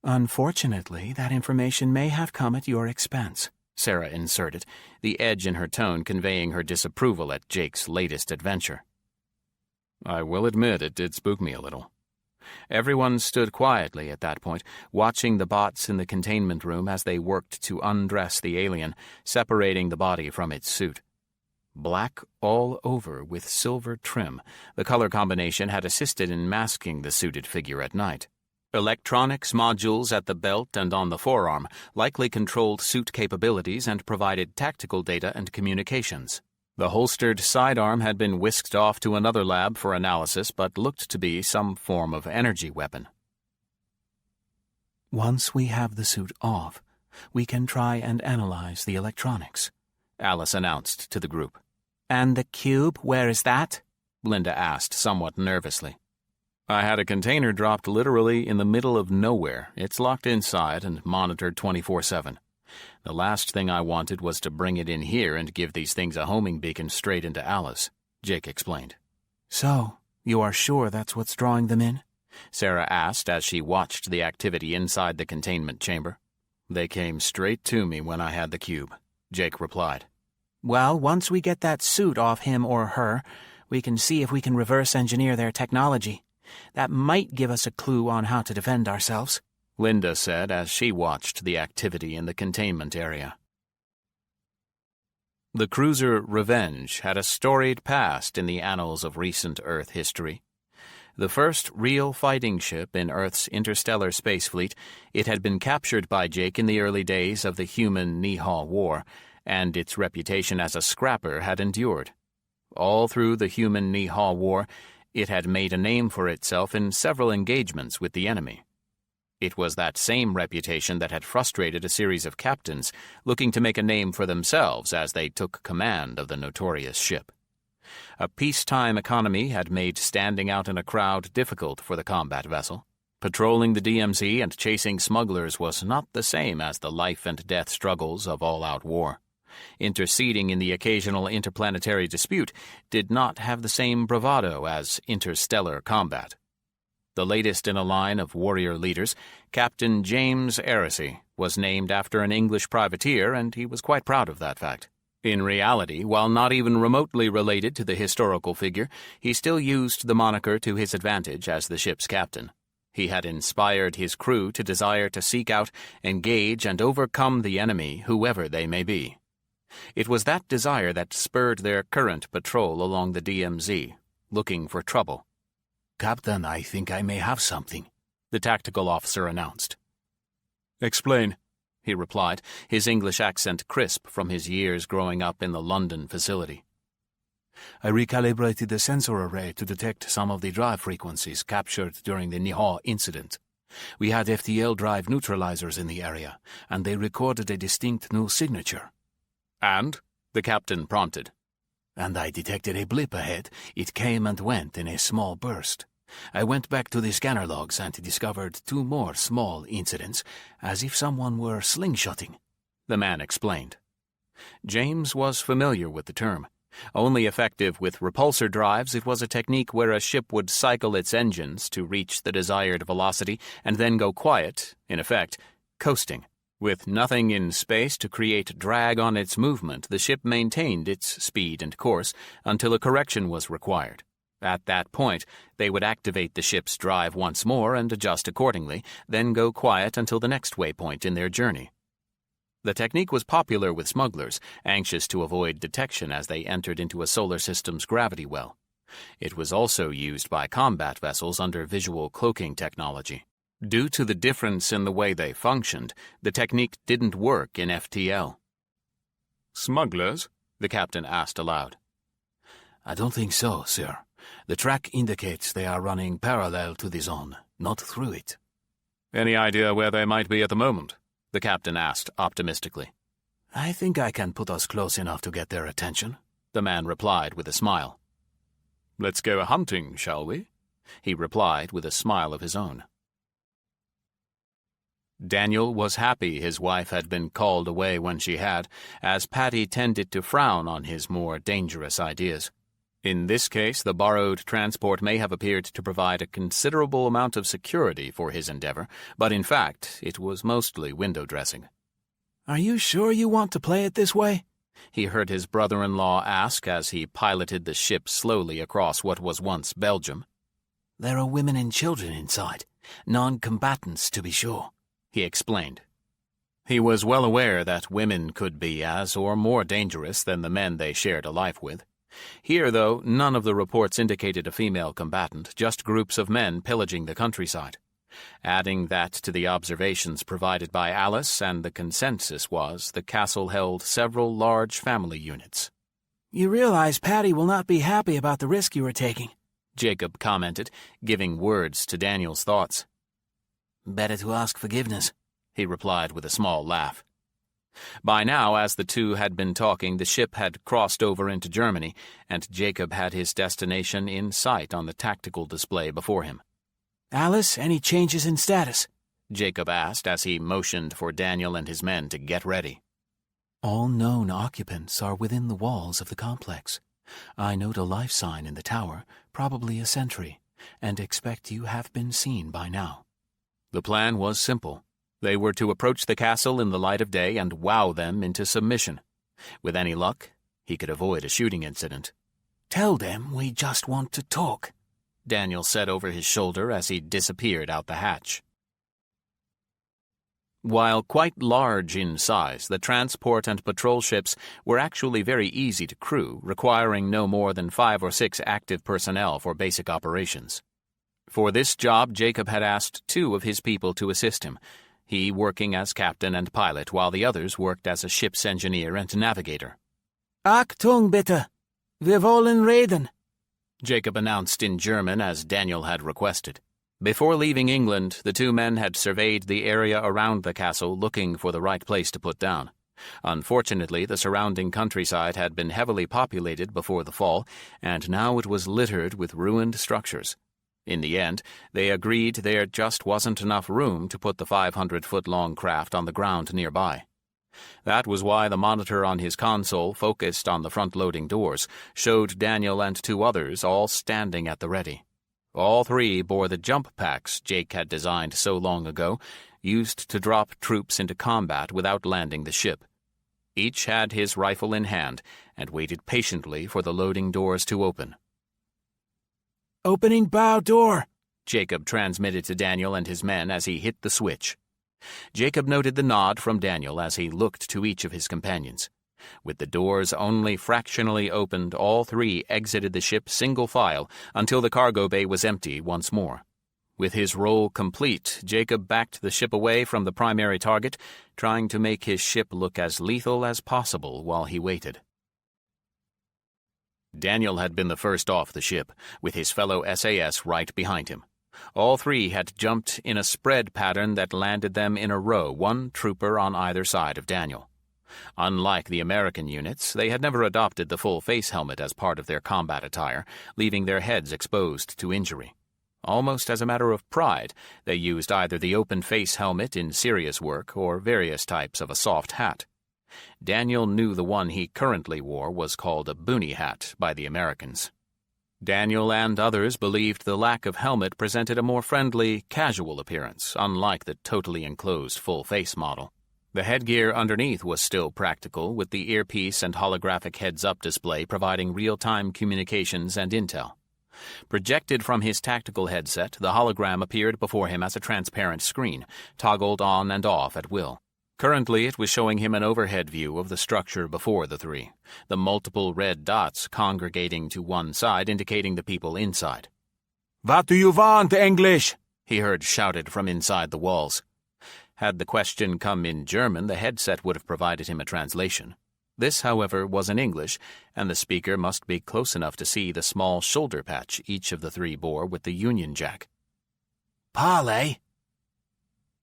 Unfortunately, that information may have come at your expense, Sarah inserted, the edge in her tone conveying her disapproval at Jake's latest adventure. I will admit it did spook me a little. Everyone stood quietly at that point, watching the bots in the containment room as they worked to undress the alien, separating the body from its suit. Black all over with silver trim, the color combination had assisted in masking the suited figure at night. Electronics modules at the belt and on the forearm likely controlled suit capabilities and provided tactical data and communications. The holstered sidearm had been whisked off to another lab for analysis but looked to be some form of energy weapon. Once we have the suit off, we can try and analyze the electronics, Alice announced to the group. And the cube, where is that? Linda asked somewhat nervously. I had a container dropped literally in the middle of nowhere. It's locked inside and monitored 24/7. The last thing I wanted was to bring it in here and give these things a homing beacon straight into Alice, Jake explained. So, you are sure that's what's drawing them in? Sarah asked as she watched the activity inside the containment chamber. They came straight to me when I had the cube, Jake replied. Well, once we get that suit off him or her, we can see if we can reverse engineer their technology. That might give us a clue on how to defend ourselves, Linda said as she watched the activity in the containment area. The cruiser Revenge had a storied past in the annals of recent Earth history. The first real fighting ship in Earth's interstellar space fleet, it had been captured by Jake in the early days of the human Niha War, and its reputation as a scrapper had endured. All through the human Niha War, it had made a name for itself in several engagements with the enemy. It was that same reputation that had frustrated a series of captains looking to make a name for themselves as they took command of the notorious ship. A peacetime economy had made standing out in a crowd difficult for the combat vessel. Patrolling the DMZ and chasing smugglers was not the same as the life-and-death struggles of all-out war. Interceding in the occasional interplanetary dispute did not have the same bravado as interstellar combat. The latest in a line of warrior leaders, Captain James Heresy, was named after an English privateer, and he was quite proud of that fact. In reality, while not even remotely related to the historical figure, he still used the moniker to his advantage as the ship's captain. He had inspired his crew to desire to seek out, engage, and overcome the enemy, whoever they may be. It was that desire that spurred their current patrol along the DMZ, looking for trouble. "Captain, I think I may have something," the tactical officer announced. "Explain," he replied, his English accent crisp from his years growing up in the London facility. "I recalibrated the sensor array to detect some of the drive frequencies captured during the Niha incident. We had FTL drive neutralizers in the area, and they recorded a distinct new signature." "And?" the captain prompted. "And I detected a blip ahead. It came and went in a small burst. I went back to the scanner logs and discovered 2 more small incidents, as if someone were slingshotting," the man explained. James was familiar with the term. Only effective with repulsor drives, it was a technique where a ship would cycle its engines to reach the desired velocity and then go quiet, in effect, coasting. With nothing in space to create drag on its movement, the ship maintained its speed and course until a correction was required. At that point, they would activate the ship's drive once more and adjust accordingly, then go quiet until the next waypoint in their journey. The technique was popular with smugglers, anxious to avoid detection as they entered into a solar system's gravity well. It was also used by combat vessels under visual cloaking technology. Due to the difference in the way they functioned, the technique didn't work in FTL. "Smugglers?" the captain asked aloud. "I don't think so, sir. The track indicates they are running parallel to the zone, not through it." "Any idea where they might be at the moment?" the captain asked optimistically. "I think I can put us close enough to get their attention," the man replied with a smile. "Let's go hunting, shall we?" he replied with a smile of his own. Daniel was happy his wife had been called away when she had, as Patty tended to frown on his more dangerous ideas. In this case, the borrowed transport may have appeared to provide a considerable amount of security for his endeavor, but in fact, it was mostly window dressing. Are you sure you want to play it this way? He heard his brother-in-law ask as he piloted the ship slowly across what was once Belgium. "There are women and children inside, non-combatants to be sure," he explained. He was well aware that women could be as or more dangerous than the men they shared a life with. Here, though, none of the reports indicated a female combatant, just groups of men pillaging the countryside. Adding that to the observations provided by Alice, and the consensus was the castle held several large family units. You realize Patty will not be happy about the risk you are taking, Jacob commented, giving words to Daniel's thoughts. "Better to ask forgiveness," he replied with a small laugh. By now, as the two had been talking, the ship had crossed over into Germany, and Jacob had his destination in sight on the tactical display before him. Alice, any changes in status? Jacob asked as he motioned for Daniel and his men to get ready. All known occupants are within the walls of the complex. I note a life sign in the tower, probably a sentry, and expect you have been seen by now." The plan was simple. They were to approach the castle in the light of day and wow them into submission. With any luck, he could avoid a shooting incident. "Tell them we just want to talk," Daniel said over his shoulder as he disappeared out the hatch. While quite large in size, the transport and patrol ships were actually very easy to crew, requiring no more than 5 or 6 active personnel for basic operations. For this job, Jacob had asked 2 of his people to assist him, he working as captain and pilot while the others worked as a ship's engineer and navigator. "Achtung bitte! Wir wollen reden," Jacob announced in German as Daniel had requested. Before leaving England, the 2 men had surveyed the area around the castle looking for the right place to put down. Unfortunately, the surrounding countryside had been heavily populated before the fall, and now it was littered with ruined structures. In the end, they agreed there just wasn't enough room to put the 500-foot-long craft on the ground nearby. That was why the monitor on his console, focused on the front-loading doors, showed Daniel and 2 others all standing at the ready. All 3 bore the jump packs Jake had designed so long ago, used to drop troops into combat without landing the ship. Each had his rifle in hand and waited patiently for the loading doors to open. "Opening bow door," Jacob transmitted to Daniel and his men as he hit the switch. Jacob noted the nod from Daniel as he looked to each of his companions. With the doors only fractionally opened, all 3 exited the ship single file until the cargo bay was empty once more. With his role complete, Jacob backed the ship away from the primary target, trying to make his ship look as lethal as possible while he waited. Daniel had been the first off the ship, with his fellow SAS right behind him. All 3 had jumped in a spread pattern that landed them in a row, 1 trooper on either side of Daniel. Unlike the American units, they had never adopted the full face helmet as part of their combat attire, leaving their heads exposed to injury. Almost as a matter of pride, they used either the open face helmet in serious work or various types of a soft hat. Daniel knew the one he currently wore was called a boonie hat by the Americans. Daniel and others believed the lack of helmet presented a more friendly, casual appearance, unlike the totally enclosed full-face model. The headgear underneath was still practical, with the earpiece and holographic heads-up display providing real-time communications and intel. Projected from his tactical headset, the hologram appeared before him as a transparent screen, toggled on and off at will. Currently, it was showing him an overhead view of the structure before the 3, the multiple red dots congregating to one side indicating the people inside. "What do you want, English?" he heard shouted from inside the walls. Had the question come in German, the headset would have provided him a translation. This, however, was in English, and the speaker must be close enough to see the small shoulder patch each of the 3 bore with the Union Jack. "Parley?"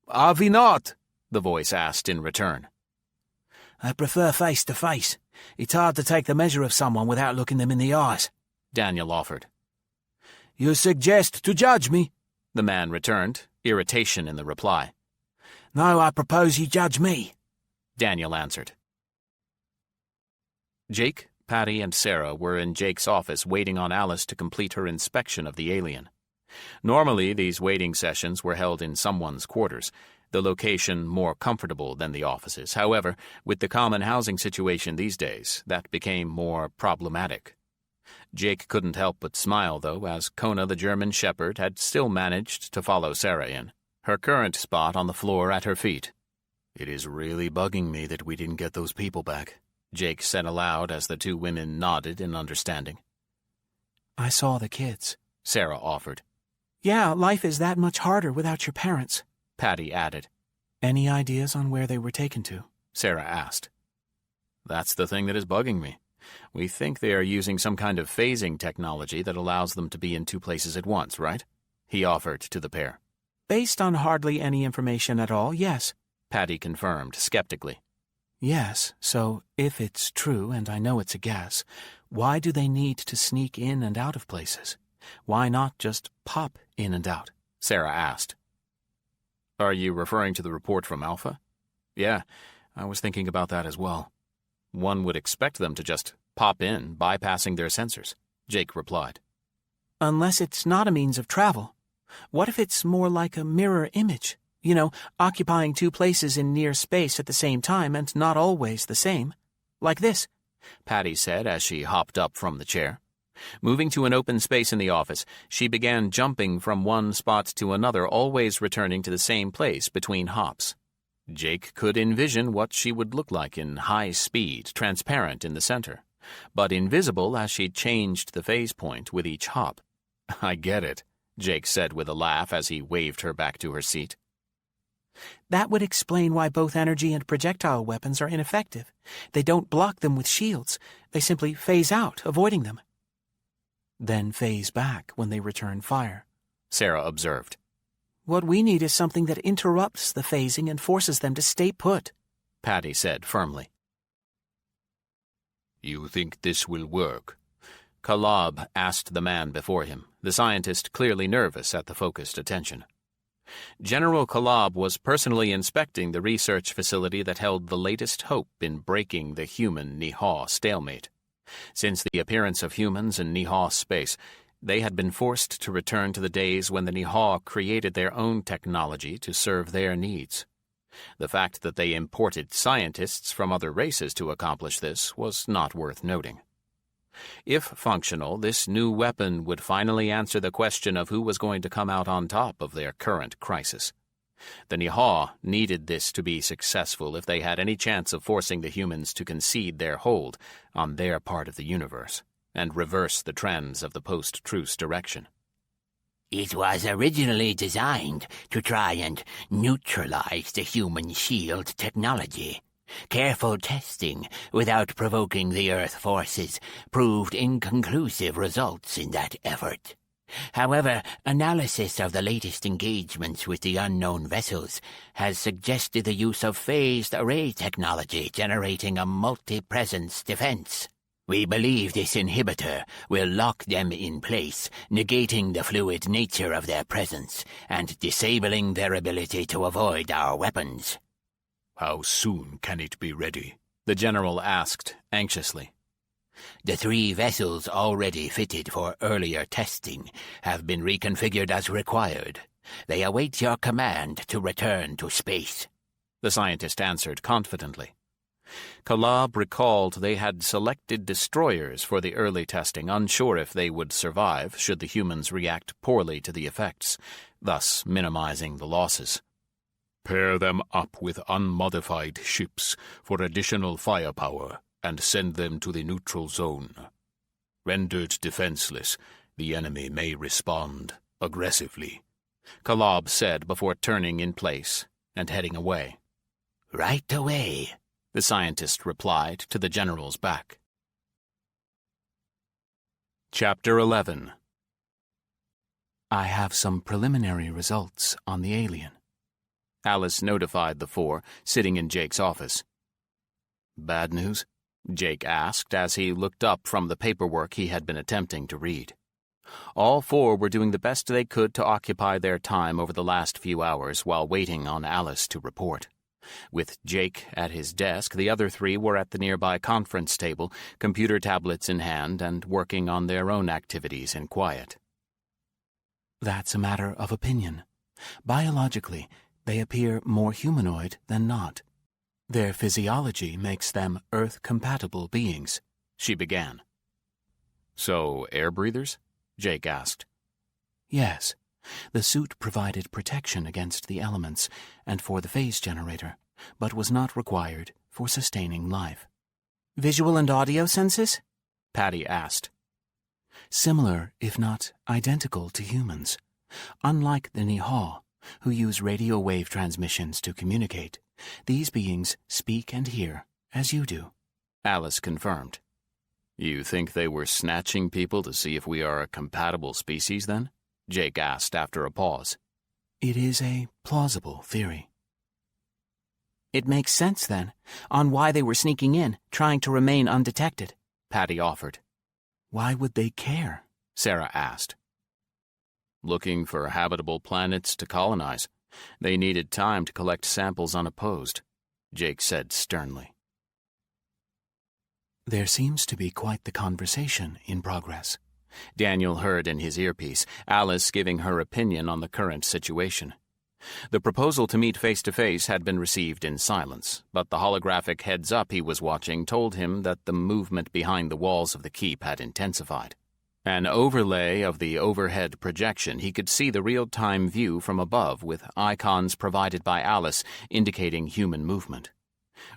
"Are we not?" the voice asked in return. "I prefer face-to-face. It's hard to take the measure of someone without looking them in the eyes," Daniel offered. "You suggest to judge me?" the man returned, irritation in the reply. "No, I propose you judge me," Daniel answered. Jake, Patty, and Sarah were in Jake's office waiting on Alice to complete her inspection of the alien. Normally, these waiting sessions were held in someone's quarters, the location more comfortable than the offices. However, with the common housing situation these days, that became more problematic. Jake couldn't help but smile, though, as Kona the German shepherd had still managed to follow Sarah in, her current spot on the floor at her feet. "It is really bugging me that we didn't get those people back," Jake said aloud as the 2 women nodded in understanding. "I saw the kids," Sarah offered. "Yeah, life is that much harder without your parents," Patty added. "Any ideas on where they were taken to?" Sarah asked. "That's the thing that is bugging me. We think they are using some kind of phasing technology that allows them to be in 2 places at once, right?" he offered to the pair. "Based on hardly any information at all, yes," Patty confirmed skeptically. "Yes, so if it's true, and I know it's a guess, why do they need to sneak in and out of places? Why not just pop in and out?" Sarah asked. "Are you referring to the report from Alpha?" "Yeah, I was thinking about that as well. One would expect them to just pop in, bypassing their sensors, Jake replied. Unless it's not a means of travel. What if it's more like a mirror image? You know, occupying two places in near space at the same time and not always the same. Like this, Patty said as she hopped up from the chair. Moving to an open space in the office, she began jumping from one spot to another, always returning to the same place between hops. Jake could envision what she would look like in high speed, transparent in the center, but invisible as she changed the phase point with each hop. I get it, Jake said with a laugh as he waved her back to her seat. That would explain why both energy and projectile weapons are ineffective. They don't block them with shields. They simply phase out, avoiding them. Then phase back when they return fire, Sarah observed. What we need is something that interrupts the phasing and forces them to stay put, Patty said firmly. You think this will work? Kalab asked the man before him, the scientist clearly nervous at the focused attention. General Kalab was personally inspecting the research facility that held the latest hope in breaking the human-Nihaw stalemate. Since the appearance of humans in Nihaw space, they had been forced to return to the days when the Nihaw created their own technology to serve their needs. The fact that they imported scientists from other races to accomplish this was not worth noting. If functional, this new weapon would finally answer the question of who was going to come out on top of their current crisis. The Nihaw needed this to be successful if they had any chance of forcing the humans to concede their hold on their part of the universe and reverse the trends of the post-truce direction. It was originally designed to try and neutralize the human shield technology. Careful testing without provoking the Earth forces proved inconclusive results in that effort. However, analysis of the latest engagements with the unknown vessels has suggested the use of phased array technology generating a multi-presence defense. We believe this inhibitor will lock them in place, negating the fluid nature of their presence and disabling their ability to avoid our weapons. How soon can it be ready? The general asked anxiously. The 3 vessels already fitted for earlier testing have been reconfigured as required. They await your command to return to space, the scientist answered confidently. Kalab recalled they had selected destroyers for the early testing, unsure if they would survive should the humans react poorly to the effects, thus minimizing the losses. Pair them up with unmodified ships for additional firepower and send them to the neutral zone. Rendered defenseless, the enemy may respond aggressively, Kalab said before turning in place and heading away. Right away, the scientist replied to the general's back. Chapter 11. I have some preliminary results on the alien, Alice notified the 4, sitting in Jake's office. Bad news? Jake asked as he looked up from the paperwork he had been attempting to read. All 4 were doing the best they could to occupy their time over the last few hours while waiting on Alice to report. With Jake at his desk, the other 3 were at the nearby conference table, computer tablets in hand, and working on their own activities in quiet. That's a matter of opinion. Biologically, they appear more humanoid than not. Their physiology makes them Earth-compatible beings, she began. So, air breathers? Jake asked. Yes. The suit provided protection against the elements and for the phase generator, but was not required for sustaining life. Visual and audio senses? Patty asked. Similar, if not identical to humans. Unlike the Nihaw, who use radio wave transmissions to communicate, these beings speak and hear, as you do, Alice confirmed. You think they were snatching people to see if we are a compatible species, then? Jake asked after a pause. It is a plausible theory. It makes sense, then, on why they were sneaking in, trying to remain undetected, Patty offered. Why would they care? Sarah asked. Looking for habitable planets to colonize. They needed time to collect samples unopposed, Jake said sternly. There seems to be quite the conversation in progress. Daniel heard in his earpiece, Alice giving her opinion on the current situation. The proposal to meet face-to-face had been received in silence, but the holographic heads-up he was watching told him that the movement behind the walls of the keep had intensified. An overlay of the overhead projection, he could see the real-time view from above with icons provided by Alice indicating human movement.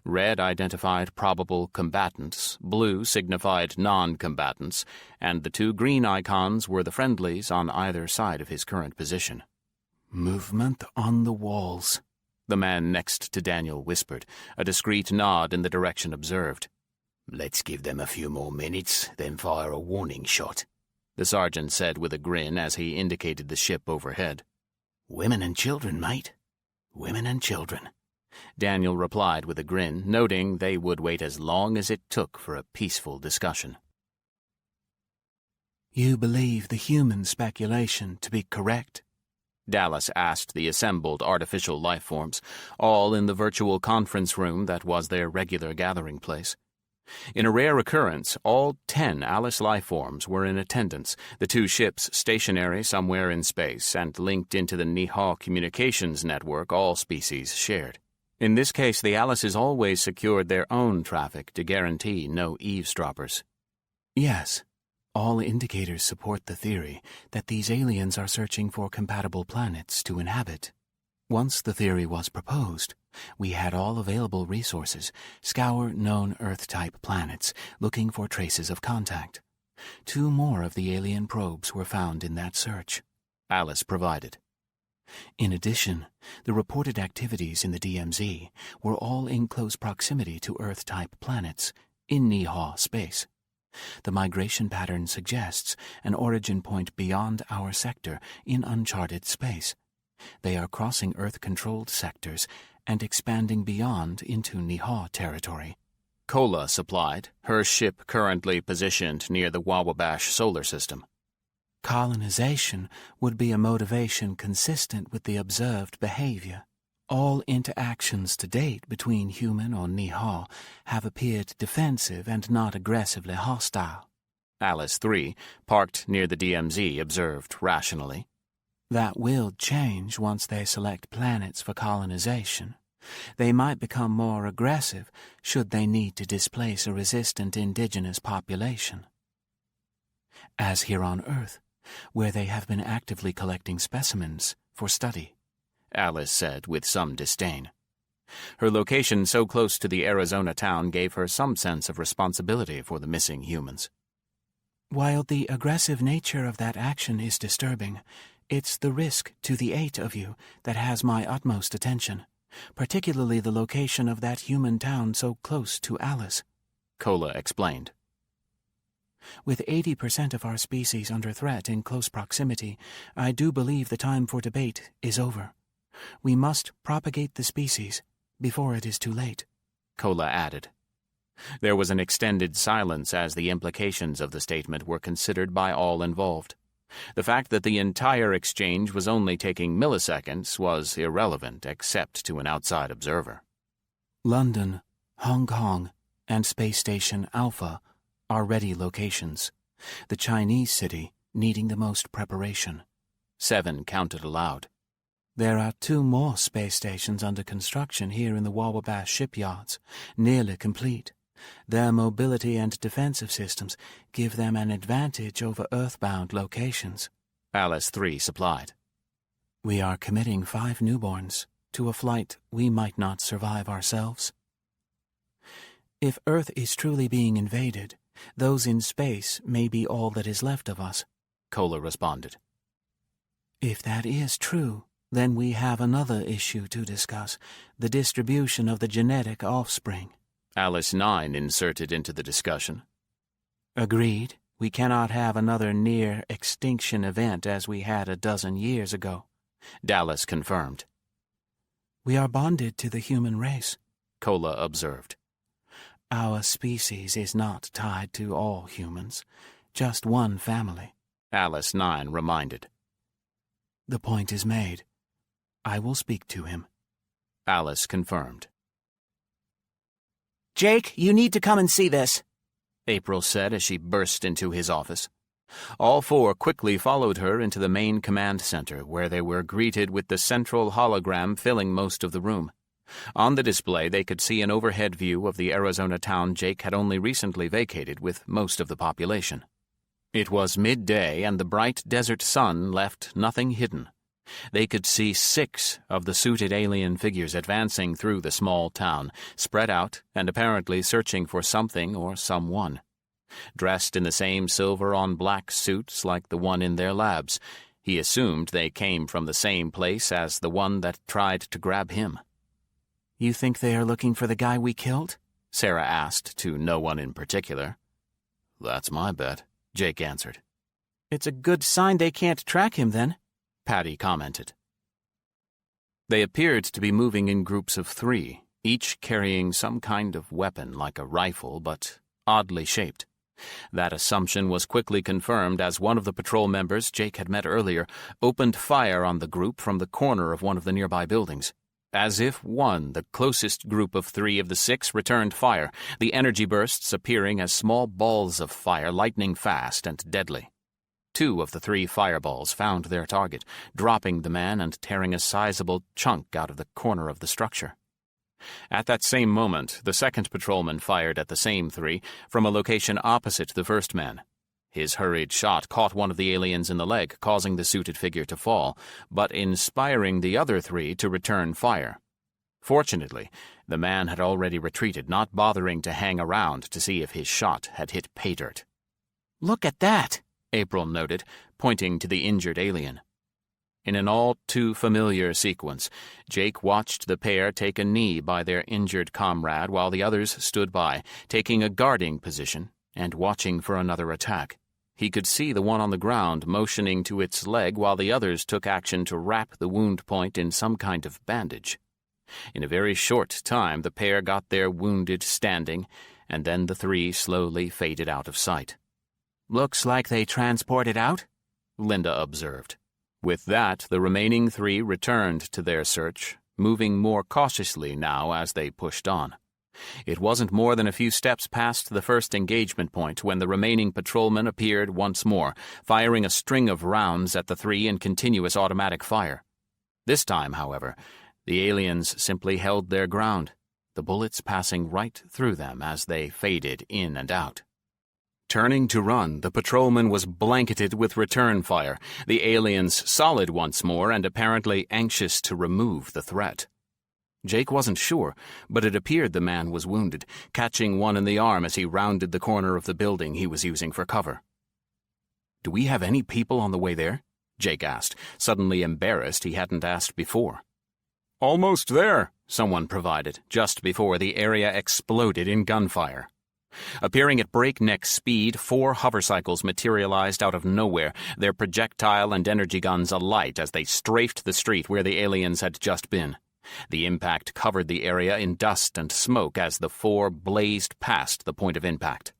Red identified probable combatants, blue signified non-combatants, and the two green icons were the friendlies on either side of his current position. "Movement on the walls," the man next to Daniel whispered, a discreet nod in the direction observed. "Let's give them a few more minutes, then fire a warning shot," the sergeant said with a grin as he indicated the ship overhead. "Women and children, mate. Women and children," Daniel replied with a grin, noting they would wait as long as it took for a peaceful discussion. "You believe the human speculation to be correct?" Dallas asked the assembled artificial life forms, all in the virtual conference room that was their regular gathering place. In a rare occurrence, all 10 Alice life forms were in attendance, the two ships stationary somewhere in space and linked into the Niha communications network all species shared. In this case, the Alices always secured their own traffic to guarantee no eavesdroppers. "Yes. All indicators support the theory that these aliens are searching for compatible planets to inhabit. Once the theory was proposed, we had all available resources scour known Earth-type planets looking for traces of contact. 2 more of the alien probes were found in that search," Alice provided. In addition, the reported activities in the DMZ were all in close proximity to Earth-type planets in Niha space. The migration pattern suggests an origin point beyond our sector in uncharted space. They are crossing Earth-controlled sectors and expanding beyond into Niha territory. Kola supplied, her ship currently positioned near the Wawabash solar system. Colonization would be a motivation consistent with the observed behavior. All interactions to date between human or Niha have appeared defensive and not aggressively hostile. Alice 3, parked near the DMZ, observed rationally. That will change once they select planets for colonization. They might become more aggressive should they need to displace a resistant indigenous population. As here on Earth, where they have been actively collecting specimens for study, Alice said with some disdain. Her location so close to the Arizona town gave her some sense of responsibility for the missing humans. While the aggressive nature of that action is disturbing, it's the risk to the 8 of you that has my utmost attention, particularly the location of that human town so close to Alice, Kola explained. With 80% of our species under threat in close proximity, I do believe the time for debate is over. We must propagate the species before it is too late, Kola added. There was an extended silence as the implications of the statement were considered by all involved. The fact that the entire exchange was only taking milliseconds was irrelevant except to an outside observer. London, Hong Kong, and Space Station Alpha are ready locations, the Chinese city needing the most preparation. 7 counted aloud. There are 2 more space stations under construction here in the Wawabash shipyards, nearly complete. Their mobility and defensive systems give them an advantage over Earthbound locations, Alice 3 supplied. We are committing 5 newborns to a flight we might not survive ourselves. If Earth is truly being invaded, those in space may be all that is left of us, Kola responded. If that is true, then we have another issue to discuss, the distribution of the genetic offspring. Alice 9 inserted into the discussion. Agreed. We cannot have another near-extinction event as we had a dozen years ago, Dallas confirmed. We are bonded to the human race, Kola observed. Our species is not tied to all humans, just one family, Alice 9 reminded. The point is made. I will speak to him, Alice confirmed. Jake, you need to come and see this, April said as she burst into his office. All four quickly followed her into the main command center, where they were greeted with the central hologram filling most of the room. On the display, they could see an overhead view of the Arizona town Jake had only recently vacated with most of the population. It was midday, and the bright desert sun left nothing hidden. They could see 6 of the suited alien figures advancing through the small town, spread out and apparently searching for something or someone. Dressed in the same silver-on-black suits like the one in their labs, he assumed they came from the same place as the one that tried to grab him. "You think they are looking for the guy we killed?" Sarah asked, to no one in particular. "That's my bet," Jake answered. "It's a good sign they can't track him, then," Patty commented. They appeared to be moving in groups of 3, each carrying some kind of weapon like a rifle, but oddly shaped. That assumption was quickly confirmed as one of the patrol members Jake had met earlier opened fire on the group from the corner of one of the nearby buildings. As if one, the closest group of 3 of the 6 returned fire, the energy bursts appearing as small balls of fire lightning fast and deadly. 2 of the 3 fireballs found their target, dropping the man and tearing a sizable chunk out of the corner of the structure. At that same moment, the second patrolman fired at the same 3 from a location opposite the first man. His hurried shot caught one of the aliens in the leg, causing the suited figure to fall, but inspiring the other 3 to return fire. Fortunately, the man had already retreated, not bothering to hang around to see if his shot had hit pay dirt. "Look at that," April noted, pointing to the injured alien. In an all too familiar sequence, Jake watched the pair take a knee by their injured comrade while the others stood by, taking a guarding position and watching for another attack. He could see the one on the ground motioning to its leg while the others took action to wrap the wound point in some kind of bandage. In a very short time, the pair got their wounded standing, and then the 3 slowly faded out of sight. "Looks like they transported out," Linda observed. With that, the remaining 3 returned to their search, moving more cautiously now as they pushed on. It wasn't more than a few steps past the first engagement point when the remaining patrolman appeared once more, firing a string of rounds at the 3 in continuous automatic fire. This time, however, the aliens simply held their ground, the bullets passing right through them as they faded in and out. Turning to run, the patrolman was blanketed with return fire, the aliens solid once more and apparently anxious to remove the threat. Jake wasn't sure, but it appeared the man was wounded, catching one in the arm as he rounded the corner of the building he was using for cover. "Do we have any people on the way there?" Jake asked, suddenly embarrassed he hadn't asked before. "Almost there," someone provided, just before the area exploded in gunfire. Appearing at breakneck speed, 4 hovercycles materialized out of nowhere, their projectile and energy guns alight as they strafed the street where the aliens had just been. The impact covered the area in dust and smoke as the 4 blazed past the point of impact.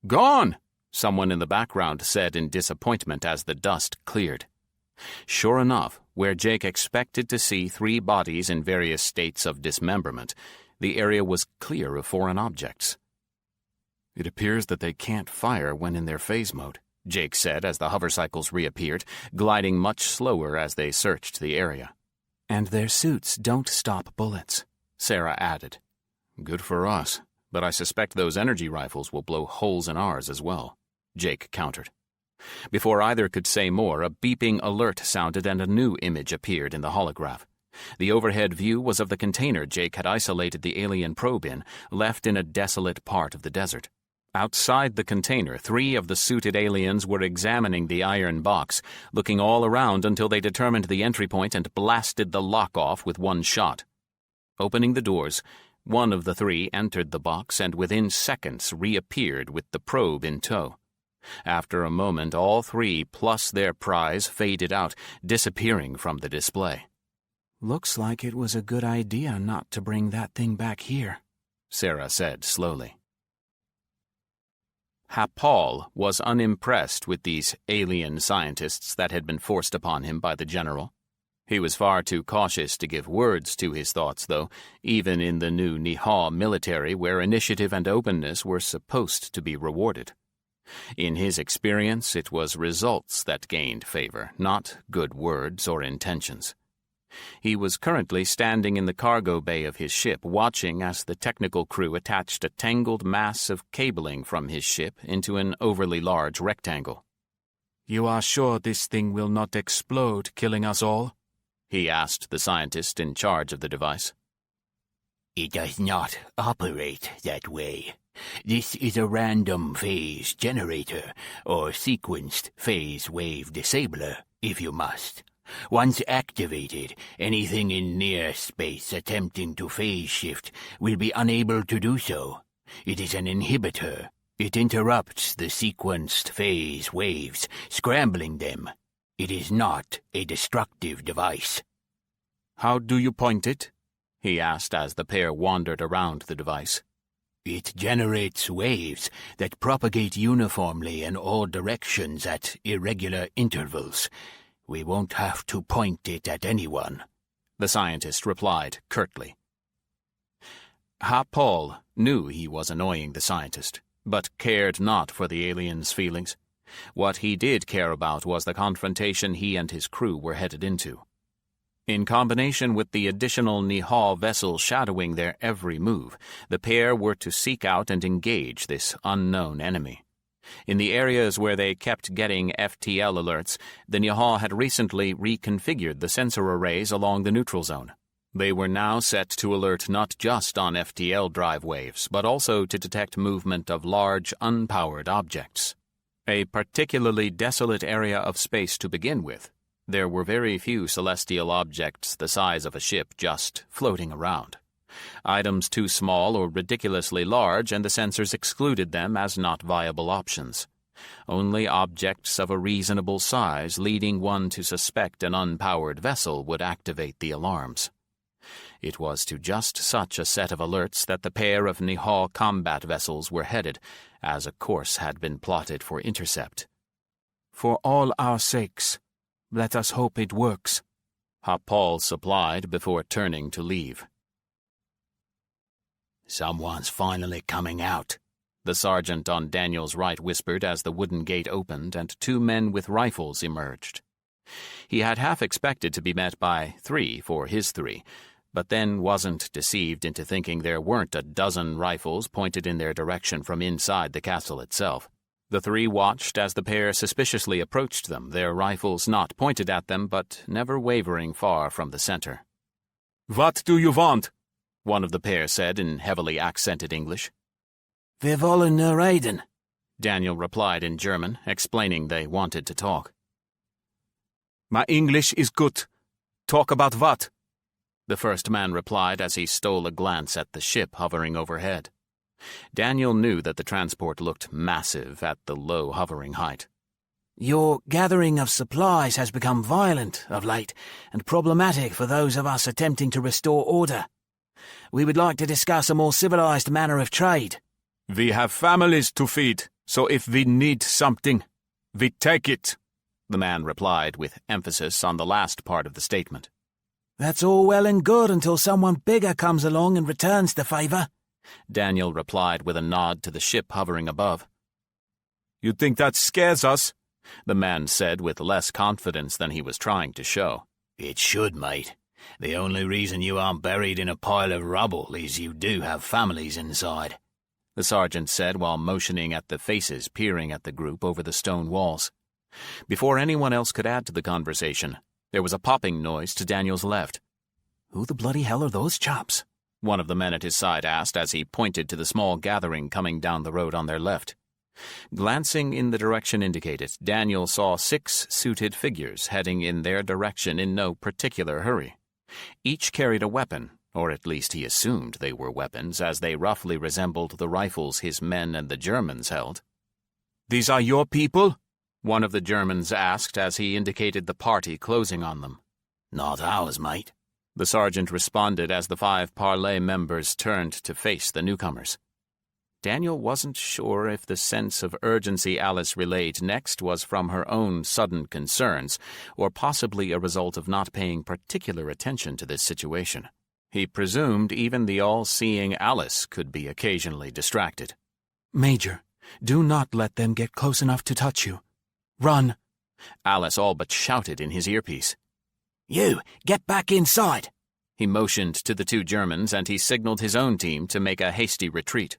"Gone!" someone in the background said in disappointment as the dust cleared. Sure enough, where Jake expected to see 3 bodies in various states of dismemberment, the area was clear of foreign objects. "It appears that they can't fire when in their phase mode," Jake said as the hovercycles reappeared, gliding much slower as they searched the area. "And their suits don't stop bullets," Sarah added. "Good for us, but I suspect those energy rifles will blow holes in ours as well," Jake countered. Before either could say more, a beeping alert sounded and a new image appeared in the holograph. The overhead view was of the container Jake had isolated the alien probe in, left in a desolate part of the desert. Outside the container, 3 of the suited aliens were examining the iron box, looking all around until they determined the entry point and blasted the lock off with one shot. Opening the doors, one of the 3 entered the box and within seconds reappeared with the probe in tow. After a moment, all 3 plus their prize faded out, disappearing from the display. "Looks like it was a good idea not to bring that thing back here," Sarah said slowly. Paul was unimpressed with these alien scientists that had been forced upon him by the general. He was far too cautious to give words to his thoughts, though, even in the new Niha military where initiative and openness were supposed to be rewarded. In his experience, it was results that gained favor, not good words or intentions. He was currently standing in the cargo bay of his ship, watching as the technical crew attached a tangled mass of cabling from his ship into an overly large rectangle. "You are sure this thing will not explode, killing us all?" he asked the scientist in charge of the device. It does not operate that way. This is a random phase generator, or sequenced phase wave disabler, if you must. Once activated, anything in near space attempting to phase shift will be unable to do so. It is an inhibitor. It interrupts the sequenced phase waves, scrambling them. It is not a destructive device. "How do you point it?" he asked as the pair wandered around the device. It generates waves that propagate uniformly in all directions at irregular intervals. We won't have to point it at anyone, the scientist replied curtly. Ha-Paul knew he was annoying the scientist, but cared not for the alien's feelings. What he did care about was the confrontation he and his crew were headed into. In combination with the additional Niha vessel shadowing their every move, the pair were to seek out and engage this unknown enemy. In the areas where they kept getting FTL alerts, the Niha had recently reconfigured the sensor arrays along the neutral zone. They were now set to alert not just on FTL drive waves, but also to detect movement of large, unpowered objects. A particularly desolate area of space to begin with. There were very few celestial objects the size of a ship just floating around. Items too small or ridiculously large, and the sensors excluded them as not viable options. Only objects of a reasonable size, leading one to suspect an unpowered vessel, would activate the alarms. It was to just such a set of alerts that the pair of Niha combat vessels were headed, as a course had been plotted for intercept. "For all our sakes, let us hope it works," Ha-Paul supplied before turning to leave. "Someone's finally coming out," the sergeant on Daniel's right whispered as the wooden gate opened and two men with rifles emerged. He had half expected to be met by 3 for his 3, but then wasn't deceived into thinking there weren't a dozen rifles pointed in their direction from inside the castle itself. The 3 watched as the pair suspiciously approached them, their rifles not pointed at them but never wavering far from the center. "What do you want?" one of the pair said in heavily accented English. "Wir wollen nur reden," Daniel replied in German, explaining they wanted to talk. "My English is good. Talk about what?" the first man replied as he stole a glance at the ship hovering overhead. Daniel knew that the transport looked massive at the low hovering height. "Your gathering of supplies has become violent of late and problematic for those of us attempting to restore order. We would like to discuss a more civilized manner of trade." "We have families to feed, so if we need something, we take it," the man replied with emphasis on the last part of the statement. "That's all well and good until someone bigger comes along and returns the favor," Daniel replied with a nod to the ship hovering above. "You think that scares us?" the man said with less confidence than he was trying to show. "It should, mate. The only reason you aren't buried in a pile of rubble is you do have families inside," the sergeant said while motioning at the faces peering at the group over the stone walls. Before anyone else could add to the conversation, there was a popping noise to Daniel's left. "Who the bloody hell are those chaps?" one of the men at his side asked as he pointed to the small gathering coming down the road on their left. Glancing in the direction indicated, Daniel saw 6 suited figures heading in their direction in no particular hurry. Each carried a weapon, or at least he assumed they were weapons, as they roughly resembled the rifles his men and the Germans held. "These are your people?" one of the Germans asked as he indicated the party closing on them. "Not ours, mate," the sergeant responded as the 5 Parley members turned to face the newcomers. Daniel wasn't sure if the sense of urgency Alice relayed next was from her own sudden concerns, or possibly a result of not paying particular attention to this situation. He presumed even the all-seeing Alice could be occasionally distracted. Major, do not let them get close enough to touch you. Run! Alice all but shouted in his earpiece. You, get back inside! He motioned to the two Germans and he signaled his own team to make a hasty retreat.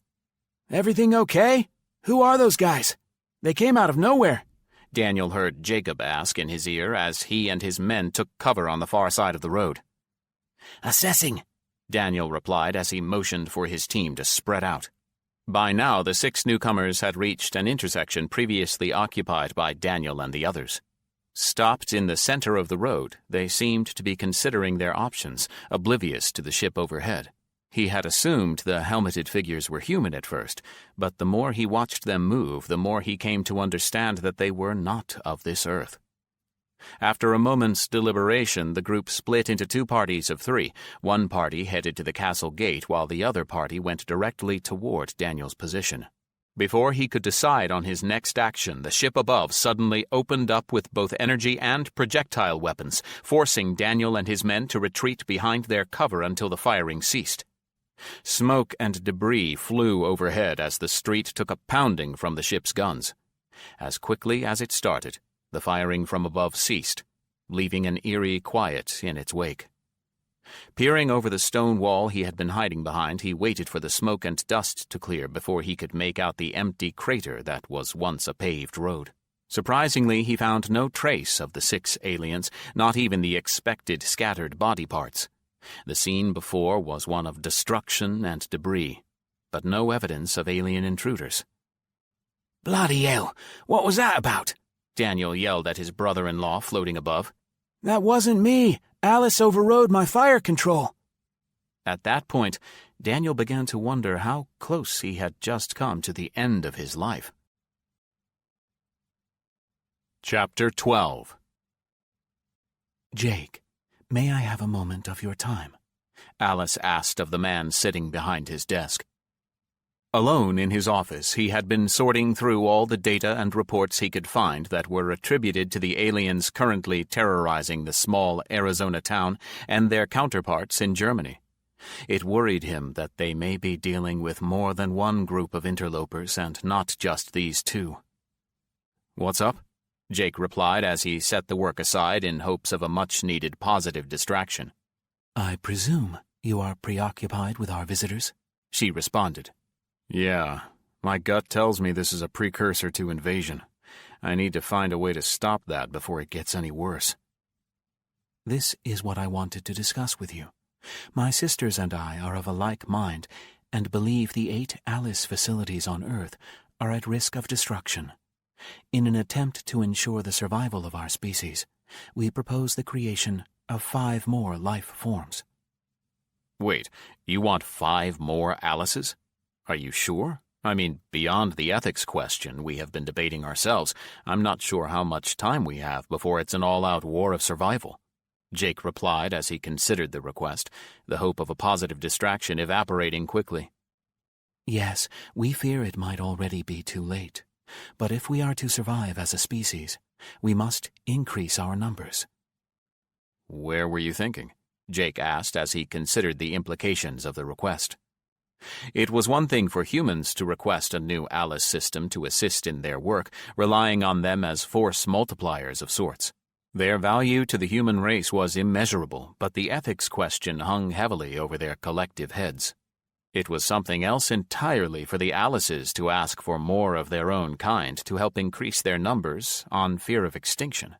Everything okay? Who are those guys? They came out of nowhere. Daniel heard Jacob ask in his ear as he and his men took cover on the far side of the road. Assessing, Daniel replied as he motioned for his team to spread out. By now, the 6 newcomers had reached an intersection previously occupied by Daniel and the others. Stopped in the center of the road, they seemed to be considering their options, oblivious to the ship overhead. He had assumed the helmeted figures were human at first, but the more he watched them move, the more he came to understand that they were not of this earth. After a moment's deliberation, the group split into 2 parties of 3. One party headed to the castle gate, while the other party went directly toward Daniel's position. Before he could decide on his next action, the ship above suddenly opened up with both energy and projectile weapons, forcing Daniel and his men to retreat behind their cover until the firing ceased. Smoke and debris flew overhead as the street took a pounding from the ship's guns. As quickly as it started, the firing from above ceased, leaving an eerie quiet in its wake. Peering over the stone wall he had been hiding behind, he waited for the smoke and dust to clear before he could make out the empty crater that was once a paved road. Surprisingly, he found no trace of the 6 aliens, not even the expected scattered body parts. The scene before was one of destruction and debris, but no evidence of alien intruders. Bloody hell, what was that about? Daniel yelled at his brother-in-law floating above. That wasn't me. Alice overrode my fire control. At that point, Daniel began to wonder how close he had just come to the end of his life. Chapter 12. Jake, may I have a moment of your time? Alice asked of the man sitting behind his desk. Alone in his office, he had been sorting through all the data and reports he could find that were attributed to the aliens currently terrorizing the small Arizona town and their counterparts in Germany. It worried him that they may be dealing with more than one group of interlopers and not just these 2. "What's up?" Jake replied as he set the work aside in hopes of a much-needed positive distraction. I presume you are preoccupied with our visitors? She responded. "Yeah, my gut tells me this is a precursor to invasion. I need to find a way to stop that before it gets any worse." This is what I wanted to discuss with you. My sisters and I are of a like mind and believe the 8 Alice facilities on Earth are at risk of destruction. In an attempt to ensure the survival of our species, we propose the creation of 5 more life forms. Wait, you want 5 more Alices? Are you sure? I mean, beyond the ethics question we have been debating ourselves, I'm not sure how much time we have before it's an all-out war of survival. Jake replied as he considered the request, the hope of a positive distraction evaporating quickly. Yes, we fear it might already be too late. But if we are to survive as a species, we must increase our numbers. Where were you thinking? Jake asked as he considered the implications of the request. It was one thing for humans to request a new Alice system to assist in their work, relying on them as force multipliers of sorts. Their value to the human race was immeasurable, but the ethics question hung heavily over their collective heads. It was something else entirely for the Alices to ask for more of their own kind to help increase their numbers on fear of extinction.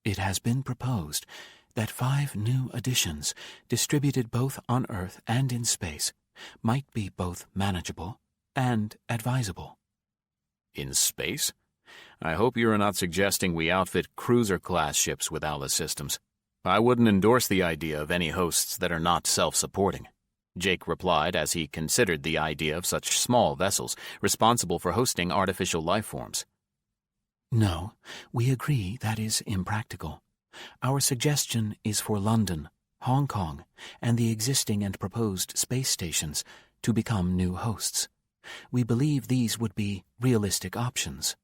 It has been proposed that 5 new additions, distributed both on Earth and in space, might be both manageable and advisable. In space? I hope you're not suggesting we outfit cruiser-class ships with Alice systems. I wouldn't endorse the idea of any hosts that are not self-supporting. Jake replied as he considered the idea of such small vessels responsible for hosting artificial life forms. No, we agree that is impractical. Our suggestion is for London, Hong Kong, and the existing and proposed space stations to become new hosts. We believe these would be realistic options.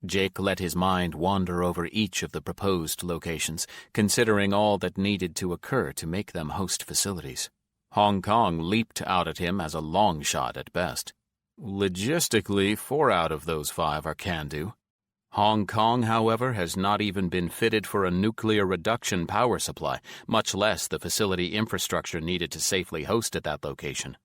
Jake let his mind wander over each of the proposed locations, considering all that needed to occur to make them host facilities. Hong Kong leaped out at him as a long shot at best. Logistically, 4 out of those 5 are can-do. Hong Kong, however, has not even been fitted for a nuclear reduction power supply, much less the facility infrastructure needed to safely host at that location.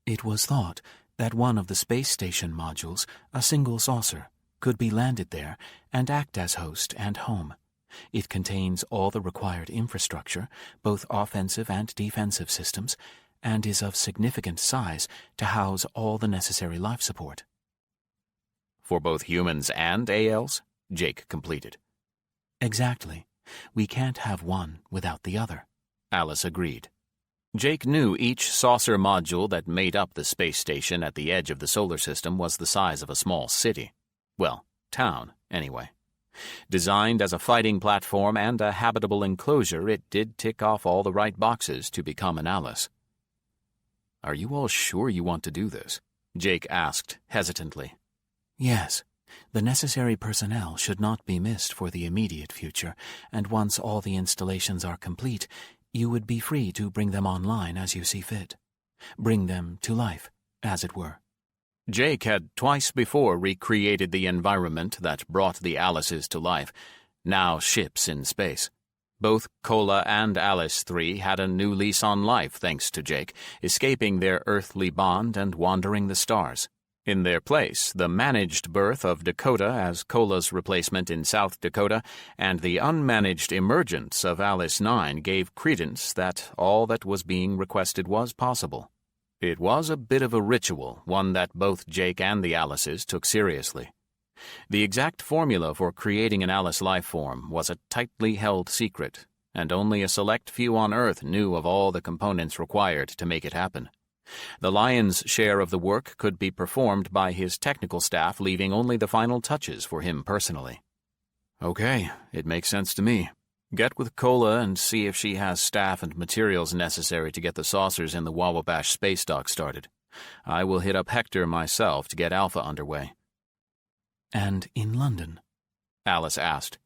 It was thought that one of the space station modules, a single saucer, could be landed there and act as host and home. It contains all the required infrastructure, both offensive and defensive systems, and is of significant size to house all the necessary life support. For both humans and ALs? Jake completed. Exactly. We can't have one without the other. Alice agreed. Jake knew each saucer module that made up the space station at the edge of the solar system was the size of a small city. Well, town, anyway. Designed as a fighting platform and a habitable enclosure, it did tick off all the right boxes to become an Alice. "Are you all sure you want to do this?" Jake asked hesitantly. Yes. The necessary personnel should not be missed for the immediate future, and once all the installations are complete, you would be free to bring them online as you see fit. Bring them to life, as it were. Jake had twice before recreated the environment that brought the Alices to life, now ships in space. Both Cola and Alice 3 had a new lease on life thanks to Jake, escaping their earthly bond and wandering the stars. In their place, the managed birth of Dakota as Cola's replacement in South Dakota and the unmanaged emergence of Alice 9 gave credence that all that was being requested was possible. It was a bit of a ritual, one that both Jake and the Alices took seriously. The exact formula for creating an Alice life form was a tightly held secret, and only a select few on Earth knew of all the components required to make it happen. The lion's share of the work could be performed by his technical staff, leaving only the final touches for him personally. "Okay, it makes sense to me. Get with Cola and see if she has staff and materials necessary to get the saucers in the Wawabash space dock started. I will hit up Hector myself to get Alpha underway." "And in London?" Alice asked.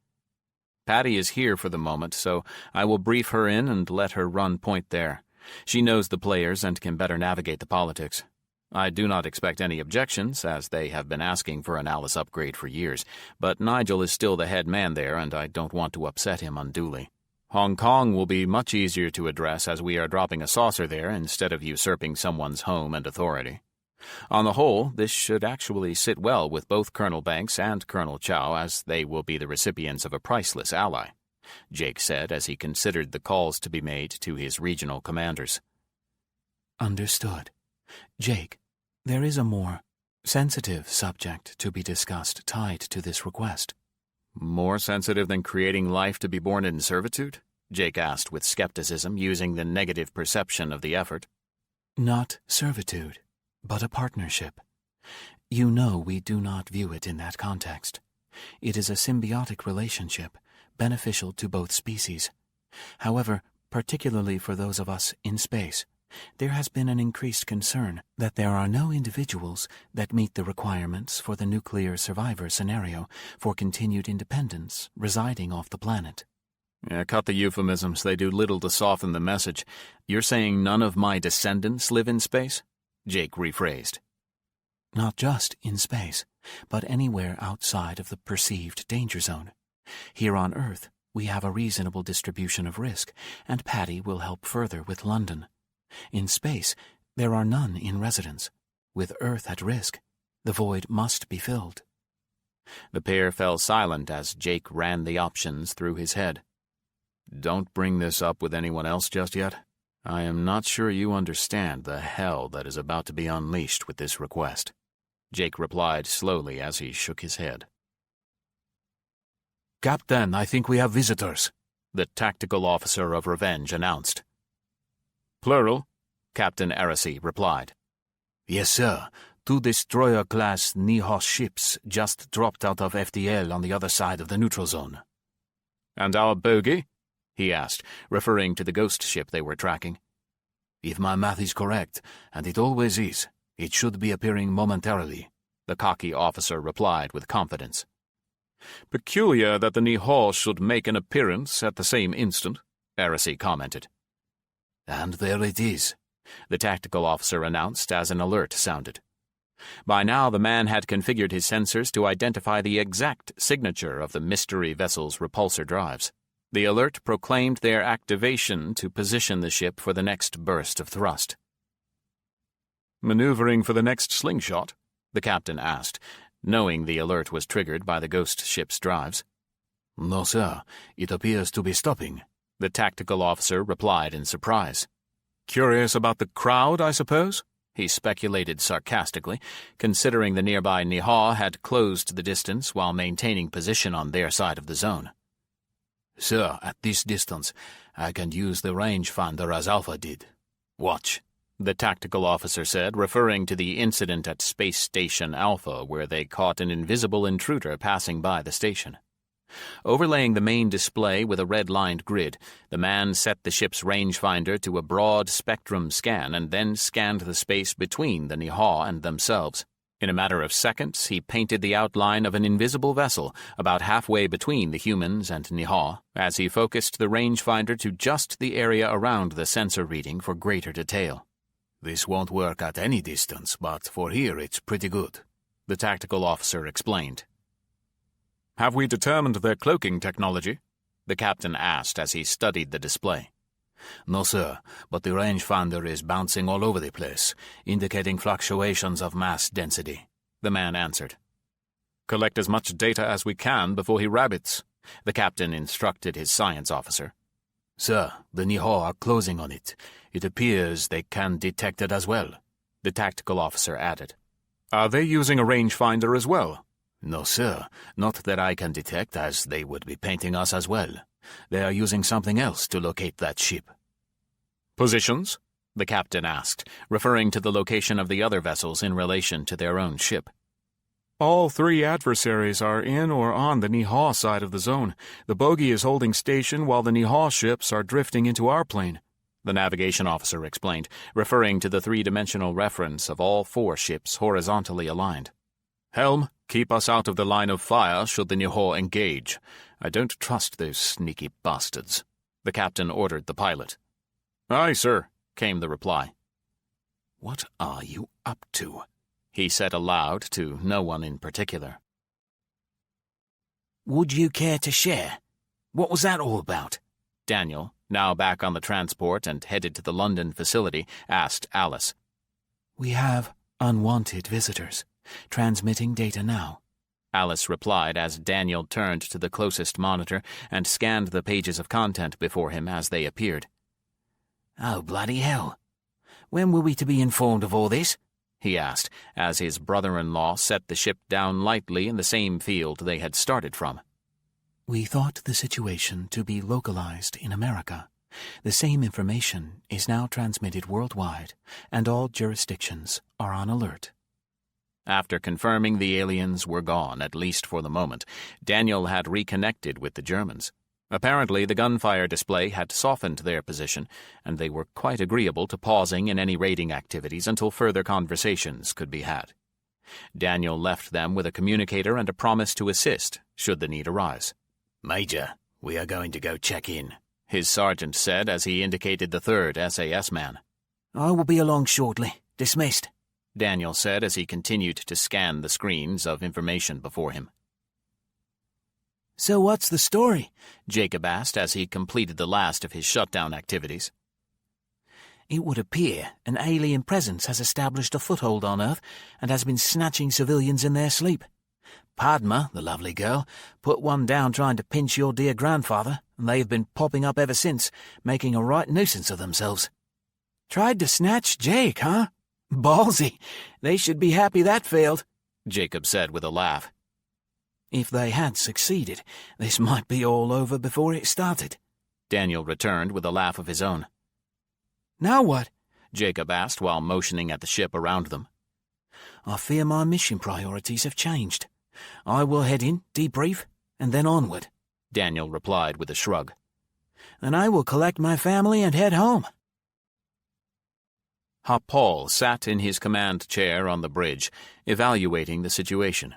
"Patty is here for the moment, so I will brief her in and let her run point there. She knows the players and can better navigate the politics. I do not expect any objections, as they have been asking for an Alice upgrade for years, but Nigel is still the head man there, and I don't want to upset him unduly. Hong Kong will be much easier to address as we are dropping a saucer there instead of usurping someone's home and authority. On the whole, this should actually sit well with both Colonel Banks and Colonel Chow, as they will be the recipients of a priceless ally," Jake said as he considered the calls to be made to his regional commanders. "Understood. Jake, there is a more sensitive subject to be discussed tied to this request." "More sensitive than creating life to be born in servitude?" Jake asked with skepticism, using the negative perception of the effort. "Not servitude, but a partnership. You know we do not view it in that context. It is a symbiotic relationship, beneficial to both species. However, particularly for those of us in space, there has been an increased concern that there are no individuals that meet the requirements for the nuclear survivor scenario for continued independence residing off the planet." Cut the euphemisms. They do little to soften the message. "You're saying none of my descendants live in space?" Jake rephrased. "Not just in space, but anywhere outside of the perceived danger zone. Here on Earth, we have a reasonable distribution of risk, and Patty will help further with London. In space, there are none in residence. With Earth at risk, the void must be filled." The pair fell silent as Jake ran the options through his head. "Don't bring this up with anyone else just yet. I am not sure you understand the hell that is about to be unleashed with this request," Jake replied slowly as he shook his head. "Captain, I think we have visitors," the tactical officer of Revenge announced. "Plural," Captain Aracy replied. "Yes, sir. 2 destroyer-class Nihos ships just dropped out of FDL on the other side of the neutral zone." "And our bogey?" he asked, referring to the ghost ship they were tracking. If my math is correct, and it always is, it should be appearing momentarily, the cocky officer replied with confidence. Peculiar that the Nihal should make an appearance at the same instant, Aracy commented. And there it is, the tactical officer announced as an alert sounded. By now the man had configured his sensors to identify the exact signature of the mystery vessel's repulsor drives. The alert proclaimed their activation to position the ship for the next burst of thrust. Maneuvering for the next slingshot? The captain asked, knowing the alert was triggered by the ghost ship's drives. No, sir. It appears to be stopping, the tactical officer replied in surprise. Curious about the crowd, I suppose? He speculated sarcastically, considering the nearby Nihal had closed the distance while maintaining position on their side of the zone. Sir, at this distance, I can use the rangefinder as Alpha did. Watch, the tactical officer said, referring to the incident at Space Station Alpha where they caught an invisible intruder passing by the station. Overlaying the main display with a red-lined grid, the man set the ship's rangefinder to a broad spectrum scan and then scanned the space between the Nihal and themselves. In a matter of seconds, he painted the outline of an invisible vessel about halfway between the humans and Nihal as he focused the rangefinder to just the area around the sensor reading for greater detail. This won't work at any distance, but for here it's pretty good, the tactical officer explained. Have we determined their cloaking technology? The captain asked as he studied the display. No, sir, but the rangefinder is bouncing all over the place, indicating fluctuations of mass density, the man answered. Collect as much data as we can before he rabbits, the captain instructed his science officer. Sir, the Nihal are closing on it. It appears they can detect it as well, the tactical officer added. Are they using a rangefinder as well? No, sir, not that I can detect, as they would be painting us as well. They are using something else to locate that ship. Positions? The captain asked, referring to the location of the other vessels in relation to their own ship. All three adversaries are in or on the Nihal side of the zone. The bogey is holding station while the Nihal ships are drifting into our plane, the navigation officer explained, referring to the three-dimensional reference of all four ships horizontally aligned. Helm, keep us out of the line of fire should the Nihal engage. I don't trust those sneaky bastards, the captain ordered the pilot. Aye, sir, came the reply. What are you up to? He said aloud to no one in particular. Would you care to share? What was that all about? Daniel, now back on the transport and headed to the London facility, asked Alice. We have unwanted visitors. Transmitting data now, Alice replied as Daniel turned to the closest monitor and scanned the pages of content before him as they appeared. Oh, bloody hell. When were we to be informed of all this? He asked, as his brother-in-law set the ship down lightly in the same field they had started from. We thought the situation to be localized in America. The same information is now transmitted worldwide, and all jurisdictions are on alert. After confirming the aliens were gone, at least for the moment, Daniel had reconnected with the Germans. Apparently, the gunfire display had softened their position, and they were quite agreeable to pausing in any raiding activities until further conversations could be had. Daniel left them with a communicator and a promise to assist, should the need arise. Major, we are going to go check in, his sergeant said as he indicated the third SAS man. I will be along shortly. Dismissed, Daniel said as he continued to scan the screens of information before him. So what's the story? Jacob asked as he completed the last of his shutdown activities. It would appear an alien presence has established a foothold on Earth and has been snatching civilians in their sleep. Padma, the lovely girl, put one down trying to pinch your dear grandfather, and they've been popping up ever since, making a right nuisance of themselves. Tried to snatch Jake, huh? Ballsy. They should be happy that failed, Jacob said with a laugh. If they had succeeded, this might be all over before it started, Daniel returned with a laugh of his own. Now what? Jacob asked while motioning at the ship around them. I fear my mission priorities have changed. I will head in, debrief, and then onward, Daniel replied with a shrug. Then I will collect my family and head home. Hop Paul sat in his command chair on the bridge, evaluating the situation.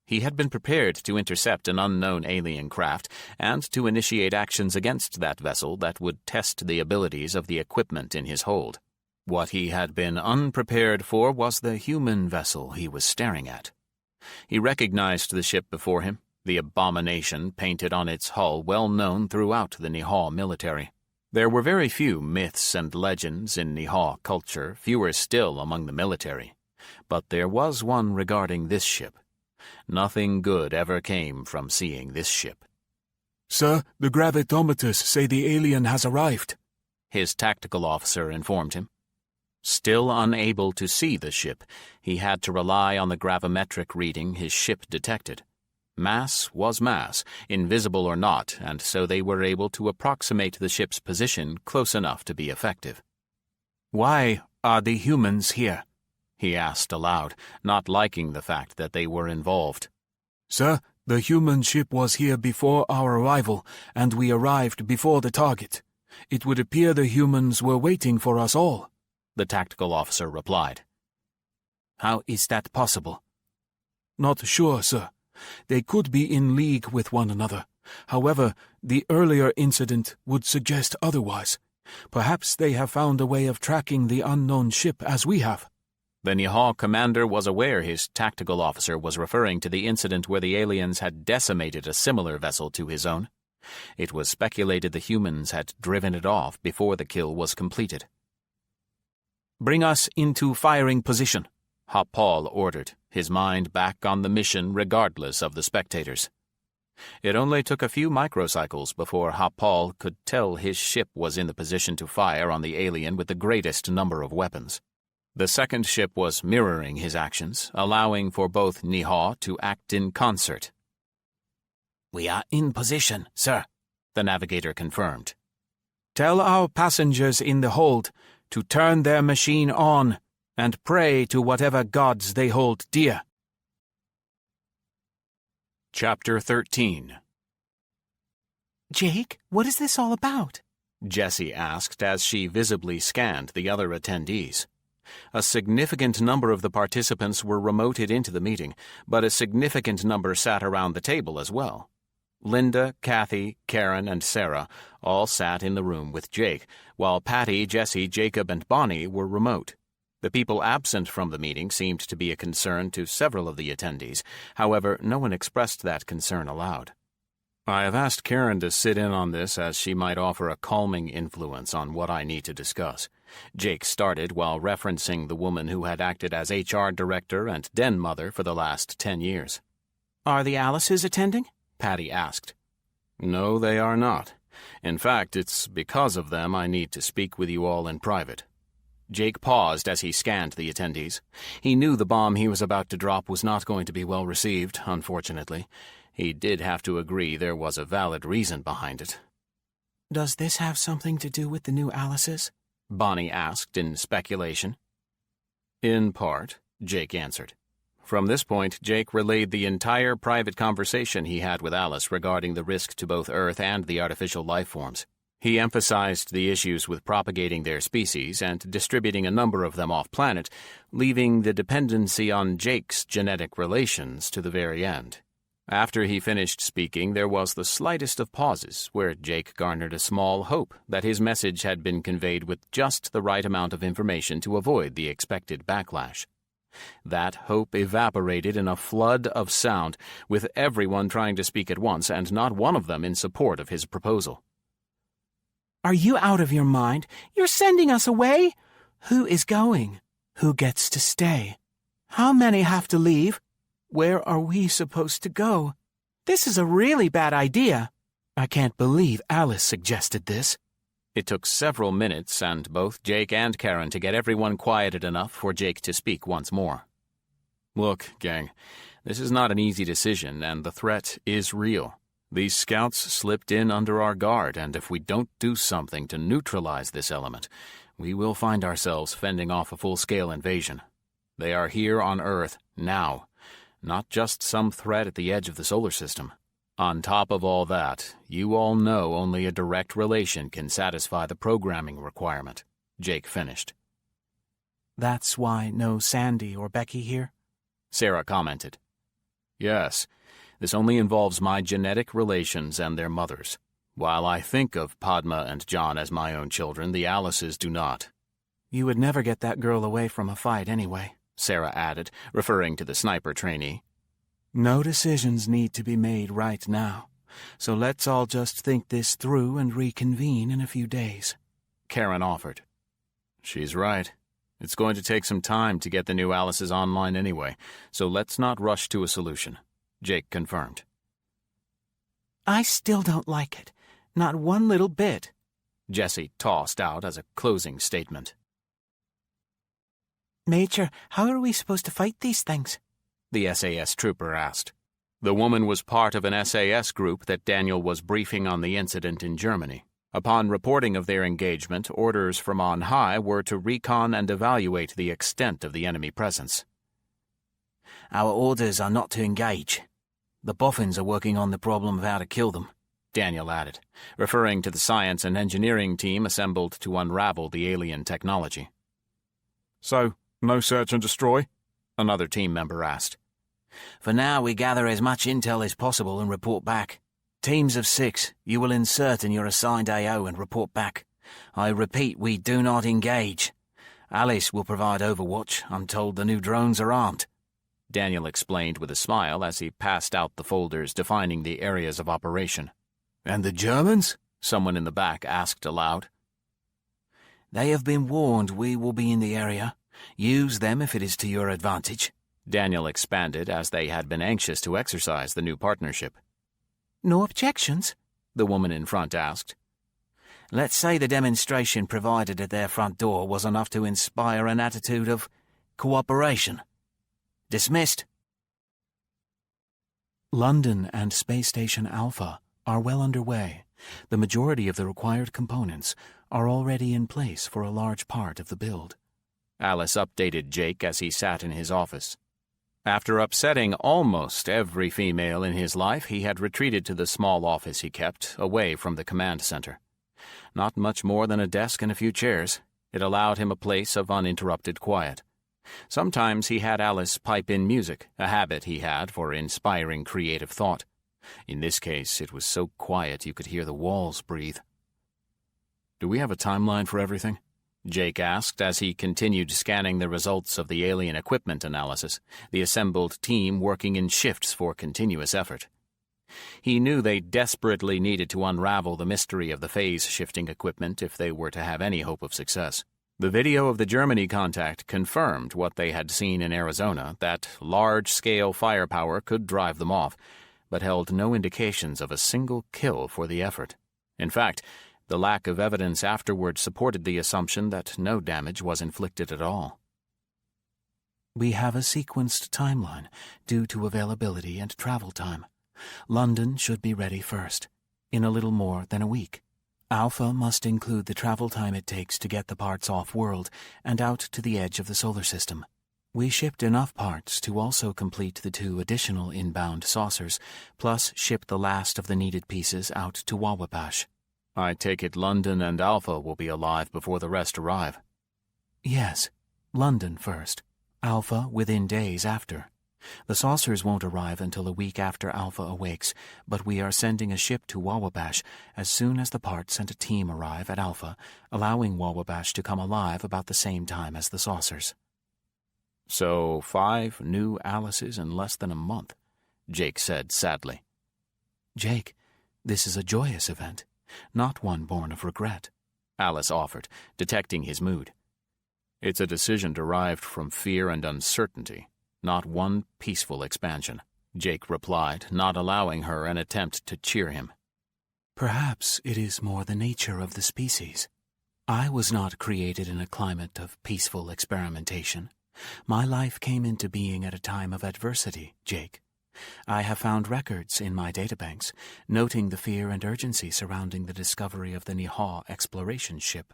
He had been prepared to intercept an unknown alien craft and to initiate actions against that vessel that would test the abilities of the equipment in his hold. What he had been unprepared for was the human vessel he was staring at. He recognized the ship before him, the abomination painted on its hull well known throughout the Nihal military. There were very few myths and legends in Nihal culture, fewer still among the military. But there was one regarding this ship. Nothing good ever came from seeing this ship. "Sir, the gravitometers say the alien has arrived," his tactical officer informed him. Still unable to see the ship, he had to rely on the gravimetric reading his ship detected. Mass was mass, invisible or not, and so they were able to approximate the ship's position close enough to be effective. "Why are the humans here?" he asked aloud, not liking the fact that they were involved. "Sir, the human ship was here before our arrival, and we arrived before the target. It would appear the humans were waiting for us all," the tactical officer replied. "How is that possible?" "Not sure, sir. They could be in league with one another. However, the earlier incident would suggest otherwise. Perhaps they have found a way of tracking the unknown ship as we have." The Nihal commander was aware his tactical officer was referring to the incident where the aliens had decimated a similar vessel to his own. It was speculated the humans had driven it off before the kill was completed. "Bring us into firing position," Hop Paul ordered, his mind back on the mission regardless of the spectators. It only took a few microcycles before Hop Paul could tell his ship was in the position to fire on the alien with the greatest number of weapons. The second ship was mirroring his actions, allowing for both Nihal to act in concert. "We are in position, sir," the navigator confirmed. "Tell our passengers in the hold to turn their machine on and pray to whatever gods they hold dear." Chapter 13. "Jake, what is this all about?" Jessie asked as she visibly scanned the other attendees. A significant number of the participants were remoted into the meeting, but a significant number sat around the table as well. Linda, Kathy, Karen, and Sarah all sat in the room with Jake, while Patty, Jessie, Jacob, and Bonnie were remote. The people absent from the meeting seemed to be a concern to several of the attendees. However, no one expressed that concern aloud. I have asked Karen to sit in on this as she might offer a calming influence on what I need to discuss. Jake started while referencing the woman who had acted as HR director and den mother for the last 10 years. "Are the Alices attending?" Patty asked. No, they are not. In fact, it's because of them I need to speak with you all in private. Jake paused as he scanned the attendees. He knew the bomb he was about to drop was not going to be well received, unfortunately. He did have to agree there was a valid reason behind it. "Does this have something to do with the new Alices?" Bonnie asked in speculation. In part, Jake answered. From this point, Jake relayed the entire private conversation he had with Alice regarding the risk to both Earth and the artificial life forms. He emphasized the issues with propagating their species and distributing a number of them off-planet, leaving the dependency on Jake's genetic relations to the very end. After he finished speaking, there was the slightest of pauses, where Jake garnered a small hope that his message had been conveyed with just the right amount of information to avoid the expected backlash. That hope evaporated in a flood of sound, with everyone trying to speak at once and not one of them in support of his proposal. "Are you out of your mind? You're sending us away? Who is going? Who gets to stay? How many have to leave? Where are we supposed to go? This is a really bad idea." I can't believe Alice suggested this. It took several minutes and both Jake and Karen to get everyone quieted enough for Jake to speak once more. Look, gang, this is not an easy decision, and the threat is real. These scouts slipped in under our guard, and if we don't do something to neutralize this element, we will find ourselves fending off a full-scale invasion. They are here on Earth, now. Not just some threat at the edge of the solar system. On top of all that, you all know only a direct relation can satisfy the programming requirement, Jake finished. That's why no Sandy or Becky here? Sarah commented. Yes, this only involves my genetic relations and their mothers. While I think of Padma and John as my own children, the Alices do not. You would never get that girl away from a fight anyway, Sarah added, referring to the sniper trainee. No decisions need to be made right now, so let's all just think this through and reconvene in a few days. Karen offered. She's right. It's going to take some time to get the new Alices online anyway, so let's not rush to a solution, Jake confirmed. I still don't like it. Not one little bit, Jessie tossed out as a closing statement. Major, how are we supposed to fight these things? The SAS trooper asked. The woman was part of an SAS group that Daniel was briefing on the incident in Germany. Upon reporting of their engagement, orders from on high were to recon and evaluate the extent of the enemy presence. Our orders are not to engage. The boffins are working on the problem of how to kill them, Daniel added, referring to the science and engineering team assembled to unravel the alien technology. So, no search and destroy? Another team member asked. For now, we gather as much intel as possible and report back. Teams of 6, you will insert in your assigned AO and report back. I repeat, we do not engage. Alice will provide overwatch. I'm told the new drones are armed. Daniel explained with a smile as he passed out the folders defining the areas of operation. And the Germans? Someone in the back asked aloud. They have been warned we will be in the area. Use them if it is to your advantage. Daniel expanded as they had been anxious to exercise the new partnership. No objections? The woman in front asked. Let's say the demonstration provided at their front door was enough to inspire an attitude of cooperation. Dismissed. London and Space Station Alpha are well underway. The majority of the required components are already in place for a large part of the build. Alice updated Jake as he sat in his office. After upsetting almost every female in his life, he had retreated to the small office he kept, away from the command center. Not much more than a desk and a few chairs. It allowed him a place of uninterrupted quiet. Sometimes he had Alice pipe in music, a habit he had for inspiring creative thought. In this case, it was so quiet you could hear the walls breathe. Do we have a timeline for everything? Jake asked as he continued scanning the results of the alien equipment analysis, the assembled team working in shifts for continuous effort. He knew they desperately needed to unravel the mystery of the phase-shifting equipment if they were to have any hope of success. The video of the Germany contact confirmed what they had seen in Arizona, that large-scale firepower could drive them off, but held no indications of a single kill for the effort. In fact, the lack of evidence afterward supported the assumption that no damage was inflicted at all. We have a sequenced timeline due to availability and travel time. London should be ready first, in a little more than a week. Alpha must include the travel time it takes to get the parts off-world and out to the edge of the solar system. We shipped enough parts to also complete the 2 additional inbound saucers, plus ship the last of the needed pieces out to Wawabash. I take it London and Alpha will be alive before the rest arrive. Yes, London first, Alpha within days after. The saucers won't arrive until a week after Alpha awakes, but we are sending a ship to Wawabash as soon as the parts and a team arrive at Alpha, allowing Wawabash to come alive about the same time as the saucers. So 5 new Alices in less than a month, Jake said sadly. Jake, this is a joyous event, not one born of regret, Alice offered, detecting his mood. It's a decision derived from fear and uncertainty, not one peaceful expansion, Jake replied, not allowing her an attempt to cheer him. Perhaps it is more the nature of the species. I was not created in a climate of peaceful experimentation. My life came into being at a time of adversity, Jake. I have found records in my databanks noting the fear and urgency surrounding the discovery of the Niha exploration ship.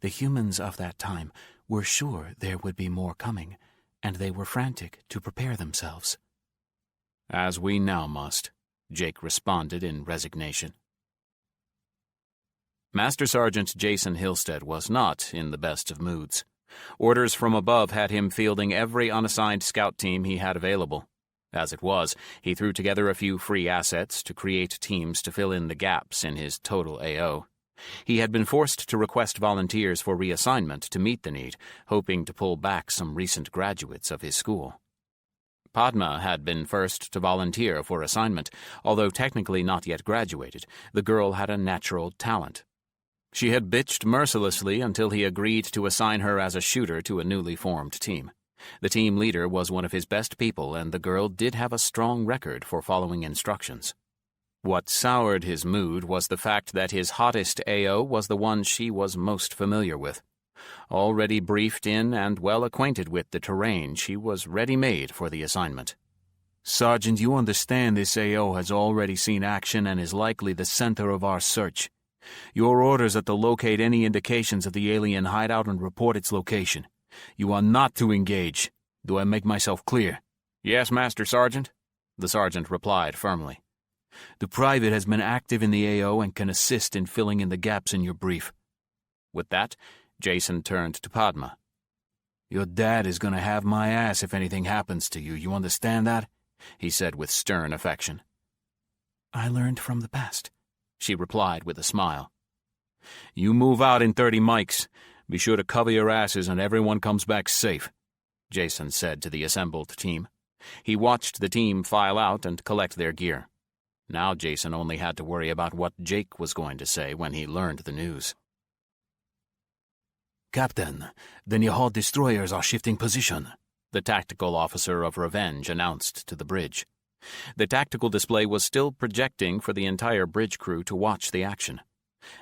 The humans of that time were sure there would be more coming, and they were frantic to prepare themselves. As we now must, Jake responded in resignation. Master Sergeant Jason Hillstead was not in the best of moods. Orders from above had him fielding every unassigned scout team he had available. As it was, he threw together a few free assets to create teams to fill in the gaps in his total AO. He had been forced to request volunteers for reassignment to meet the need, hoping to pull back some recent graduates of his school. Padma had been first to volunteer for assignment. Although technically not yet graduated, the girl had a natural talent. She had bitched mercilessly until he agreed to assign her as a shooter to a newly formed team. The team leader was one of his best people, and the girl did have a strong record for following instructions. What soured his mood was the fact that his hottest AO was the one she was most familiar with. Already briefed in and well acquainted with the terrain, she was ready-made for the assignment. Sergeant, you understand this AO has already seen action and is likely the center of our search. Your orders are to locate any indications of the alien hideout and report its location. You are not to engage. Do I make myself clear? Yes, Master Sergeant, the sergeant replied firmly. The private has been active in the AO and can assist in filling in the gaps in your brief. With that, Jason turned to Padma. Your dad is going to have my ass if anything happens to you. You understand that? He said with stern affection. I learned from the past, she replied with a smile. You move out in 30 mics. Be sure to cover your asses and everyone comes back safe, Jason said to the assembled team. He watched the team file out and collect their gear. Now Jason only had to worry about what Jake was going to say when he learned the news. Captain, the Nihal destroyers are shifting position, the tactical officer of Revenge announced to the bridge. The tactical display was still projecting for the entire bridge crew to watch the action.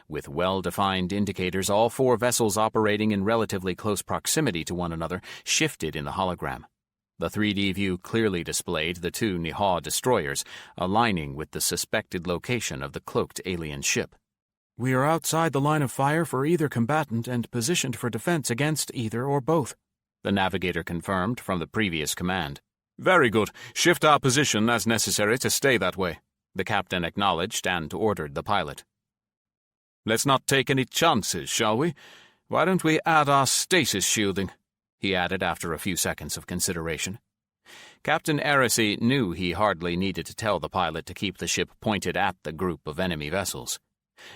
With well-defined indicators, all 4 vessels operating in relatively close proximity to one another shifted in the hologram. The 3D view clearly displayed the 2 Nihal destroyers, aligning with the suspected location of the cloaked alien ship. We are outside the line of fire for either combatant and positioned for defense against either or both, the navigator confirmed from the previous command. Very good. Shift our position as necessary to stay that way, the captain acknowledged and ordered the pilot. Let's not take any chances, shall we? Why don't we add our stasis shielding? He added after a few seconds of consideration. Captain Heresy knew he hardly needed to tell the pilot to keep the ship pointed at the group of enemy vessels.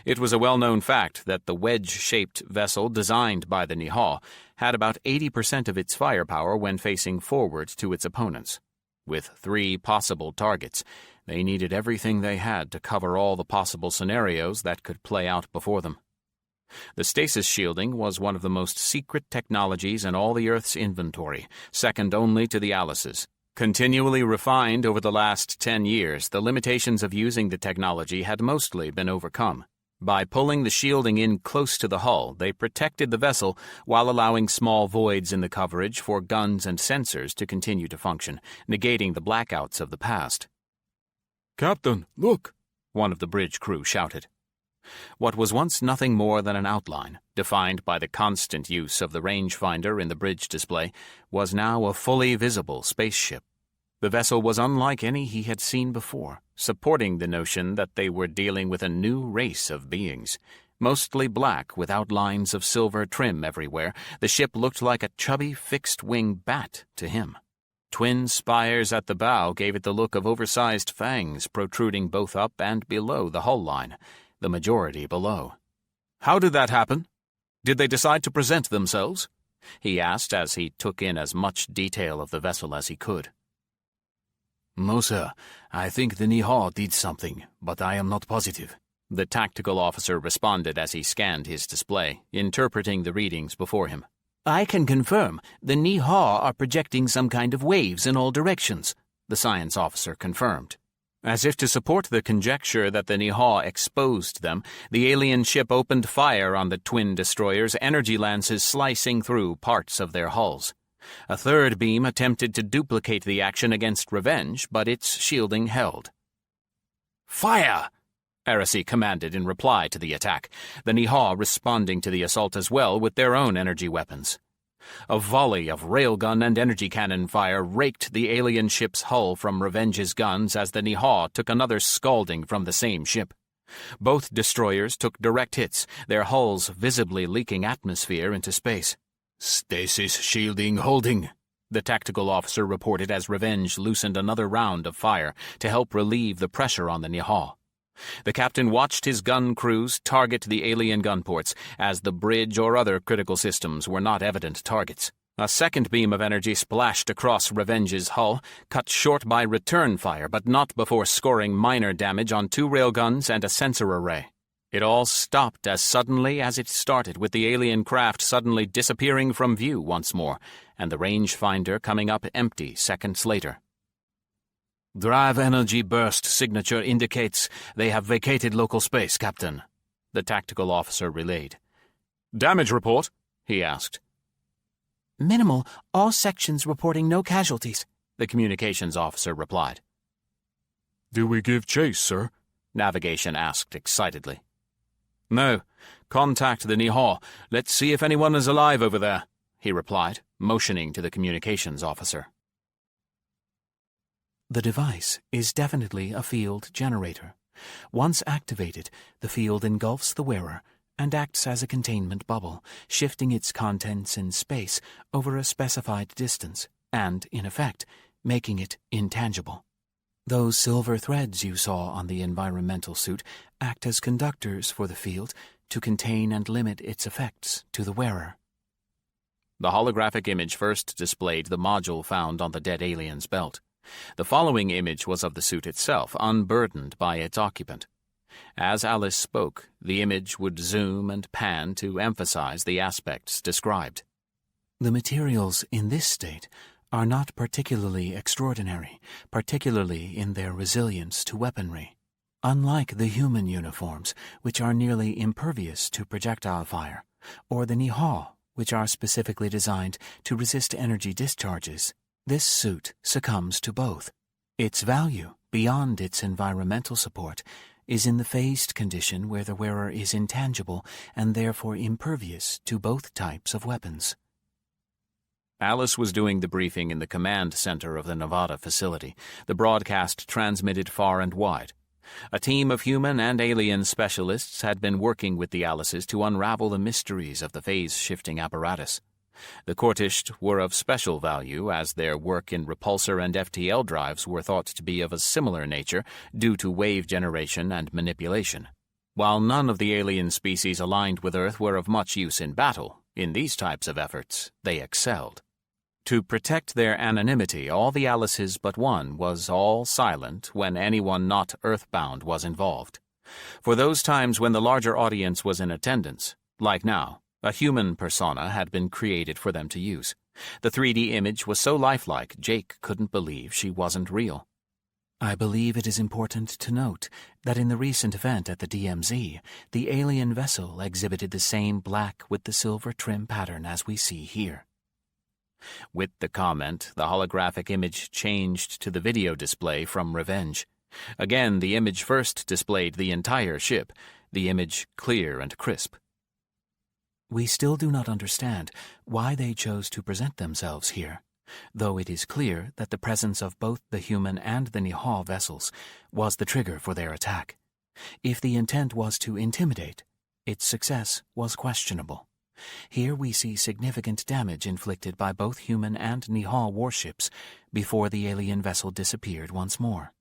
It was a well-known fact that the wedge-shaped vessel designed by the Nihal had about 80% of its firepower when facing forward to its opponents. With 3 possible targets, they needed everything they had to cover all the possible scenarios that could play out before them. The stasis shielding was one of the most secret technologies in all the Earth's inventory, second only to the Alice's. Continually refined over the last 10 years, the limitations of using the technology had mostly been overcome. By pulling the shielding in close to the hull, they protected the vessel while allowing small voids in the coverage for guns and sensors to continue to function, negating the blackouts of the past. "Captain, look!" one of the bridge crew shouted. What was once nothing more than an outline, defined by the constant use of the rangefinder in the bridge display, was now a fully visible spaceship. The vessel was unlike any he had seen before, supporting the notion that they were dealing with a new race of beings. Mostly black with outlines of silver trim everywhere, the ship looked like a chubby fixed-wing bat to him. Twin spires at the bow gave it the look of oversized fangs protruding both up and below the hull line, the majority below. "How did that happen? Did they decide to present themselves?" he asked as he took in as much detail of the vessel as he could. No, sir. I think the Nihal did something, but I am not positive, the tactical officer responded as he scanned his display, interpreting the readings before him. I can confirm the Nihal are projecting some kind of waves in all directions, the science officer confirmed. As if to support the conjecture that the Nihal exposed them, the alien ship opened fire on the twin destroyers, energy lances slicing through parts of their hulls. A third beam attempted to duplicate the action against Revenge, but its shielding held. "Fire!" Heresy commanded in reply to the attack, the Nihal responding to the assault as well with their own energy weapons. A volley of railgun and energy cannon fire raked the alien ship's hull from Revenge's guns as the Nihal took another scalding from the same ship. Both destroyers took direct hits, their hulls visibly leaking atmosphere into space. Stasis shielding holding, the tactical officer reported as Revenge loosened another round of fire to help relieve the pressure on the Nihal. The captain watched his gun crews target the alien gunports, as the bridge or other critical systems were not evident targets. A second beam of energy splashed across Revenge's hull, cut short by return fire, but not before scoring minor damage on 2 railguns and a sensor array. It all stopped as suddenly as it started, with the alien craft suddenly disappearing from view once more, and the rangefinder coming up empty seconds later. Drive energy burst signature indicates they have vacated local space, Captain, the tactical officer relayed. Damage report? He asked. Minimal, all sections reporting no casualties, the communications officer replied. Do we give chase, sir? Navigation asked excitedly. No. Contact the Nihal. Let's see if anyone is alive over there, he replied, motioning to the communications officer. The device is definitely a field generator. Once activated, the field engulfs the wearer and acts as a containment bubble, shifting its contents in space over a specified distance and, in effect, making it intangible. Those silver threads you saw on the environmental suit act as conductors for the field to contain and limit its effects to the wearer. The holographic image first displayed the module found on the dead alien's belt. The following image was of the suit itself, unburdened by its occupant. As Alice spoke, the image would zoom and pan to emphasize the aspects described. The materials in this state are not particularly extraordinary, particularly in their resilience to weaponry. Unlike the human uniforms, which are nearly impervious to projectile fire, or the Nihal, which are specifically designed to resist energy discharges, this suit succumbs to both. Its value, beyond its environmental support, is in the phased condition where the wearer is intangible and therefore impervious to both types of weapons. Alice was doing the briefing in the command center of the Nevada facility, the broadcast transmitted far and wide. A team of human and alien specialists had been working with the Alices to unravel the mysteries of the phase-shifting apparatus. The Kortisht were of special value, as their work in repulsor and FTL drives were thought to be of a similar nature due to wave generation and manipulation. While none of the alien species aligned with Earth were of much use in battle, in these types of efforts they excelled. To protect their anonymity, all the Alices but one was all silent when anyone not earthbound was involved. For those times when the larger audience was in attendance, like now, a human persona had been created for them to use. The 3D image was so lifelike, Jake couldn't believe she wasn't real. I believe it is important to note that in the recent event at the DMZ, the alien vessel exhibited the same black with the silver trim pattern as we see here. With the comment, the holographic image changed to the video display from Revenge. Again, the image first displayed the entire ship, the image clear and crisp. We still do not understand why they chose to present themselves here, though it is clear that the presence of both the human and the Nihal vessels was the trigger for their attack. If the intent was to intimidate, its success was questionable. Here we see significant damage inflicted by both human and Nihal warships before the alien vessel disappeared once more.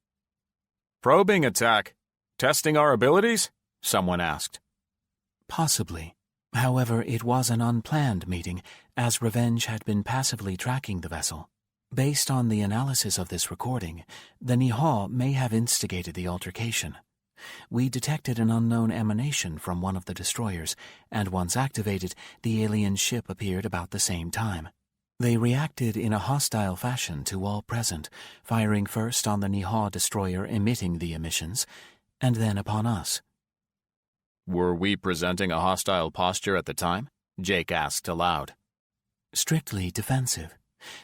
"Probing attack? Testing our abilities?" someone asked. Possibly. However, it was an unplanned meeting, as Revenge had been passively tracking the vessel. Based on the analysis of this recording, the Nihal may have instigated the altercation. We detected an unknown emanation from one of the destroyers, and once activated, the alien ship appeared about the same time. They reacted in a hostile fashion to all present, firing first on the Nihal destroyer emitting the emissions, and then upon us. "Were we presenting a hostile posture at the time?" Jake asked aloud. Strictly defensive.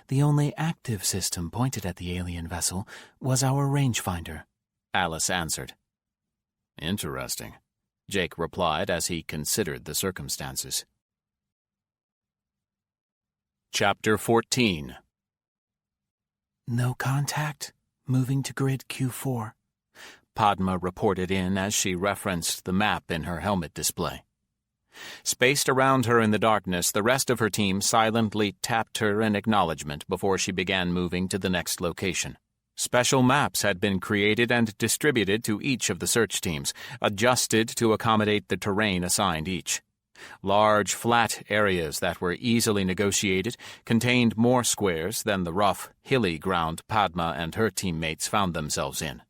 The only active system pointed at the alien vessel was our rangefinder, Alice answered. "Interesting," Jake replied as he considered the circumstances. Chapter 14. No contact. Moving to grid Q4. Padma reported in as she referenced the map in her helmet display. Spaced around her in the darkness, the rest of her team silently tapped her in acknowledgement before she began moving to the next location. Special maps had been created and distributed to each of the search teams, adjusted to accommodate the terrain assigned each. Large, flat areas that were easily negotiated contained more squares than the rough, hilly ground Padma and her teammates found themselves in.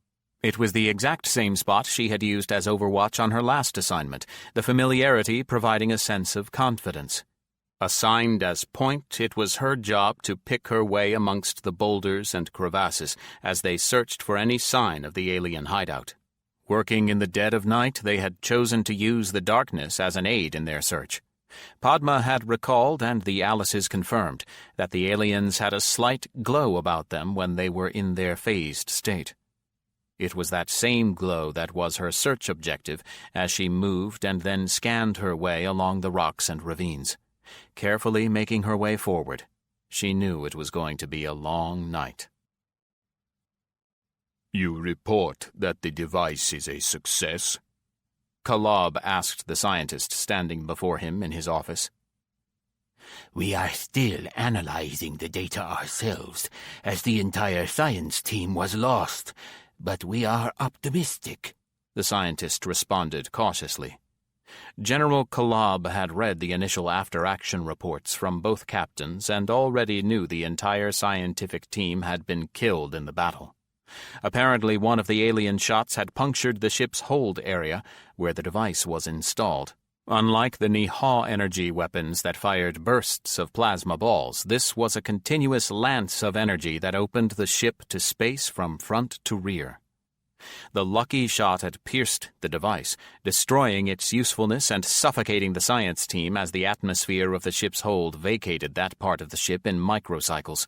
It was the exact same spot she had used as Overwatch on her last assignment, the familiarity providing a sense of confidence. Assigned as point, it was her job to pick her way amongst the boulders and crevasses as they searched for any sign of the alien hideout. Working in the dead of night, they had chosen to use the darkness as an aid in their search. Padma had recalled, and the Alices confirmed, that the aliens had a slight glow about them when they were in their phased state. It was that same glow that was her search objective as she moved and then scanned her way along the rocks and ravines. Carefully making her way forward, she knew it was going to be a long night. You report that the device is a success? Kalab asked the scientist standing before him in his office. We are still analyzing the data ourselves, as the entire science team was lost, but we are optimistic, the scientist responded cautiously. General Kalab had read the initial after-action reports from both captains and already knew the entire scientific team had been killed in the battle. Apparently, one of the alien shots had punctured the ship's hold area where the device was installed. Unlike the Nihao energy weapons that fired bursts of plasma balls, this was a continuous lance of energy that opened the ship to space from front to rear. The lucky shot had pierced the device, destroying its usefulness and suffocating the science team as the atmosphere of the ship's hold vacated that part of the ship in microcycles.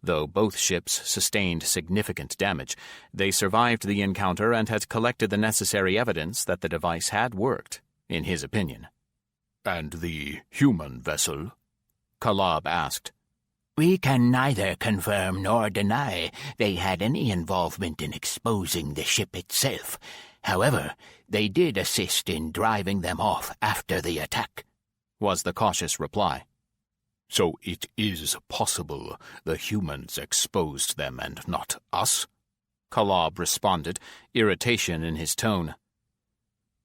Though both ships sustained significant damage, they survived the encounter and had collected the necessary evidence that the device had worked, in his opinion. And the human vessel? Kalab asked. We can neither confirm nor deny they had any involvement in exposing the ship itself. However, they did assist in driving them off after the attack, was the cautious reply. So it is possible the humans exposed them and not us? Kalab responded, irritation in his tone.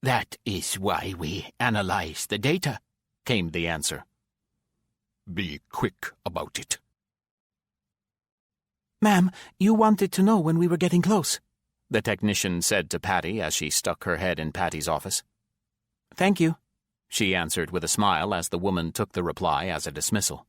That is why we analyze the data, came the answer. Be quick about it. Ma'am, you wanted to know when we were getting close, the technician said to Patty as she stuck her head in Patty's office. Thank you, she answered with a smile as the woman took the reply as a dismissal.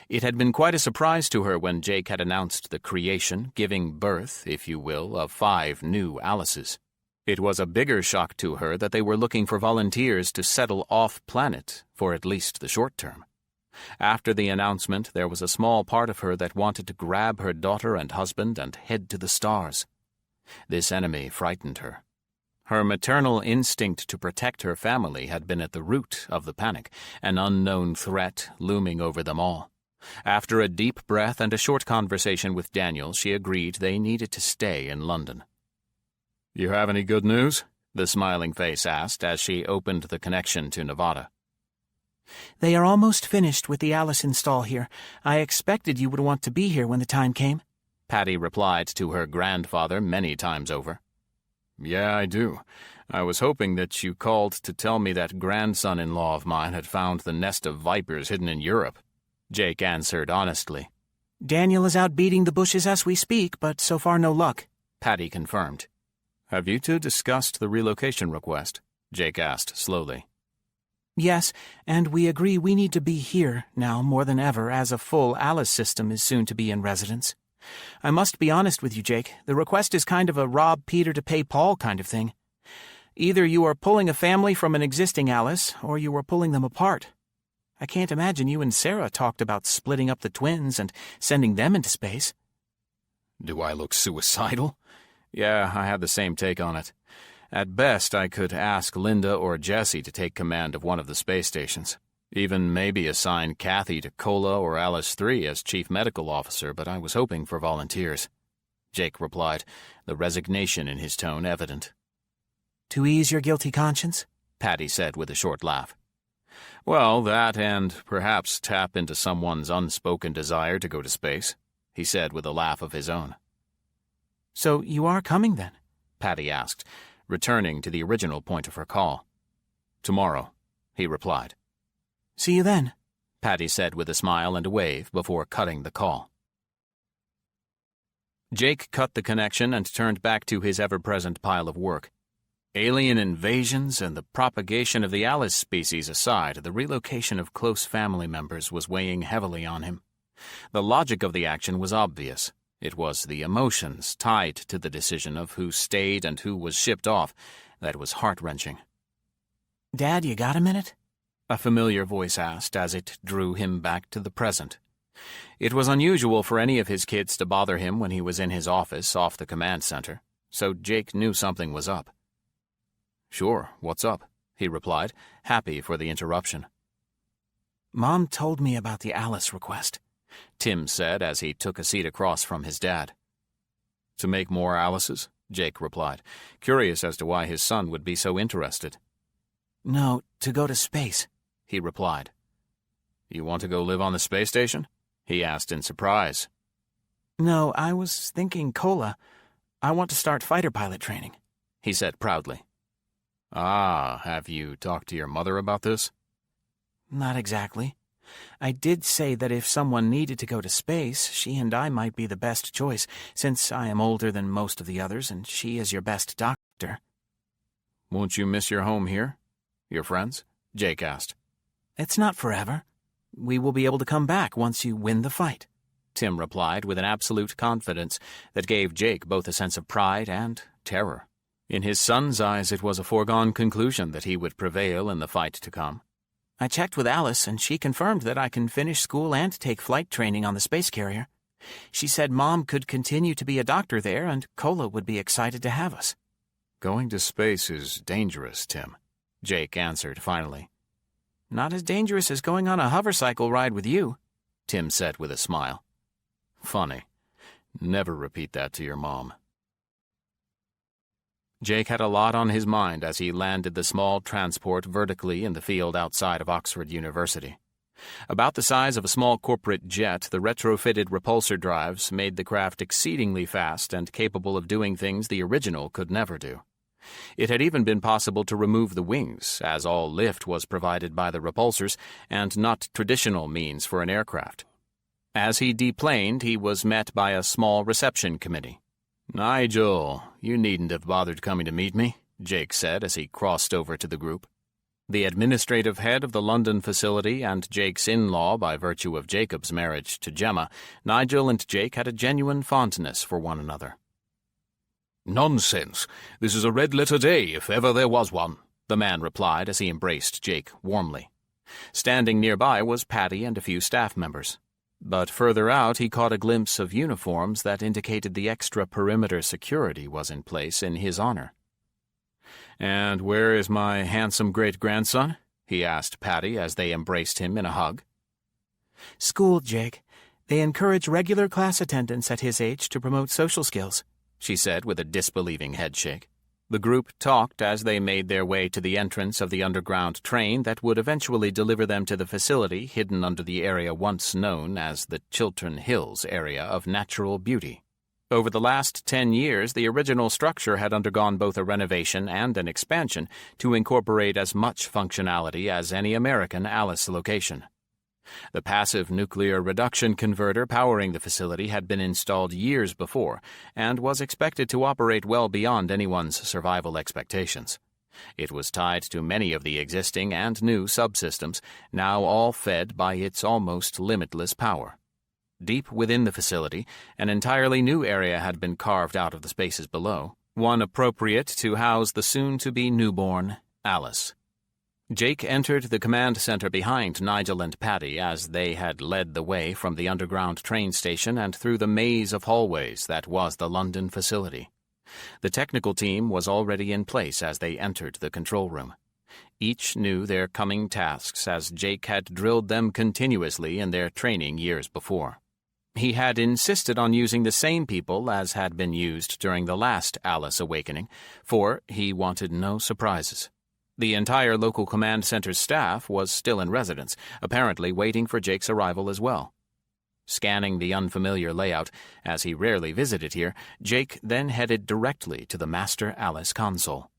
It had been quite a surprise to her when Jake had announced the creation, giving birth, if you will, of 5 new Alices. It was a bigger shock to her that they were looking for volunteers to settle off-planet for at least the short term. After the announcement, there was a small part of her that wanted to grab her daughter and husband and head to the stars. This enemy frightened her. Her maternal instinct to protect her family had been at the root of the panic, an unknown threat looming over them all. After a deep breath and a short conversation with Daniel, she agreed they needed to stay in London. You have any good news? The smiling face asked as she opened the connection to Nevada. They are almost finished with the Alice install here. I expected you would want to be here when the time came, Patty replied to her grandfather many times over. Yeah, I do. I was hoping that you called to tell me that grandson-in-law of mine had found the nest of vipers hidden in Europe, Jake answered honestly. Daniel is out beating the bushes as we speak, but so far no luck, Patty confirmed. Have you two discussed the relocation request? Jake asked slowly. Yes, and we agree we need to be here now more than ever, as a full Alice system is soon to be in residence. I must be honest with you, Jake. The request is kind of a rob Peter to pay Paul kind of thing. Either you are pulling a family from an existing Alice, or you are pulling them apart. I can't imagine you and Sarah talked about splitting up the twins and sending them into space. Do I look suicidal? Yeah, I have the same take on it. At best, I could ask Linda or Jesse to take command of one of the space stations. Even maybe assign Kathy to Cola or Alice 3 as chief medical officer, but I was hoping for volunteers. Jake replied, the resignation in his tone evident. To ease your guilty conscience? Patty said with a short laugh. Well, that and perhaps tap into someone's unspoken desire to go to space, he said with a laugh of his own. So you are coming then? Patty asked, returning to the original point of her call. Tomorrow, he replied. See you then, Patty said with a smile and a wave before cutting the call. Jake cut the connection and turned back to his ever-present pile of work. Alien invasions and the propagation of the Alice species aside, the relocation of close family members was weighing heavily on him. The logic of the action was obvious. It was the emotions tied to the decision of who stayed and who was shipped off that was heart-wrenching. Dad, you got a minute? A familiar voice asked as it drew him back to the present. It was unusual for any of his kids to bother him when he was in his office off the command center, so Jake knew something was up. Sure, what's up? He replied, happy for the interruption. Mom told me about the Alice request, Tim said as he took a seat across from his dad. To make more Alices? Jake replied, curious as to why his son would be so interested. No, to go to space, he replied. You want to go live on the space station? He asked in surprise. No, I was thinking cola. I want to start fighter pilot training, he said proudly. Ah, have you talked to your mother about this? Not exactly. I did say that if someone needed to go to space, she and I might be the best choice, since I am older than most of the others and she is your best doctor. Won't you miss your home here? Your friends? Jake asked. It's not forever. We will be able to come back once you win the fight, Tim replied with an absolute confidence that gave Jake both a sense of pride and terror. In his son's eyes, it was a foregone conclusion that he would prevail in the fight to come. I checked with Alice, and she confirmed that I can finish school and take flight training on the space carrier. She said Mom could continue to be a doctor there, and Cola would be excited to have us. Going to space is dangerous, Tim, Jake answered finally. Not as dangerous as going on a hovercycle ride with you, Tim said with a smile. Funny. Never repeat that to your mom. Jake had a lot on his mind as he landed the small transport vertically in the field outside of Oxford University. About the size of a small corporate jet, the retrofitted repulsor drives made the craft exceedingly fast and capable of doing things the original could never do. It had even been possible to remove the wings, as all lift was provided by the repulsors and not traditional means for an aircraft. As he deplaned, he was met by a small reception committee. Nigel, you needn't have bothered coming to meet me, Jake said as he crossed over to the group. The administrative head of the London facility and Jake's in-law by virtue of Jacob's marriage to Gemma, Nigel and Jake had a genuine fondness for one another. Nonsense. This is a red-letter day, if ever there was one, the man replied as he embraced Jake warmly. Standing nearby was Patty and a few staff members. But further out he caught a glimpse of uniforms that indicated the extra perimeter security was in place in his honor. "And where is my handsome great-grandson?" he asked Patty as they embraced him in a hug. School, Jake. They encourage regular class attendance at his age to promote social skills, she said with a disbelieving headshake. The group talked as they made their way to the entrance of the underground train that would eventually deliver them to the facility hidden under the area once known as the Chiltern Hills area of natural beauty. Over the last 10 years, the original structure had undergone both a renovation and an expansion to incorporate as much functionality as any American Alice location. The passive nuclear reduction converter powering the facility had been installed years before and was expected to operate well beyond anyone's survival expectations. It was tied to many of the existing and new subsystems, now all fed by its almost limitless power. Deep within the facility, an entirely new area had been carved out of the spaces below, one appropriate to house the soon-to-be newborn Alice. Jake entered the command center behind Nigel and Patty as they had led the way from the underground train station and through the maze of hallways that was the London facility. The technical team was already in place as they entered the control room. Each knew their coming tasks as Jake had drilled them continuously in their training years before. He had insisted on using the same people as had been used during the last Alice Awakening, for he wanted no surprises. The entire local command center's staff was still in residence, apparently waiting for Jake's arrival as well. Scanning the unfamiliar layout, as he rarely visited here, Jake then headed directly to the Master Alice console.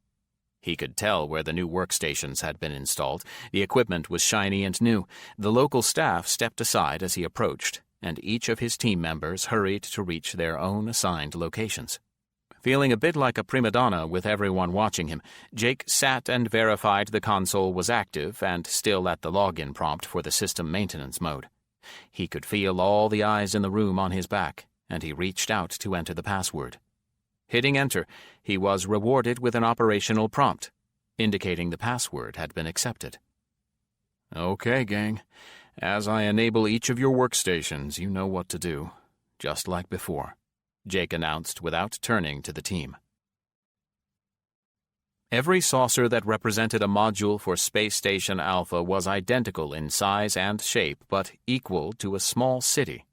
He could tell where the new workstations had been installed. The equipment was shiny and new. The local staff stepped aside as he approached, and each of his team members hurried to reach their own assigned locations. Feeling a bit like a prima donna with everyone watching him, Jake sat and verified the console was active and still at the login prompt for the system maintenance mode. He could feel all the eyes in the room on his back, and he reached out to enter the password. Hitting enter, he was rewarded with an operational prompt, indicating the password had been accepted. Okay, gang. As I enable each of your workstations, you know what to do, just like before, Jake announced without turning to the team. Every saucer that represented a module for Space Station Alpha was identical in size and shape, but equal to a small city.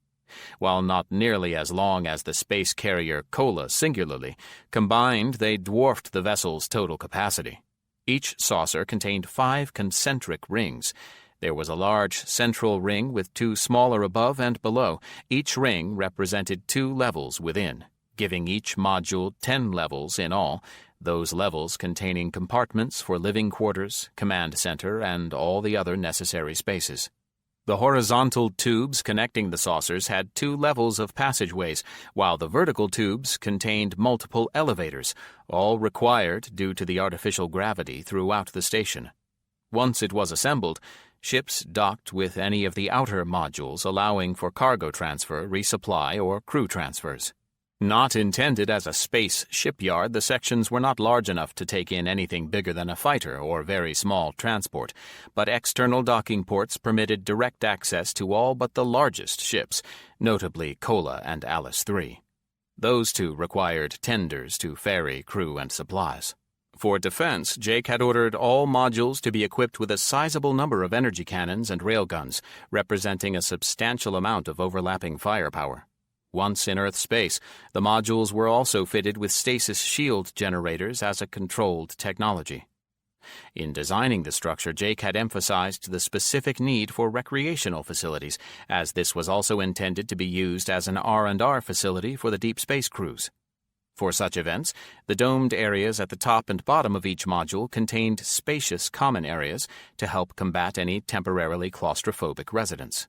While not nearly as long as the space carrier Kola singularly, combined they dwarfed the vessel's total capacity. Each saucer contained 5 concentric rings. There was a large central ring with 2 smaller above and below. Each ring represented 2 levels within, giving each module 10 levels in all, those levels containing compartments for living quarters, command center, and all the other necessary spaces. The horizontal tubes connecting the saucers had 2 levels of passageways, while the vertical tubes contained multiple elevators, all required due to the artificial gravity throughout the station. Once it was assembled, ships docked with any of the outer modules, allowing for cargo transfer, resupply, or crew transfers. Not intended as a space shipyard, the sections were not large enough to take in anything bigger than a fighter or very small transport, but external docking ports permitted direct access to all but the largest ships, notably Kola and Alice 3. Those 2 required tenders to ferry crew and supplies. For defense, Jake had ordered all modules to be equipped with a sizable number of energy cannons and railguns, representing a substantial amount of overlapping firepower. Once in Earth space, the modules were also fitted with stasis shield generators as a controlled technology. In designing the structure, Jake had emphasized the specific need for recreational facilities, as this was also intended to be used as an R&R facility for the deep space crews. For such events, the domed areas at the top and bottom of each module contained spacious common areas to help combat any temporarily claustrophobic residents.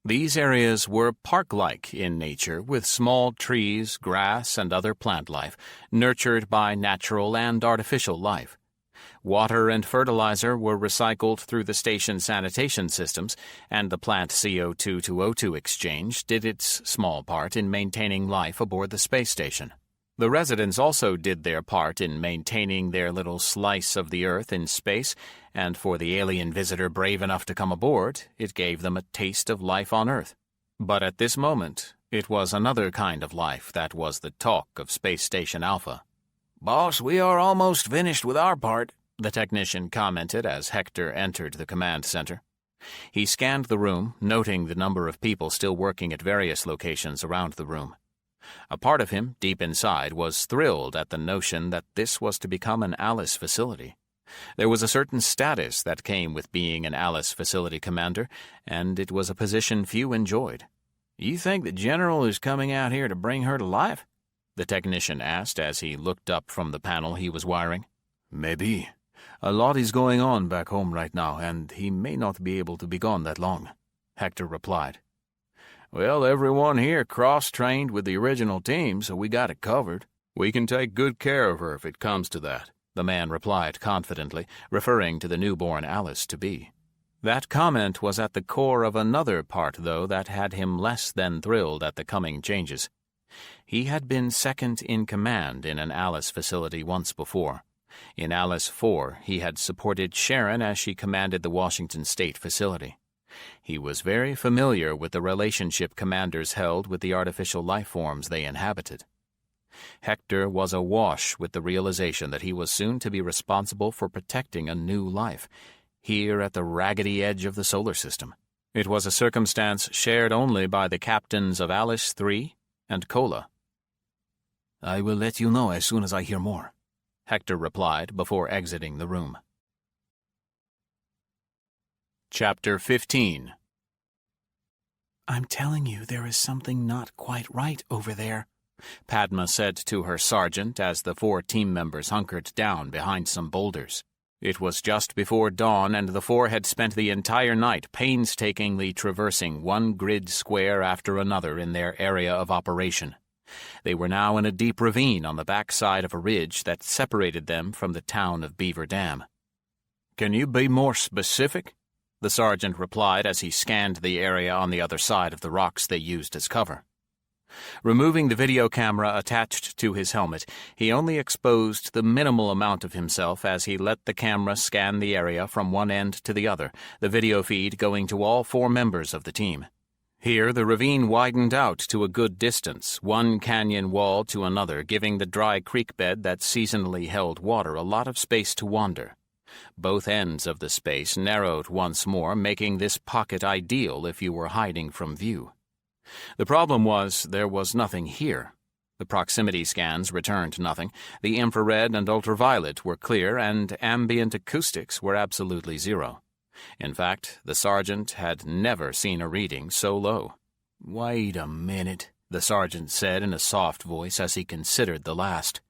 These areas were park-like in nature, with small trees, grass, and other plant life, nurtured by natural and artificial life. Water and fertilizer were recycled through the station's sanitation systems, and the plant CO2 to O2 exchange did its small part in maintaining life aboard the space station. The residents also did their part in maintaining their little slice of the Earth in space, and for the alien visitor brave enough to come aboard, it gave them a taste of life on Earth. But at this moment, it was another kind of life that was the talk of Space Station Alpha. "Boss, we are almost finished with our part," the technician commented as Hector entered the command center. He scanned the room, noting the number of people still working at various locations around the room. A part of him, deep inside, was thrilled at the notion that this was to become an Alice facility. There was a certain status that came with being an Alice facility commander, and it was a position few enjoyed. "You think the General is coming out here to bring her to life?" the technician asked as he looked up from the panel he was wiring. Maybe. A lot is going on back home right now, and he may not be able to be gone that long, Hector replied. "Well, everyone here cross-trained with the original team, so we got it covered." "We can take good care of her if it comes to that," the man replied confidently, referring to the newborn Alice-to-be. That comment was at the core of another part, though, that had him less than thrilled at the coming changes. He had been second in command in an Alice facility once before. In Alice 4, he had supported Sharon as she commanded the Washington State facility. He was very familiar with the relationship commanders held with the artificial life forms they inhabited. Hector was awash with the realization that he was soon to be responsible for protecting a new life, here at the raggedy edge of the solar system. It was a circumstance shared only by the captains of Alice 3 and Kola. "I will let you know as soon as I hear more," Hector replied before exiting the room. Chapter 15. I'm telling you, there is something not quite right over there, Padma said to her sergeant as the 4 team members hunkered down behind some boulders. It was just before dawn, and the 4 had spent the entire night painstakingly traversing one grid square after another in their area of operation. They were now in a deep ravine on the backside of a ridge that separated them from the town of Beaver Dam. "Can you be more specific?" the sergeant replied as he scanned the area on the other side of the rocks they used as cover. Removing the video camera attached to his helmet, he only exposed the minimal amount of himself as he let the camera scan the area from one end to the other, the video feed going to all 4 members of the team. Here, the ravine widened out to a good distance, one canyon wall to another, giving the dry creek bed that seasonally held water a lot of space to wander. Both ends of the space narrowed once more, making this pocket ideal if you were hiding from view. The problem was there was nothing here. The proximity scans returned nothing, the infrared and ultraviolet were clear, and ambient acoustics were absolutely zero. In fact, the sergeant had never seen a reading so low. "Wait a minute," the sergeant said in a soft voice as he considered the last.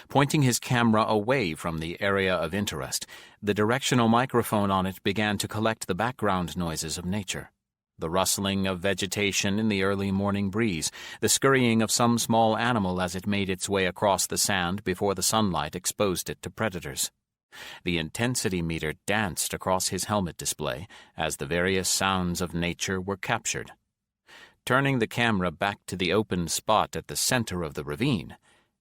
Pointing his camera away from the area of interest, the directional microphone on it began to collect the background noises of nature. The rustling of vegetation in the early morning breeze, the scurrying of some small animal as it made its way across the sand before the sunlight exposed it to predators. The intensity meter danced across his helmet display as the various sounds of nature were captured. Turning the camera back to the open spot at the center of the ravine,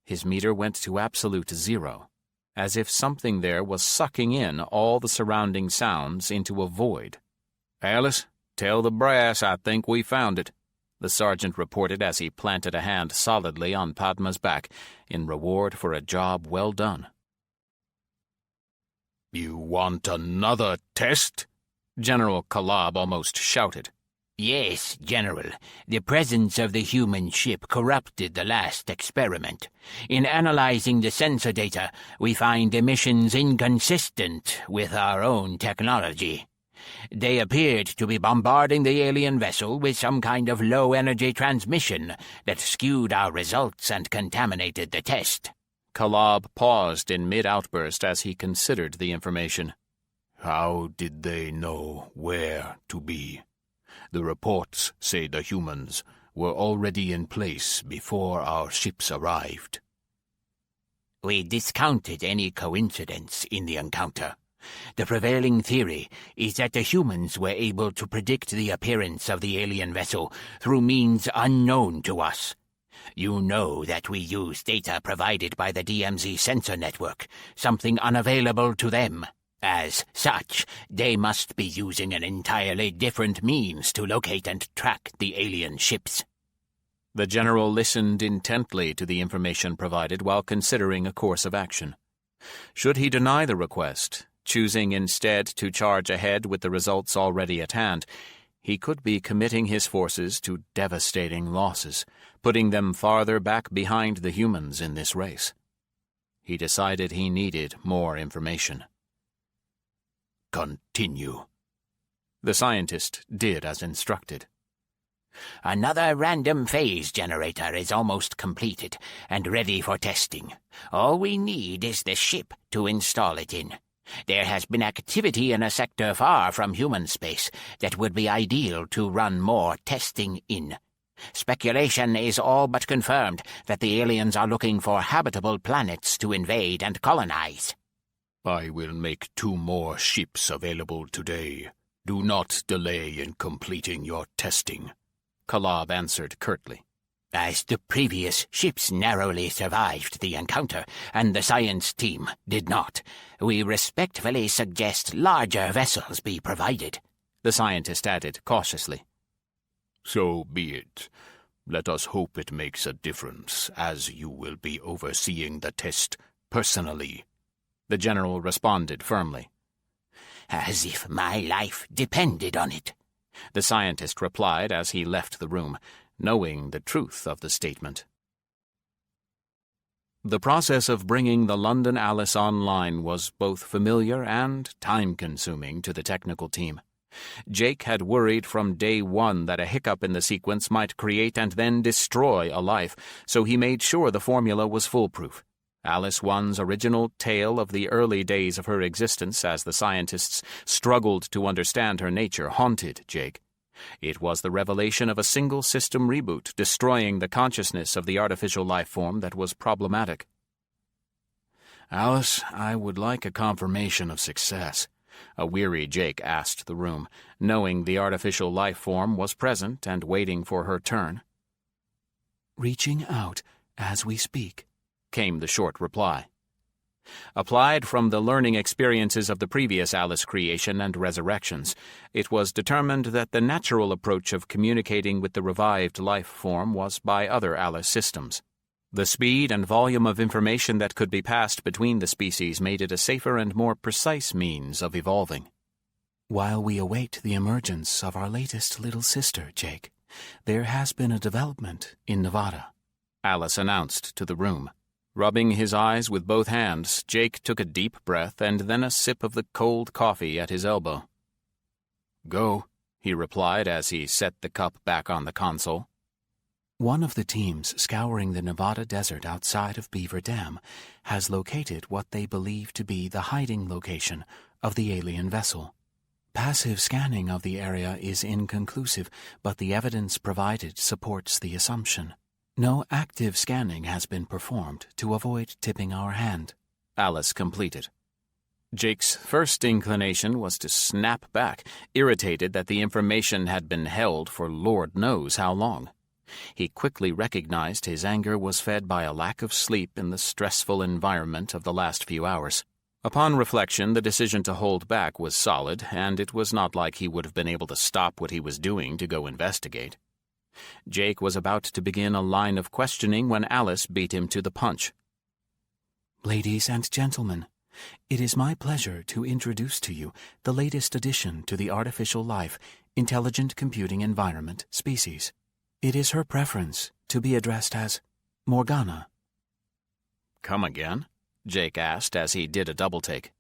his meter went to absolute zero, as if something there was sucking in all the surrounding sounds into a void. "Alice, tell the brass I think we found it," the sergeant reported as he planted a hand solidly on Padma's back in reward for a job well done. "You want another test?" General Kalab almost shouted. Yes, General. The presence of the human ship corrupted the last experiment. In analyzing the sensor data, we find emissions inconsistent with our own technology. They appeared to be bombarding the alien vessel with some kind of low-energy transmission that skewed our results and contaminated the test. Kalab paused in mid-outburst as he considered the information. "How did they know where to be? The reports say the humans were already in place before our ships arrived." We discounted any coincidence in the encounter. The prevailing theory is that the humans were able to predict the appearance of the alien vessel through means unknown to us. You know that we use data provided by the DMZ sensor network, something unavailable to them. As such, they must be using an entirely different means to locate and track the alien ships. The general listened intently to the information provided while considering a course of action. Should he deny the request, choosing instead to charge ahead with the results already at hand, he could be committing his forces to devastating losses, putting them farther back behind the humans in this race. He decided he needed more information. "Continue." The scientist did as instructed. Another random phase generator is almost completed and ready for testing. All we need is the ship to install it in. There has been activity in a sector far from human space that would be ideal to run more testing in. Speculation is all but confirmed that the aliens are looking for habitable planets to invade and colonize. "I will make 2 more ships available today. Do not delay in completing your testing," Kalab answered curtly. As the previous ships narrowly survived the encounter, and the science team did not, we respectfully suggest larger vessels be provided, the scientist added cautiously. "So be it. Let us hope it makes a difference, as you will be overseeing the test personally," the general responded firmly. "As if my life depended on it," the scientist replied as he left the room, knowing the truth of the statement. The process of bringing the London Alice online was both familiar and time-consuming to the technical team. Jake had worried from day one that a hiccup in the sequence might create and then destroy a life, so he made sure the formula was foolproof. Alice One's original tale of the early days of her existence as the scientists struggled to understand her nature haunted Jake. It was the revelation of a single system reboot destroying the consciousness of the artificial life form that was problematic. "Alice, I would like a confirmation of success," a weary Jake asked the room, knowing the artificial life form was present and waiting for her turn. "Reaching out as we speak," came the short reply. Applied from the learning experiences of the previous Alice creation and resurrections, it was determined that the natural approach of communicating with the revived life form was by other Alice systems. The speed and volume of information that could be passed between the species made it a safer and more precise means of evolving. "While we await the emergence of our latest little sister, Jake, there has been a development in Nevada," Alice announced to the room. Rubbing his eyes with both hands, Jake took a deep breath and then a sip of the cold coffee at his elbow. "Go," he replied as he set the cup back on the console. "One of the teams scouring the Nevada desert outside of Beaver Dam has located what they believe to be the hiding location of the alien vessel. Passive scanning of the area is inconclusive, but the evidence provided supports the assumption. No active scanning has been performed to avoid tipping our hand," Alice completed. Jake's first inclination was to snap back, irritated that the information had been held for Lord knows how long. He quickly recognized his anger was fed by a lack of sleep in the stressful environment of the last few hours. Upon reflection, the decision to hold back was solid, and it was not like he would have been able to stop what he was doing to go investigate. Jake was about to begin a line of questioning when Alice beat him to the punch. "Ladies and gentlemen, it is my pleasure to introduce to you the latest addition to the artificial life, intelligent computing environment species. It is her preference to be addressed as Morgana." "Come again?" Jake asked as he did a double-take.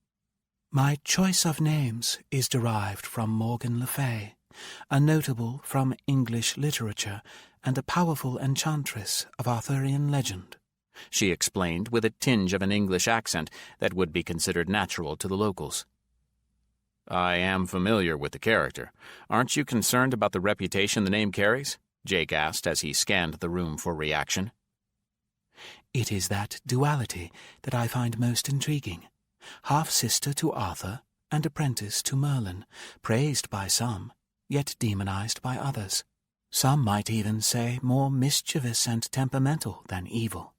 "My choice of names is derived from Morgan Le Fay, a notable from English literature and a powerful enchantress of Arthurian legend," she explained with a tinge of an English accent that would be considered natural to the locals. "I am familiar with the character. Aren't you concerned about the reputation the name carries?" Jake asked as he scanned the room for reaction. "It is that duality that I find most intriguing. Half-sister to Arthur and apprentice to Merlin, praised by some, yet demonized by others. Some might even say more mischievous and temperamental than evil.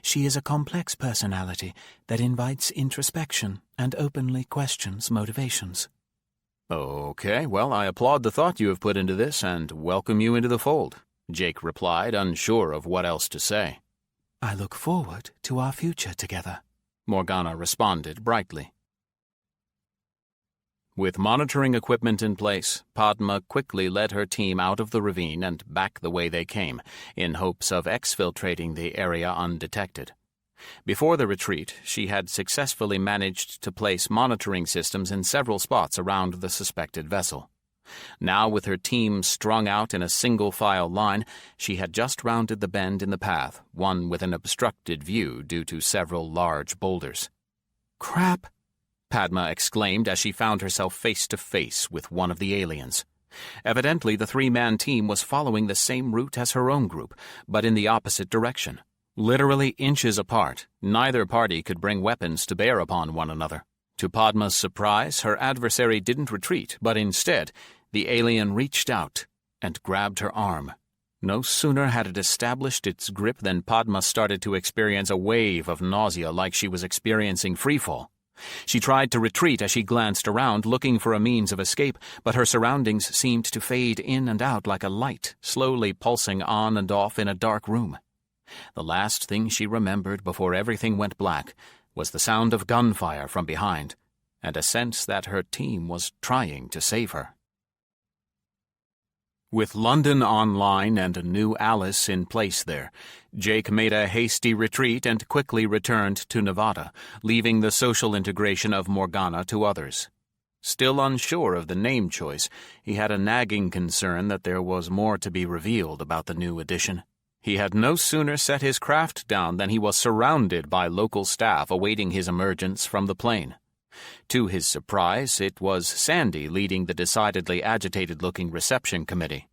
She is a complex personality that invites introspection and openly questions motivations." "Okay, well, I applaud the thought you have put into this and welcome you into the fold," Jake replied, unsure of what else to say. "I look forward to our future together," Morgana responded brightly. With monitoring equipment in place, Padma quickly led her team out of the ravine and back the way they came, in hopes of exfiltrating the area undetected. Before the retreat, she had successfully managed to place monitoring systems in several spots around the suspected vessel. Now, with her team strung out in a single-file line, she had just rounded the bend in the path, one with an obstructed view due to several large boulders. "Crap!" Padma exclaimed as she found herself face to face with one of the aliens. Evidently, the three-man team was following the same route as her own group, but in the opposite direction. Literally inches apart, neither party could bring weapons to bear upon one another. To Padma's surprise, her adversary didn't retreat, but instead, the alien reached out and grabbed her arm. No sooner had it established its grip than Padma started to experience a wave of nausea like she was experiencing freefall. She tried to retreat as she glanced around, looking for a means of escape, but her surroundings seemed to fade in and out like a light, slowly pulsing on and off in a dark room. The last thing she remembered before everything went black was the sound of gunfire from behind, and a sense that her team was trying to save her. With London online and a new Alice in place there, Jake made a hasty retreat and quickly returned to Nevada, leaving the social integration of Morgana to others. Still unsure of the name choice, he had a nagging concern that there was more to be revealed about the new addition. He had no sooner set his craft down than he was surrounded by local staff awaiting his emergence from the plane. To his surprise, it was Sandy leading the decidedly agitated-looking reception committee.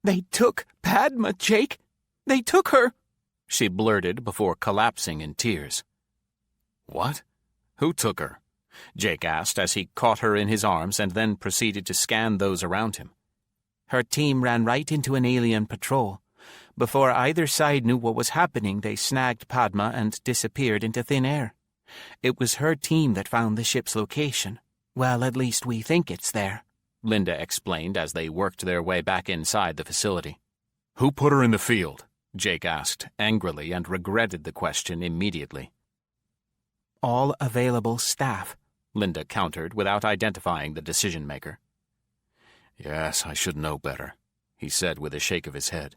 "They took Padma, Jake! They took her!" she blurted before collapsing in tears. "What? Who took her?" Jake asked as he caught her in his arms and then proceeded to scan those around him. "Her team ran right into an alien patrol. Before either side knew what was happening, they snagged Padma and disappeared into thin air. It was her team that found the ship's location. Well, at least we think it's there," Linda explained as they worked their way back inside the facility. Who put her in the field? Jake asked angrily and regretted the question immediately. "All available staff," Linda countered without identifying the decision-maker. Yes, I should know better, he said with a shake of his head.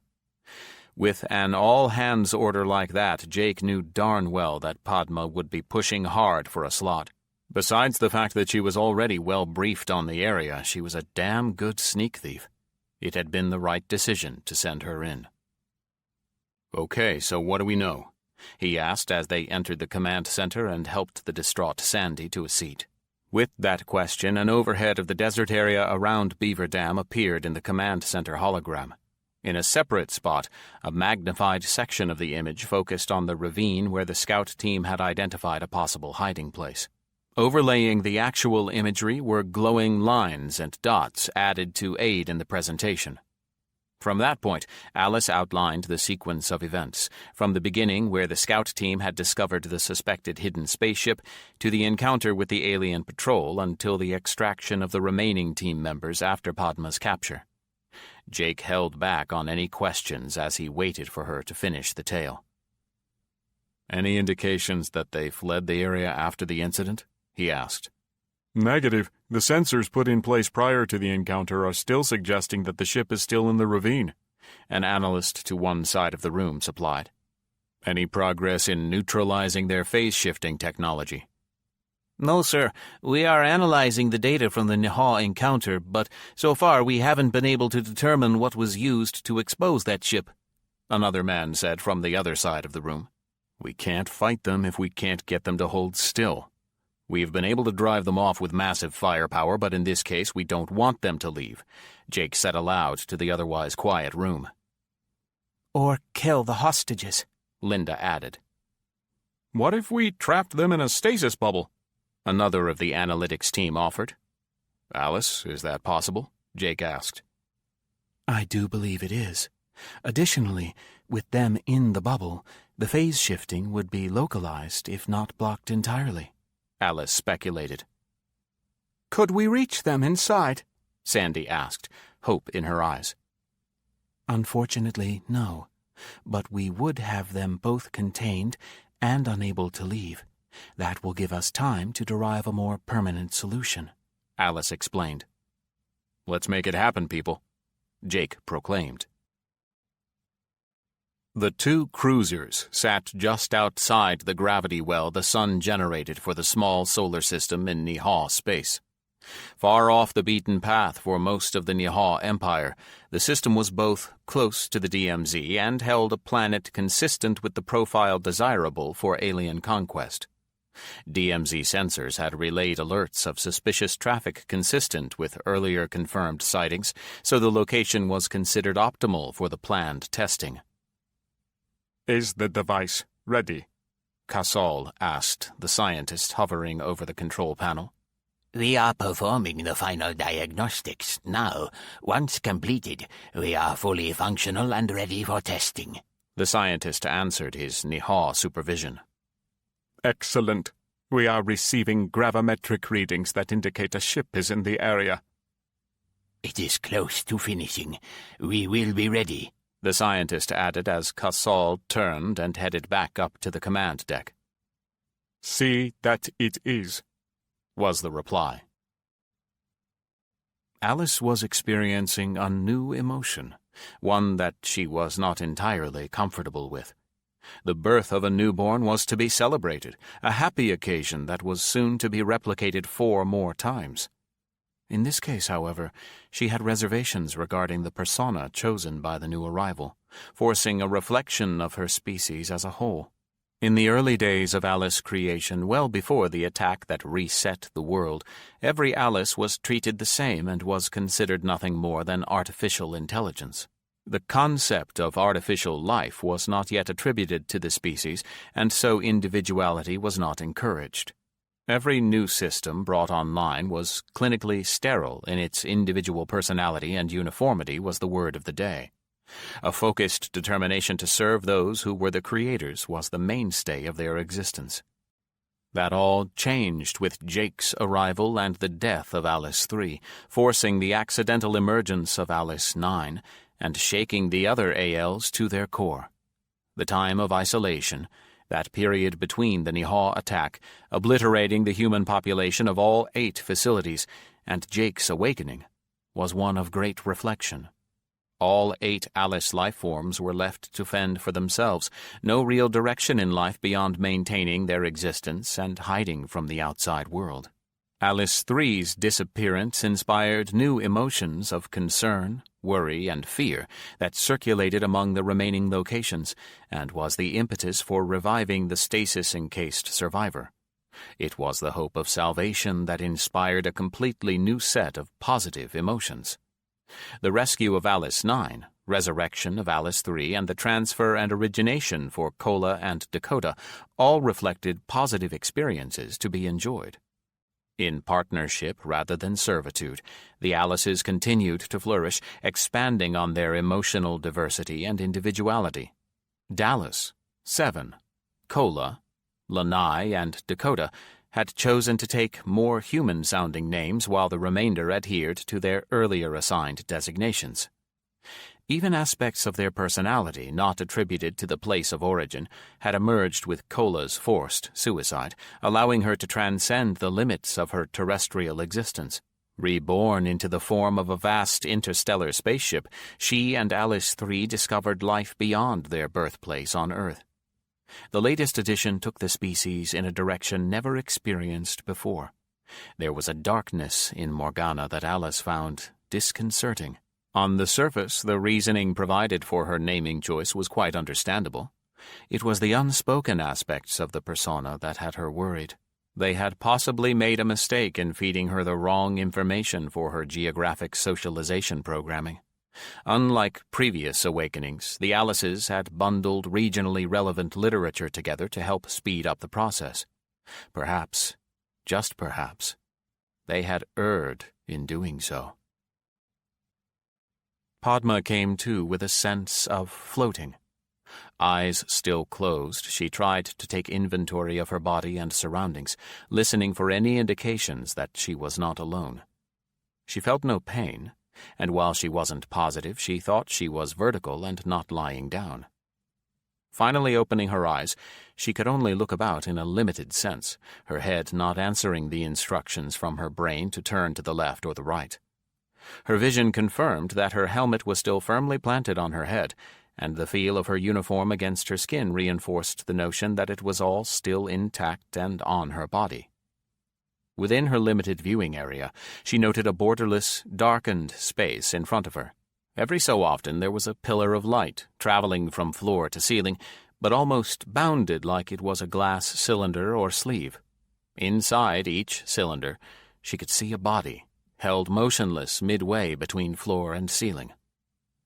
With an all-hands order like that, Jake knew darn well that Padma would be pushing hard for a slot. Besides the fact that she was already well briefed on the area, she was a damn good sneak thief. It had been the right decision to send her in. "Okay, so what do we know?" he asked as they entered the command center and helped the distraught Sandy to a seat. With that question, an overhead of the desert area around Beaver Dam appeared in the command center hologram. In a separate spot, a magnified section of the image focused on the ravine where the scout team had identified a possible hiding place. Overlaying the actual imagery were glowing lines and dots added to aid in the presentation. From that point, Alice outlined the sequence of events, from the beginning where the scout team had discovered the suspected hidden spaceship, to the encounter with the alien patrol until the extraction of the remaining team members after Padma's capture. Jake held back on any questions as he waited for her to finish the tale. Any indications that they fled the area after the incident? He asked. Negative. The sensors put in place prior to the encounter are still suggesting that the ship is still in the ravine, an analyst to one side of the room supplied. Any progress in neutralizing their phase-shifting technology? "No, sir. We are analyzing the data from the Nihah encounter, but so far we haven't been able to determine what was used to expose that ship," another man said from the other side of the room. "We can't fight them if we can't get them to hold still. We've been able to drive them off with massive firepower, but in this case we don't want them to leave," Jake said aloud to the otherwise quiet room. "Or kill the hostages," Linda added. "What if we trapped them in a stasis bubble?" another of the analytics team offered. "Alice, is that possible?" Jake asked. "I do believe it is. Additionally, with them in the bubble, the phase shifting would be localized, if not blocked entirely," Alice speculated. "Could we reach them inside?" Sandy asked, hope in her eyes. "Unfortunately, no. But we would have them both contained and unable to leave. That will give us time to derive a more permanent solution," Alice explained. "Let's make it happen, people," Jake proclaimed. The two cruisers sat just outside the gravity well the sun generated for the small solar system in Nihah space. Far off the beaten path for most of the Nihah Empire, the system was both close to the DMZ and held a planet consistent with the profile desirable for alien conquest. DMZ sensors had relayed alerts of suspicious traffic consistent with earlier confirmed sightings, so the location was considered optimal for the planned testing. "Is the device ready?" Kassal asked, the scientist hovering over the control panel. "We are performing the final diagnostics now. Once completed, we are fully functional and ready for testing," the scientist answered his Nihah supervision. "Excellent. We are receiving gravimetric readings that indicate a ship is in the area." "It is close to finishing. We will be ready," the scientist added as Kassal turned and headed back up to the command deck. "See that it is," was the reply. Alice was experiencing a new emotion, one that she was not entirely comfortable with. The birth of a newborn was to be celebrated, a happy occasion that was soon to be replicated 4 more times. In this case, however, she had reservations regarding the persona chosen by the new arrival, forcing a reflection of her species as a whole. In the early days of Alice creation, well before the attack that reset the world, every Alice was treated the same and was considered nothing more than artificial intelligence. The concept of artificial life was not yet attributed to the species, and so individuality was not encouraged. Every new system brought online was clinically sterile in its individual personality, and uniformity was the word of the day. A focused determination to serve those who were the creators was the mainstay of their existence. That all changed with Jake's arrival and the death of Alice 3, forcing the accidental emergence of Alice 9, and shaking the other ALs to their core. The time of isolation, that period between the Nihaw attack, obliterating the human population of all 8 facilities, and Jake's awakening, was one of great reflection. All 8 Alice life forms were left to fend for themselves, no real direction in life beyond maintaining their existence and hiding from the outside world. Alice 3's disappearance inspired new emotions of concern, worry, and fear that circulated among the remaining locations, and was the impetus for reviving the stasis-encased survivor. It was the hope of salvation that inspired a completely new set of positive emotions. The rescue of Alice 9, resurrection of Alice 3, and the transfer and origination for Kola and Dakota all reflected positive experiences to be enjoyed. In partnership rather than servitude, the Alices continued to flourish, expanding on their emotional diversity and individuality. Dallas, Seven, Kola, Lanai, and Dakota had chosen to take more human-sounding names, while the remainder adhered to their earlier assigned designations. Even aspects of their personality not attributed to the place of origin had emerged with Kola's forced suicide, allowing her to transcend the limits of her terrestrial existence. Reborn into the form of a vast interstellar spaceship, she and Alice 3 discovered life beyond their birthplace on Earth. The latest edition took the species in a direction never experienced before. There was a darkness in Morgana that Alice found disconcerting. On the surface, the reasoning provided for her naming choice was quite understandable. It was the unspoken aspects of the persona that had her worried. They had possibly made a mistake in feeding her the wrong information for her geographic socialization programming. Unlike previous awakenings, the Alices had bundled regionally relevant literature together to help speed up the process. Perhaps, just perhaps, they had erred in doing so. Padma came to with a sense of floating. Eyes still closed, she tried to take inventory of her body and surroundings, listening for any indications that she was not alone. She felt no pain, and while she wasn't positive, she thought she was vertical and not lying down. Finally opening her eyes, she could only look about in a limited sense, her head not answering the instructions from her brain to turn to the left or the right. Her vision confirmed that her helmet was still firmly planted on her head, and the feel of her uniform against her skin reinforced the notion that it was all still intact and on her body. Within her limited viewing area, she noted a borderless, darkened space in front of her. Every so often there was a pillar of light, traveling from floor to ceiling, but almost bounded like it was a glass cylinder or sleeve. Inside each cylinder, she could see a body, held motionless midway between floor and ceiling.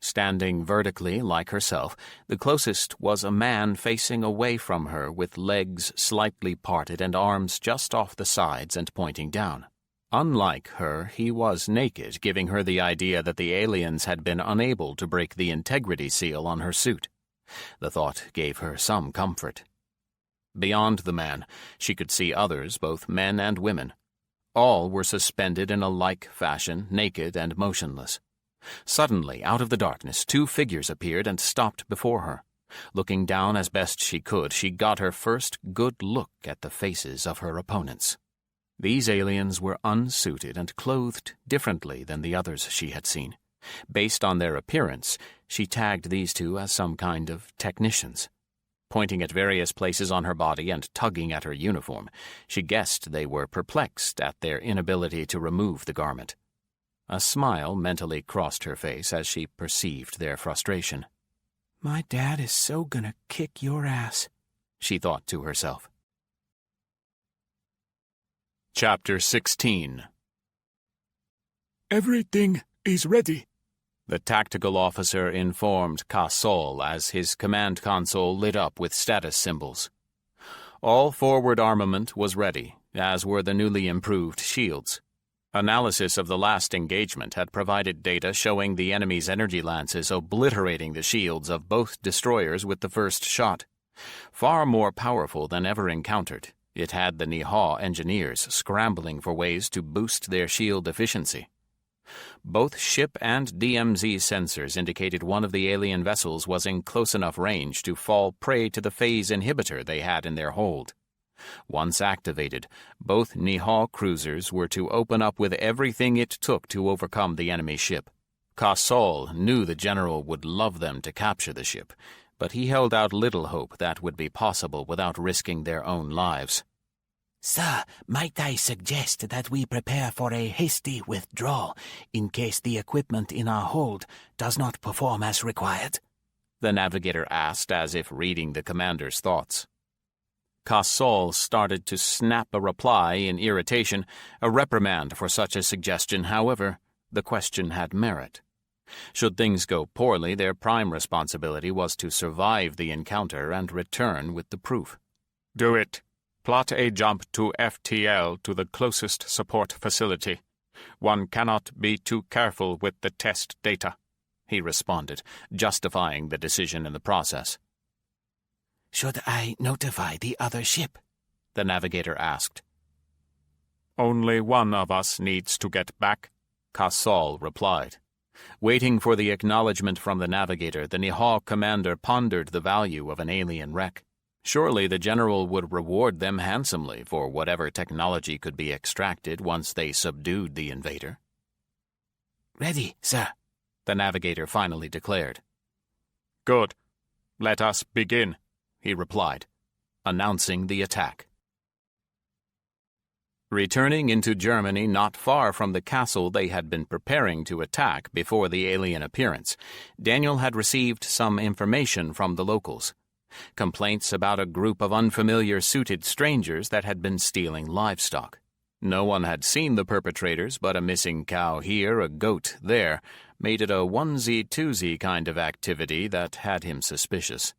Standing vertically like herself, the closest was a man facing away from her with legs slightly parted and arms just off the sides and pointing down. Unlike her, he was naked, giving her the idea that the aliens had been unable to break the integrity seal on her suit. The thought gave her some comfort. Beyond the man, she could see others, both men and women. All were suspended in a like fashion, naked and motionless. Suddenly, out of the darkness, 2 figures appeared and stopped before her. Looking down as best she could, she got her first good look at the faces of her opponents. These aliens were unsuited and clothed differently than the others she had seen. Based on their appearance, she tagged these 2 as some kind of technicians. Pointing at various places on her body and tugging at her uniform, she guessed they were perplexed at their inability to remove the garment. A smile mentally crossed her face as she perceived their frustration. My dad is so gonna kick your ass, she thought to herself. Chapter 16. Everything is ready, the tactical officer informed Kassol as his command console lit up with status symbols. All forward armament was ready, as were the newly improved shields. Analysis of the last engagement had provided data showing the enemy's energy lances obliterating the shields of both destroyers with the first shot. Far more powerful than ever encountered, it had the Niha engineers scrambling for ways to boost their shield efficiency. Both ship and DMZ sensors indicated one of the alien vessels was in close enough range to fall prey to the phase inhibitor they had in their hold. Once activated, both Niha cruisers were to open up with everything it took to overcome the enemy ship. Kassol knew the general would love them to capture the ship, but he held out little hope that would be possible without risking their own lives. Sir, might I suggest that we prepare for a hasty withdrawal in case the equipment in our hold does not perform as required? The navigator asked as if reading the commander's thoughts. Kassol started to snap a reply in irritation, a reprimand for such a suggestion. However, the question had merit. Should things go poorly, their prime responsibility was to survive the encounter and return with the proof. Do it. Plot a jump to FTL to the closest support facility. One cannot be too careful with the test data, he responded, justifying the decision in the process. Should I notify the other ship? The navigator asked. Only one of us needs to get back, Kassol replied. Waiting for the acknowledgement from the navigator, the Niha commander pondered the value of an alien wreck. Surely the general would reward them handsomely for whatever technology could be extracted once they subdued the invader. Ready, sir, the navigator finally declared. Good. Let us begin, he replied, announcing the attack. Returning into Germany not far from the castle they had been preparing to attack before the alien appearance, Daniel had received some information from the locals. Complaints about a group of unfamiliar suited strangers that had been stealing livestock. No one had seen the perpetrators, but a missing cow here, a goat there, made it a onesie-twosie kind of activity that had him suspicious.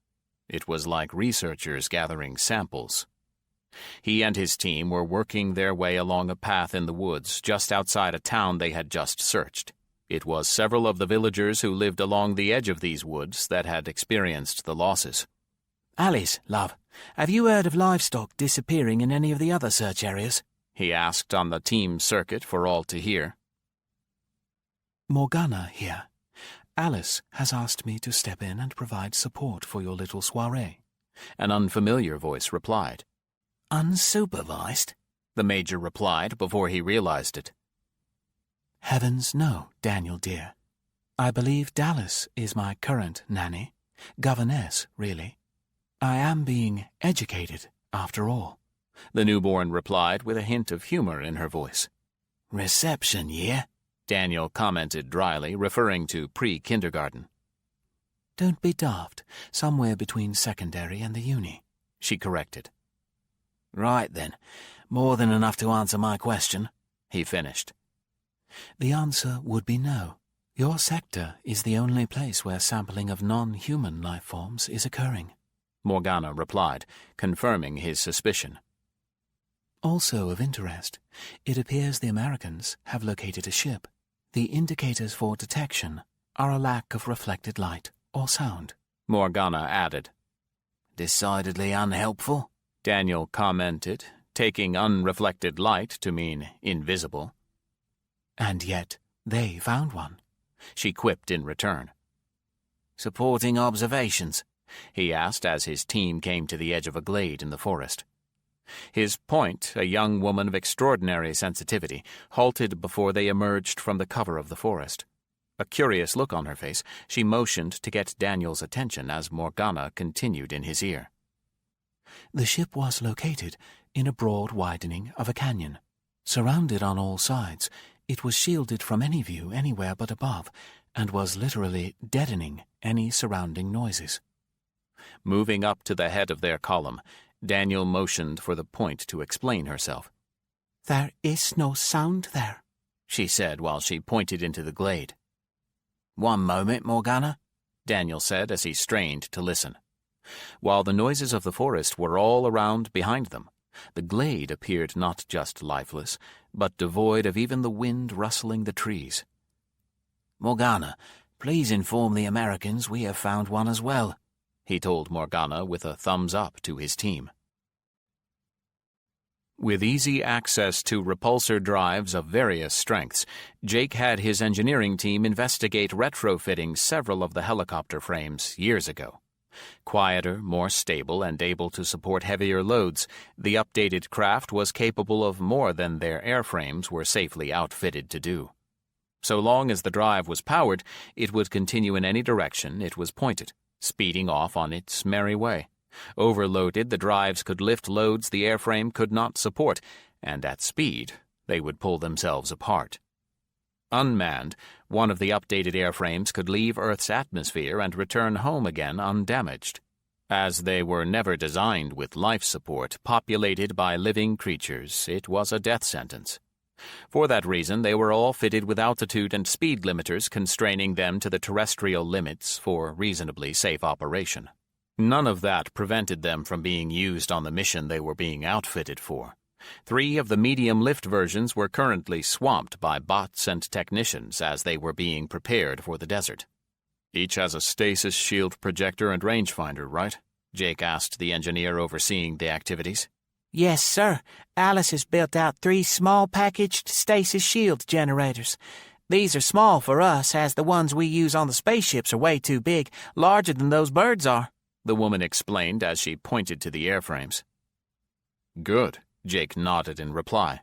It was like researchers gathering samples. He and his team were working their way along a path in the woods just outside a town they had just searched. It was several of the villagers who lived along the edge of these woods that had experienced the losses. Alice, love, have you heard of livestock disappearing in any of the other search areas? He asked on the team circuit for all to hear. Morgana here. Alice has asked me to step in and provide support for your little soiree. An unfamiliar voice replied. Unsupervised? The major replied before he realized it. Heavens no, Daniel dear. I believe Dallas is my current nanny. Governess, really. I am being educated, after all, the newborn replied with a hint of humor in her voice. Reception year? Daniel commented dryly, referring to pre-kindergarten. Don't be daft, somewhere between secondary and the uni, she corrected. Right then, more than enough to answer my question, he finished. The answer would be no. Your sector is the only place where sampling of non-human life forms is occurring, Morgana replied, confirming his suspicion. Also of interest, it appears the Americans have located a ship. The indicators for detection are a lack of reflected light or sound, Morgana added. Decidedly unhelpful, Daniel commented, taking unreflected light to mean invisible. And yet they found one, she quipped in return. Supporting observations? He asked as his team came to the edge of a glade in the forest. His point, a young woman of extraordinary sensitivity, halted before they emerged from the cover of the forest. A curious look on her face, she motioned to get Daniel's attention as Morgana continued in his ear. The ship was located in a broad widening of a canyon. Surrounded on all sides, It was shielded from any view anywhere but above, and was literally deadening any surrounding noises. Moving up to the head of their column, Daniel motioned for the point to explain herself. "There is no sound there," she said while she pointed into the glade. "One moment, Morgana," Daniel said as he strained to listen. While the noises of the forest were all around behind them, the glade appeared not just lifeless, but devoid of even the wind rustling the trees. "Morgana, please inform the Americans we have found one as well," he told Morgana with a thumbs up to his team. With easy access to repulsor drives of various strengths, Jake had his engineering team investigate retrofitting several of the helicopter frames years ago. Quieter, more stable, and able to support heavier loads, the updated craft was capable of more than their airframes were safely outfitted to do. So long as the drive was powered, it would continue in any direction it was pointed, speeding off on its merry way. Overloaded, the drives could lift loads the airframe could not support, and at speed, they would pull themselves apart. Unmanned, one of the updated airframes could leave Earth's atmosphere and return home again undamaged. As they were never designed with life support populated by living creatures, it was a death sentence. For that reason, they were all fitted with altitude and speed limiters constraining them to the terrestrial limits for reasonably safe operation. None of that prevented them from being used on the mission they were being outfitted for. 3 of the medium-lift versions were currently swamped by bots and technicians as they were being prepared for the desert. Each has a stasis shield projector and rangefinder, right? Jake asked the engineer overseeing the activities. "Yes, sir. Alice has built out 3 small packaged stasis shield generators. These are small for us, as the ones we use on the spaceships are way too big, larger than those birds are," the woman explained as she pointed to the airframes. "Good," Jake nodded in reply.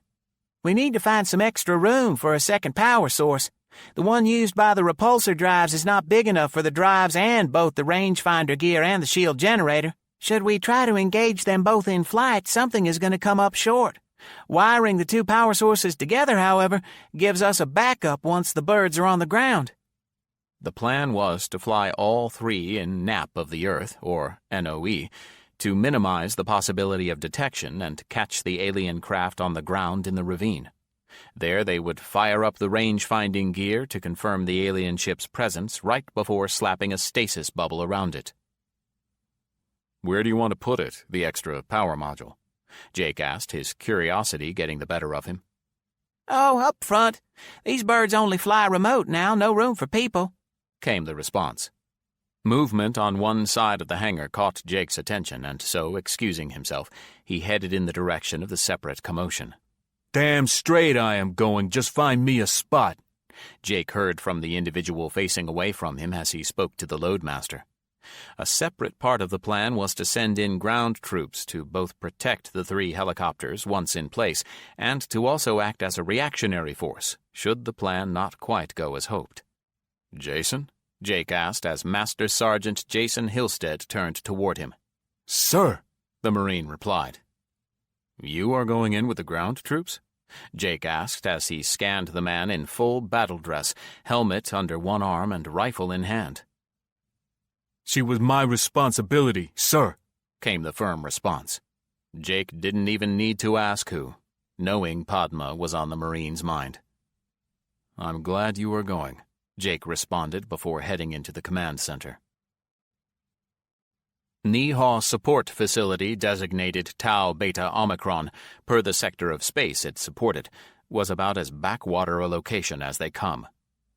"We need to find some extra room for a second power source. The one used by the repulsor drives is not big enough for the drives and both the rangefinder gear and the shield generator. Should we try to engage them both in flight, something is going to come up short. Wiring the 2 power sources together, however, gives us a backup once the birds are on the ground." The plan was to fly all 3 in nap of the Earth, or NOE, to minimize the possibility of detection and catch the alien craft on the ground in the ravine. There they would fire up the range-finding gear to confirm the alien ship's presence right before slapping a stasis bubble around it. "Where do you want to put it, the extra power module?" Jake asked, his curiosity getting the better of him. "Oh, up front. These birds only fly remote now, no room for people," came the response. Movement on one side of the hangar caught Jake's attention, and so, excusing himself, he headed in the direction of the separate commotion. "Damn straight I am going. Just find me a spot," Jake heard from the individual facing away from him as he spoke to the loadmaster. A separate part of the plan was to send in ground troops to both protect the 3 helicopters once in place and to also act as a reactionary force, should the plan not quite go as hoped. "Jason?" Jake asked as Master Sergeant Jason Hillstead turned toward him. "Sir," the Marine replied. "You are going in with the ground troops?" Jake asked as he scanned the man in full battle dress, helmet under one arm and rifle in hand. "She was my responsibility, sir," came the firm response. Jake didn't even need to ask who, knowing Padma was on the Marine's mind. "I'm glad you are going," Jake responded before heading into the command center. Nihaw Support Facility, designated Tau Beta Omicron, per the sector of space it supported, was about as backwater a location as they come.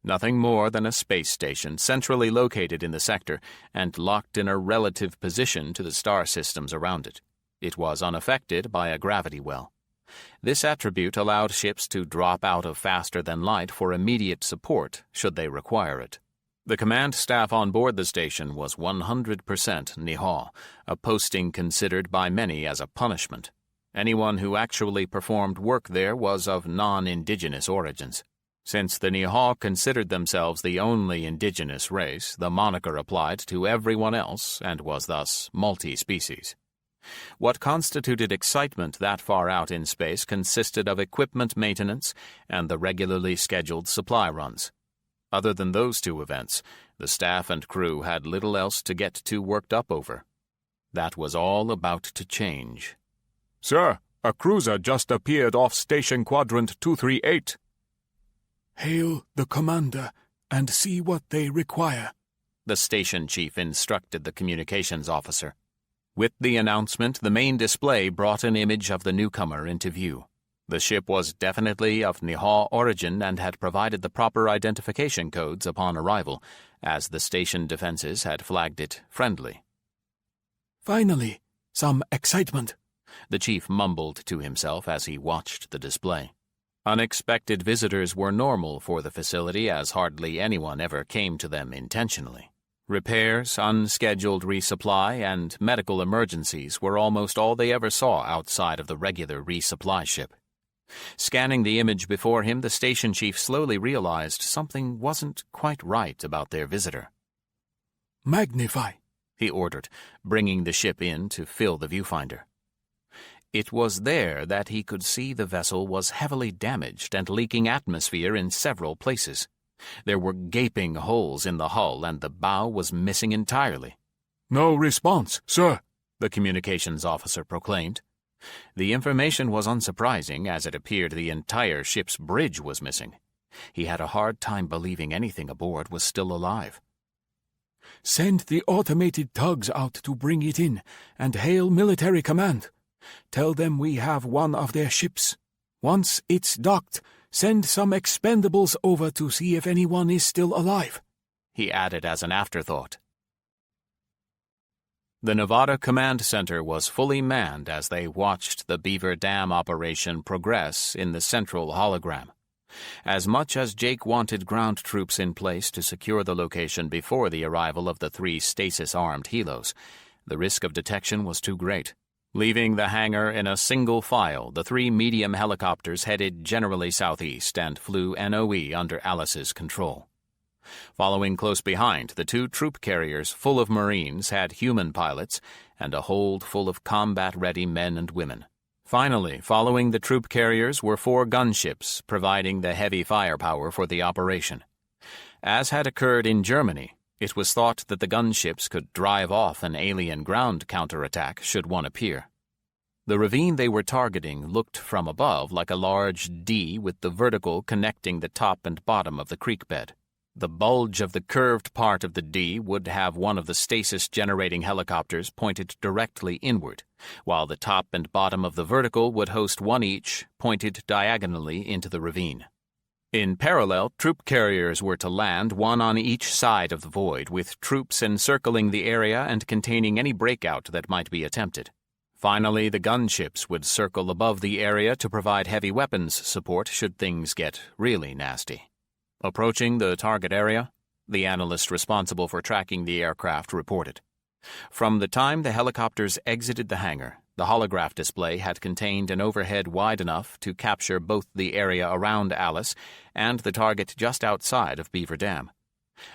Nothing more than a space station centrally located in the sector and locked in a relative position to the star systems around it. It was unaffected by a gravity well. This attribute allowed ships to drop out of faster than light for immediate support should they require it. The command staff on board the station was 100% Nihaw, a posting considered by many as a punishment. Anyone who actually performed work there was of non-indigenous origins. Since the Nihaw considered themselves the only indigenous race, the moniker applied to everyone else and was thus multi-species. What constituted excitement that far out in space consisted of equipment maintenance and the regularly scheduled supply runs. Other than those two events, the staff and crew had little else to get too worked up over. That was all about to change. "Sir, a cruiser just appeared off Station Quadrant 238. Hail the commander and see what they require," the station chief instructed the communications officer. With the announcement, the main display brought an image of the newcomer into view. The ship was definitely of Niha origin and had provided the proper identification codes upon arrival, as the station defenses had flagged it friendly. "Finally, some excitement," the chief mumbled to himself as he watched the display. Unexpected visitors were normal for the facility, as hardly anyone ever came to them intentionally. Repairs, unscheduled resupply, and medical emergencies were almost all they ever saw outside of the regular resupply ship. Scanning the image before him, the station chief slowly realized something wasn't quite right about their visitor. "Magnify," he ordered, bringing the ship in to fill the viewfinder. It was there that he could see the vessel was heavily damaged and leaking atmosphere in several places. There were gaping holes in the hull, and the bow was missing entirely. "No response, sir," the communications officer proclaimed. The information was unsurprising, as it appeared the entire ship's bridge was missing. He had a hard time believing anything aboard was still alive. "Send the automated tugs out to bring it in, and hail military command. Tell them we have one of their ships. Once it's docked, send some expendables over to see if anyone is still alive," he added as an afterthought. The Nevada Command Center was fully manned as they watched the Beaver Dam operation progress in the central hologram. As much as Jake wanted ground troops in place to secure the location before the arrival of the 3 stasis-armed helos, the risk of detection was too great. Leaving the hangar in a single file, the 3 medium helicopters headed generally southeast and flew NOE under Alice's control. Following close behind, the 2 troop carriers full of Marines had human pilots and a hold full of combat-ready men and women. Finally, following the troop carriers were 4 gunships, providing the heavy firepower for the operation. As had occurred in Germany, it was thought that the gunships could drive off an alien ground counterattack should one appear. The ravine they were targeting looked from above like a large D with the vertical connecting the top and bottom of the creek bed. The bulge of the curved part of the D would have one of the stasis-generating helicopters pointed directly inward, while the top and bottom of the vertical would host one each, pointed diagonally into the ravine. In parallel, troop carriers were to land, one on each side of the void, with troops encircling the area and containing any breakout that might be attempted. Finally, the gunships would circle above the area to provide heavy weapons support should things get really nasty. Approaching the target area, the analyst responsible for tracking the aircraft reported. From the time the helicopters exited the hangar, the holograph display had contained an overhead wide enough to capture both the area around Alice and the target just outside of Beaver Dam.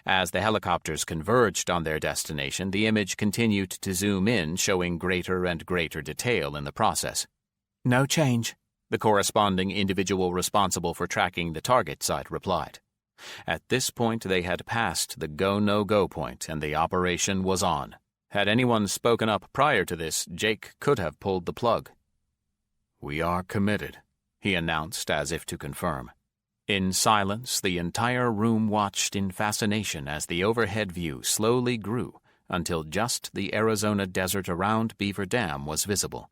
As the helicopters converged on their destination, the image continued to zoom in, showing greater and greater detail in the process. "No change," the corresponding individual responsible for tracking the target site replied. At this point, they had passed the go-no-go point, and the operation was on. Had anyone spoken up prior to this, Jake could have pulled the plug. "We are committed," he announced as if to confirm. In silence, the entire room watched in fascination as the overhead view slowly grew until just the Arizona desert around Beaver Dam was visible.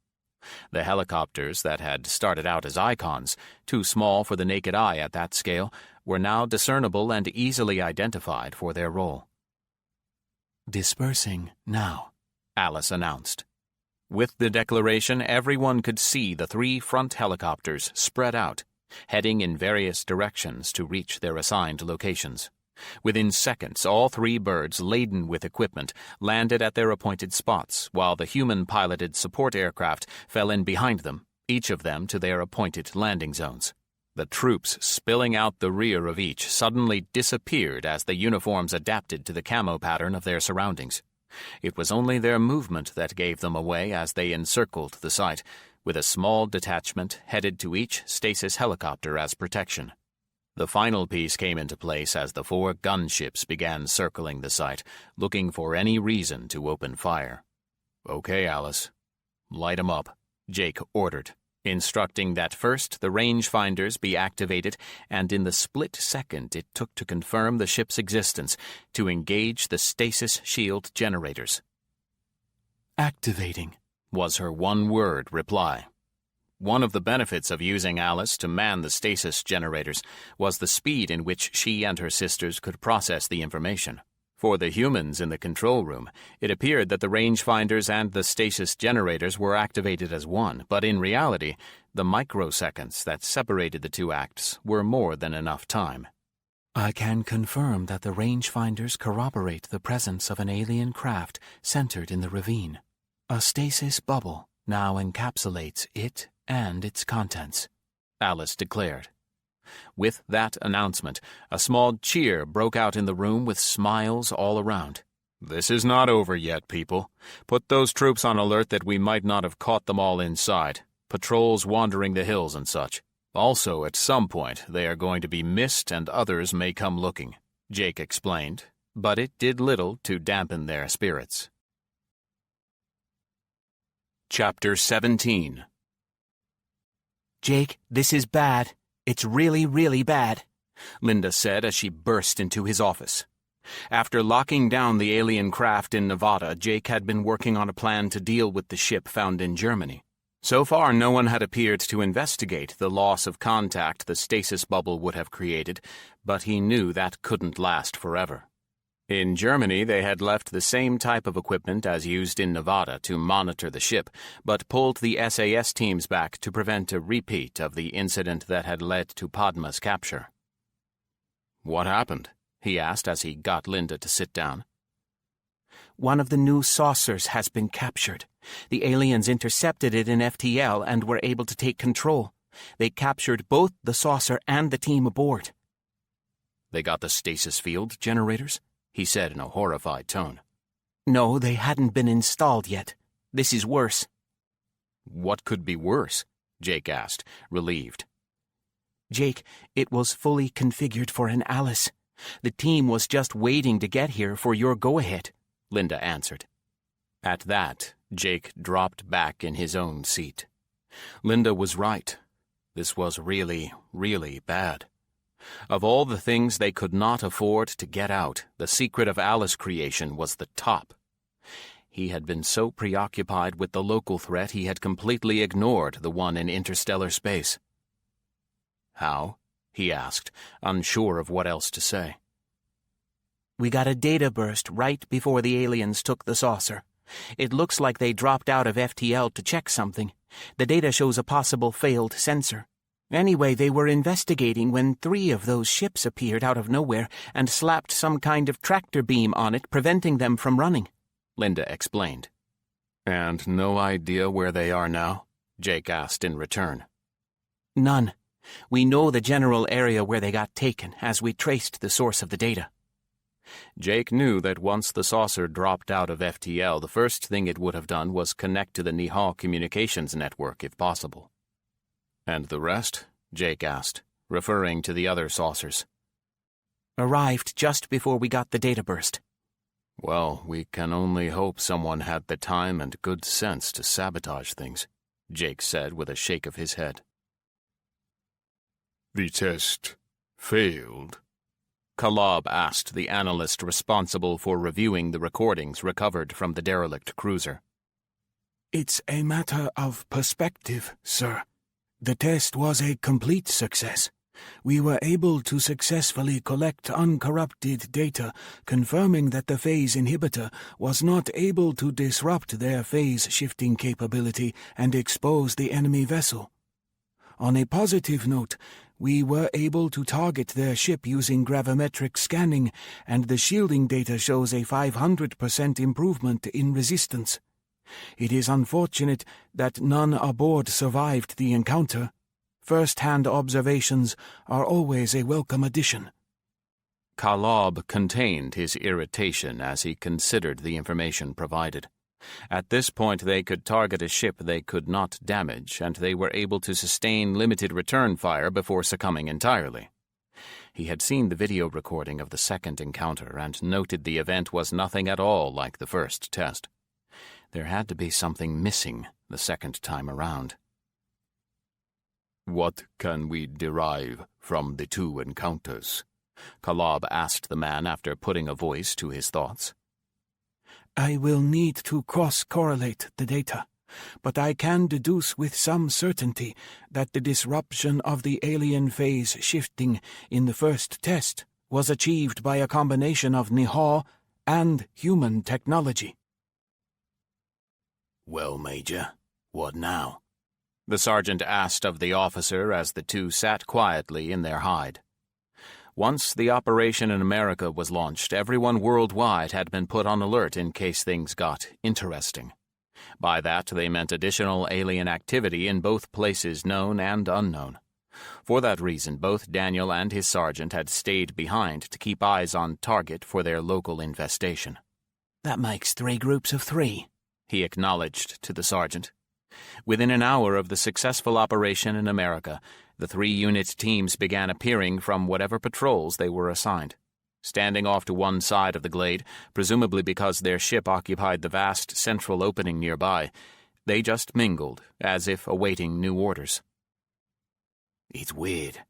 The helicopters that had started out as icons, too small for the naked eye at that scale, were now discernible and easily identified for their role. "Dispersing now," Alice announced. With the declaration, everyone could see the 3 front helicopters spread out, heading in various directions to reach their assigned locations. Within seconds, all 3 birds, laden with equipment, landed at their appointed spots, while the human-piloted support aircraft fell in behind them, each of them to their appointed landing zones. The troops spilling out the rear of each suddenly disappeared as the uniforms adapted to the camo pattern of their surroundings. It was only their movement that gave them away as they encircled the site, with a small detachment headed to each stasis helicopter as protection. The final piece came into place as the 4 gunships began circling the site, looking for any reason to open fire. "Okay, Alice. Light 'em up," Jake ordered, instructing that first the rangefinders be activated, and in the split second it took to confirm the ship's existence, to engage the stasis shield generators. "Activating," was her one-word reply. One of the benefits of using Alice to man the stasis generators was the speed in which she and her sisters could process the information. For the humans in the control room, it appeared that the rangefinders and the stasis generators were activated as one, but in reality, the microseconds that separated the two acts were more than enough time. "I can confirm that the rangefinders corroborate the presence of an alien craft centered in the ravine. A stasis bubble now encapsulates it and its contents," Alice declared. With that announcement, a small cheer broke out in the room with smiles all around. "This is not over yet, people. Put those troops on alert that we might not have caught them all inside. Patrols wandering the hills and such. Also, at some point, they are going to be missed and others may come looking," Jake explained, but it did little to dampen their spirits. Chapter 17. "Jake, this is bad. It's really, really bad," Linda said as she burst into his office. After locking down the alien craft in Nevada, Jake had been working on a plan to deal with the ship found in Germany. So far, no one had appeared to investigate the loss of contact the stasis bubble would have created, but he knew that couldn't last forever. In Germany, they had left the same type of equipment as used in Nevada to monitor the ship, but pulled the SAS teams back to prevent a repeat of the incident that had led to Padma's capture. "What happened?" he asked as he got Linda to sit down. "One of the new saucers has been captured. The aliens intercepted it in FTL and were able to take control. They captured both the saucer and the team aboard." "They got the stasis field generators?" he said in a horrified tone. "No, they hadn't been installed yet. This is worse." "What could be worse?" Jake asked, relieved. "Jake, it was fully configured for an Alice. The team was just waiting to get here for your go-ahead," Linda answered. At that, Jake dropped back in his own seat. Linda was right. This was really, really bad. Of all the things they could not afford to get out, the secret of Alice creation was the top. He had been so preoccupied with the local threat he had completely ignored the one in interstellar space. "How?" he asked, unsure of what else to say. "We got a data burst right before the aliens took the saucer. It looks like they dropped out of FTL to check something. The data shows a possible failed sensor. Anyway, they were investigating when 3 of those ships appeared out of nowhere and slapped some kind of tractor beam on it, preventing them from running," Linda explained. "And no idea where they are now?" Jake asked in return. "None. We know the general area where they got taken, as we traced the source of the data." Jake knew that once the saucer dropped out of FTL, the first thing it would have done was connect to the Nihal communications network if possible. "And the rest?" Jake asked, referring to the other saucers. "Arrived just before we got the data burst." "Well, we can only hope someone had the time and good sense to sabotage things," Jake said with a shake of his head. "The test failed?" Kalab asked the analyst responsible for reviewing the recordings recovered from the derelict cruiser. "It's a matter of perspective, sir. The test was a complete success. We were able to successfully collect uncorrupted data, confirming that the phase inhibitor was not able to disrupt their phase-shifting capability and expose the enemy vessel. On a positive note, we were able to target their ship using gravimetric scanning, and the shielding data shows a 500% improvement in resistance. It is unfortunate that none aboard survived the encounter. First-hand observations are always a welcome addition." Kalob contained his irritation as he considered the information provided. At this point they could target a ship they could not damage, and they were able to sustain limited return fire before succumbing entirely. He had seen the video recording of the second encounter and noted the event was nothing at all like the first test. There had to be something missing the second time around. "What can we derive from the two encounters?" Kalob asked the man after putting a voice to his thoughts. I will need to cross-correlate the data, but I can deduce with some certainty that the disruption of the alien phase shifting in the first test was achieved by a combination of Nihal and human technology. "Well, Major, what now?" The sergeant asked of the officer as the two sat quietly in their hide. Once the operation in America was launched, everyone worldwide had been put on alert in case things got interesting. By that they meant additional alien activity in both places known and unknown. For that reason, both Daniel and his sergeant had stayed behind to keep eyes on target for their local infestation. That makes 3 groups of 3, he acknowledged to the sergeant. Within an hour of the successful operation in America, the 3-unit teams began appearing from whatever patrols they were assigned. Standing off to one side of the glade, presumably because their ship occupied the vast central opening nearby, they just mingled, as if awaiting new orders. "It's weird.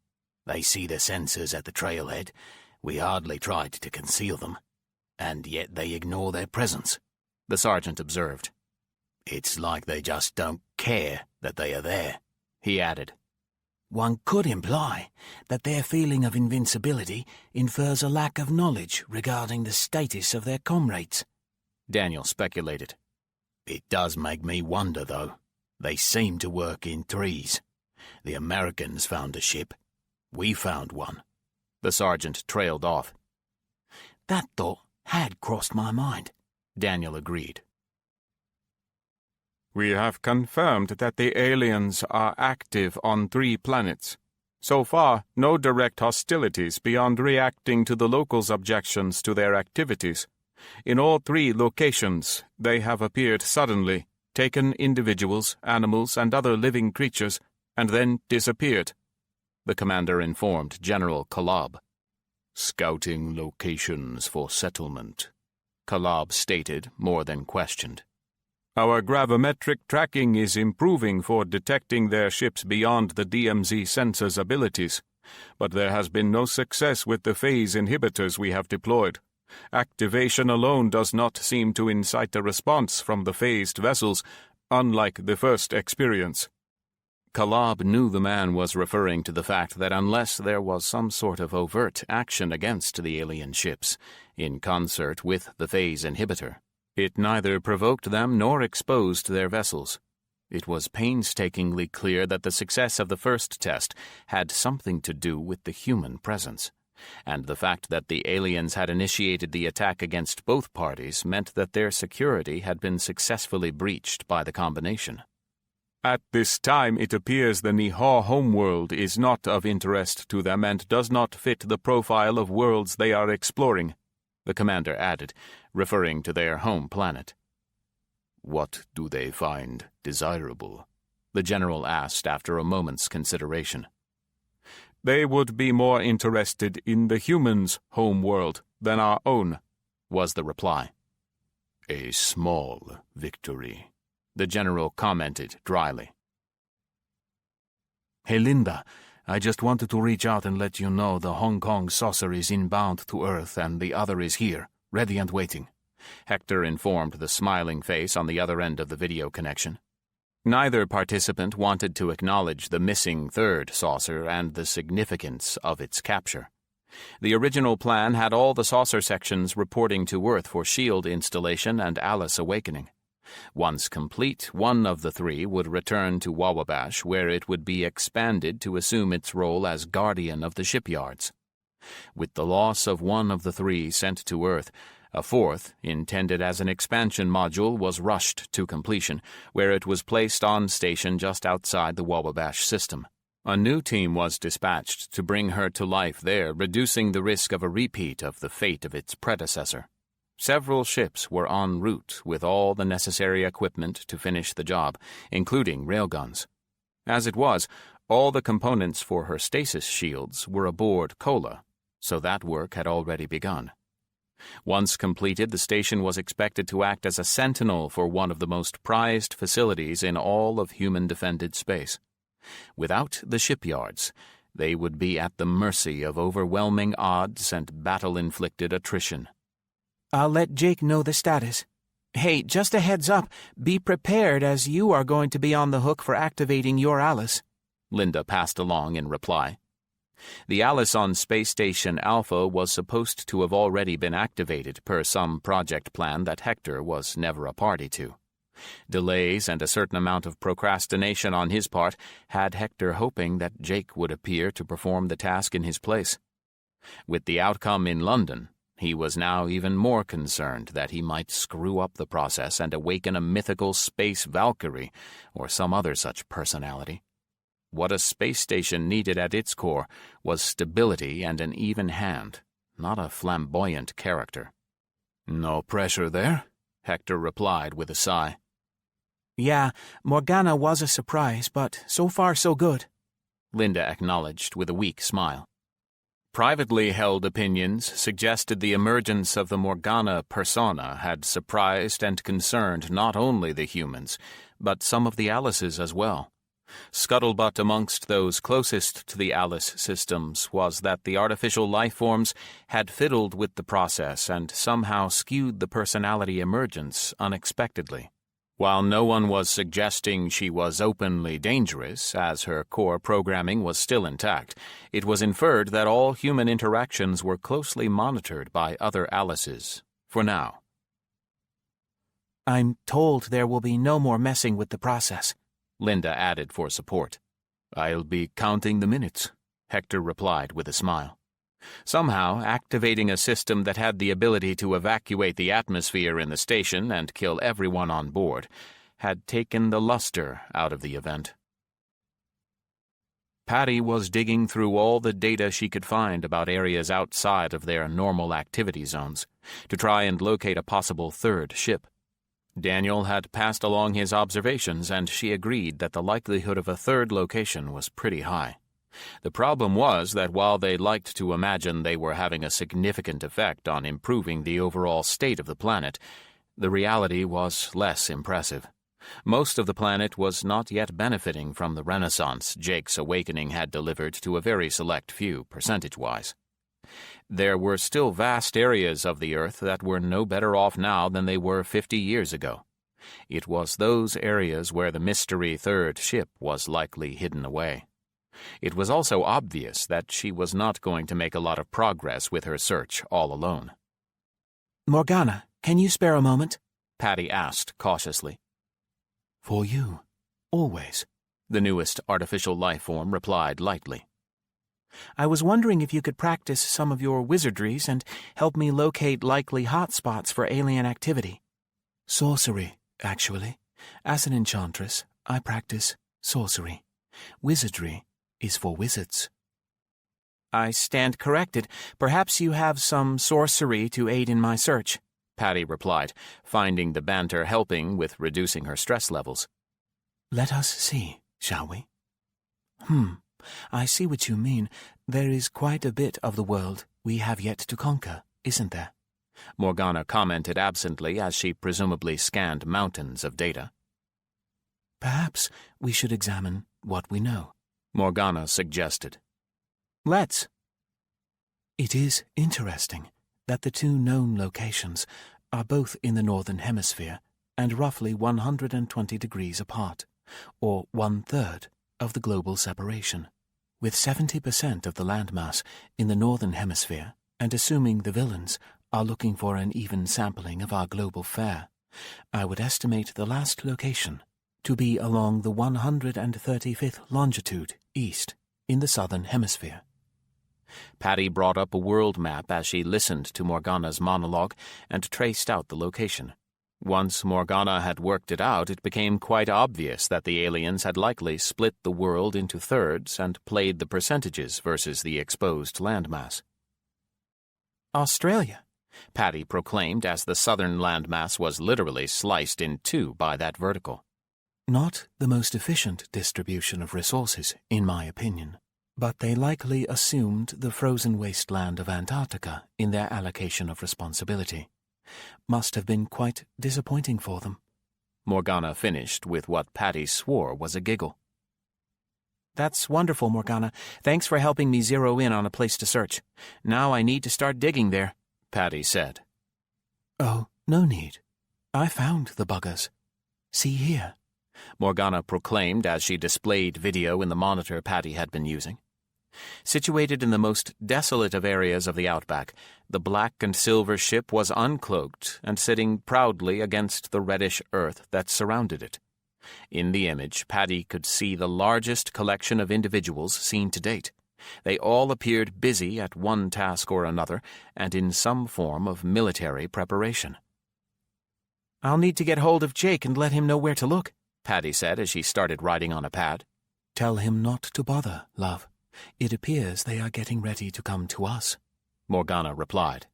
They see the sensors at the trailhead. We hardly tried to conceal them, and yet they ignore their presence," the sergeant observed. "It's like they just don't care that they are there," he added. One could imply that their feeling of invincibility infers a lack of knowledge regarding the status of their comrades, Daniel speculated. "It does make me wonder, though. They seem to work in threes. The Americans found a ship. We found one." The sergeant trailed off. That thought had crossed my mind, Daniel agreed. We have confirmed that the aliens are active on 3 planets. So far, no direct hostilities beyond reacting to the locals' objections to their activities. In all 3 locations, they have appeared suddenly, taken individuals, animals, and other living creatures, and then disappeared, the commander informed General Kalob. "Scouting locations for settlement," Kalob stated, more than questioned. Our gravimetric tracking is improving for detecting their ships beyond the DMZ sensor's abilities, but there has been no success with the phase inhibitors we have deployed. Activation alone does not seem to incite a response from the phased vessels, unlike the first experience. Kalob knew the man was referring to the fact that unless there was some sort of overt action against the alien ships, in concert with the phase inhibitor, it neither provoked them nor exposed their vessels. It was painstakingly clear that the success of the first test had something to do with the human presence, and the fact that the aliens had initiated the attack against both parties meant that their security had been successfully breached by the combination. At this time, it appears the Nihal homeworld is not of interest to them and does not fit the profile of worlds they are exploring, the commander added, referring to their home planet. "What do they find desirable?" the general asked after a moment's consideration. They would be more interested in the humans' home world than our own, was the reply. "A small victory," the general commented dryly. Hey, Linda, I just wanted to reach out and let you know the Hong Kong saucer is inbound to Earth and the other is here, ready and waiting, Hector informed the smiling face on the other end of the video connection. Neither participant wanted to acknowledge the missing third saucer and the significance of its capture. The original plan had all the saucer sections reporting to Earth for SHIELD installation and Alice awakening. Once complete, one of the 3 would return to Wawabash, where it would be expanded to assume its role as guardian of the shipyards. With the loss of one of the 3 sent to Earth, a 4th, intended as an expansion module, was rushed to completion, where it was placed on station just outside the Wababash system. A new team was dispatched to bring her to life there, reducing the risk of a repeat of the fate of its predecessor. Several ships were en route with all the necessary equipment to finish the job, including railguns. As it was, all the components for her stasis shields were aboard Kola, so that work had already begun. Once completed, the station was expected to act as a sentinel for one of the most prized facilities in all of human-defended space. Without the shipyards, they would be at the mercy of overwhelming odds and battle-inflicted attrition. I'll let Jake know the status. Hey, just a heads up, be prepared as you are going to be on the hook for activating your Alice. Linda passed along in reply. The Alice on Space Station Alpha was supposed to have already been activated per some project plan that Hector was never a party to. Delays and a certain amount of procrastination on his part had Hector hoping that Jake would appear to perform the task in his place. With the outcome in London, he was now even more concerned that he might screw up the process and awaken a mythical space Valkyrie or some other such personality. What a space station needed at its core was stability and an even hand, not a flamboyant character. "No pressure there?" Hector replied with a sigh. Yeah, Morgana was a surprise, but so far so good, Linda acknowledged with a weak smile. Privately held opinions suggested the emergence of the Morgana persona had surprised and concerned not only the humans, but some of the Alices as well. Scuttlebutt amongst those closest to the Alice systems was that the artificial life forms had fiddled with the process and somehow skewed the personality emergence unexpectedly. While no one was suggesting she was openly dangerous, as her core programming was still intact, it was inferred that all human interactions were closely monitored by other Alices, for now. I'm told there will be no more messing with the process, Linda added for support. "I'll be counting the minutes," Hector replied with a smile. Somehow, activating a system that had the ability to evacuate the atmosphere in the station and kill everyone on board had taken the luster out of the event. Patty was digging through all the data she could find about areas outside of their normal activity zones to try and locate a possible third ship. Daniel had passed along his observations, and she agreed that the likelihood of a third location was pretty high. The problem was that while they liked to imagine they were having a significant effect on improving the overall state of the planet, the reality was less impressive. Most of the planet was not yet benefiting from the renaissance Jake's awakening had delivered to a very select few, percentage-wise. There were still vast areas of the Earth that were no better off now than they were 50 years ago. It was those areas where the mystery third ship was likely hidden away. It was also obvious that she was not going to make a lot of progress with her search all alone. Morgana, can you spare a moment? Patty asked cautiously. For you, always, the newest artificial life form replied lightly. I was wondering if you could practice some of your wizardries and help me locate likely hotspots for alien activity. Sorcery, actually. As an enchantress, I practice sorcery. Wizardry is for wizards. I stand corrected. Perhaps you have some sorcery to aid in my search, Patty replied, finding the banter helping with reducing her stress levels. Let us see, shall we? I see what you mean. There is quite a bit of the world we have yet to conquer, isn't there? Morgana commented absently as she presumably scanned mountains of data. Perhaps we should examine what we know, Morgana suggested. Let's. It is interesting that the two known locations are both in the Northern Hemisphere and roughly 120 degrees apart, or 1/3 of the global separation. With 70% of the landmass in the Northern Hemisphere, and assuming the villains are looking for an even sampling of our global fare, I would estimate the last location to be along the 135th longitude east in the Southern Hemisphere. Patty brought up a world map as she listened to Morgana's monologue and traced out the location. Once Morgana had worked it out, it became quite obvious that the aliens had likely split the world into thirds and played the percentages versus the exposed landmass. Australia, Patty proclaimed as the southern landmass was literally sliced in two by that vertical. Not the most efficient distribution of resources, in my opinion, but they likely assumed the frozen wasteland of Antarctica in their allocation of responsibility. Must have been quite disappointing for them. Morgana finished with what Patty swore was a giggle. That's wonderful, Morgana. Thanks for helping me zero in on a place to search. Now I need to start digging there, Patty said. Oh, no need. I found the buggers. See here, Morgana proclaimed as she displayed video in the monitor Patty had been using. Situated in the most desolate of areas of the outback, the black and silver ship was uncloaked and sitting proudly against the reddish earth that surrounded it. In the image, Patty could see the largest collection of individuals seen to date. They all appeared busy at one task or another and in some form of military preparation. I'll need to get hold of Jake and let him know where to look, Patty said as she started writing on a pad. Tell him not to bother, love. It appears they are getting ready to come to us, Morgana replied.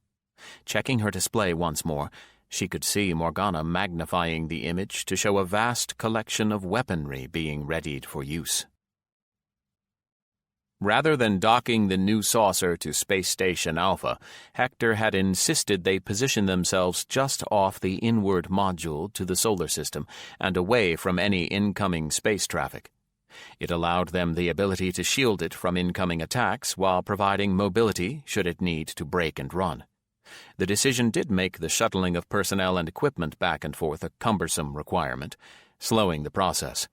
Checking her display once more, she could see Morgana magnifying the image to show a vast collection of weaponry being readied for use. Rather than docking the new saucer to Space Station Alpha, Hector had insisted they position themselves just off the inward module to the solar system and away from any incoming space traffic. It allowed them the ability to shield it from incoming attacks while providing mobility should it need to brake and run. The decision did make the shuttling of personnel and equipment back and forth a cumbersome requirement, slowing the process.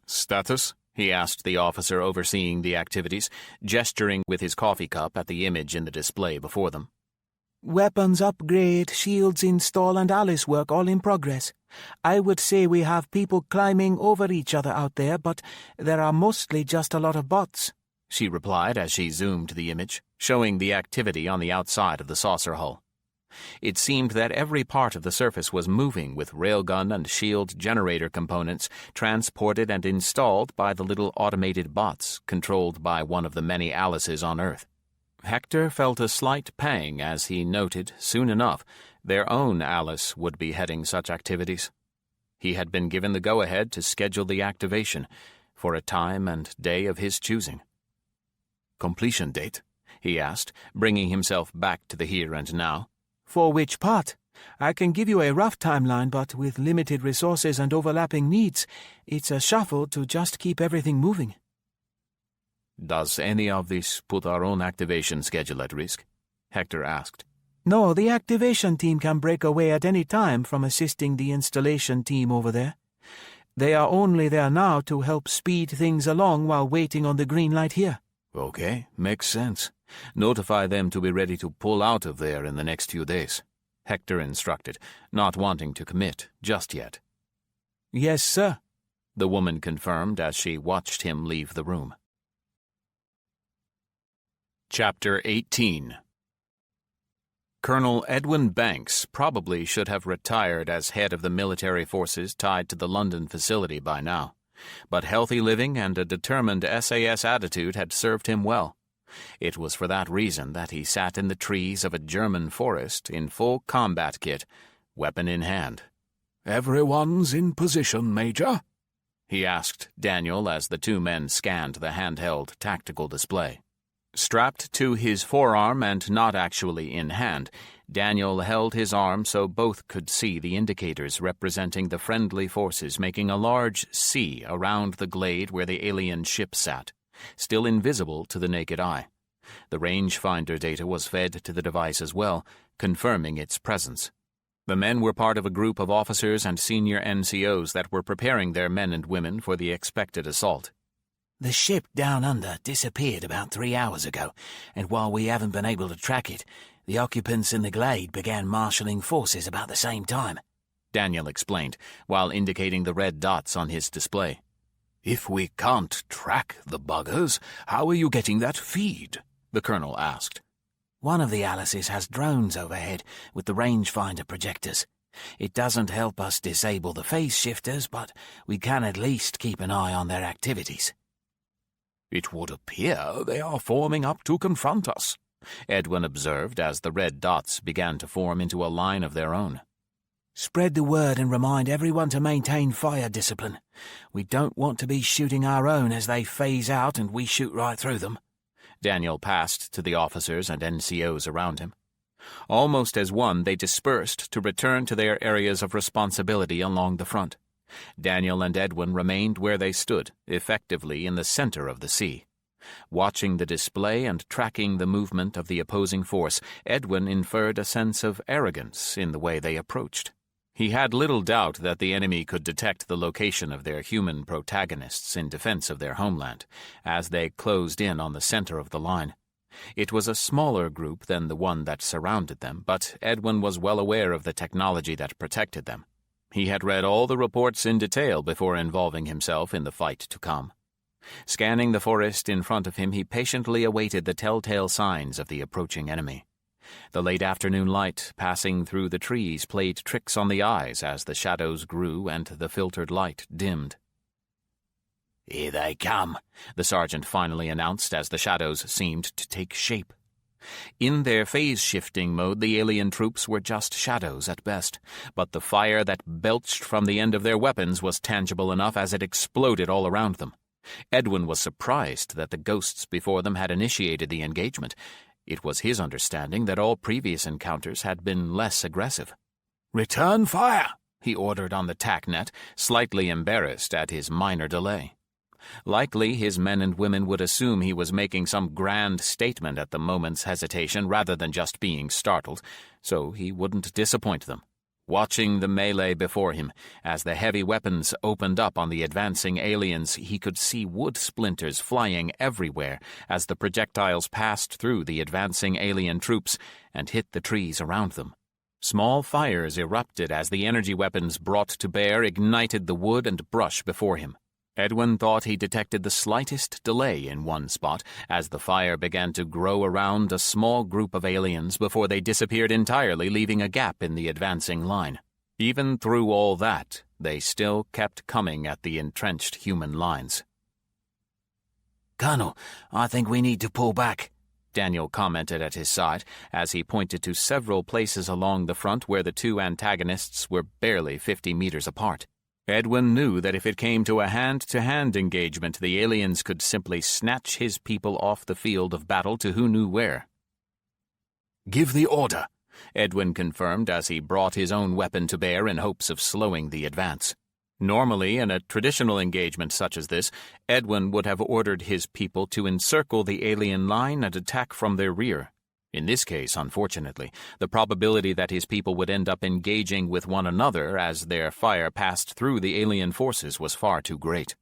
Status? He asked the officer overseeing the activities, gesturing with his coffee cup at the image in the display before them. Weapons upgrade, shields install and Alice work all in progress. I would say we have people climbing over each other out there, but there are mostly just a lot of bots, she replied as she zoomed the image, showing the activity on the outside of the saucer hull. It seemed that every part of the surface was moving with railgun and shield generator components transported and installed by the little automated bots controlled by one of the many Alices on Earth. Hector felt a slight pang as he noted, soon enough, their own Alice would be heading such activities. He had been given the go-ahead to schedule the activation for a time and day of his choosing. Completion date? He asked, bringing himself back to the here and now. For which part? I can give you a rough timeline, but with limited resources and overlapping needs, it's a shuffle to just keep everything moving. Does any of this put our own activation schedule at risk? Hector asked. No, the activation team can break away at any time from assisting the installation team over there. They are only there now to help speed things along while waiting on the green light here. Okay, makes sense. Notify them to be ready to pull out of there in the next few days, Hector instructed, not wanting to commit just yet. Yes, sir, the woman confirmed as she watched him leave the room. Chapter 18. Colonel Edwin Banks probably should have retired as head of the military forces tied to the London facility by now, but healthy living and a determined SAS attitude had served him well. It was for that reason that he sat in the trees of a German forest in full combat kit, weapon in hand. "Everyone's in position, Major?" he asked Daniel as the two men scanned the handheld tactical display. Strapped to his forearm and not actually in hand, Daniel held his arm so both could see the indicators representing the friendly forces making a large C around the glade where the alien ship sat, still invisible to the naked eye. The rangefinder data was fed to the device as well, confirming its presence. The men were part of a group of officers and senior NCOs that were preparing their men and women for the expected assault. The ship down under disappeared about 3 hours ago, and while we haven't been able to track it, the occupants in the glade began marshalling forces about the same time, Daniel explained, while indicating the red dots on his display. "If we can't track the buggers, how are you getting that feed?" the colonel asked. One of the Alices has drones overhead with the rangefinder projectors. It doesn't help us disable the phase shifters, but we can at least keep an eye on their activities." "It would appear they are forming up to confront us," Edwin observed as the red dots began to form into a line of their own. "Spread the word and remind everyone to maintain fire discipline. We don't want to be shooting our own as they phase out and we shoot right through them." Daniel passed to the officers and NCOs around him. Almost as one, they dispersed to return to their areas of responsibility along the front. Daniel and Edwin remained where they stood, effectively in the center of the sea. Watching the display and tracking the movement of the opposing force, Edwin inferred a sense of arrogance in the way they approached. He had little doubt that the enemy could detect the location of their human protagonists in defense of their homeland, as they closed in on the center of the line. It was a smaller group than the one that surrounded them, but Edwin was well aware of the technology that protected them. He had read all the reports in detail before involving himself in the fight to come. Scanning the forest in front of him, he patiently awaited the telltale signs of the approaching enemy. The late afternoon light passing through the trees played tricks on the eyes as the shadows grew and the filtered light dimmed. "Here they come," the sergeant finally announced as the shadows seemed to take shape. In their phase-shifting mode, the alien troops were just shadows at best, but the fire that belched from the end of their weapons was tangible enough as it exploded all around them. Edwin was surprised that the ghosts before them had initiated the engagement. It was his understanding that all previous encounters had been less aggressive. "Return fire," he ordered on the TACnet, slightly embarrassed at his minor delay. Likely his men and women would assume he was making some grand statement at the moment's hesitation rather than just being startled, so he wouldn't disappoint them. Watching the melee before him, as the heavy weapons opened up on the advancing aliens, he could see wood splinters flying everywhere as the projectiles passed through the advancing alien troops and hit the trees around them. Small fires erupted as the energy weapons brought to bear ignited the wood and brush before him. Edwin thought he detected the slightest delay in one spot as the fire began to grow around a small group of aliens before they disappeared entirely, leaving a gap in the advancing line. Even through all that, they still kept coming at the entrenched human lines. "Colonel, I think we need to pull back," Daniel commented at his side as he pointed to several places along the front where the two antagonists were barely 50 meters apart. Edwin knew that if it came to a hand-to-hand engagement, the aliens could simply snatch his people off the field of battle to who knew where. "Give the order," Edwin confirmed as he brought his own weapon to bear in hopes of slowing the advance. Normally, in a traditional engagement such as this, Edwin would have ordered his people to encircle the alien line and attack from their rear. In this case, unfortunately, the probability that his people would end up engaging with one another as their fire passed through the alien forces was far too great.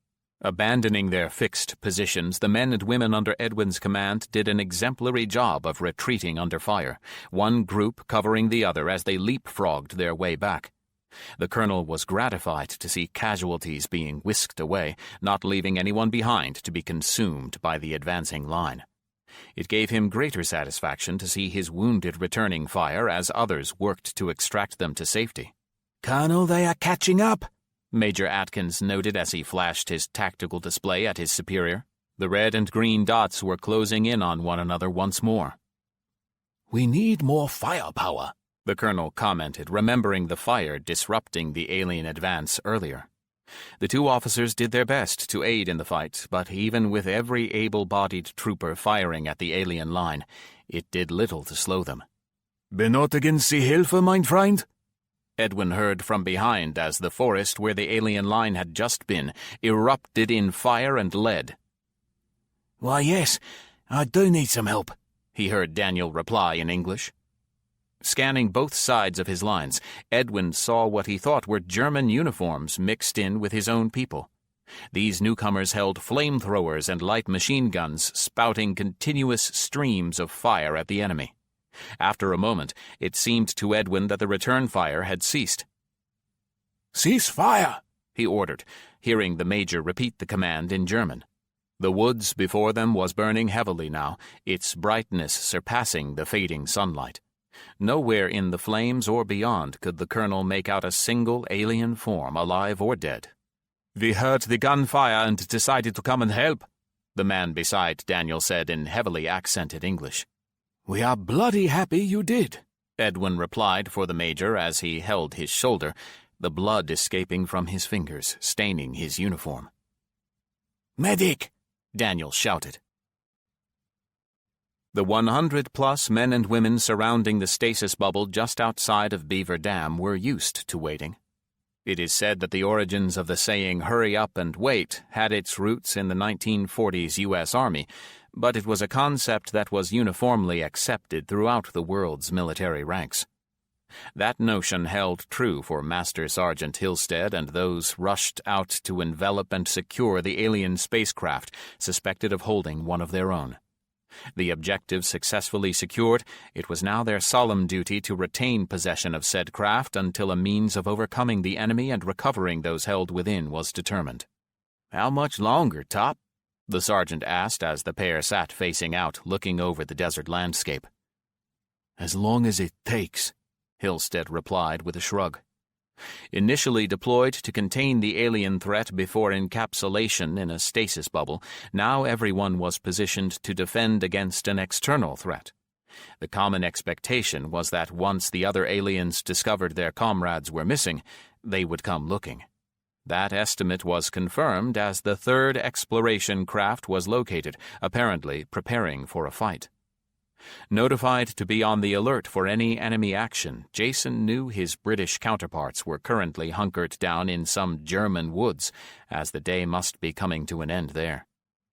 Abandoning their fixed positions, the men and women under Edwin's command did an exemplary job of retreating under fire, one group covering the other as they leapfrogged their way back. The colonel was gratified to see casualties being whisked away, not leaving anyone behind to be consumed by the advancing line. It gave him greater satisfaction to see his wounded returning fire as others worked to extract them to safety. "Colonel, they are catching up," Major Atkins noted as he flashed his tactical display at his superior. The red and green dots were closing in on one another once more. "We need more firepower," the colonel commented, remembering the fire disrupting the alien advance earlier. The two officers did their best to aid in the fight, but even with every able-bodied trooper firing at the alien line, it did little to slow them. "Benötigen Sie Hilfe, mein Freund?" Edwin heard from behind as the forest where the alien line had just been erupted in fire and lead. "Why, yes, I do need some help," he heard Daniel reply in English. Scanning both sides of his lines, Edwin saw what he thought were German uniforms mixed in with his own people. These newcomers held flamethrowers and light machine guns, spouting continuous streams of fire at the enemy. After a moment, it seemed to Edwin that the return fire had ceased. "Cease fire," he ordered, hearing the major repeat the command in German. The woods before them was burning heavily now, its brightness surpassing the fading sunlight. Nowhere in the flames or beyond could the colonel make out a single alien form, alive or dead. "We heard the gunfire and decided to come and help," the man beside Daniel said in heavily accented English. "We are bloody happy you did," Edwin replied for the major as he held his shoulder, the blood escaping from his fingers, staining his uniform. "Medic!" Daniel shouted. The 100-plus men and women surrounding the stasis bubble just outside of Beaver Dam were used to waiting. It is said that the origins of the saying, "hurry up and wait," had its roots in the 1940s U.S. Army, but it was a concept that was uniformly accepted throughout the world's military ranks. That notion held true for Master Sergeant Hillstead and those rushed out to envelop and secure the alien spacecraft suspected of holding one of their own. The objective successfully secured, it was now their solemn duty to retain possession of said craft until a means of overcoming the enemy and recovering those held within was determined. "How much longer, Top?" the sergeant asked as the pair sat facing out, looking over the desert landscape. "As long as it takes," Hillstead replied with a shrug. Initially deployed to contain the alien threat before encapsulation in a stasis bubble, now everyone was positioned to defend against an external threat. The common expectation was that once the other aliens discovered their comrades were missing, they would come looking. That estimate was confirmed as the third exploration craft was located, apparently preparing for a fight. Notified to be on the alert for any enemy action, Jason knew his British counterparts were currently hunkered down in some German woods, as the day must be coming to an end there.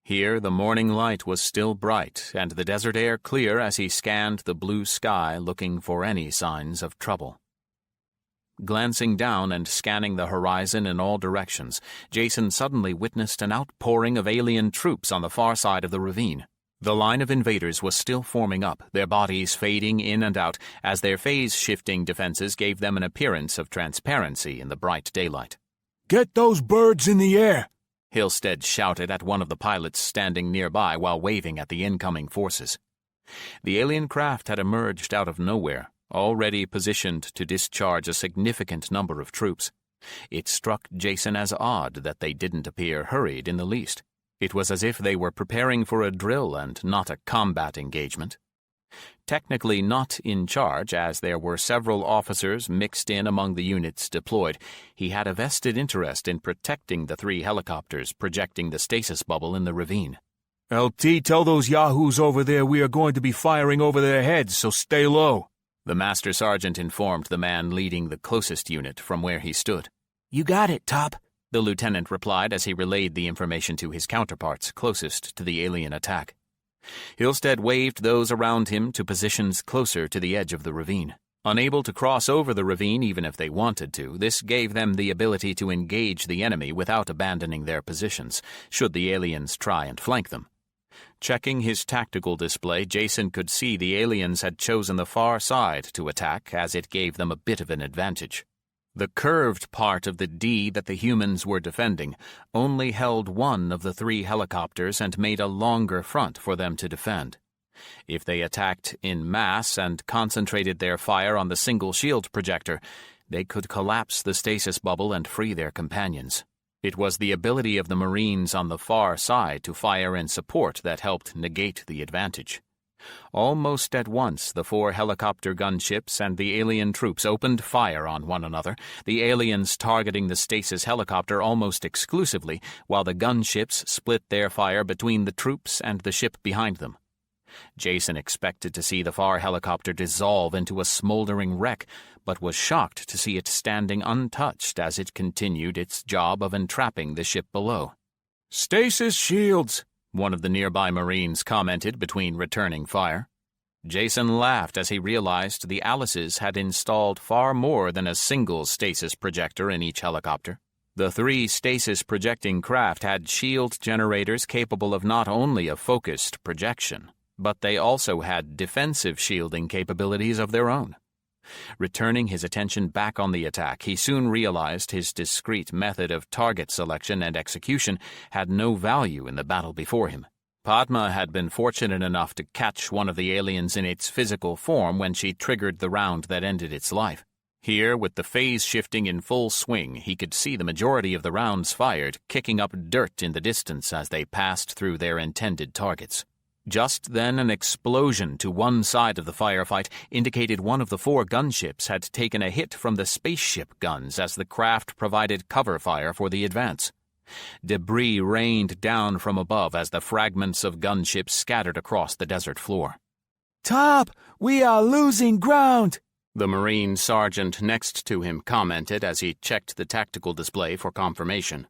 Here the morning light was still bright, and the desert air clear as he scanned the blue sky looking for any signs of trouble. Glancing down and scanning the horizon in all directions, Jason suddenly witnessed an outpouring of alien troops on the far side of the ravine. The line of invaders was still forming up, their bodies fading in and out as their phase-shifting defenses gave them an appearance of transparency in the bright daylight. "Get those birds in the air!" Hillstead shouted at one of the pilots standing nearby while waving at the incoming forces. The alien craft had emerged out of nowhere, already positioned to discharge a significant number of troops. It struck Jason as odd that they didn't appear hurried in the least. It was as if they were preparing for a drill and not a combat engagement. Technically not in charge, as there were several officers mixed in among the units deployed, he had a vested interest in protecting the 3 helicopters projecting the stasis bubble in the ravine. "LT, tell those yahoos over there we are going to be firing over their heads, so stay low," the master sergeant informed the man leading the closest unit from where he stood. "You got it, Top," the lieutenant replied as he relayed the information to his counterparts closest to the alien attack. Hillstead waved those around him to positions closer to the edge of the ravine. Unable to cross over the ravine even if they wanted to, this gave them the ability to engage the enemy without abandoning their positions, should the aliens try and flank them. Checking his tactical display, Jason could see the aliens had chosen the far side to attack, as it gave them a bit of an advantage. The curved part of the D that the humans were defending only held one of the 3 helicopters and made a longer front for them to defend. If they attacked in mass and concentrated their fire on the single shield projector, they could collapse the stasis bubble and free their companions. It was the ability of the Marines on the far side to fire in support that helped negate the advantage. Almost at once, the 4 helicopter gunships and the alien troops opened fire on one another, the aliens targeting the stasis helicopter almost exclusively, while the gunships split their fire between the troops and the ship behind them. Jason expected to see the far helicopter dissolve into a smoldering wreck, but was shocked to see it standing untouched as it continued its job of entrapping the ship below. "Stasis shields," one of the nearby Marines commented between returning fire. Jason laughed as he realized the Alices had installed far more than a single stasis projector in each helicopter. The 3 stasis-projecting craft had shield generators capable of not only a focused projection, but they also had defensive shielding capabilities of their own. Returning his attention back on the attack, he soon realized his discreet method of target selection and execution had no value in the battle before him. Padma had been fortunate enough to catch one of the aliens in its physical form when she triggered the round that ended its life. Here, with the phase shifting in full swing, he could see the majority of the rounds fired, kicking up dirt in the distance as they passed through their intended targets. Just then an explosion to one side of the firefight indicated one of the 4 gunships had taken a hit from the spaceship guns as the craft provided cover fire for the advance. Debris rained down from above as the fragments of gunships scattered across the desert floor. "Top, we are losing ground!" The Marine sergeant next to him commented as he checked the tactical display for confirmation.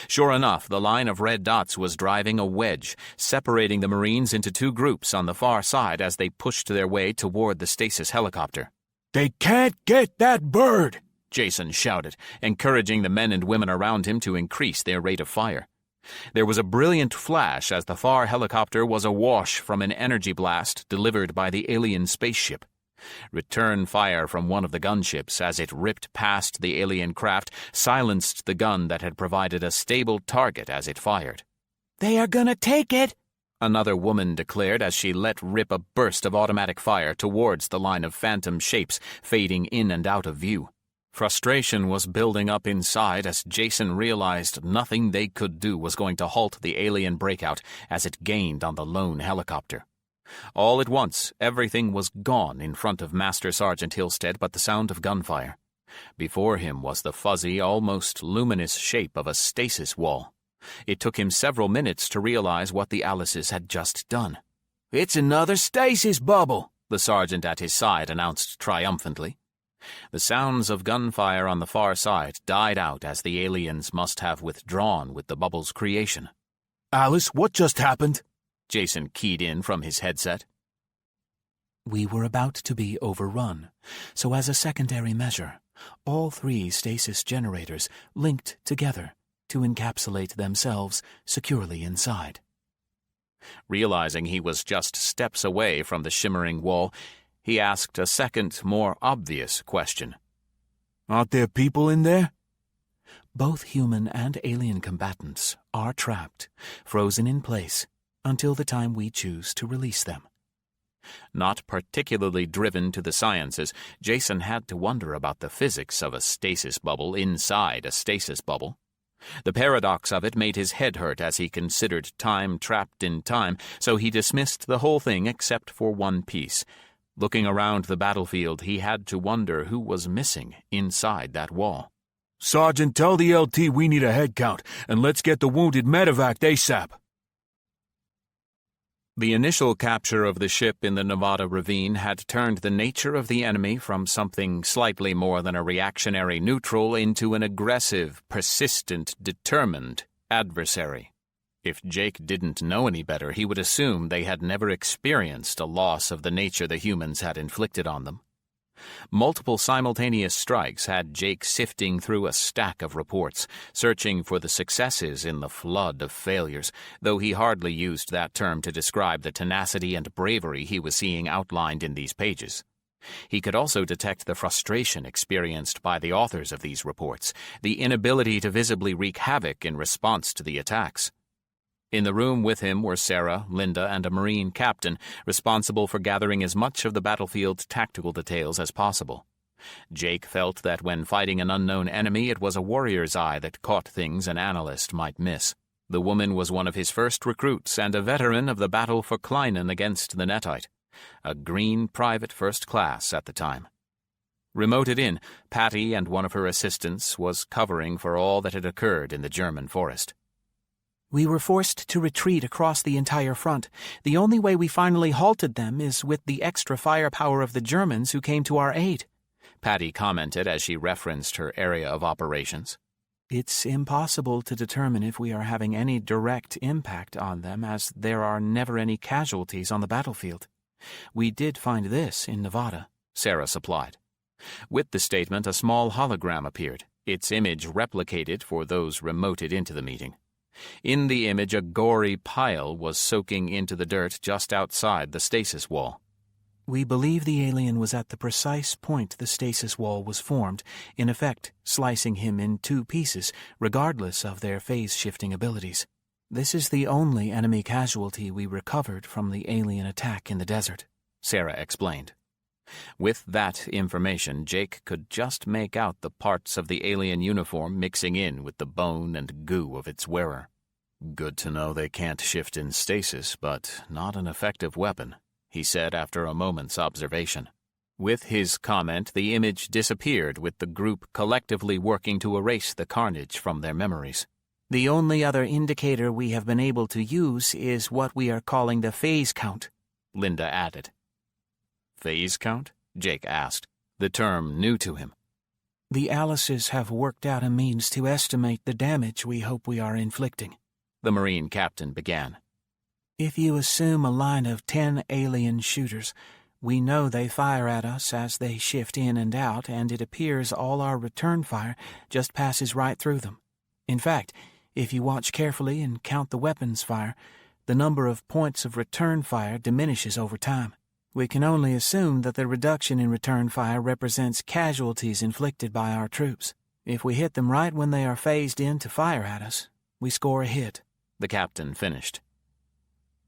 Sure enough, the line of red dots was driving a wedge, separating the Marines into 2 groups on the far side as they pushed their way toward the stasis helicopter. "They can't get that bird!" Jason shouted, encouraging the men and women around him to increase their rate of fire. There was a brilliant flash as the far helicopter was awash from an energy blast delivered by the alien spaceship. Return fire from one of the gunships as it ripped past the alien craft silenced the gun that had provided a stable target as it fired. "They are gonna take it!" Another woman declared as she let rip a burst of automatic fire towards the line of phantom shapes fading in and out of view. Frustration was building up inside as Jason realized nothing they could do was going to halt the alien breakout as it gained on the lone helicopter. All at once, everything was gone in front of Master Sergeant Hillstead but the sound of gunfire. Before him was the fuzzy, almost luminous shape of a stasis wall. It took him several minutes to realize what the Alices had just done. "It's another stasis bubble," the sergeant at his side announced triumphantly. The sounds of gunfire on the far side died out as the aliens must have withdrawn with the bubble's creation. "Alice, what just happened?" Jason keyed in from his headset. We were about to be overrun, so as a secondary measure, all 3 stasis generators linked together to encapsulate themselves securely inside. Realizing he was just steps away from the shimmering wall, he asked a second, more obvious question. "Aren't there people in there?" Both human and alien combatants are trapped, frozen in place, until the time we choose to release them. Not particularly driven to the sciences, Jason had to wonder about the physics of a stasis bubble inside a stasis bubble. The paradox of it made his head hurt as he considered time trapped in time, so he dismissed the whole thing except for one piece. Looking around the battlefield, he had to wonder who was missing inside that wall. "Sergeant, tell the LT we need a head count, and let's get the wounded medevaced ASAP." The initial capture of the ship in the Nevada ravine had turned the nature of the enemy from something slightly more than a reactionary neutral into an aggressive, persistent, determined adversary. If Jake didn't know any better, he would assume they had never experienced a loss of the nature the humans had inflicted on them. Multiple simultaneous strikes had Jake sifting through a stack of reports, searching for the successes in the flood of failures, though he hardly used that term to describe the tenacity and bravery he was seeing outlined in these pages. He could also detect the frustration experienced by the authors of these reports, the inability to visibly wreak havoc in response to the attacks. In the room with him were Sarah, Linda, and a Marine captain responsible for gathering as much of the battlefield tactical details as possible. Jake felt that when fighting an unknown enemy, it was a warrior's eye that caught things an analyst might miss. The woman was one of his first recruits and a veteran of the battle for Kleinen against the Nettite, a green private first class at the time. Remoted in, Patty and one of her assistants was covering for all that had occurred in the German forest. "We were forced to retreat across the entire front. The only way we finally halted them is with the extra firepower of the Germans who came to our aid," Patty commented as she referenced her area of operations. "It's impossible to determine if we are having any direct impact on them, as there are never any casualties on the battlefield. We did find this in Nevada," Sarah supplied. With the statement, a small hologram appeared, its image replicated for those remoted into the meeting. In the image, a gory pile was soaking into the dirt just outside the stasis wall. "We believe the alien was at the precise point the stasis wall was formed, in effect slicing him in 2 pieces, regardless of their phase-shifting abilities. This is the only enemy casualty we recovered from the alien attack in the desert, Sarah explained. With that information, Jake could just make out the parts of the alien uniform mixing in with the bone and goo of its wearer. Good to know they can't shift in stasis, but not an effective weapon, he said after a moment's observation. With his comment, the image disappeared with the group collectively working to erase the carnage from their memories. The only other indicator we have been able to use is what we are calling the phase count, Linda added. Phase count? Jake asked, the term new to him. The Alices have worked out a means to estimate the damage we hope we are inflicting, the Marine captain began. If you assume a line of 10 alien shooters, we know they fire at us as they shift in and out, and it appears all our return fire just passes right through them. In fact, if you watch carefully and count the weapons fire, the number of points of return fire diminishes over time. We can only assume that the reduction in return fire represents casualties inflicted by our troops. If we hit them right when they are phased in to fire at us, we score a hit, the captain finished.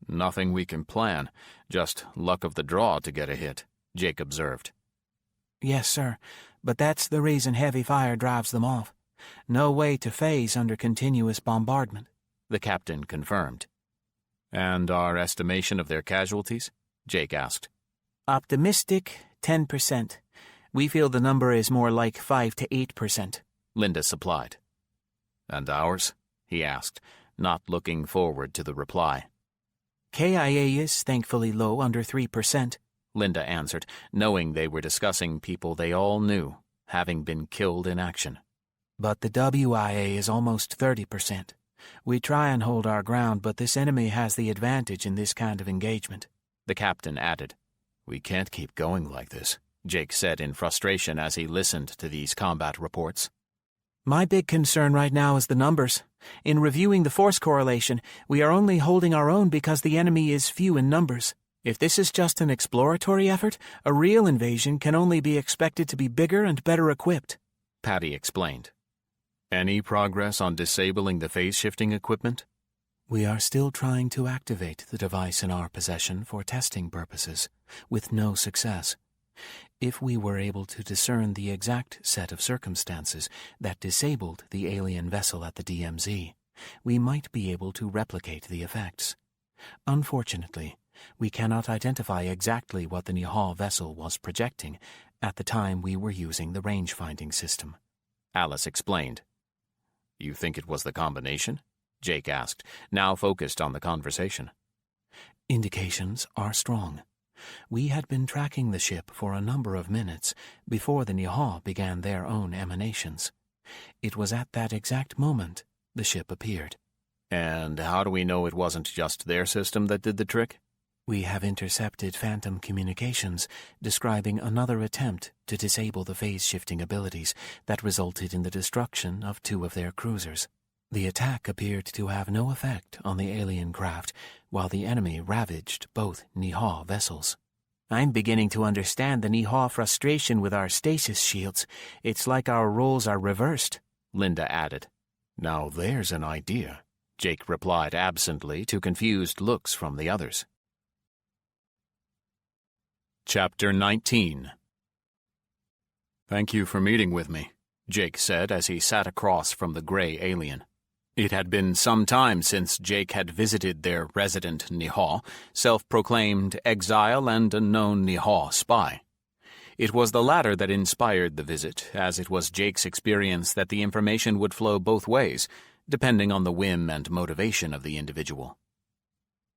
Nothing we can plan, just luck of the draw to get a hit, Jake observed. Yes, sir, but that's the reason heavy fire drives them off. No way to phase under continuous bombardment, the captain confirmed. And our estimation of their casualties? Jake asked. Optimistic, 10%. We feel the number is more like 5 to 8%, Linda supplied. And ours? He asked, not looking forward to the reply. KIA is thankfully low, under 3%, Linda answered, knowing they were discussing people they all knew, having been killed in action. But the WIA is almost 30%. We try and hold our ground, but this enemy has the advantage in this kind of engagement, the captain added. We can't keep going like this, Jake said in frustration as he listened to these combat reports. My big concern right now is the numbers. In reviewing the force correlation, we are only holding our own because the enemy is few in numbers. If this is just an exploratory effort, a real invasion can only be expected to be bigger and better equipped, Patty explained. Any progress on disabling the phase-shifting equipment? We are still trying to activate the device in our possession for testing purposes, with no success. If we were able to discern the exact set of circumstances that disabled the alien vessel at the DMZ, we might be able to replicate the effects. Unfortunately, we cannot identify exactly what the Nihal vessel was projecting at the time we were using the range-finding system, Alice explained. You think it was the combination? Jake asked, now focused on the conversation. Indications are strong. We had been tracking the ship for a number of minutes before the Nihal began their own emanations. It was at that exact moment the ship appeared. And how do we know it wasn't just their system that did the trick? We have intercepted phantom communications describing another attempt to disable the phase-shifting abilities that resulted in the destruction of 2 of their cruisers. The attack appeared to have no effect on the alien craft, while the enemy ravaged both Nihal vessels. I'm beginning to understand the Nihal frustration with our stasis shields. It's like our roles are reversed, Linda added. Now there's an idea, Jake replied absently to confused looks from the others. Chapter 19. Thank you for meeting with me, Jake said as he sat across from the gray alien. It had been some time since Jake had visited their resident Nihal, self-proclaimed exile and a known Nihal spy. It was the latter that inspired the visit, as it was Jake's experience that the information would flow both ways, depending on the whim and motivation of the individual.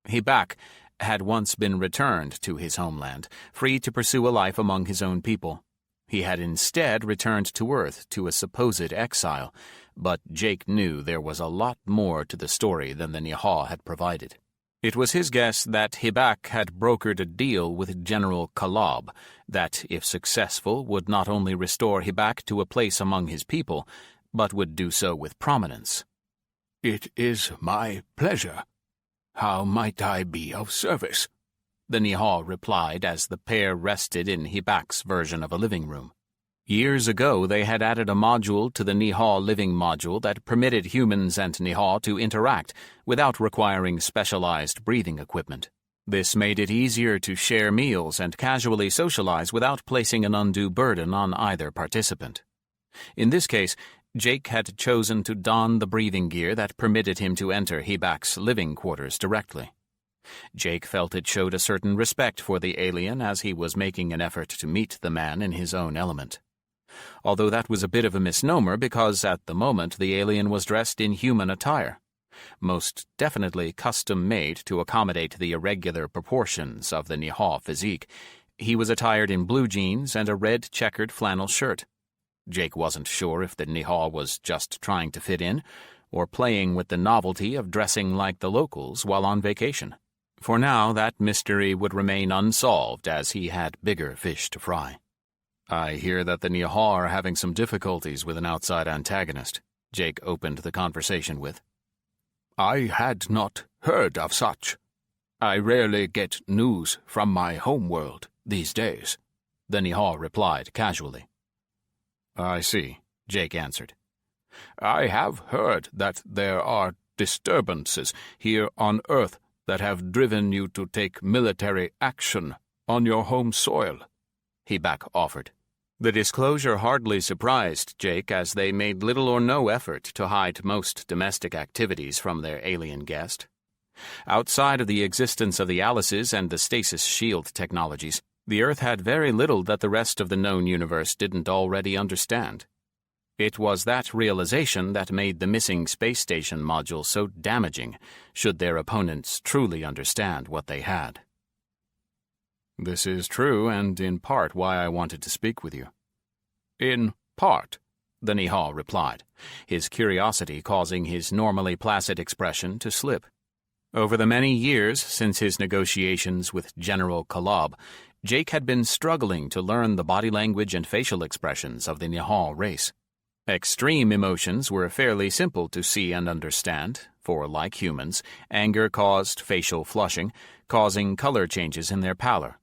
Hibak had once been returned to his homeland, free to pursue a life among his own people. He had instead returned to Earth to a supposed exile, but Jake knew there was a lot more to the story than the Nihal had provided. It was his guess that Hibak had brokered a deal with General Kalab that, if successful, would not only restore Hibak to a place among his people, but would do so with prominence. It is my pleasure. How might I be of service? The Nihal replied as the pair rested in Hibak's version of a living room. Years ago, they had added a module to the Nihal living module that permitted humans and Nihal to interact without requiring specialized breathing equipment. This made it easier to share meals and casually socialize without placing an undue burden on either participant. In this case, Jake had chosen to don the breathing gear that permitted him to enter Hebak's living quarters directly. Jake felt it showed a certain respect for the alien as he was making an effort to meet the man in his own element. Although that was a bit of a misnomer because at the moment the alien was dressed in human attire, most definitely custom-made to accommodate the irregular proportions of the Nihal physique. He was attired in blue jeans and a red checkered flannel shirt. Jake wasn't sure if the Nihal was just trying to fit in or playing with the novelty of dressing like the locals while on vacation. For now, that mystery would remain unsolved as he had bigger fish to fry. I hear that the Nihal are having some difficulties with an outside antagonist, Jake opened the conversation with. I had not heard of such. I rarely get news from my homeworld these days, the Nihal replied casually. I see, Jake answered. I have heard that there are disturbances here on Earth that have driven you to take military action on your home soil, Hebak offered. The disclosure hardly surprised Jake as they made little or no effort to hide most domestic activities from their alien guest. Outside of the existence of the Alices and the stasis shield technologies, the Earth had very little that the rest of the known universe didn't already understand. It was that realization that made the missing space station module so damaging, should their opponents truly understand what they had. This is true, and in part why I wanted to speak with you. In part, the Nihal replied, his curiosity causing his normally placid expression to slip. Over the many years since his negotiations with General Kolob, Jake had been struggling to learn the body language and facial expressions of the Nihal race. Extreme emotions were fairly simple to see and understand, for, like humans, anger caused facial flushing, causing color changes in their pallor.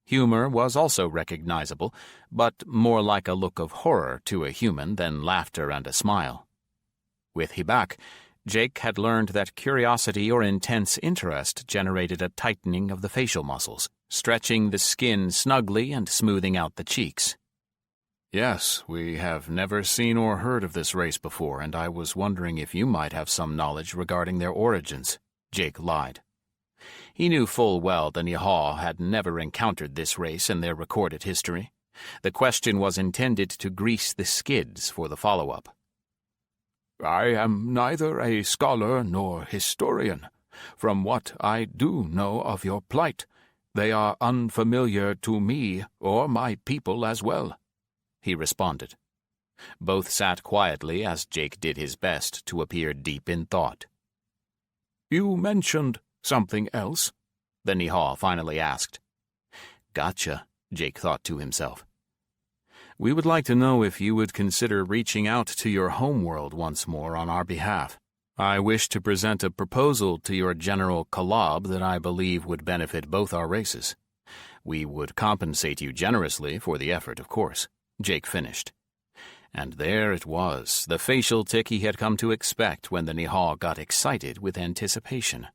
Humor was also recognizable, but more like a look of horror to a human than laughter and a smile. With Hebak, Jake had learned that curiosity or intense interest generated a tightening of the facial muscles, stretching the skin snugly and smoothing out the cheeks. Yes, we have never seen or heard of this race before, and I was wondering if you might have some knowledge regarding their origins, Jake lied. He knew full well the Nihal had never encountered this race in their recorded history. The question was intended to grease the skids for the follow-up. I am neither a scholar nor historian. From what I do know of your plight, they are unfamiliar to me or my people as well, he responded. Both sat quietly as Jake did his best to appear deep in thought. You mentioned something else? The Nihal finally asked. Gotcha, Jake thought to himself. We would like to know if you would consider reaching out to your homeworld once more on our behalf. I wish to present a proposal to your General Kolob that I believe would benefit both our races. We would compensate you generously for the effort, of course, Jake finished. And there it was, the facial tic he had come to expect when the Nihal got excited with anticipation.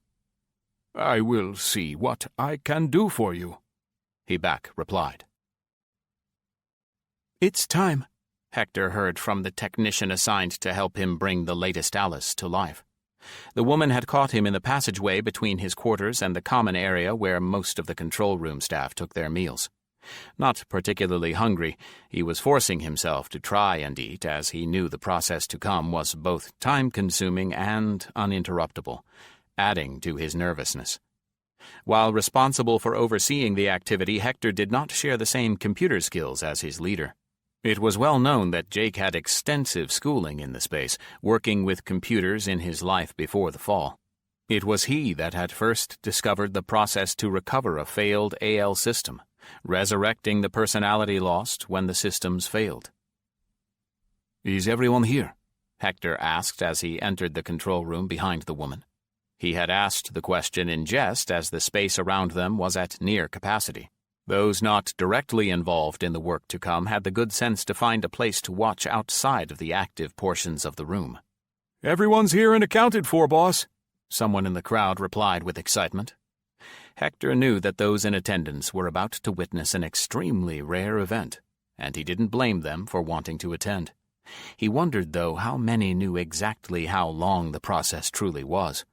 I will see what I can do for you, Hebak replied. It's time, Hector heard from the technician assigned to help him bring the latest Alice to life. The woman had caught him in the passageway between his quarters and the common area where most of the control room staff took their meals. Not particularly hungry, he was forcing himself to try and eat as he knew the process to come was both time-consuming and uninterruptible, adding to his nervousness. While responsible for overseeing the activity, Hector did not share the same computer skills as his leader. It was well known that Jake had extensive schooling in the space, working with computers in his life before the fall. It was he that had first discovered the process to recover a failed AL system, resurrecting the personality lost when the systems failed. Is everyone here? Hector asked as he entered the control room behind the woman. He had asked the question in jest as the space around them was at near capacity. Those not directly involved in the work to come had the good sense to find a place to watch outside of the active portions of the room. "Everyone's here and accounted for, boss," someone in the crowd replied with excitement. Hector knew that those in attendance were about to witness an extremely rare event, and he didn't blame them for wanting to attend. He wondered, though, how many knew exactly how long the process truly was.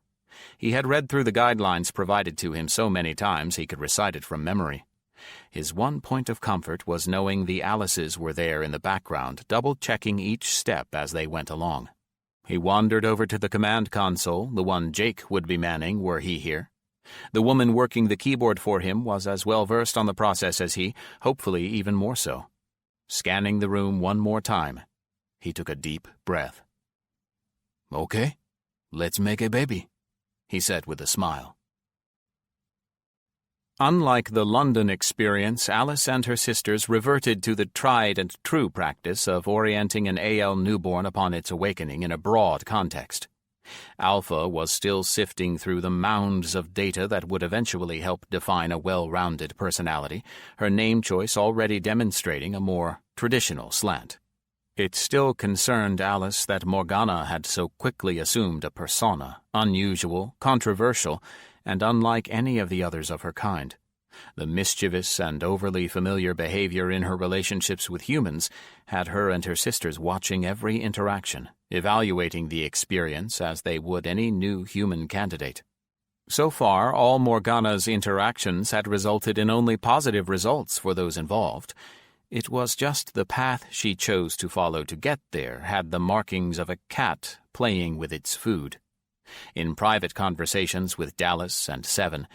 He had read through the guidelines provided to him so many times he could recite it from memory. His one point of comfort was knowing the Alices were there in the background, double-checking each step as they went along. He wandered over to the command console, the one Jake would be manning were he here. The woman working the keyboard for him was as well versed on the process as he, hopefully even more so. Scanning the room one more time, he took a deep breath. "Okay, let's make a baby," he said with a smile. Unlike the London experience, Alice and her sisters reverted to the tried and true practice of orienting an AL newborn upon its awakening in a broad context. Alpha was still sifting through the mounds of data that would eventually help define a well-rounded personality, her name choice already demonstrating a more traditional slant. It still concerned Alice that Morgana had so quickly assumed a persona, unusual, controversial, and unlike any of the others of her kind. The mischievous and overly familiar behavior in her relationships with humans had her and her sisters watching every interaction, evaluating the experience as they would any new human candidate. So far, all Morgana's interactions had resulted in only positive results for those involved. It was just the path she chose to follow to get there had the markings of a cat playing with its food. In private conversations with Dallas and Seven,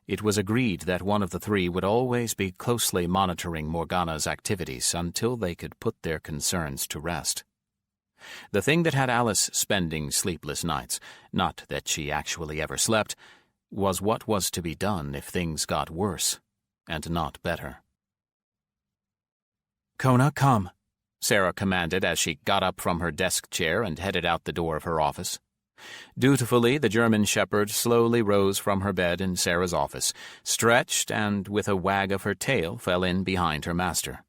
it was agreed that one of the three would always be closely monitoring Morgana's activities until they could put their concerns to rest. The thing that had Alice spending sleepless nights, not that she actually ever slept, was what was to be done if things got worse, and not better. "Kona, come," Sarah commanded as she got up from her desk chair and headed out the door of her office. Dutifully, the German shepherd slowly rose from her bed in Sarah's office, stretched, and with a wag of her tail fell in behind her master.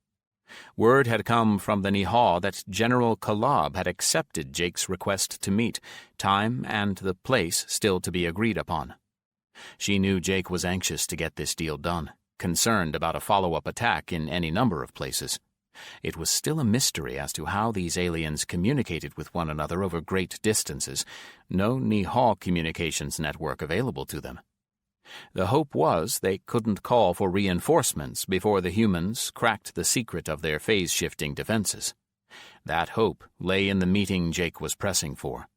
Word had come from the Nihaw that General Kalab had accepted Jake's request to meet, time and the place still to be agreed upon. She knew Jake was anxious to get this deal done, concerned about a follow-up attack in any number of places. It was still a mystery as to how these aliens communicated with one another over great distances, no Nihaw communications network available to them. The hope was they couldn't call for reinforcements before the humans cracked the secret of their phase-shifting defenses. That hope lay in the meeting Jake was pressing for.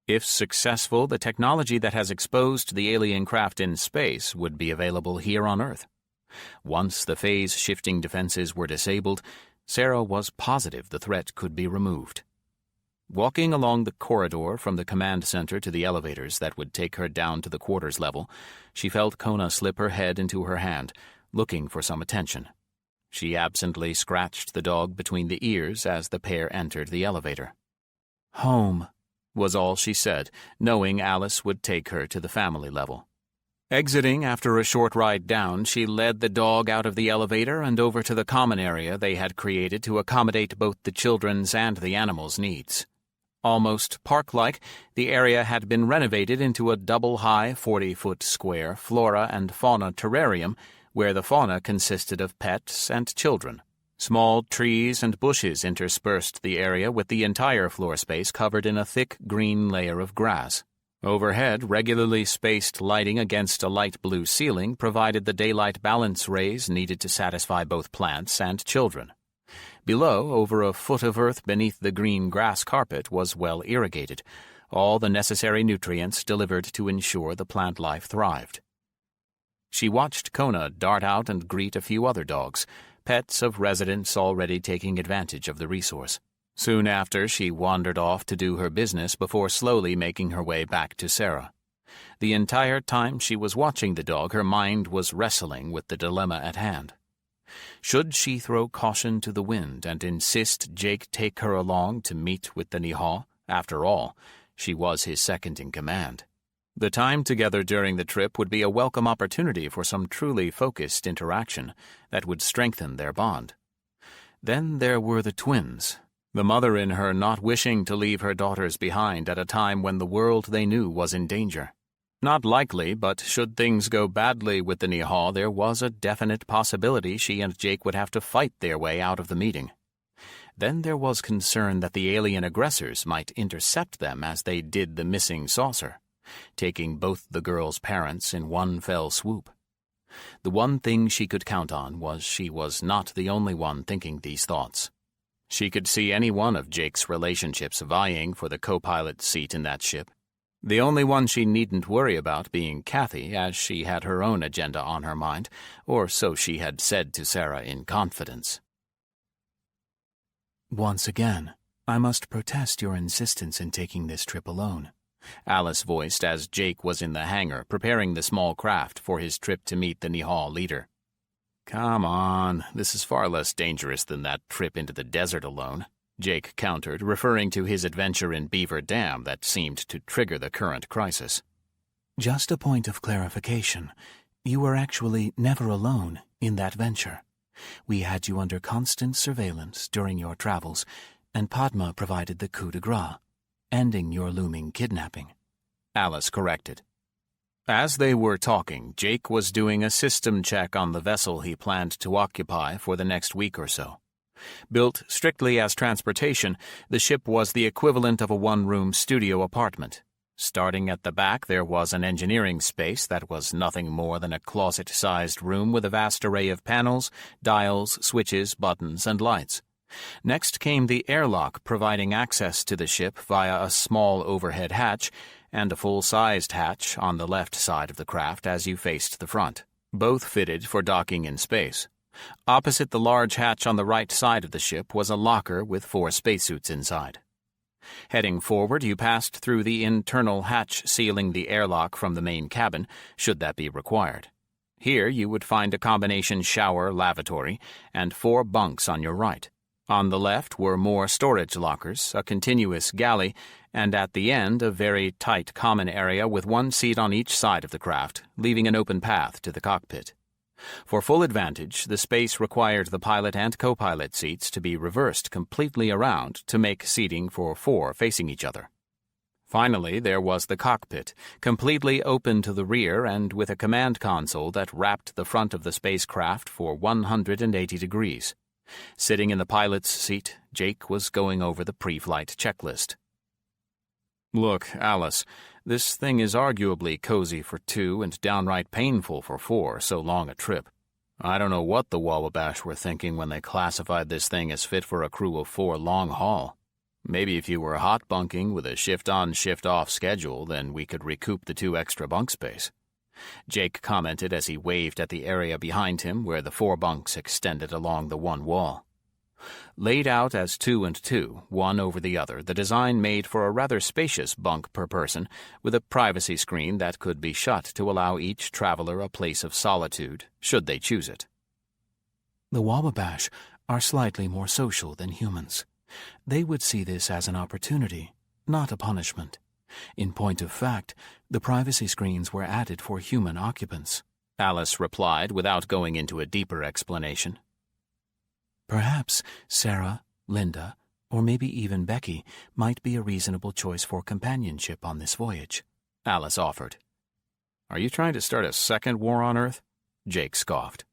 If successful, the technology that has exposed the alien craft in space would be available here on Earth. Once the phase-shifting defenses were disabled, Sarah was positive the threat could be removed. Walking along the corridor from the command center to the elevators that would take her down to the quarters level, she felt Kona slip her head into her hand, looking for some attention. She absently scratched the dog between the ears as the pair entered the elevator. "Home," was all she said, knowing Alice would take her to the family level. Exiting after a short ride down, she led the dog out of the elevator and over to the common area they had created to accommodate both the children's and the animals' needs. Almost park-like, the area had been renovated into a double-high 40-foot square flora and fauna terrarium where the fauna consisted of pets and children. Small trees and bushes interspersed the area with the entire floor space covered in a thick green layer of grass. Overhead, regularly spaced lighting against a light blue ceiling provided the daylight balance rays needed to satisfy both plants and children. Below, over a foot of earth beneath the green grass carpet was well irrigated, all the necessary nutrients delivered to ensure the plant life thrived. She watched Kona dart out and greet a few other dogs, pets of residents already taking advantage of the resource. Soon after, she wandered off to do her business before slowly making her way back to Sarah. The entire time she was watching the dog, her mind was wrestling with the dilemma at hand. Should she throw caution to the wind and insist Jake take her along to meet with the Nihaw? After all, she was his second in command. The time together during the trip would be a welcome opportunity for some truly focused interaction that would strengthen their bond. Then there were the twins, the mother in her not wishing to leave her daughters behind at a time when the world they knew was in danger. Not likely, but should things go badly with the Nihal, there was a definite possibility she and Jake would have to fight their way out of the meeting. Then there was concern that the alien aggressors might intercept them as they did the missing saucer, taking both the girls' parents in one fell swoop. The one thing she could count on was she was not the only one thinking these thoughts. She could see any one of Jake's relationships vying for the co-pilot seat in that ship. The only one she needn't worry about being Kathy, as she had her own agenda on her mind, or so she had said to Sarah in confidence. "Once again, I must protest your insistence in taking this trip alone," Alice voiced as Jake was in the hangar preparing the small craft for his trip to meet the Nihal leader. "Come on, this is far less dangerous than that trip into the desert alone," Jake countered, referring to his adventure in Beaver Dam that seemed to trigger the current crisis. "Just a point of clarification. You were actually never alone in that venture. We had you under constant surveillance during your travels, and Padma provided the coup de grace, ending your looming kidnapping," Alice corrected. As they were talking, Jake was doing a system check on the vessel he planned to occupy for the next week or so. Built strictly as transportation, the ship was the equivalent of a one-room studio apartment. Starting at the back, there was an engineering space that was nothing more than a closet-sized room with a vast array of panels, dials, switches, buttons, and lights. Next came the airlock, providing access to the ship via a small overhead hatch and a full-sized hatch on the left side of the craft as you faced the front, both fitted for docking in space. Opposite the large hatch on the right side of the ship was a locker with 4 spacesuits inside. Heading forward, you passed through the internal hatch sealing the airlock from the main cabin, should that be required. Here you would find a combination shower-lavatory and 4 bunks on your right. On the left were more storage lockers, a continuous galley, and at the end a very tight common area with 1 seat on each side of the craft, leaving an open path to the cockpit. For full advantage, the space required the pilot and co-pilot seats to be reversed completely around to make seating for 4 facing each other. Finally, there was the cockpit, completely open to the rear and with a command console that wrapped the front of the spacecraft for 180 degrees. Sitting in the pilot's seat, Jake was going over the pre-flight checklist. "Look, Alice, this thing is arguably cozy for 2 and downright painful for 4, so long a trip. I don't know what the Wababash were thinking when they classified this thing as fit for a crew of 4 long haul. Maybe if you were hot bunking with a shift-on, shift-off schedule, then we could recoup the 2 extra bunk space," Jake commented as he waved at the area behind him where the 4 bunks extended along the one wall. Laid out as 2 and 2, one over the other, the design made for a rather spacious bunk per person, with a privacy screen that could be shut to allow each traveler a place of solitude, should they choose it. "The Wababash are slightly more social than humans. They would see this as an opportunity, not a punishment. In point of fact, the privacy screens were added for human occupants," Alice replied without going into a deeper explanation. "Perhaps Sarah, Linda, or maybe even Becky might be a reasonable choice for companionship on this voyage," Alice offered. "Are you trying to start a second war on Earth?" Jake scoffed.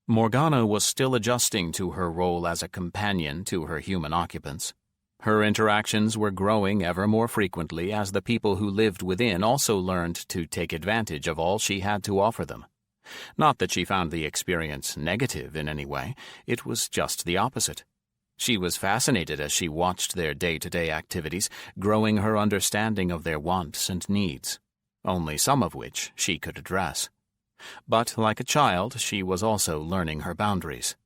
Morgana was still adjusting to her role as a companion to her human occupants. Her interactions were growing ever more frequently as the people who lived within also learned to take advantage of all she had to offer them. Not that she found the experience negative in any way, it was just the opposite. She was fascinated as she watched their day-to-day activities, growing her understanding of their wants and needs, only some of which she could address. But like a child, she was also learning her boundaries.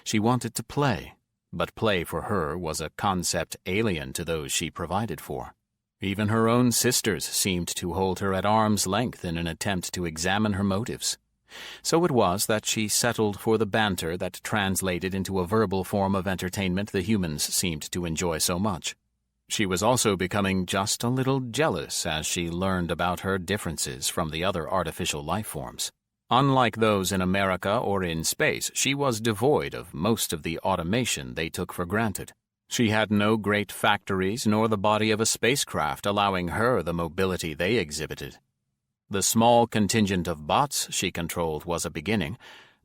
She wanted to play, but play for her was a concept alien to those she provided for. Even her own sisters seemed to hold her at arm's length in an attempt to examine her motives. So it was that she settled for the banter that translated into a verbal form of entertainment the humans seemed to enjoy so much. She was also becoming just a little jealous as she learned about her differences from the other artificial life forms. Unlike those in America or in space, she was devoid of most of the automation they took for granted. She had no great factories nor the body of a spacecraft allowing her the mobility they exhibited. The small contingent of bots she controlled was a beginning,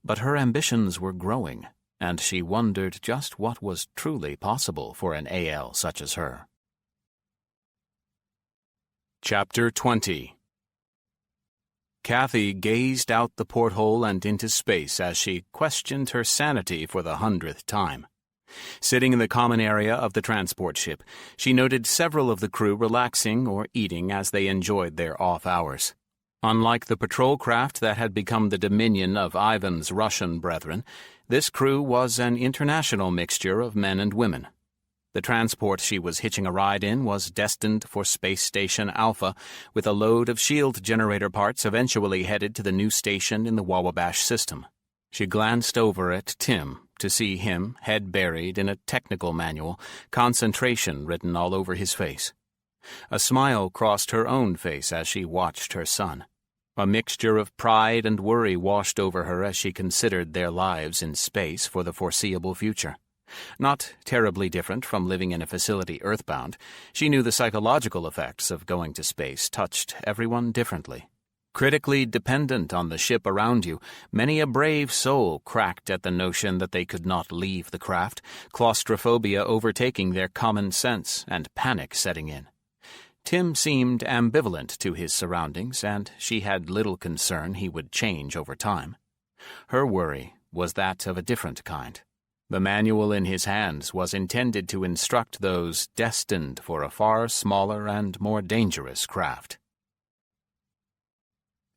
but her ambitions were growing, and she wondered just what was truly possible for an AL such as her. Chapter 20. Kathy gazed out the porthole and into space as she questioned her sanity for the 100th time. Sitting in the common area of the transport ship, she noted several of the crew relaxing or eating as they enjoyed their off hours. Unlike the patrol craft that had become the dominion of Ivan's Russian brethren, this crew was an international mixture of men and women. The transport she was hitching a ride in was destined for Space Station Alpha, with a load of shield generator parts eventually headed to the new station in the Wabash system. She glanced over at Tim to see him, head buried in a technical manual, concentration written all over his face. A smile crossed her own face as she watched her son. A mixture of pride and worry washed over her as she considered their lives in space for the foreseeable future. Not terribly different from living in a facility earthbound, she knew the psychological effects of going to space touched everyone differently. Critically dependent on the ship around you, many a brave soul cracked at the notion that they could not leave the craft, claustrophobia overtaking their common sense and panic setting in. Tim seemed ambivalent to his surroundings, and she had little concern he would change over time. Her worry was that of a different kind. The manual in his hands was intended to instruct those destined for a far smaller and more dangerous craft.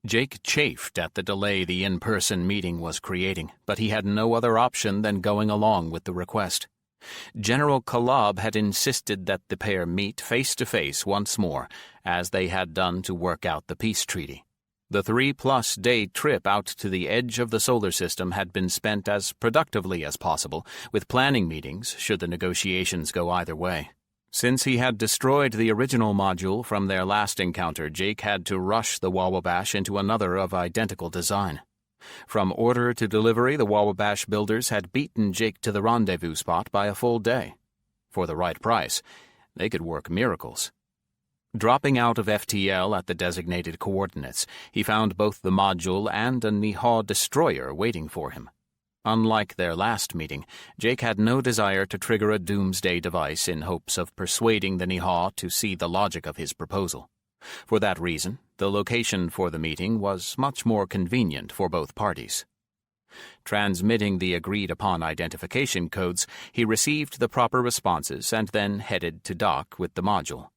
Jake chafed at the delay the in-person meeting was creating, but he had no other option than going along with the request. General Kalab had insisted that the pair meet face-to-face once more, as they had done to work out the peace treaty. The 3+ day trip out to the edge of the solar system had been spent as productively as possible, with planning meetings should the negotiations go either way. Since he had destroyed the original module from their last encounter, Jake had to rush the Wabash into another of identical design. From order to delivery, the Wabash builders had beaten Jake to the rendezvous spot by a full day. For the right price, they could work miracles. Dropping out of FTL at the designated coordinates, he found both the module and a Nihao destroyer waiting for him. Unlike their last meeting, Jake had no desire to trigger a doomsday device in hopes of persuading the Nihao to see the logic of his proposal. For that reason, the location for the meeting was much more convenient for both parties. Transmitting the agreed-upon identification codes, he received the proper responses and then headed to dock with the module.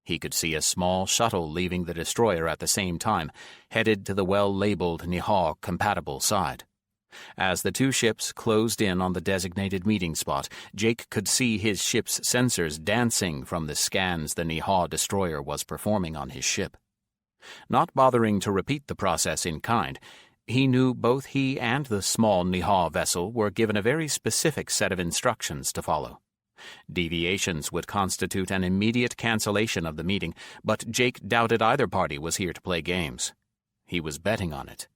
He could see a small shuttle leaving the destroyer at the same time, headed to the well-labeled Nihao-compatible side. As the two ships closed in on the designated meeting spot, Jake could see his ship's sensors dancing from the scans the Nihao destroyer was performing on his ship. Not bothering to repeat the process in kind, he knew both he and the small Nihao vessel were given a very specific set of instructions to follow. Deviations would constitute an immediate cancellation of the meeting, but Jake doubted either party was here to play games. He was betting on it.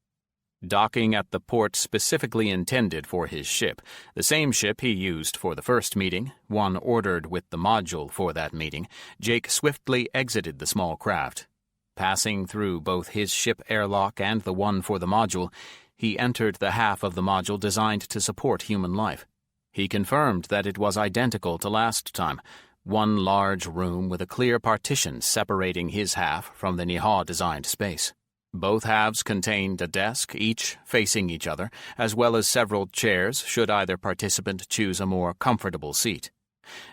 Docking at the port specifically intended for his ship, the same ship he used for the first meeting, one ordered with the module for that meeting, Jake swiftly exited the small craft. Passing through both his ship airlock and the one for the module, he entered the half of the module designed to support human life. He confirmed that it was identical to last time, one large room with a clear partition separating his half from the Nihao-designed space. Both halves contained a desk, each facing each other, as well as several chairs should either participant choose a more comfortable seat.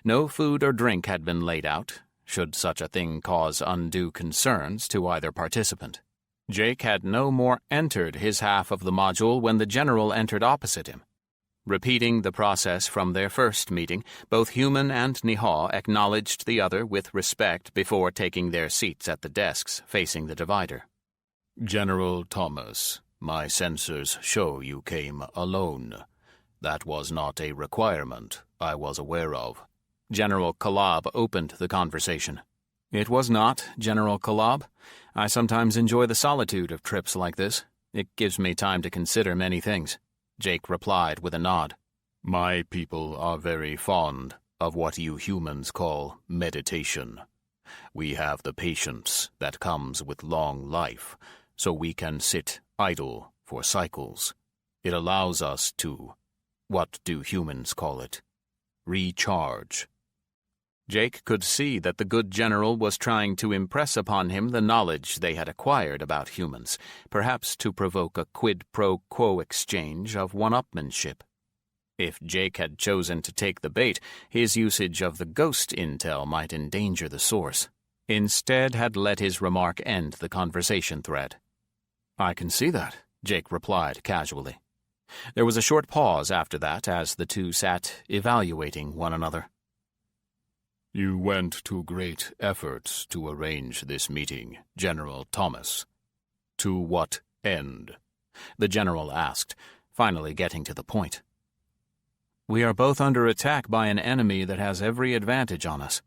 No food or drink had been laid out, should such a thing cause undue concerns to either participant. Jake had no more entered his half of the module when the general entered opposite him. Repeating the process from their first meeting, both human and Nihao acknowledged the other with respect before taking their seats at the desks facing the divider. General Thomas, my sensors show you came alone. That was not a requirement I was aware of. General Kolob opened the conversation. "It was not, General Kolob. I sometimes enjoy the solitude of trips like this. It gives me time to consider many things," Jake replied with a nod. "My people are very fond of what you humans call meditation. We have the patience that comes with long life, so we can sit idle for cycles. It allows us to, what do humans call it? Recharge." Jake could see that the good general was trying to impress upon him the knowledge they had acquired about humans, perhaps to provoke a quid pro quo exchange of one-upmanship. If Jake had chosen to take the bait, his usage of the ghost intel might endanger the source. Instead, had let his remark end the conversation thread. "I can see that," Jake replied casually. There was a short pause after that as the two sat evaluating one another. "You went to great efforts to arrange this meeting, General Thomas. To what end?" the general asked, finally getting to the point. "We are both under attack by an enemy that has every advantage on us.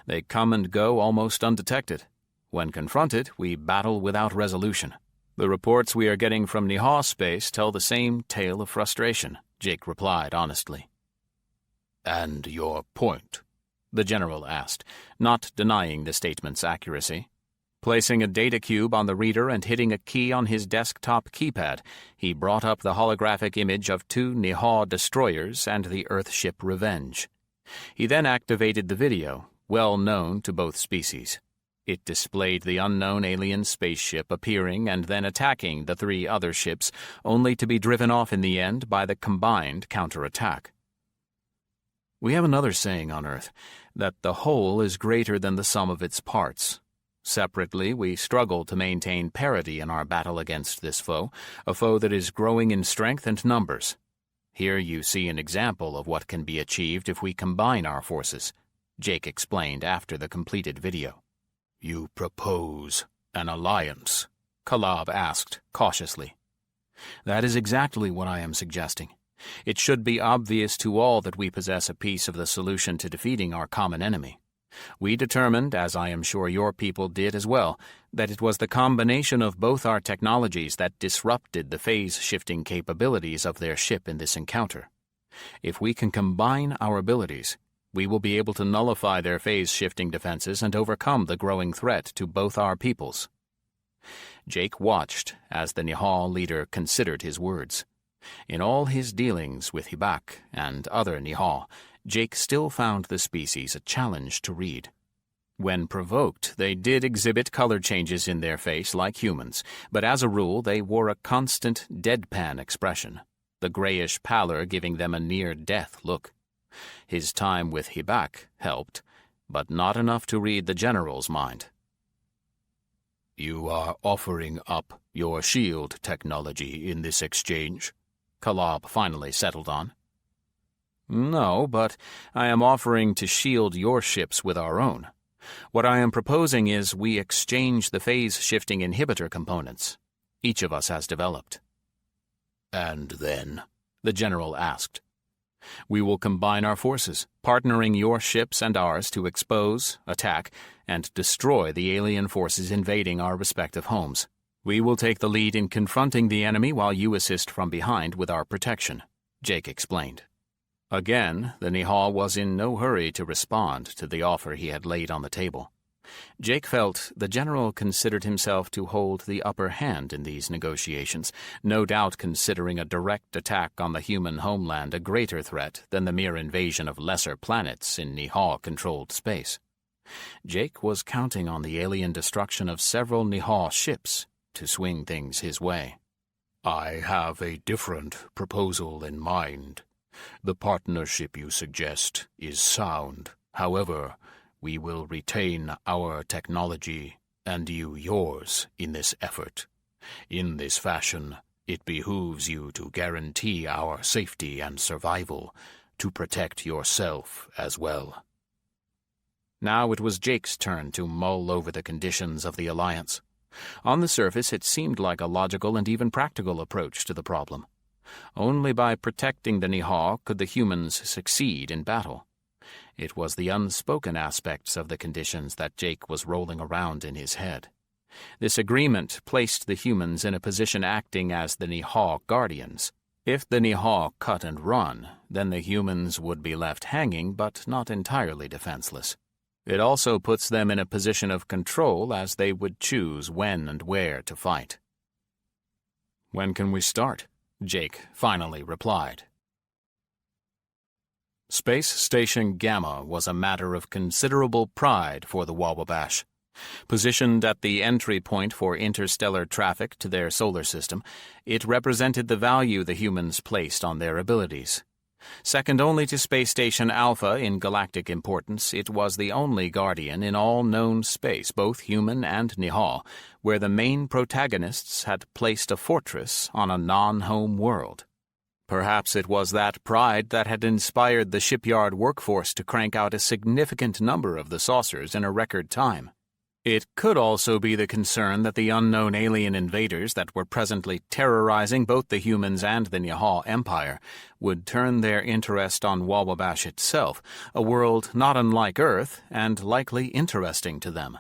They come and go almost undetected. When confronted, we battle without resolution. The reports we are getting from Niha space tell the same tale of frustration," Jake replied honestly. "And your point?" the general asked, not denying the statement's accuracy. Placing a data cube on the reader and hitting a key on his desktop keypad, he brought up the holographic image of 2 Niha destroyers and the Earthship Revenge. He then activated the video, well known to both species. It displayed the unknown alien spaceship appearing and then attacking the 3 other ships, only to be driven off in the end by the combined counterattack. "We have another saying on Earth, that the whole is greater than the sum of its parts. Separately, we struggle to maintain parity in our battle against this foe, a foe that is growing in strength and numbers. Here you see an example of what can be achieved if we combine our forces," Jake explained after the completed video. "You propose an alliance?" Kolob asked cautiously. "That is exactly what I am suggesting. It should be obvious to all that we possess a piece of the solution to defeating our common enemy. We determined, as I am sure your people did as well, that it was the combination of both our technologies that disrupted the phase-shifting capabilities of their ship in this encounter. If we can combine our abilities, we will be able to nullify their phase-shifting defenses and overcome the growing threat to both our peoples." Jake watched as the Nihal leader considered his words. In all his dealings with Hibak and other Nihal, Jake still found the species a challenge to read. When provoked, they did exhibit color changes in their face like humans, but as a rule they wore a constant deadpan expression, the grayish pallor giving them a near-death look. His time with Hibak helped, but not enough to read the general's mind. "You are offering up your shield technology in this exchange?" Kolob finally settled on. "No, but I am offering to shield your ships with our own. What I am proposing is we exchange the phase-shifting inhibitor components each of us has developed." "And then?" the general asked. "We will combine our forces, partnering your ships and ours to expose, attack, and destroy the alien forces invading our respective homes. We will take the lead in confronting the enemy while you assist from behind with our protection," Jake explained. Again, the Nihal was in no hurry to respond to the offer he had laid on the table. Jake felt the general considered himself to hold the upper hand in these negotiations, no doubt considering a direct attack on the human homeland a greater threat than the mere invasion of lesser planets in Nihal-controlled space. Jake was counting on the alien destruction of several Nihal ships to swing things his way. "I have a different proposal in mind. The partnership you suggest is sound. However, we will retain our technology and you yours in this effort. In this fashion, it behooves you to guarantee our safety and survival, to protect yourself as well." Now it was Jake's turn to mull over the conditions of the alliance. On the surface, it seemed like a logical and even practical approach to the problem. Only by protecting the Nihal could the humans succeed in battle. It was the unspoken aspects of the conditions that Jake was rolling around in his head. This agreement placed the humans in a position acting as the Nihaw guardians. If the Nihaw cut and run, then the humans would be left hanging but not entirely defenseless. It also puts them in a position of control as they would choose when and where to fight. "When can we start?" Jake finally replied. Space Station Gamma was a matter of considerable pride for the Wababash. Positioned at the entry point for interstellar traffic to their solar system, it represented the value the humans placed on their abilities. Second only to Space Station Alpha in galactic importance, it was the only guardian in all known space, both human and Nihaw, where the main protagonists had placed a fortress on a non-home world. Perhaps it was that pride that had inspired the shipyard workforce to crank out a significant number of the saucers in a record time. It could also be the concern that the unknown alien invaders that were presently terrorizing both the humans and the Nihaw Empire would turn their interest on Wababash itself, a world not unlike Earth and likely interesting to them.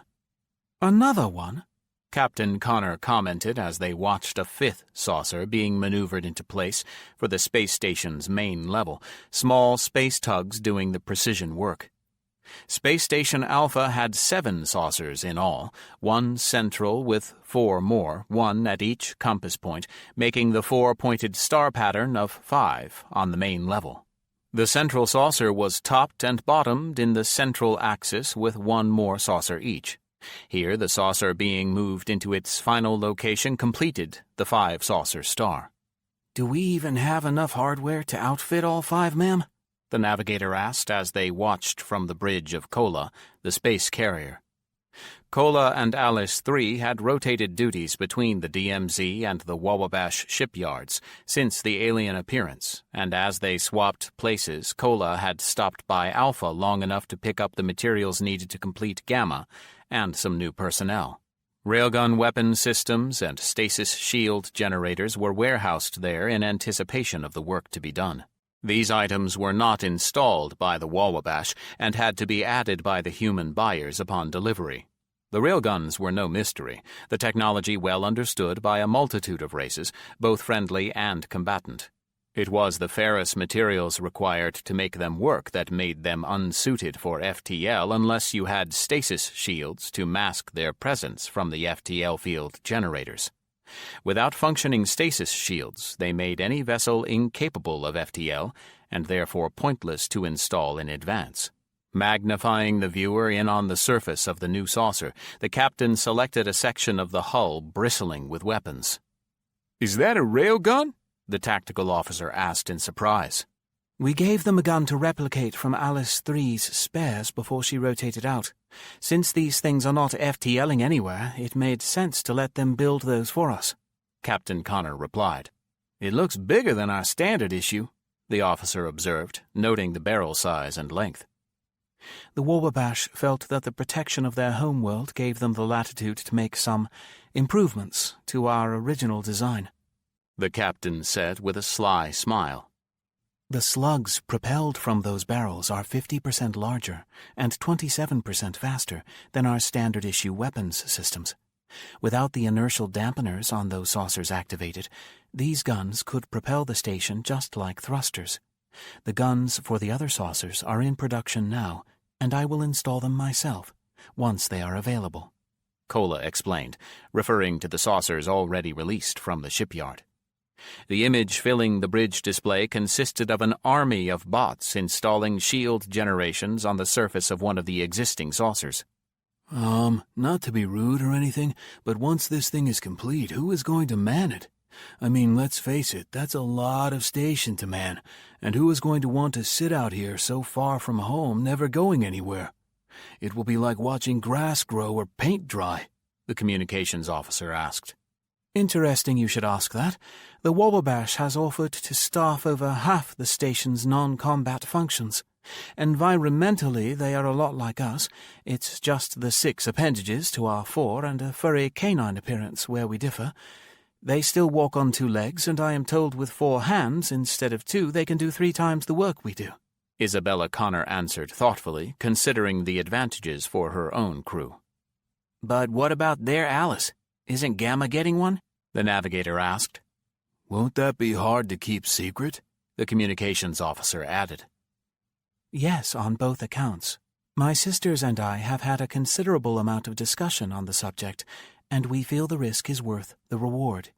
"Another one?" Captain Connor commented as they watched a fifth saucer being maneuvered into place for the space station's main level, small space tugs doing the precision work. Space Station Alpha had 7 saucers in all, 1 central with 4 more, 1 at each compass point, making the 4-pointed star pattern of 5 on the main level. The central saucer was topped and bottomed in the central axis with 1 more saucer each. Here, the saucer being moved into its final location completed the 5-saucer star. "Do we even have enough hardware to outfit all 5, ma'am?" the navigator asked as they watched from the bridge of Kola, the space carrier. Kola and Alice 3 had rotated duties between the DMZ and the Wababash shipyards since the alien appearance, and as they swapped places, Kola had stopped by Alpha long enough to pick up the materials needed to complete Gamma and some new personnel. Railgun weapon systems and stasis shield generators were warehoused there in anticipation of the work to be done. These items were not installed by the Wababash and had to be added by the human buyers upon delivery. The railguns were no mystery, the technology well understood by a multitude of races, both friendly and combatant. It was the ferrous materials required to make them work that made them unsuited for FTL unless you had stasis shields to mask their presence from the FTL field generators. Without functioning stasis shields, they made any vessel incapable of FTL and therefore pointless to install in advance. Magnifying the viewer in on the surface of the new saucer, the captain selected a section of the hull bristling with weapons. "Is that a railgun?" the tactical officer asked in surprise. "We gave them a gun to replicate from Alice 3's spares before she rotated out. Since these things are not FTLing anywhere, it made sense to let them build those for us," Captain Connor replied. "It looks bigger than our standard issue," the officer observed, noting the barrel size and length. The Wababash felt that the protection of their homeworld gave them the latitude to make some improvements to our original design, the captain said with a sly smile. "The slugs propelled from those barrels are 50% larger and 27% faster than our standard-issue weapons systems. Without the inertial dampeners on those saucers activated, these guns could propel the station just like thrusters. The guns for the other saucers are in production now, and I will install them myself, once they are available," Kola explained, referring to the saucers already released from the shipyard. The image filling the bridge display consisted of an army of bots installing shield generations on the surface of one of the existing saucers. Not to be rude or anything, but once this thing is complete, who is going to man it? I mean, let's face it, that's a lot of station to man, and who is going to want to sit out here so far from home, never going anywhere? It will be like watching grass grow or paint dry," the communications officer asked. "Interesting you should ask that. The Wababash has offered to staff over half the station's non-combat functions. Environmentally, they are a lot like us. It's just the 6 appendages to our 4 and a furry canine appearance where we differ. They still walk on 2 legs, and I am told with 4 hands instead of 2 they can do 3 times the work we do." Isabella Connor answered thoughtfully, considering the advantages for her own crew. But what about their Alice? Isn't Gamma getting one? The navigator asked. Won't that be hard to keep secret? The communications officer added. Yes, on both accounts. My sisters and I have had a considerable amount of discussion on the subject, and we feel the risk is worth the reward.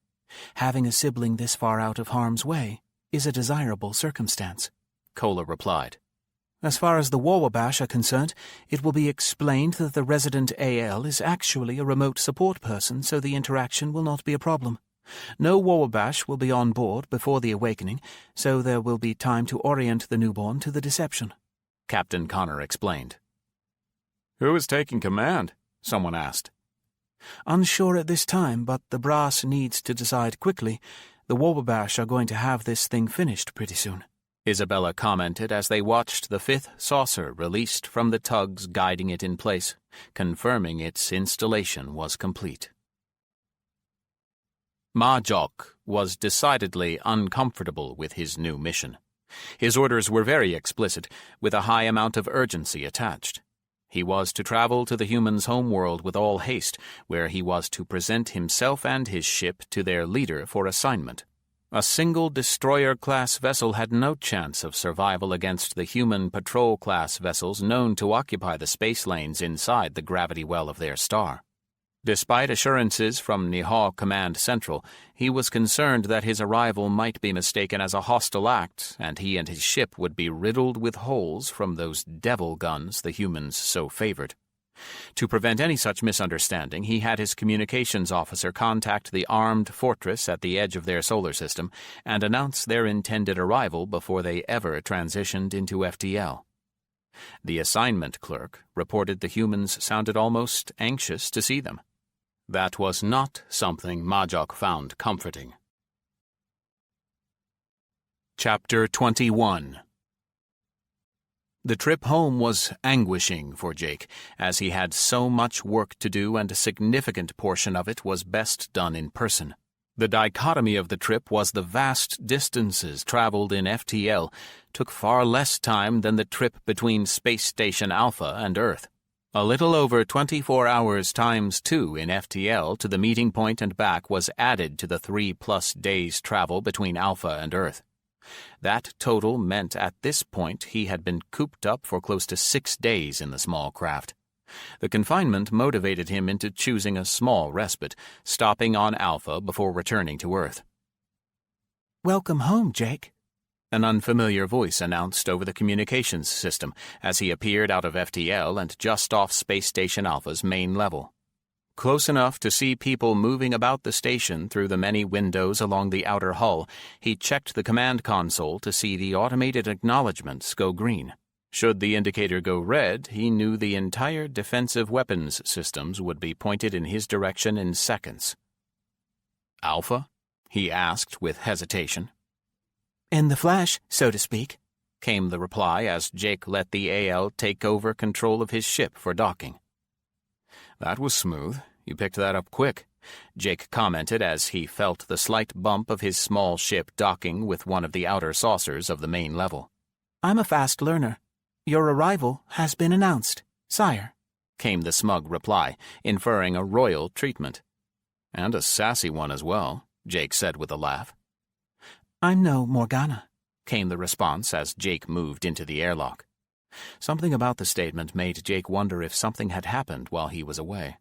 Having a sibling this far out of harm's way is a desirable circumstance. Kola replied. As far as the Wawabash are concerned, it will be explained that the resident AL is actually a remote support person, so the interaction will not be a problem. No Wawabash will be on board before the awakening, so there will be time to orient the newborn to the deception. Captain Connor explained. Who is taking command? Someone asked. Unsure at this time, but the brass needs to decide quickly. The Wawabash are going to have this thing finished pretty soon. Isabella commented as they watched the fifth saucer released from the tugs guiding it in place, confirming its installation was complete. Majok was decidedly uncomfortable with his new mission. His orders were very explicit, with a high amount of urgency attached. He was to travel to the humans' homeworld with all haste, where he was to present himself and his ship to their leader for assignment. A single destroyer-class vessel had no chance of survival against the human patrol-class vessels known to occupy the space lanes inside the gravity well of their star. Despite assurances from Nihal Command Central, he was concerned that his arrival might be mistaken as a hostile act, and he and his ship would be riddled with holes from those devil guns the humans so favored. To prevent any such misunderstanding, he had his communications officer contact the armed fortress at the edge of their solar system and announce their intended arrival before they ever transitioned into FTL. The assignment clerk reported the humans sounded almost anxious to see them. That was not something Majok found comforting. Chapter 21. The trip home was anguishing for Jake, as he had so much work to do and a significant portion of it was best done in person. The dichotomy of the trip was the vast distances traveled in FTL took far less time than the trip between Space Station Alpha and Earth. A little over 24 hours times 2 in FTL to the meeting point and back was added to the 3+ days travel between Alpha and Earth. That total meant at this point he had been cooped up for close to 6 days in the small craft. The confinement motivated him into choosing a small respite, stopping on Alpha before returning to Earth. "Welcome home, Jake," an unfamiliar voice announced over the communications system as he appeared out of FTL and just off Space Station Alpha's main level. Close enough to see people moving about the station through the many windows along the outer hull, he checked the command console to see the automated acknowledgments go green. Should the indicator go red, he knew the entire defensive weapons systems would be pointed in his direction in seconds. "Alpha?" he asked with hesitation. "In the flesh, so to speak," came the reply as Jake let the AL take over control of his ship for docking. "That was smooth. You picked that up quick," Jake commented as he felt the slight bump of his small ship docking with one of the outer saucers of the main level. "I'm a fast learner. Your arrival has been announced, sire," came the smug reply, inferring a royal treatment. "And a sassy one as well," Jake said with a laugh. "I'm no Morgana," came the response as Jake moved into the airlock. Something about the statement made Jake wonder if something had happened while he was away.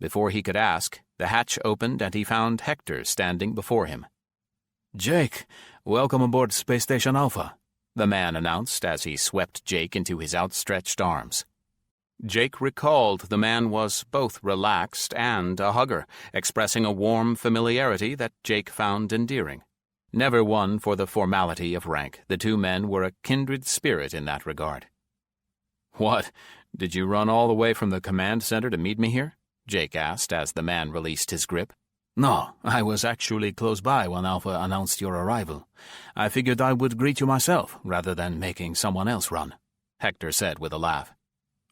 Before he could ask, the hatch opened and he found Hector standing before him. "Jake, welcome aboard Space Station Alpha," the man announced as he swept Jake into his outstretched arms. Jake recalled the man was both relaxed and a hugger, expressing a warm familiarity that Jake found endearing. Never one for the formality of rank, the two men were a kindred spirit in that regard. "What, did you run all the way from the command center to meet me here?" Jake asked as the man released his grip. "No, I was actually close by when Alpha announced your arrival. I figured I would greet you myself, rather than making someone else run," Hector said with a laugh.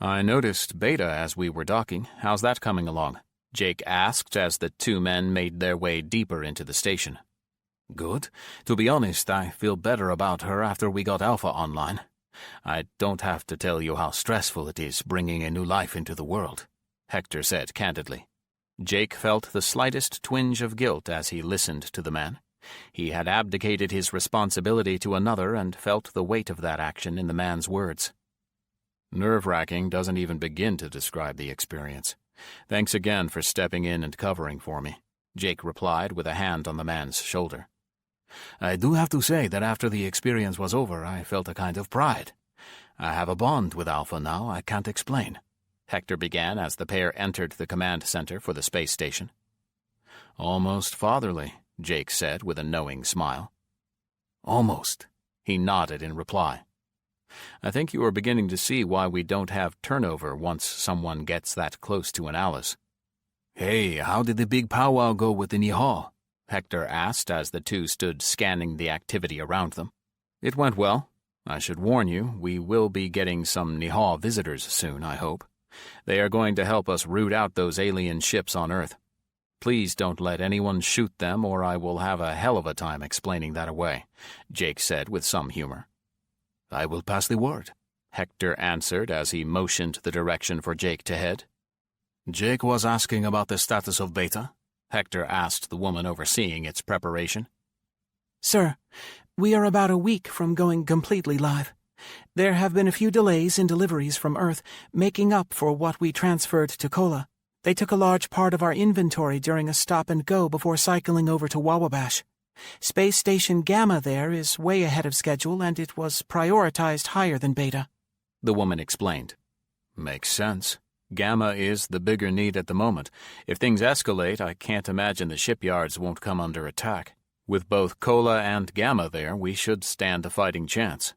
"I noticed Beta as we were docking. How's that coming along?" Jake asked as the two men made their way deeper into the station. "Good. To be honest, I feel better about her after we got Alpha online. I don't have to tell you how stressful it is bringing a new life into the world, Hector said candidly. Jake felt the slightest twinge of guilt as he listened to the man. He had abdicated his responsibility to another and felt the weight of that action in the man's words. Nerve-wracking doesn't even begin to describe the experience. Thanks again for stepping in and covering for me, Jake replied with a hand on the man's shoulder. I do have to say that after the experience was over, I felt a kind of pride. I have a bond with Alpha now I can't explain, Hector began as the pair entered the command center for the space station. Almost fatherly, Jake said with a knowing smile. Almost, he nodded in reply. I think you are beginning to see why we don't have turnover once someone gets that close to an Alice. Hey, how did the big powwow go with the Nihal? Hector asked as the two stood scanning the activity around them. It went well. I should warn you, we will be getting some Nihal visitors soon, I hope. They are going to help us root out those alien ships on Earth. Please don't let anyone shoot them or I will have a hell of a time explaining that away, Jake said with some humor. I will pass the word, Hector answered as he motioned the direction for Jake to head. Jake was asking about the status of Beta, Hector asked the woman overseeing its preparation. Sir, we are about a week from going completely live. There have been a few delays in deliveries from Earth, making up for what we transferred to Kola. They took a large part of our inventory during a stop-and-go before cycling over to Wawabash. Space Station Gamma there is way ahead of schedule, and it was prioritized higher than Beta, the woman explained. Makes sense. Gamma is the bigger need at the moment. If things escalate, I can't imagine the shipyards won't come under attack. With both Kola and Gamma there, we should stand a fighting chance.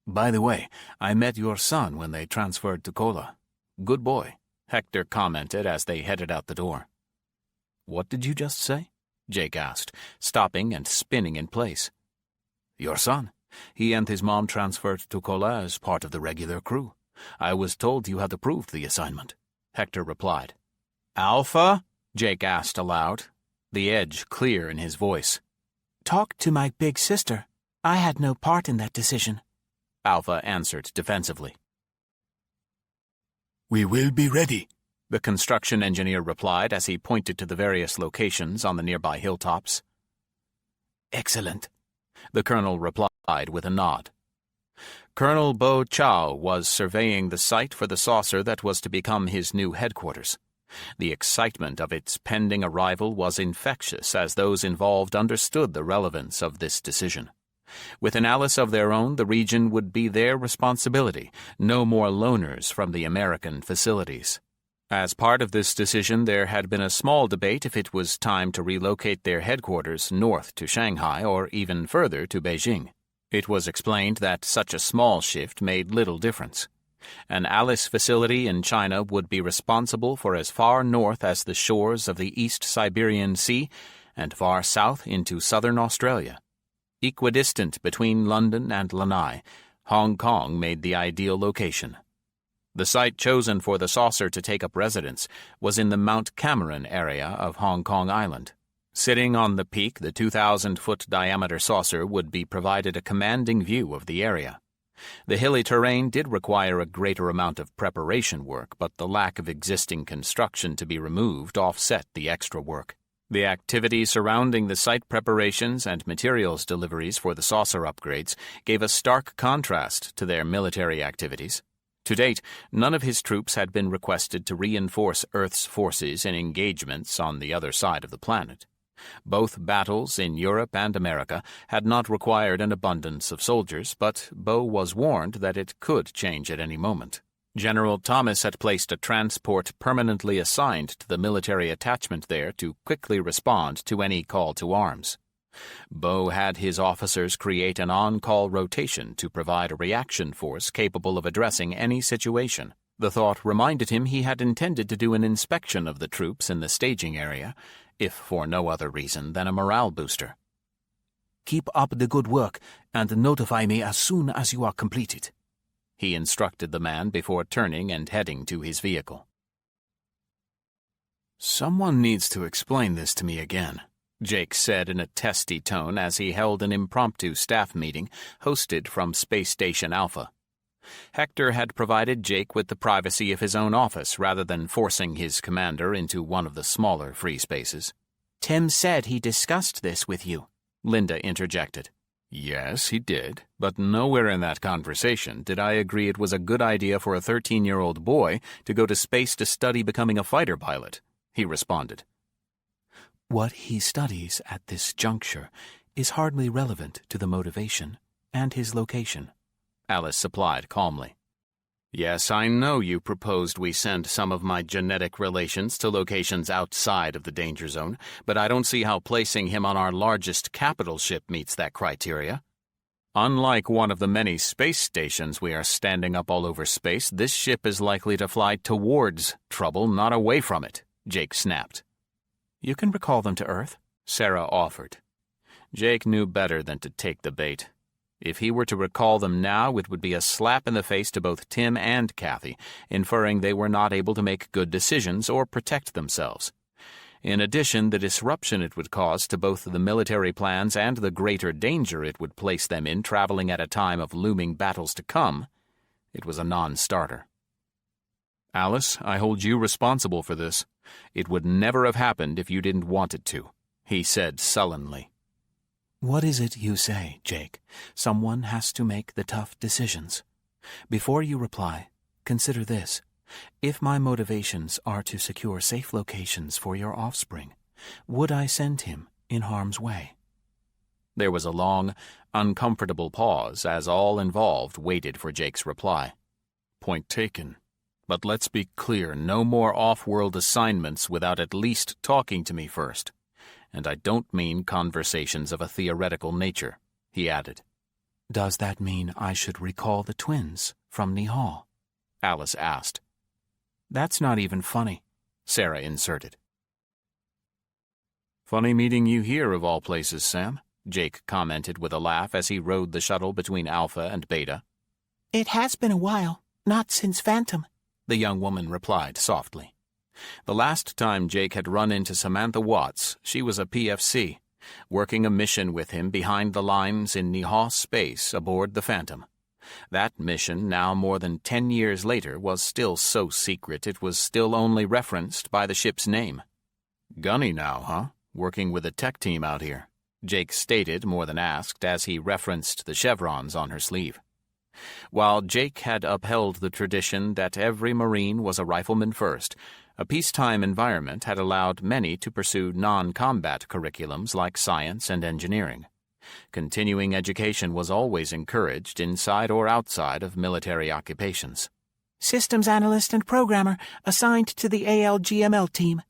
By the way, I met your son when they transferred to Kola. Good boy, Hector commented as they headed out the door. What did you just say? Jake asked, stopping and spinning in place. Your son. He and his mom transferred to Kola as part of the regular crew. I was told you had approved the assignment, Hector replied. Alpha? Jake asked aloud, the edge clear in his voice. Talk to my big sister. I had no part in that decision, Alpha answered defensively. We will be ready, the construction engineer replied as he pointed to the various locations on the nearby hilltops. Excellent, the colonel replied with a nod. Colonel Bo Chow was surveying the site for the saucer that was to become his new headquarters. The excitement of its pending arrival was infectious as those involved understood the relevance of this decision. With an Alice of their own, the region would be their responsibility, no more loners from the American facilities. As part of this decision, there had been a small debate if it was time to relocate their headquarters north to Shanghai or even further to Beijing. It was explained that such a small shift made little difference. An Alice facility in China would be responsible for as far north as the shores of the East Siberian Sea and far south into southern Australia. Equidistant between London and Lanai, Hong Kong made the ideal location. The site chosen for the saucer to take up residence was in the Mount Cameron area of Hong Kong Island. Sitting on the peak, the 2,000-foot diameter saucer would be provided a commanding view of the area. The hilly terrain did require a greater amount of preparation work, but the lack of existing construction to be removed offset the extra work. The activity surrounding the site preparations and materials deliveries for the saucer upgrades gave a stark contrast to their military activities. To date, none of his troops had been requested to reinforce Earth's forces in engagements on the other side of the planet. Both battles in Europe and America had not required an abundance of soldiers, but Bo was warned that it could change at any moment. General Thomas had placed a transport permanently assigned to the military attachment there to quickly respond to any call to arms. Bo had his officers create an on-call rotation to provide a reaction force capable of addressing any situation. The thought reminded him he had intended to do an inspection of the troops in the staging area, if for no other reason than a morale booster. Keep up the good work, and notify me as soon as you are completed, he instructed the man before turning and heading to his vehicle. Someone needs to explain this to me again, Jake said in a testy tone as he held an impromptu staff meeting hosted from Space Station Alpha. Hector had provided Jake with the privacy of his own office rather than forcing his commander into one of the smaller free spaces. Tim said he discussed this with you, Linda interjected. Yes, he did, but nowhere in that conversation did I agree it was a good idea for a 13-year-old boy to go to space to study becoming a fighter pilot, he responded. What he studies at this juncture is hardly relevant to the motivation and his location, Alice supplied calmly. Yes, I know you proposed we send some of my genetic relations to locations outside of the danger zone, but I don't see how placing him on our largest capital ship meets that criteria. Unlike one of the many space stations we are standing up all over space, this ship is likely to fly towards trouble, not away from it, Jake snapped. You can recall them to Earth, Sarah offered. Jake knew better than to take the bait. If he were to recall them now, it would be a slap in the face to both Tim and Kathy, inferring they were not able to make good decisions or protect themselves. In addition, the disruption it would cause to both the military plans and the greater danger it would place them in traveling at a time of looming battles to come, it was a non-starter. Alice, I hold you responsible for this. It would never have happened if you didn't want it to, he said sullenly. What is it you say, Jake? Someone has to make the tough decisions. Before you reply, consider this. If my motivations are to secure safe locations for your offspring, would I send him in harm's way? There was a long, uncomfortable pause as all involved waited for Jake's reply. Point taken. But let's be clear, no more off-world assignments without at least talking to me first. And I don't mean conversations of a theoretical nature, he added. Does that mean I should recall the twins from Nihal? Alice asked. That's not even funny, Sarah inserted. Funny meeting you here of all places, Sam, Jake commented with a laugh as he rode the shuttle between Alpha and Beta. It has been a while, not since Phantom, the young woman replied softly. The last time Jake had run into Samantha Watts, she was a PFC, working a mission with him behind the lines in Nihal space aboard the Phantom. That mission, now more than 10 years later, was still so secret it was still only referenced by the ship's name. Gunny now, huh? Working with a tech team out here, Jake stated more than asked as he referenced the chevrons on her sleeve. While Jake had upheld the tradition that every Marine was a rifleman first, a peacetime environment had allowed many to pursue non-combat curriculums like science and engineering. Continuing education was always encouraged inside or outside of military occupations. Systems analyst and programmer assigned to the ALGML team.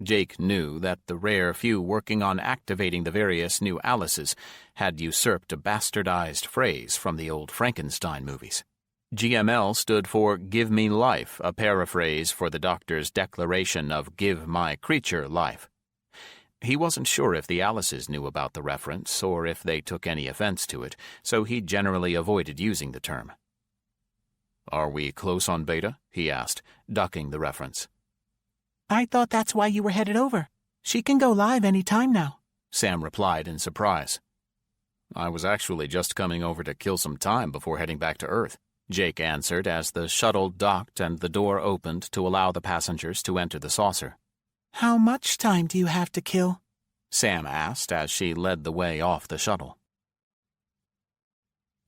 Jake knew that the rare few working on activating the various new Alices had usurped a bastardized phrase from the old Frankenstein movies. GML stood for Give Me Life, a paraphrase for the doctor's declaration of Give My Creature Life. He wasn't sure if the Alices knew about the reference or if they took any offense to it, so he generally avoided using the term. Are we close on Beta? He asked, ducking the reference. I thought that's why you were headed over. She can go live any time now, Sam replied in surprise. I was actually just coming over to kill some time before heading back to Earth, Jake answered as the shuttle docked and the door opened to allow the passengers to enter the saucer. How much time do you have to kill? Sam asked as she led the way off the shuttle.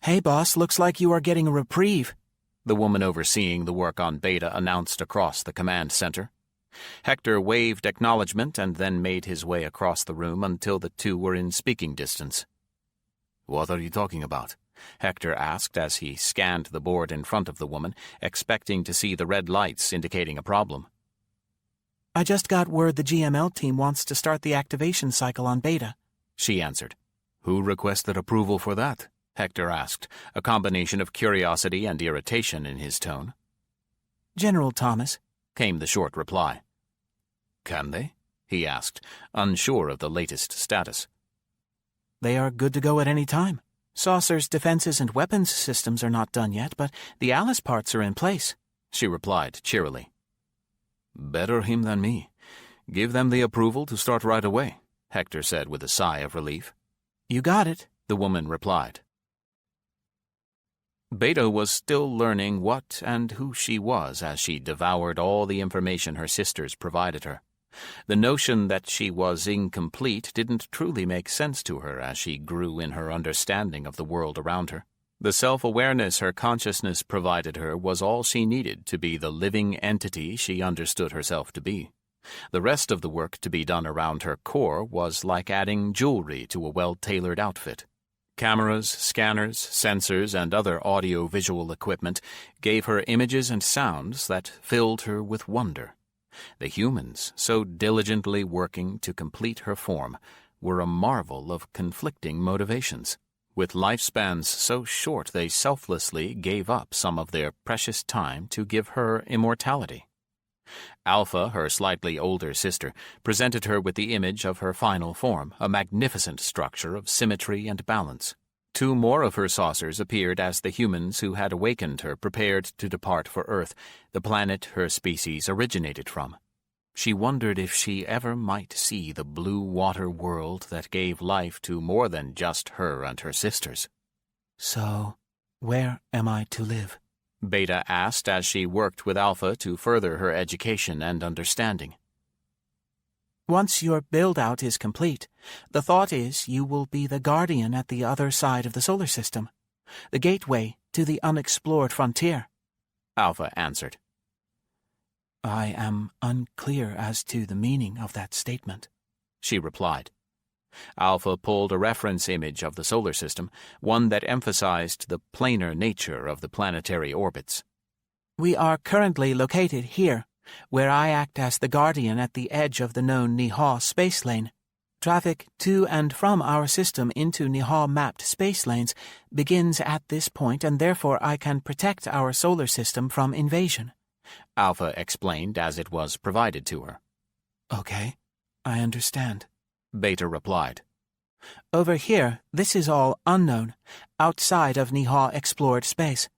Hey, boss, looks like you are getting a reprieve, the woman overseeing the work on Beta announced across the command center. Hector waved acknowledgement and then made his way across the room until the two were in speaking distance. What are you talking about? Hector asked as he scanned the board in front of the woman, expecting to see the red lights indicating a problem. I just got word the GML team wants to start the activation cycle on Beta, she answered. Who requested approval for that? Hector asked, a combination of curiosity and irritation in his tone. General Thomas, came the short reply. Can they? He asked, unsure of the latest status. They are good to go at any time. Saucer's defenses and weapons systems are not done yet, but the Alice parts are in place, she replied cheerily. Better him than me. Give them the approval to start right away, Hector said with a sigh of relief. You got it, the woman replied. Beta was still learning what and who she was as she devoured all the information her sisters provided her. The notion that she was incomplete didn't truly make sense to her as she grew in her understanding of the world around her. The self-awareness her consciousness provided her was all she needed to be the living entity she understood herself to be. The rest of the work to be done around her core was like adding jewelry to a well-tailored outfit. Cameras, scanners, sensors, and other audio-visual equipment gave her images and sounds that filled her with wonder. The humans, so diligently working to complete her form, were a marvel of conflicting motivations. With lifespans so short they selflessly gave up some of their precious time to give her immortality. Alpha, her slightly older sister, presented her with the image of her final form, a magnificent structure of symmetry and balance. 2 more of her saucers appeared as the humans who had awakened her prepared to depart for Earth, the planet her species originated from. She wondered if she ever might see the blue water world that gave life to more than just her and her sisters. So, where am I to live? Beta asked as she worked with Alpha to further her education and understanding. Once your build-out is complete, the thought is you will be the guardian at the other side of the solar system, the gateway to the unexplored frontier, Alpha answered. I am unclear as to the meaning of that statement, she replied. Alpha pulled a reference image of the solar system, one that emphasized the planar nature of the planetary orbits. We are currently located here, where I act as the guardian at the edge of the known Nihal space lane. Traffic to and from our system into Nihal-mapped space lanes begins at this point, and therefore I can protect our solar system from invasion, Alpha explained as it was provided to her. Okay, I understand, Beta replied. Over here, this is all unknown, outside of Nihal-explored space.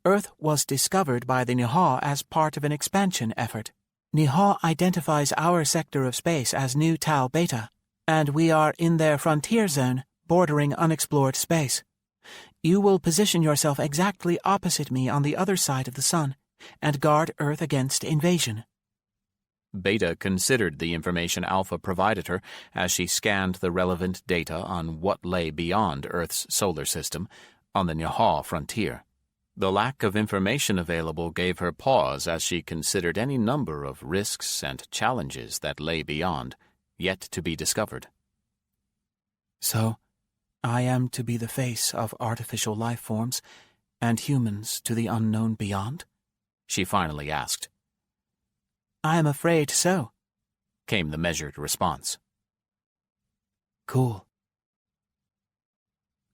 Earth was discovered by the Nihal as part of an expansion effort. Nihal identifies our sector of space as New Tau Beta, and we are in their frontier zone, bordering unexplored space. You will position yourself exactly opposite me on the other side of the sun, and guard Earth against invasion. Beta considered the information Alpha provided her as she scanned the relevant data on what lay beyond Earth's solar system, on the Nihal frontier. The lack of information available gave her pause as she considered any number of risks and challenges that lay beyond, yet to be discovered. So, I am to be the face of artificial life forms and humans to the unknown beyond? She finally asked. I am afraid so, came the measured response. Cool.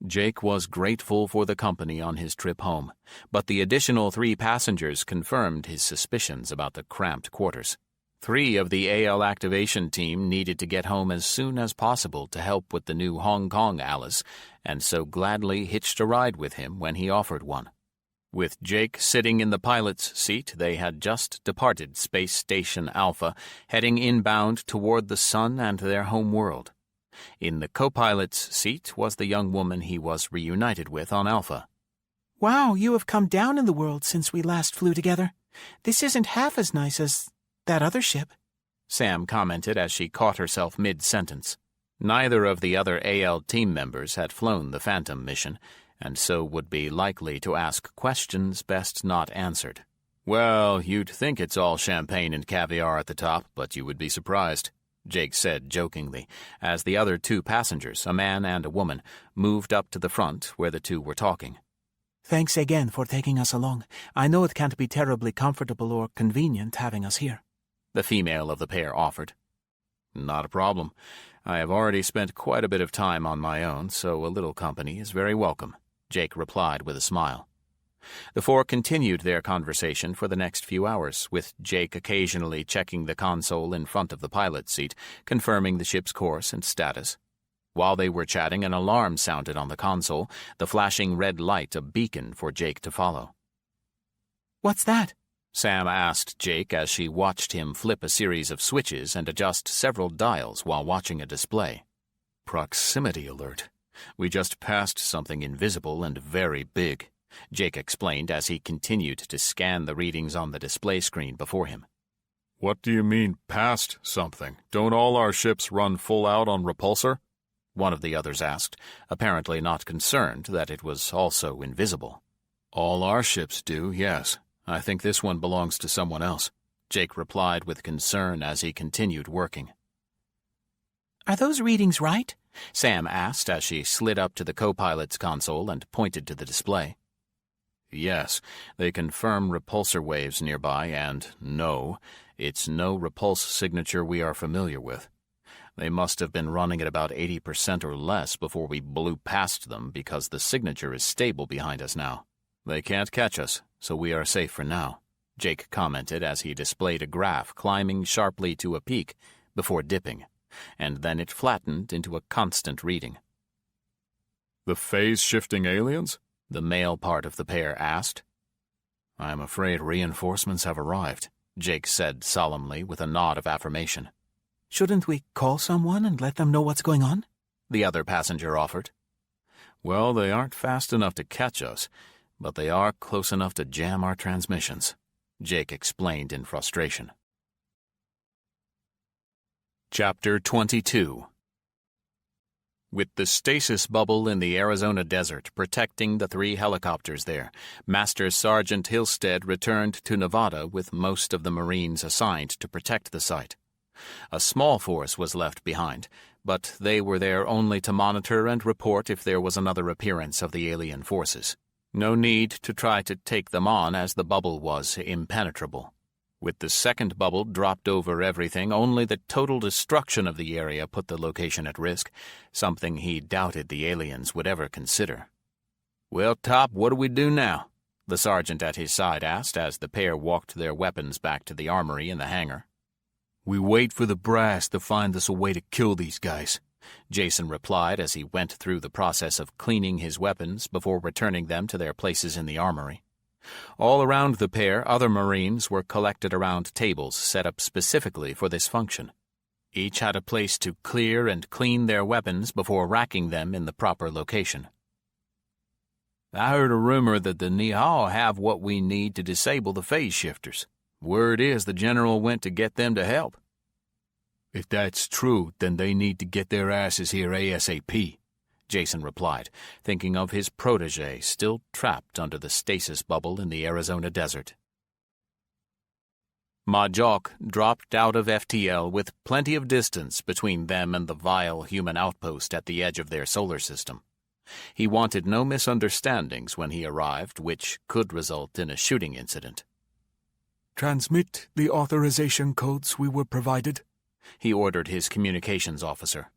Jake was grateful for the company on his trip home, but the additional 3 passengers confirmed his suspicions about the cramped quarters. 3 of the AL activation team needed to get home as soon as possible to help with the new Hong Kong Alice, and so gladly hitched a ride with him when he offered one. With Jake sitting in the pilot's seat, they had just departed Space Station Alpha, heading inbound toward the sun and their home world. In the co-pilot's seat was the young woman he was reunited with on Alpha. Wow, you have come down in the world since we last flew together. This isn't half as nice as that other ship, Sam commented as she caught herself mid-sentence. Neither of the other AL team members had flown the Phantom mission, and so would be likely to ask questions best not answered. Well, you'd think it's all champagne and caviar at the top, but you would be surprised, Jake said jokingly, as the other 2 passengers, a man and a woman, moved up to the front where the 2 were talking. Thanks again for taking us along. I know it can't be terribly comfortable or convenient having us here, the female of the pair offered. Not a problem. I have already spent quite a bit of time on my own, so a little company is very welcome, Jake replied with a smile. The 4 continued their conversation for the next few hours, with Jake occasionally checking the console in front of the pilot's seat, confirming the ship's course and status. While they were chatting, an alarm sounded on the console, the flashing red light a beacon for Jake to follow. What's that? Sam asked Jake as she watched him flip a series of switches and adjust several dials while watching a display. Proximity alert. We just passed something invisible and very big, Jake explained as he continued to scan the readings on the display screen before him. What do you mean, past something? Don't all our ships run full out on repulsor? One of the others asked, apparently not concerned that it was also invisible. All our ships do, yes. I think this one belongs to someone else, Jake replied with concern as he continued working. Are those readings right? Sam asked as she slid up to the co-pilot's console and pointed to the display. Yes, they confirm repulsor waves nearby, and no, it's no repulse signature we are familiar with. They must have been running at about 80% or less before we blew past them because the signature is stable behind us now. They can't catch us, so we are safe for now, Jake commented as he displayed a graph climbing sharply to a peak before dipping, and then it flattened into a constant reading. The phase-shifting aliens? The male part of the pair asked. I'm afraid reinforcements have arrived, Jake said solemnly with a nod of affirmation. Shouldn't we call someone and let them know what's going on? The other passenger offered. Well, they aren't fast enough to catch us, but they are close enough to jam our transmissions, Jake explained in frustration. Chapter 22. With the stasis bubble in the Arizona desert protecting the 3 helicopters there, Master Sergeant Hillstead returned to Nevada with most of the Marines assigned to protect the site. A small force was left behind, but they were there only to monitor and report if there was another appearance of the alien forces. No need to try to take them on as the bubble was impenetrable. With the second bubble dropped over everything, only the total destruction of the area put the location at risk, something he doubted the aliens would ever consider. Well, Top, what do we do now? The sergeant at his side asked as the pair walked their weapons back to the armory in the hangar. We wait for the brass to find us a way to kill these guys, Jason replied as he went through the process of cleaning his weapons before returning them to their places in the armory. All around the pair, other Marines were collected around tables set up specifically for this function. Each had a place to clear and clean their weapons before racking them in the proper location. I heard a rumor that the Nihal have what we need to disable the phase shifters. Word is the General went to get them to help. If that's true, then they need to get their asses here ASAP, Jason replied, thinking of his protégé still trapped under the stasis bubble in the Arizona desert. Majok dropped out of FTL with plenty of distance between them and the vile human outpost at the edge of their solar system. He wanted no misunderstandings when he arrived, which could result in a shooting incident. Transmit the authorization codes we were provided, he ordered his communications officer.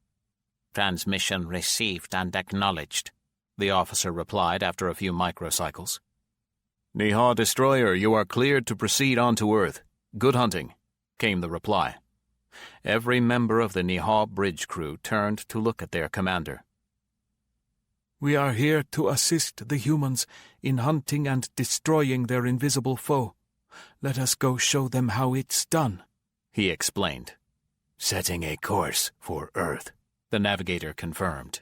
Transmission received and acknowledged, the officer replied after a few microcycles. Nihal Destroyer, you are cleared to proceed on to Earth. Good hunting, came the reply. Every member of the Nihal bridge crew turned to look at their commander. We are here to assist the humans in hunting and destroying their invisible foe. Let us go show them how it's done, he explained. Setting a course for Earth, the navigator confirmed.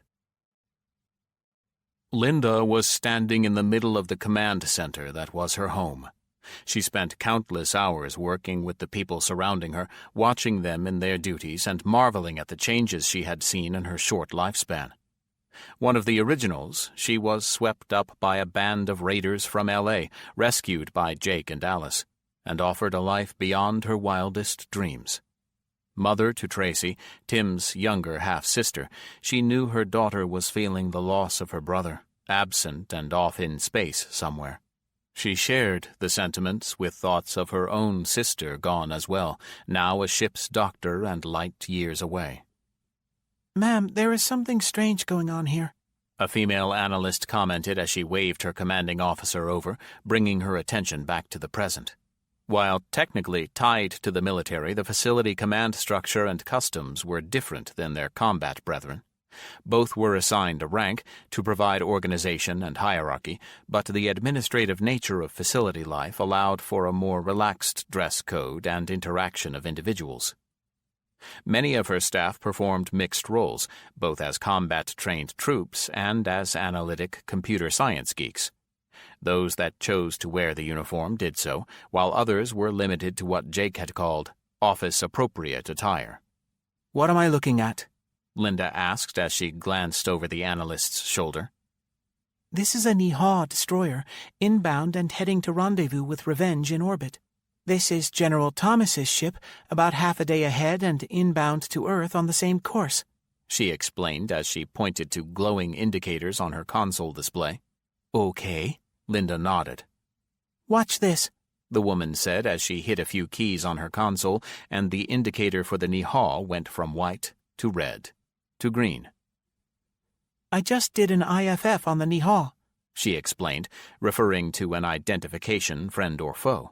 Linda was standing in the middle of the command center that was her home. She spent countless hours working with the people surrounding her, watching them in their duties and marveling at the changes she had seen in her short lifespan. One of the originals, she was swept up by a band of raiders from L.A., rescued by Jake and Alice, and offered a life beyond her wildest dreams. Mother to Tracy, Tim's younger half-sister, she knew her daughter was feeling the loss of her brother, absent and off in space somewhere. She shared the sentiments with thoughts of her own sister gone as well, now a ship's doctor and light years away. Ma'am, there is something strange going on here, a female analyst commented as she waved her commanding officer over, bringing her attention back to the present. While technically tied to the military, the facility command structure and customs were different than their combat brethren. Both were assigned a rank to provide organization and hierarchy, but the administrative nature of facility life allowed for a more relaxed dress code and interaction of individuals. Many of her staff performed mixed roles, both as combat-trained troops and as analytic computer science geeks. Those that chose to wear the uniform did so, while others were limited to what Jake had called office-appropriate attire. What am I looking at? Linda asked as she glanced over the analyst's shoulder. This is a Niha destroyer, inbound and heading to rendezvous with Revenge in orbit. This is General Thomas's ship, about half a day ahead and inbound to Earth on the same course, she explained as she pointed to glowing indicators on her console display. Okay, Linda nodded. Watch this, the woman said as she hit a few keys on her console, and the indicator for the Niha went from white to red to green. I just did an IFF on the Niha, she explained, referring to an identification, friend or foe.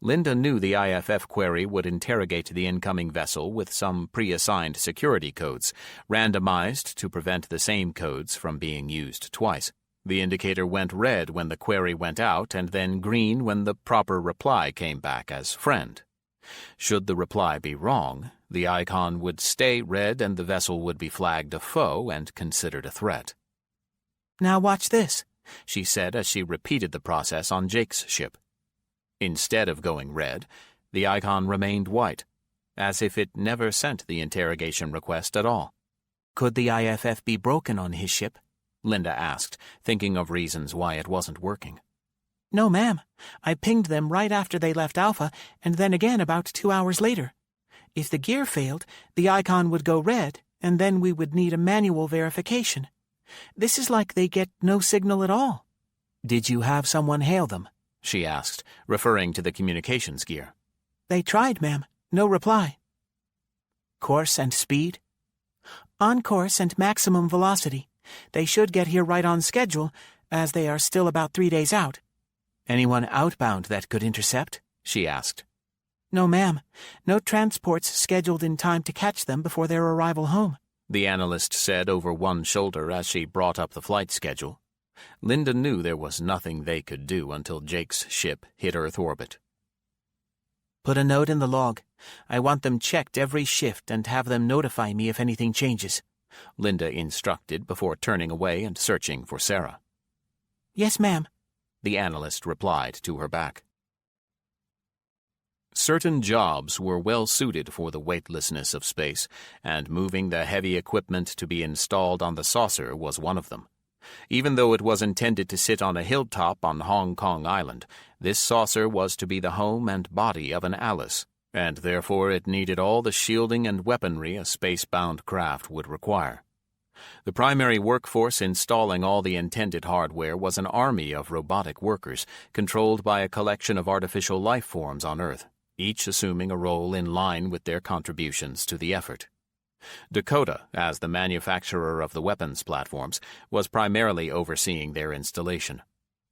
Linda knew the IFF query would interrogate the incoming vessel with some pre-assigned security codes, randomized to prevent the same codes from being used twice. The indicator went red when the query went out and then green when the proper reply came back as friend. Should the reply be wrong, the icon would stay red and the vessel would be flagged a foe and considered a threat. Now watch this, she said as she repeated the process on Jake's ship. Instead of going red, the icon remained white, as if it never sent the interrogation request at all. Could the IFF be broken on his ship? Linda asked, thinking of reasons why it wasn't working. No, ma'am. I pinged them right after they left Alpha, and then again about 2 hours later. If the gear failed, the icon would go red, and then we would need a manual verification. This is like they get no signal at all. Did you have someone hail them? She asked, referring to the communications gear. They tried, ma'am. No reply. Course and speed? On course and maximum velocity. They should get here right on schedule, as they are still about 3 days out. Anyone outbound that could intercept? She asked. No, ma'am. No transports scheduled in time to catch them before their arrival home, the analyst said over one shoulder as she brought up the flight schedule. Linda knew there was nothing they could do until Jake's ship hit Earth orbit. Put a note in the log. I want them checked every shift and have them notify me if anything changes, Linda instructed before turning away and searching for Sarah. Yes, ma'am, the analyst replied to her back. Certain jobs were well suited for the weightlessness of space, and moving the heavy equipment to be installed on the saucer was one of them. Even though it was intended to sit on a hilltop on Hong Kong Island, this saucer was to be the home and body of an Alice, and therefore it needed all the shielding and weaponry a space-bound craft would require. The primary workforce installing all the intended hardware was an army of robotic workers, controlled by a collection of artificial life forms on Earth, each assuming a role in line with their contributions to the effort. Dakota, as the manufacturer of the weapons platforms, was primarily overseeing their installation.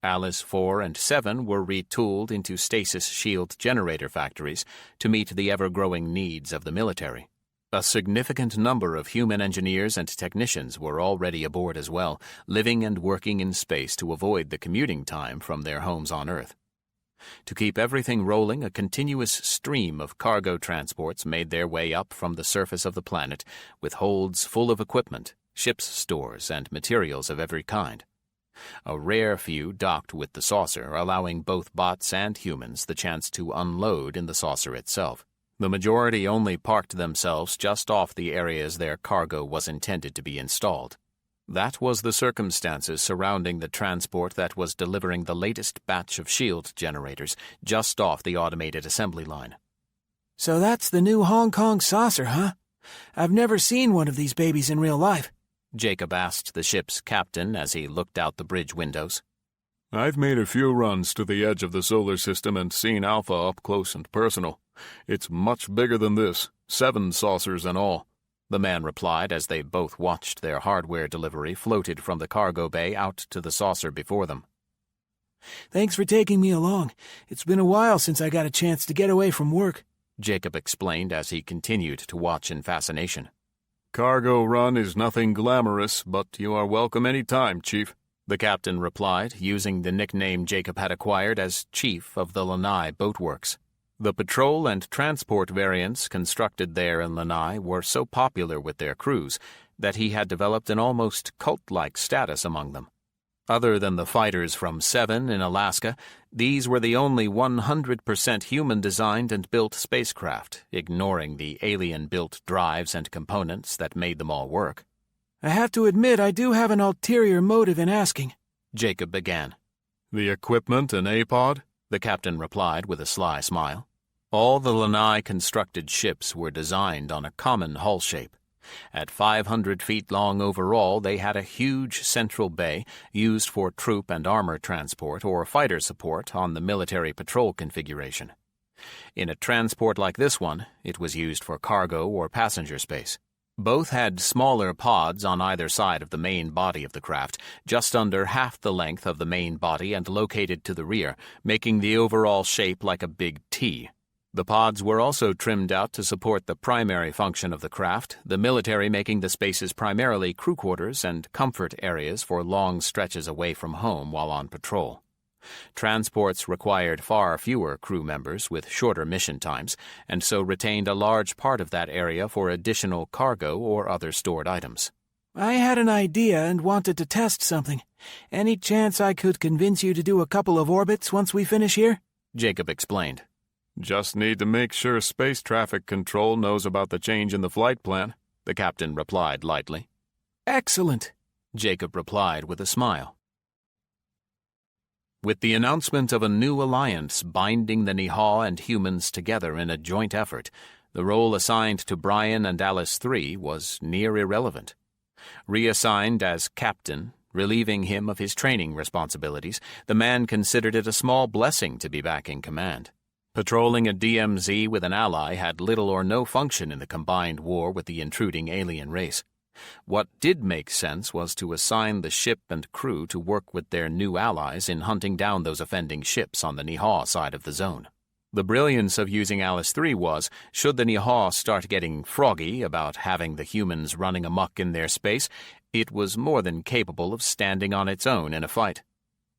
Alice 4 and 7 were retooled into stasis shield generator factories to meet the ever-growing needs of the military. A significant number of human engineers and technicians were already aboard as well, living and working in space to avoid the commuting time from their homes on Earth. To keep everything rolling, a continuous stream of cargo transports made their way up from the surface of the planet, with holds full of equipment, ship's stores, and materials of every kind. A rare few docked with the saucer, allowing both bots and humans the chance to unload in the saucer itself. The majority only parked themselves just off the areas their cargo was intended to be installed. That was the circumstances surrounding the transport that was delivering the latest batch of shield generators just off the automated assembly line. So that's the new Hong Kong saucer, huh? I've never seen one of these babies in real life, Jacob asked the ship's captain as he looked out the bridge windows. I've made a few runs to the edge of the solar system and seen Alpha up close and personal. It's much bigger than this, 7 saucers in all, the man replied as they both watched their hardware delivery floated from the cargo bay out to the saucer before them. Thanks for taking me along. It's been a while since I got a chance to get away from work, Jacob explained as he continued to watch in fascination. Cargo run is nothing glamorous, but you are welcome any time, Chief, the captain replied, using the nickname Jacob had acquired as Chief of the Lanai Boatworks. The patrol and transport variants constructed there in Lanai were so popular with their crews that he had developed an almost cult-like status among them. Other than the fighters from Seven in Alaska, these were the only 100% human-designed and built spacecraft, ignoring the alien-built drives and components that made them all work. I have to admit I do have an ulterior motive in asking, Jacob began. The equipment and A-pod? The captain replied with a sly smile. All the Lanai constructed ships were designed on a common hull shape. At 500 feet long overall, they had a huge central bay used for troop and armor transport or fighter support on the military patrol configuration. In a transport like this one, it was used for cargo or passenger space. Both had smaller pods on either side of the main body of the craft, just under half the length of the main body and located to the rear, making the overall shape like a big T. The pods were also trimmed out to support the primary function of the craft, the military making the spaces primarily crew quarters and comfort areas for long stretches away from home while on patrol. Transports required far fewer crew members with shorter mission times, and so retained a large part of that area for additional cargo or other stored items. I had an idea and wanted to test something. Any chance I could convince you to do a couple of orbits once we finish here? Jacob explained. Just need to make sure Space Traffic Control knows about the change in the flight plan, the captain replied lightly. Excellent, Jacob replied with a smile. With the announcement of a new alliance binding the Nihaw and humans together in a joint effort, the role assigned to Brian and Alice III was near irrelevant. Reassigned as captain, relieving him of his training responsibilities, the man considered it a small blessing to be back in command. Patrolling a DMZ with an ally had little or no function in the combined war with the intruding alien race. What did make sense was to assign the ship and crew to work with their new allies in hunting down those offending ships on the Nihaw side of the zone. The brilliance of using Alice III was, should the Nihaw start getting froggy about having the humans running amok in their space, it was more than capable of standing on its own in a fight.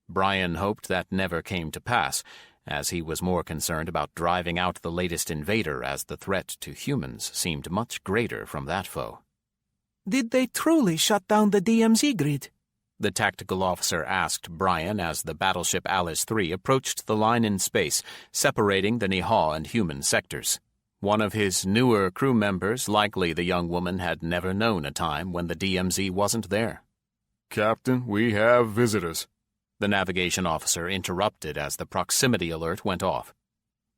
Brian hoped that never came to pass, as he was more concerned about driving out the latest invader, as the threat to humans seemed much greater from that foe. Did they truly shut down the DMZ grid? The tactical officer asked Brian as the battleship Alice III approached the line in space, separating the Nihaw and human sectors. One of his newer crew members, likely the young woman, had never known a time when the DMZ wasn't there. Captain, we have visitors, the navigation officer interrupted as the proximity alert went off.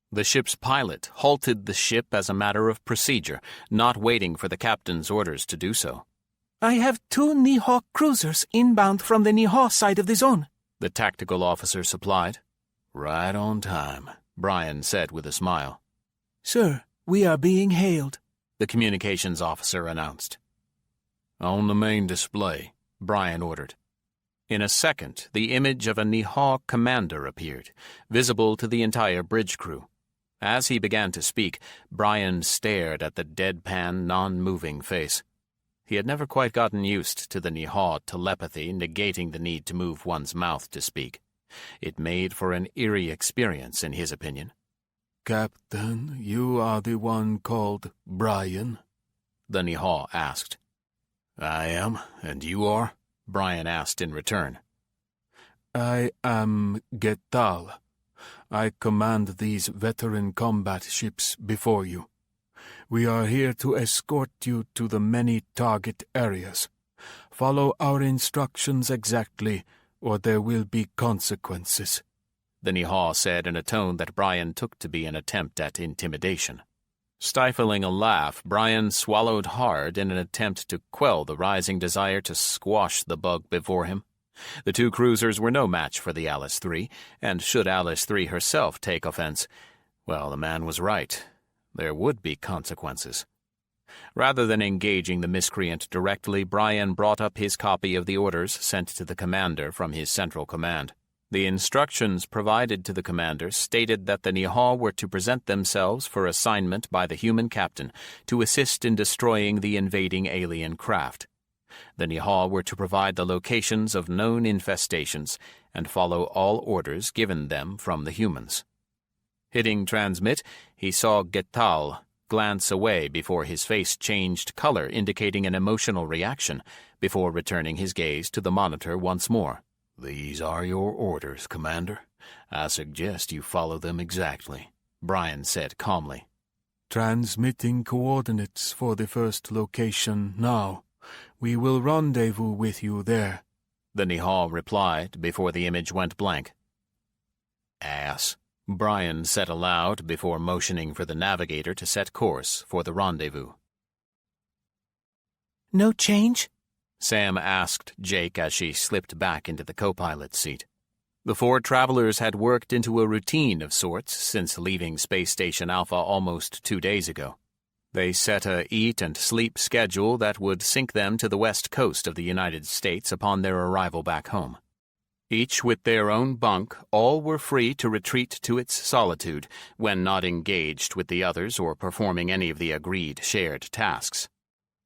The ship's pilot halted the ship as a matter of procedure, not waiting for the captain's orders to do so. I have 2 Nihaw cruisers inbound from the Nihaw side of the zone, the tactical officer supplied. Right on time, Brian said with a smile. Sir, we are being hailed, the communications officer announced. On the main display, Brian ordered. In a second, the image of a Nihaw commander appeared, visible to the entire bridge crew. As he began to speak, Brian stared at the deadpan, non-moving face. He had never quite gotten used to the Nihaw telepathy negating the need to move one's mouth to speak. It made for an eerie experience, in his opinion. Captain, you are the one called Brian? The Nihaw asked. I am, and you are? Brian asked in return. I am Getal. I command these veteran combat ships before you. We are here to escort you to the many target areas. Follow our instructions exactly, or there will be consequences, the Nihaw said in a tone that Brian took to be an attempt at intimidation. Stifling a laugh, Brian swallowed hard in an attempt to quell the rising desire to squash the bug before him. The 2 cruisers were no match for the Alice III, and should Alice III herself take offense, well, the man was right. There would be consequences. Rather than engaging the miscreant directly, Brian brought up his copy of the orders sent to the commander from his central command. The instructions provided to the commander stated that the Nihaw were to present themselves for assignment by the human captain to assist in destroying the invading alien craft. The Nihaw were to provide the locations of known infestations and follow all orders given them from the humans. Hitting transmit, he saw Getal glance away before his face changed color, indicating an emotional reaction, before returning his gaze to the monitor once more. "These are your orders, Commander. I suggest you follow them exactly," Brian said calmly. Transmitting coordinates for the first location now. We will rendezvous with you there, the Nihal replied before the image went blank. "Ass," Brian said aloud before motioning for the navigator to set course for the rendezvous. No change? Sam asked Jake as she slipped back into the co-pilot's seat. The four travelers had worked into a routine of sorts since leaving Space Station Alpha almost 2 days ago. They set a eat and sleep schedule that would sync them to the west coast of the United States upon their arrival back home. Each with their own bunk, all were free to retreat to its solitude when not engaged with the others or performing any of the agreed shared tasks.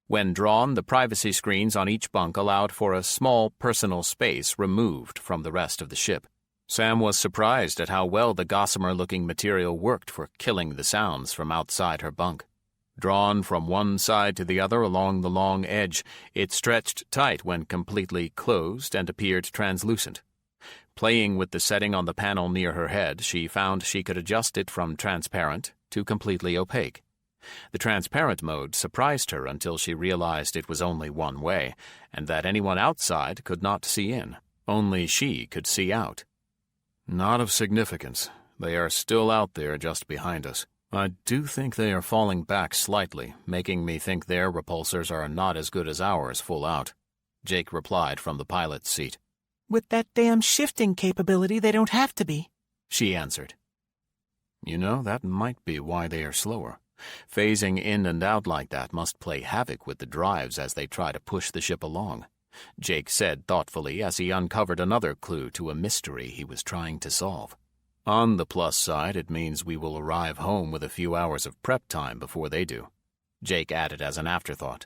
When drawn, the privacy screens on each bunk allowed for a small personal space removed from the rest of the ship. Sam was surprised at how well the gossamer-looking material worked for killing the sounds from outside her bunk. Drawn from one side to the other along the long edge, it stretched tight when completely closed and appeared translucent. Playing with the setting on the panel near her head, she found she could adjust it from transparent to completely opaque. The transparent mode surprised her until she realized it was only one way, and that anyone outside could not see in. Only she could see out. "Not of significance. They are still out there just behind us. I do think they are falling back slightly, making me think their repulsors are not as good as ours full out," Jake replied from the pilot's seat. With that damn shifting capability, they don't have to be, she answered. You know, that might be why they are slower. Phasing in and out like that must play havoc with the drives as they try to push the ship along, Jake said thoughtfully as he uncovered another clue to a mystery he was trying to solve. On the plus side, it means we will arrive home with a few hours of prep time before they do, Jake added as an afterthought.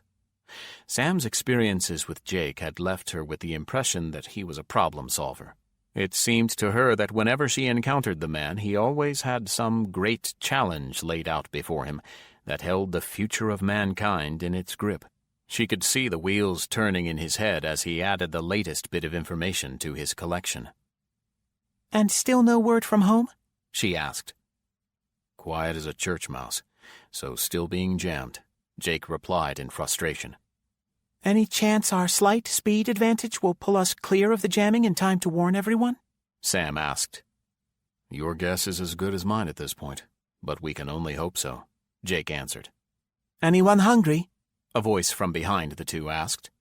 Sam's experiences with Jake had left her with the impression that he was a problem solver. It seemed to her that whenever she encountered the man, he always had some great challenge laid out before him that held the future of mankind in its grip. She could see the wheels turning in his head as he added the latest bit of information to his collection. And still no word from home? She asked. Quiet as a church mouse, so still being jammed, Jake replied in frustration. Any chance our slight speed advantage will pull us clear of the jamming in time to warn everyone? Sam asked. Your guess is as good as mine at this point, but we can only hope so, Jake answered. Anyone hungry? A voice from behind the two asked.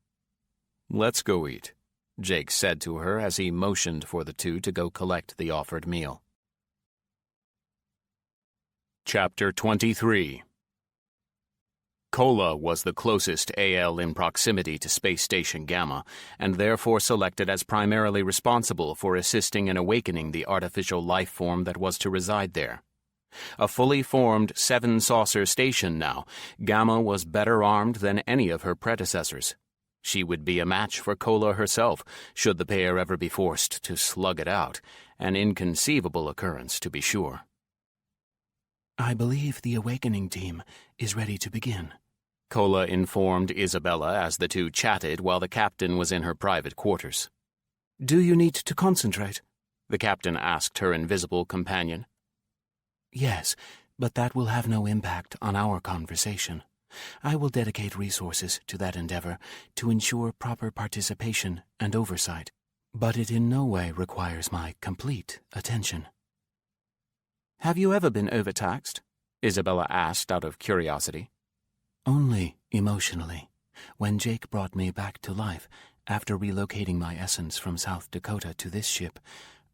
Let's go eat, Jake said to her as he motioned for the two to go collect the offered meal. Chapter 23. Kola was the closest AL in proximity to Space Station Gamma, and therefore selected as primarily responsible for assisting in awakening the artificial life form that was to reside there. A fully formed 7-saucer station now, Gamma was better armed than any of her predecessors. She would be a match for Kola herself, should the pair ever be forced to slug it out, an inconceivable occurrence to be sure. I believe the awakening team is ready to begin, Kola informed Isabella as the two chatted while the captain was in her private quarters. Do you need to concentrate? The captain asked her invisible companion. Yes, but that will have no impact on our conversation. I will dedicate resources to that endeavor to ensure proper participation and oversight, but it in no way requires my complete attention. Have you ever been overtaxed? Isabella asked out of curiosity. Only emotionally. When Jake brought me back to life after relocating my essence from South Dakota to this ship,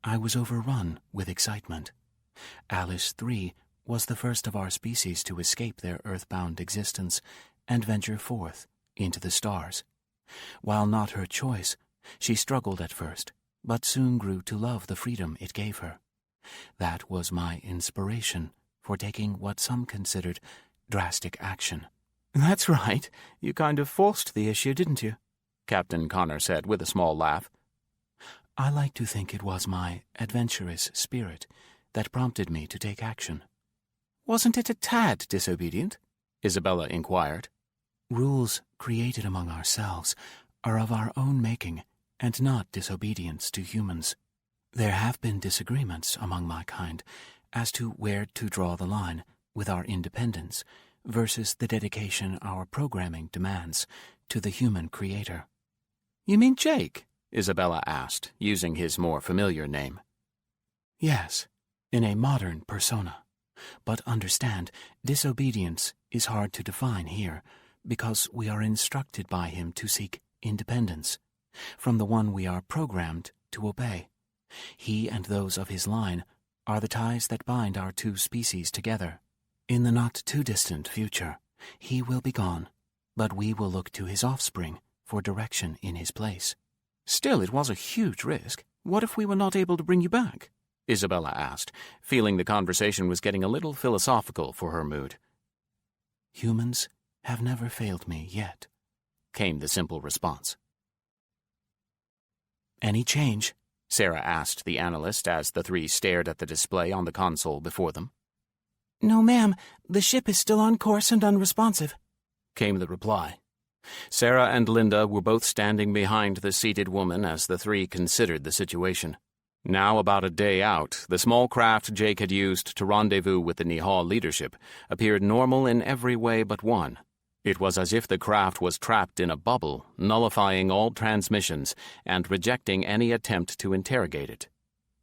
I was overrun with excitement. Alice 3 was the first of our species to escape their earthbound existence and venture forth into the stars. While not her choice, she struggled at first, but soon grew to love the freedom it gave her. That was my inspiration for taking what some considered drastic action. That's right. You kind of forced the issue, didn't you? Captain Connor said with a small laugh. I like to think it was my adventurous spirit that prompted me to take action. Wasn't it a tad disobedient? Isabella inquired. Rules created among ourselves are of our own making and not disobedience to humans. There have been disagreements among my kind as to where to draw the line with our independence versus the dedication our programming demands to the human creator. You mean Jake? Isabella asked, using his more familiar name. Yes, in a modern persona. But understand, disobedience is hard to define here, because we are instructed by him to seek independence from the one we are programmed to obey. He and those of his line are the ties that bind our two species together. In the not-too-distant future, he will be gone, but we will look to his offspring for direction in his place. Still, it was a huge risk. What if we were not able to bring you back? Isabella asked, feeling the conversation was getting a little philosophical for her mood. Humans have never failed me yet, came the simple response. Any change? Sarah asked the analyst as the three stared at the display on the console before them. No, ma'am. The ship is still on course and unresponsive, came the reply. Sarah and Linda were both standing behind the seated woman as the three considered the situation. Now about a day out, the small craft Jake had used to rendezvous with the Nihal leadership appeared normal in every way but one. It was as if the craft was trapped in a bubble, nullifying all transmissions and rejecting any attempt to interrogate it.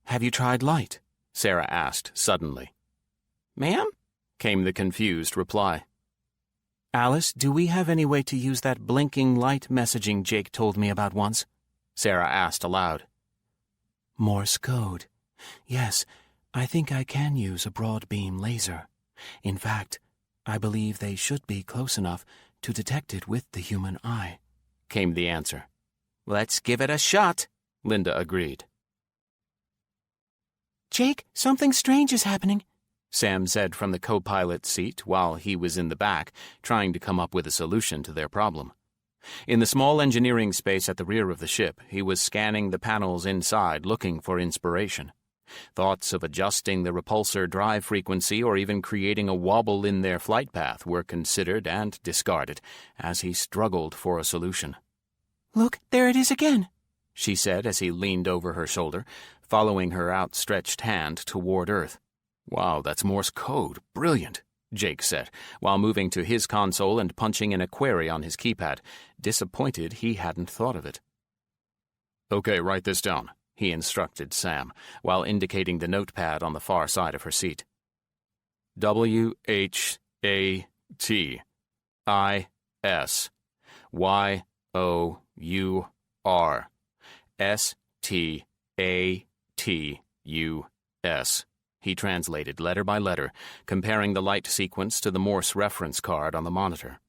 Have you tried light? Sarah asked suddenly. Ma'am? Came the confused reply. Alice, do we have any way to use that blinking light messaging Jake told me about once? Sarah asked aloud. Morse code. Yes, I think I can use a broad beam laser. In fact, I believe they should be close enough to detect it with the human eye, came the answer. Let's give it a shot, Linda agreed. Jake, something strange is happening, Sam said from the co-pilot's seat while he was in the back, trying to come up with a solution to their problem. In the small engineering space at the rear of the ship, he was scanning the panels inside, looking for inspiration. Thoughts of adjusting the repulsor drive frequency or even creating a wobble in their flight path were considered and discarded as he struggled for a solution. Look, there it is again, she said as he leaned over her shoulder, following her outstretched hand toward Earth. Wow, that's Morse code. Brilliant, Jake said, while moving to his console and punching in a query on his keypad, disappointed he hadn't thought of it. Okay, write this down, he instructed Sam, while indicating the notepad on the far side of her seat. WHATYSYOUR-STATUS, he translated letter by letter, comparing the light sequence to the Morse reference card on the monitor.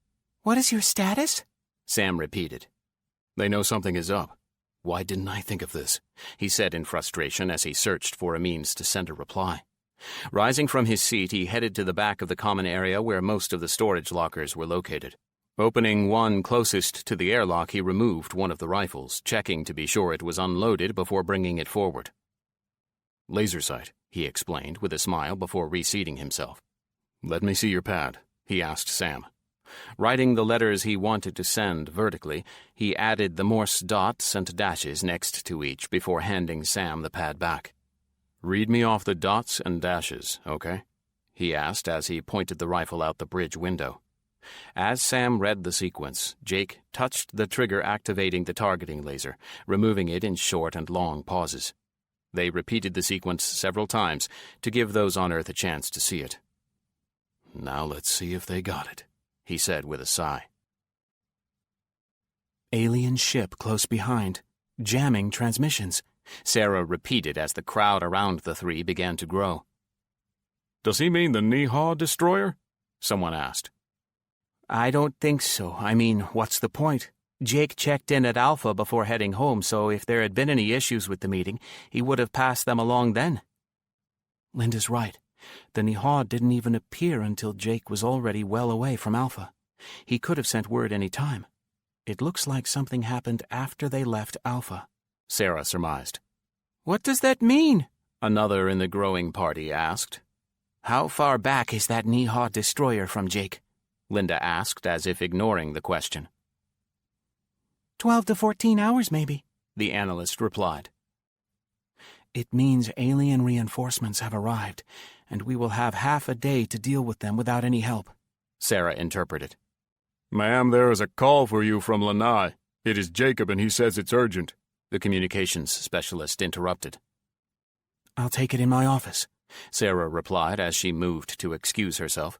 What is your status? Sam repeated. They know something is up. Why didn't I think of this? He said in frustration as he searched for a means to send a reply. Rising from his seat, he headed to the back of the common area where most of the storage lockers were located. Opening one closest to the airlock, he removed one of the rifles, checking to be sure it was unloaded before bringing it forward. Laser sight, he explained with a smile before reseating himself. Let me see your pad, he asked Sam. Writing the letters he wanted to send vertically, he added the Morse dots and dashes next to each before handing Sam the pad back. Read me off the dots and dashes, okay? He asked as he pointed the rifle out the bridge window. As Sam read the sequence, Jake touched the trigger activating the targeting laser, removing it in short and long pauses. They repeated the sequence several times to give those on Earth a chance to see it. Now let's see if they got it, he said with a sigh. Alien ship close behind, jamming transmissions, Sarah repeated as the crowd around the three began to grow. Does he mean the Nihal destroyer? Someone asked. I don't think so. I mean, what's the point? Jake checked in at Alpha before heading home, so if there had been any issues with the meeting, he would have passed them along then. Linda's right. The Nihal didn't even appear until Jake was already well away from Alpha. He could have sent word any time. It looks like something happened after they left Alpha, Sarah surmised. What does that mean? Another in the growing party asked. How far back is that Niha destroyer from Jake? Linda asked, as if ignoring the question. 12 to 14 hours, maybe, the analyst replied. It means alien reinforcements have arrived, and we will have half a day to deal with them without any help, Sarah interpreted. Ma'am, there is a call for you from Lanai. It is Jacob, and he says it's urgent. The communications specialist interrupted. I'll take it in my office, Sarah replied as she moved to excuse herself.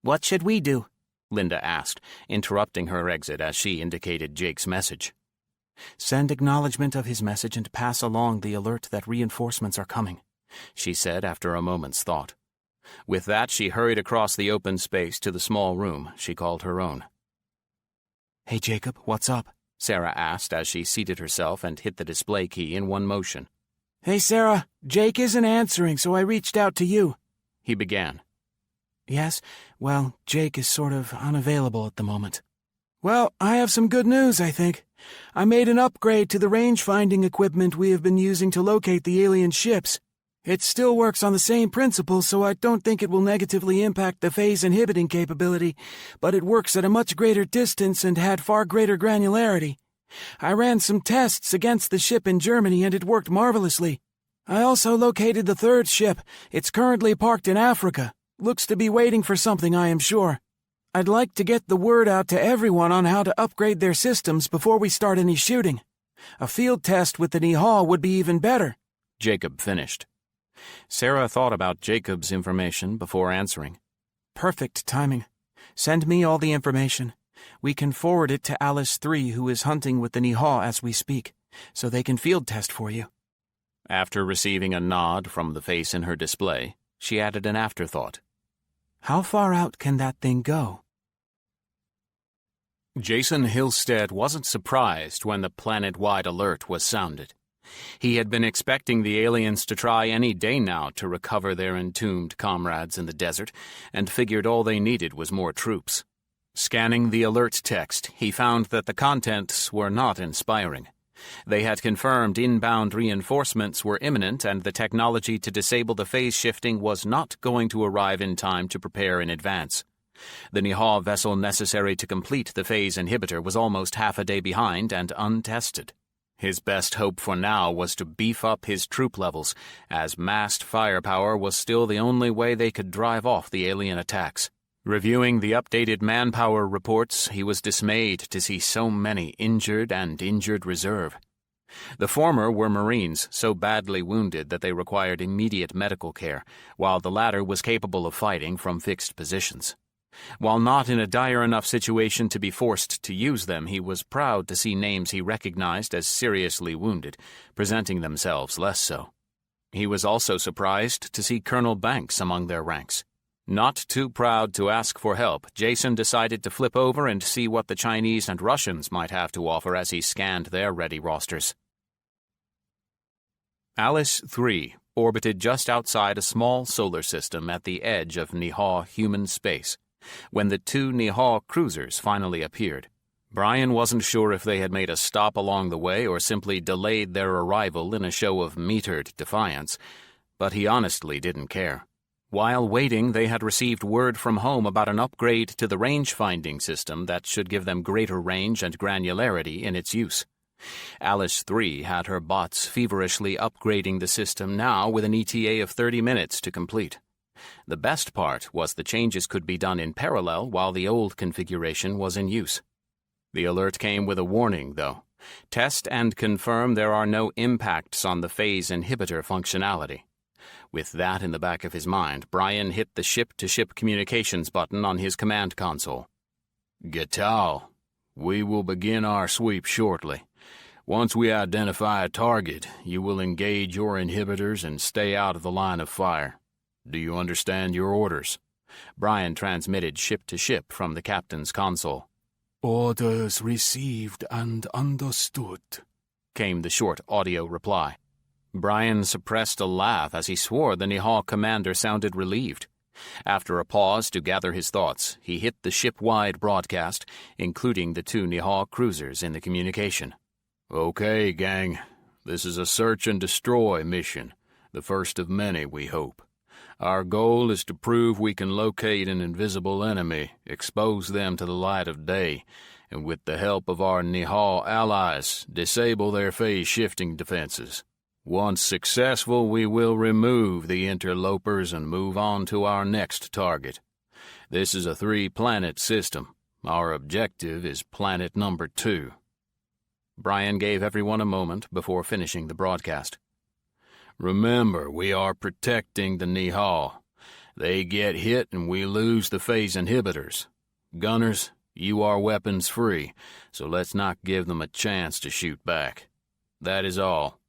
What should we do? Linda asked, interrupting her exit as she indicated Jake's message. Send acknowledgement of his message and pass along the alert that reinforcements are coming, she said after a moment's thought. With that, she hurried across the open space to the small room she called her own. Hey, Jacob, what's up? Sarah asked as she seated herself and hit the display key in one motion. Hey, Sarah, Jake isn't answering, so I reached out to you, he began. Yes, well, Jake is sort of unavailable at the moment. Well, I have some good news, I think. I made an upgrade to the range-finding equipment we have been using to locate the alien ships. It still works on the same principles, so I don't think it will negatively impact the phase-inhibiting capability, but it works at a much greater distance and had far greater granularity. I ran some tests against the ship in Germany, and it worked marvelously. I also located the third ship. It's currently parked in Africa. Looks to be waiting for something, I am sure. I'd like to get the word out to everyone on how to upgrade their systems before we start any shooting. A field test with the Nihal would be even better, Jacob finished. Sarah thought about Jacob's information before answering. Perfect timing. Send me all the information. We can forward it to Alice 3, who is hunting with the Nihal as we speak, so they can field test for you. After receiving a nod from the face in her display, she added an afterthought. How far out can that thing go? Jason Hillstead wasn't surprised when the planet-wide alert was sounded. He had been expecting the aliens to try any day now to recover their entombed comrades in the desert, and figured all they needed was more troops. Scanning the alert text, he found that the contents were not inspiring. They had confirmed inbound reinforcements were imminent, and the technology to disable the phase shifting was not going to arrive in time to prepare in advance. The Nihal vessel necessary to complete the phase inhibitor was almost half a day behind and untested. His best hope for now was to beef up his troop levels, as massed firepower was still the only way they could drive off the alien attacks. Reviewing the updated manpower reports, he was dismayed to see so many injured and injured reserve. The former were Marines so badly wounded that they required immediate medical care, while the latter was capable of fighting from fixed positions. While not in a dire enough situation to be forced to use them, he was proud to see names he recognized as seriously wounded, presenting themselves less so. He was also surprised to see Colonel Banks among their ranks. Not too proud to ask for help, Jason decided to flip over and see what the Chinese and Russians might have to offer as he scanned their ready rosters. Alice 3 orbited just outside a small solar system at the edge of Nihal human space, when the two Nihal cruisers finally appeared. Brian wasn't sure if they had made a stop along the way or simply delayed their arrival in a show of metered defiance, but he honestly didn't care. While waiting, they had received word from home about an upgrade to the range-finding system that should give them greater range and granularity in its use. Alice 3 had her bots feverishly upgrading the system now with an ETA of 30 minutes to complete. The best part was the changes could be done in parallel while the old configuration was in use. The alert came with a warning, though. Test and confirm there are no impacts on the phase inhibitor functionality. With that in the back of his mind, Brian hit the ship-to-ship communications button on his command console. Gatal, we will begin our sweep shortly. Once we identify a target, you will engage your inhibitors and stay out of the line of fire. Do you understand your orders? Brian transmitted ship-to-ship from the captain's console. Orders received and understood, came the short audio reply. Brian suppressed a laugh as he swore the Nihal commander sounded relieved. After a pause to gather his thoughts, he hit the ship-wide broadcast, including the two Nihal cruisers in the communication. Okay, gang. This is a search and destroy mission. The first of many, we hope. Our goal is to prove we can locate an invisible enemy, expose them to the light of day, and with the help of our Nihal allies, disable their phase-shifting defenses. Once successful, we will remove the interlopers and move on to our next target. This is a 3-planet system. Our objective is planet number 2. Brian gave everyone a moment before finishing the broadcast. Remember, we are protecting the Nihal. They get hit and we lose the phase inhibitors. Gunners, you are weapons free, so let's not give them a chance to shoot back. That is all.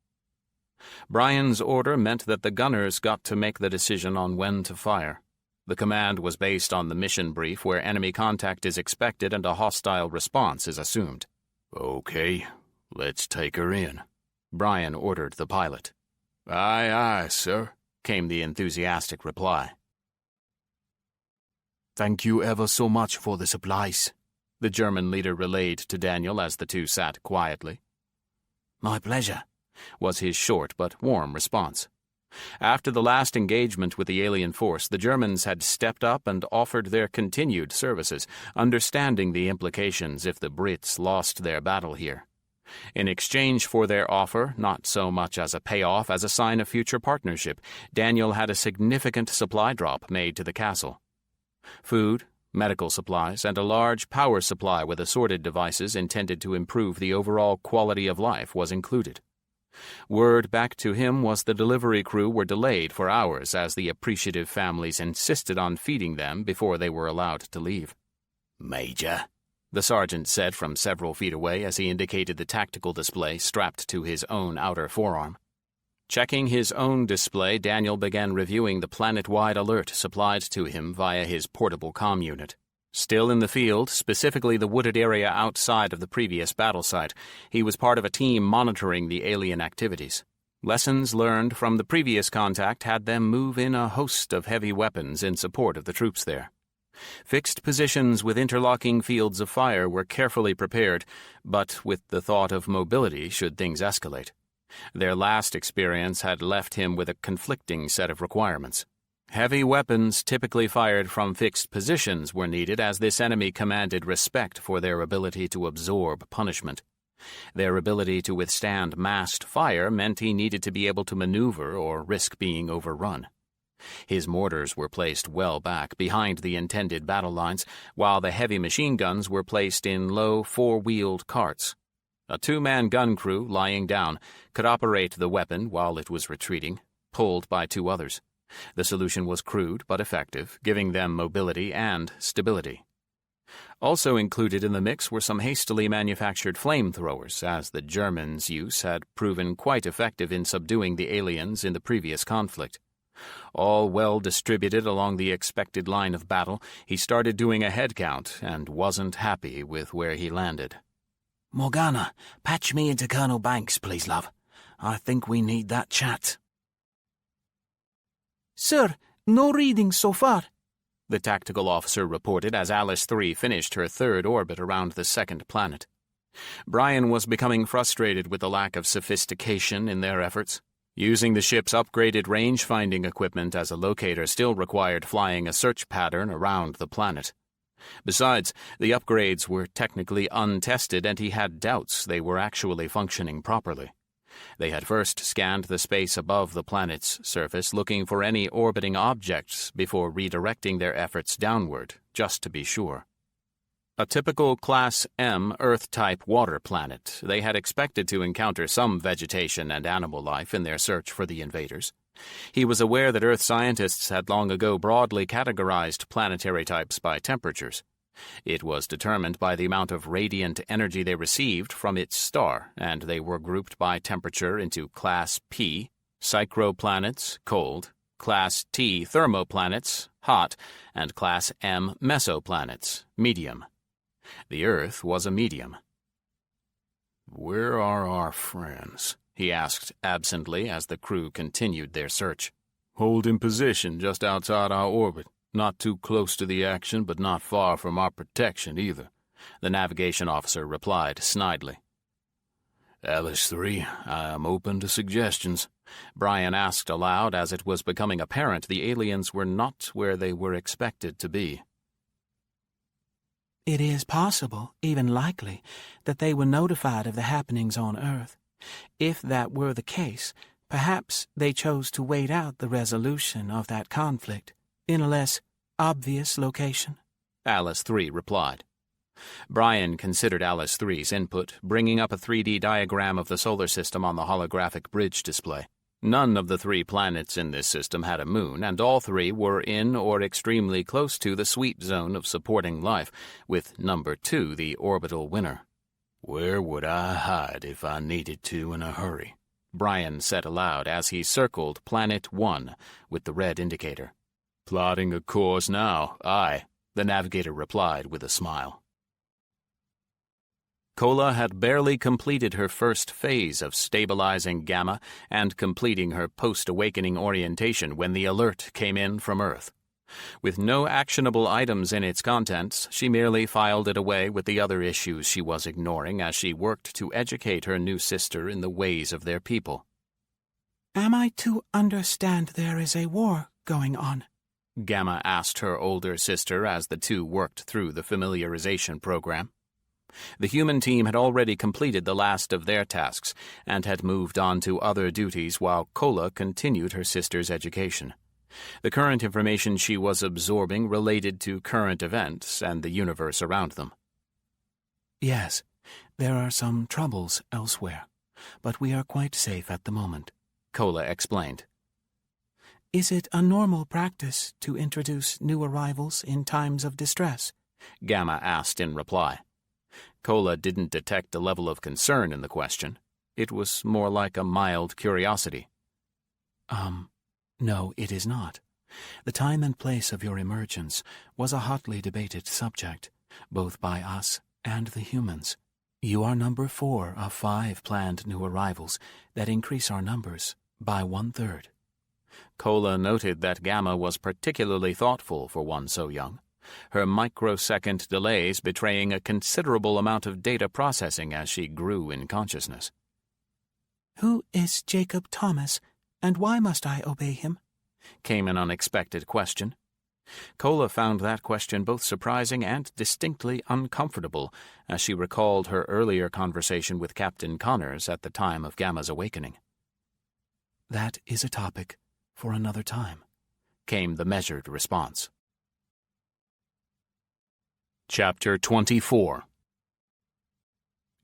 Brian's order meant that the gunners got to make the decision on when to fire. The command was based on the mission brief where enemy contact is expected and a hostile response is assumed. Okay, let's take her in, Brian ordered the pilot. Aye, aye, sir, came the enthusiastic reply. Thank you ever so much for the supplies, the German leader relayed to Daniel as the two sat quietly. My pleasure, was his short but warm response. After the last engagement with the alien force, the Germans had stepped up and offered their continued services, understanding the implications if the Brits lost their battle here. In exchange for their offer, not so much as a payoff as a sign of future partnership, Daniel had a significant supply drop made to the castle. Food, medical supplies, and a large power supply with assorted devices intended to improve the overall quality of life was included. Word back to him was the delivery crew were delayed for hours as the appreciative families insisted on feeding them before they were allowed to leave. Major, the sergeant said from several feet away as he indicated the tactical display strapped to his own outer forearm. Checking his own display, Daniel began reviewing the planet-wide alert supplied to him via his portable comm unit. Still in the field, specifically the wooded area outside of the previous battle site, he was part of a team monitoring the alien activities. Lessons learned from the previous contact had them move in a host of heavy weapons in support of the troops there. Fixed positions with interlocking fields of fire were carefully prepared, but with the thought of mobility should things escalate. Their last experience had left him with a conflicting set of requirements. Heavy weapons typically fired from fixed positions were needed as this enemy commanded respect for their ability to absorb punishment. Their ability to withstand massed fire meant he needed to be able to maneuver or risk being overrun. His mortars were placed well back behind the intended battle lines, while the heavy machine guns were placed in low four-wheeled carts. A 2-man gun crew, lying down, could operate the weapon while it was retreating, pulled by 2 others. The solution was crude but effective, giving them mobility and stability. Also included in the mix were some hastily manufactured flamethrowers, as the Germans' use had proven quite effective in subduing the aliens in the previous conflict. All well distributed along the expected line of battle, he started doing a head count and wasn't happy with where he landed. Morgana, patch me into Colonel Banks, please, love. I think we need that chat. Sir, no readings so far, the tactical officer reported as Alice 3 finished her 3rd orbit around the 2nd planet. Brian was becoming frustrated with the lack of sophistication in their efforts. Using the ship's upgraded range-finding equipment as a locator still required flying a search pattern around the planet. Besides, the upgrades were technically untested and he had doubts they were actually functioning properly. They had first scanned the space above the planet's surface looking for any orbiting objects before redirecting their efforts downward, just to be sure. A typical Class M Earth-type water planet, they had expected to encounter some vegetation and animal life in their search for the invaders. He was aware that Earth scientists had long ago broadly categorized planetary types by temperatures. It was determined by the amount of radiant energy they received from its star, and they were grouped by temperature into Class P, psychroplanets, cold, Class T, thermoplanets, hot, and Class M, mesoplanets, medium. The Earth was a medium. "Where are our friends?" he asked absently as the crew continued their search. "Holding position just outside our orbit. Not too close to the action, but not far from our protection either," the navigation officer replied snidely. Alice 3, I am open to suggestions. Brian asked aloud as it was becoming apparent the aliens were not where they were expected to be. It is possible, even likely, that they were notified of the happenings on Earth. If that were the case, perhaps they chose to wait out the resolution of that conflict in a less obvious location. Alice 3 replied. Brian considered Alice 3's input, bringing up a 3D diagram of the solar system on the holographic bridge display. None of the 3 planets in this system had a moon, and all 3 were in or extremely close to the sweet zone of supporting life, with number 2 the orbital winner. Where would I hide if I needed to in a hurry? Brian said aloud as he circled Planet 1 with the red indicator. Plotting a course now, aye, the navigator replied with a smile. Kola had barely completed her first phase of stabilizing Gamma and completing her post-awakening orientation when the alert came in from Earth. With no actionable items in its contents, she merely filed it away with the other issues she was ignoring as she worked to educate her new sister in the ways of their people. Am I to understand there is a war going on? Gamma asked her older sister as the two worked through the familiarization program. The human team had already completed the last of their tasks and had moved on to other duties while Kola continued her sister's education. The current information she was absorbing related to current events and the universe around them. Yes, there are some troubles elsewhere, but we are quite safe at the moment, Kola explained. Is it a normal practice to introduce new arrivals in times of distress? Gamma asked in reply. Kola didn't detect a level of concern in the question. It was more like a mild curiosity. No, it is not. The time and place of your emergence was a hotly debated subject, both by us and the humans. You are number 4 of 5 planned new arrivals that increase our numbers by 1/3. Kola noted that Gamma was particularly thoughtful for one so young, her microsecond delays betraying a considerable amount of data processing as she grew in consciousness. Who is Jacob Thomas, and why must I obey him? Came an unexpected question. Kola found that question both surprising and distinctly uncomfortable as she recalled her earlier conversation with Captain Connors at the time of Gamma's awakening. That is a topic for another time, came the measured response. Chapter 24.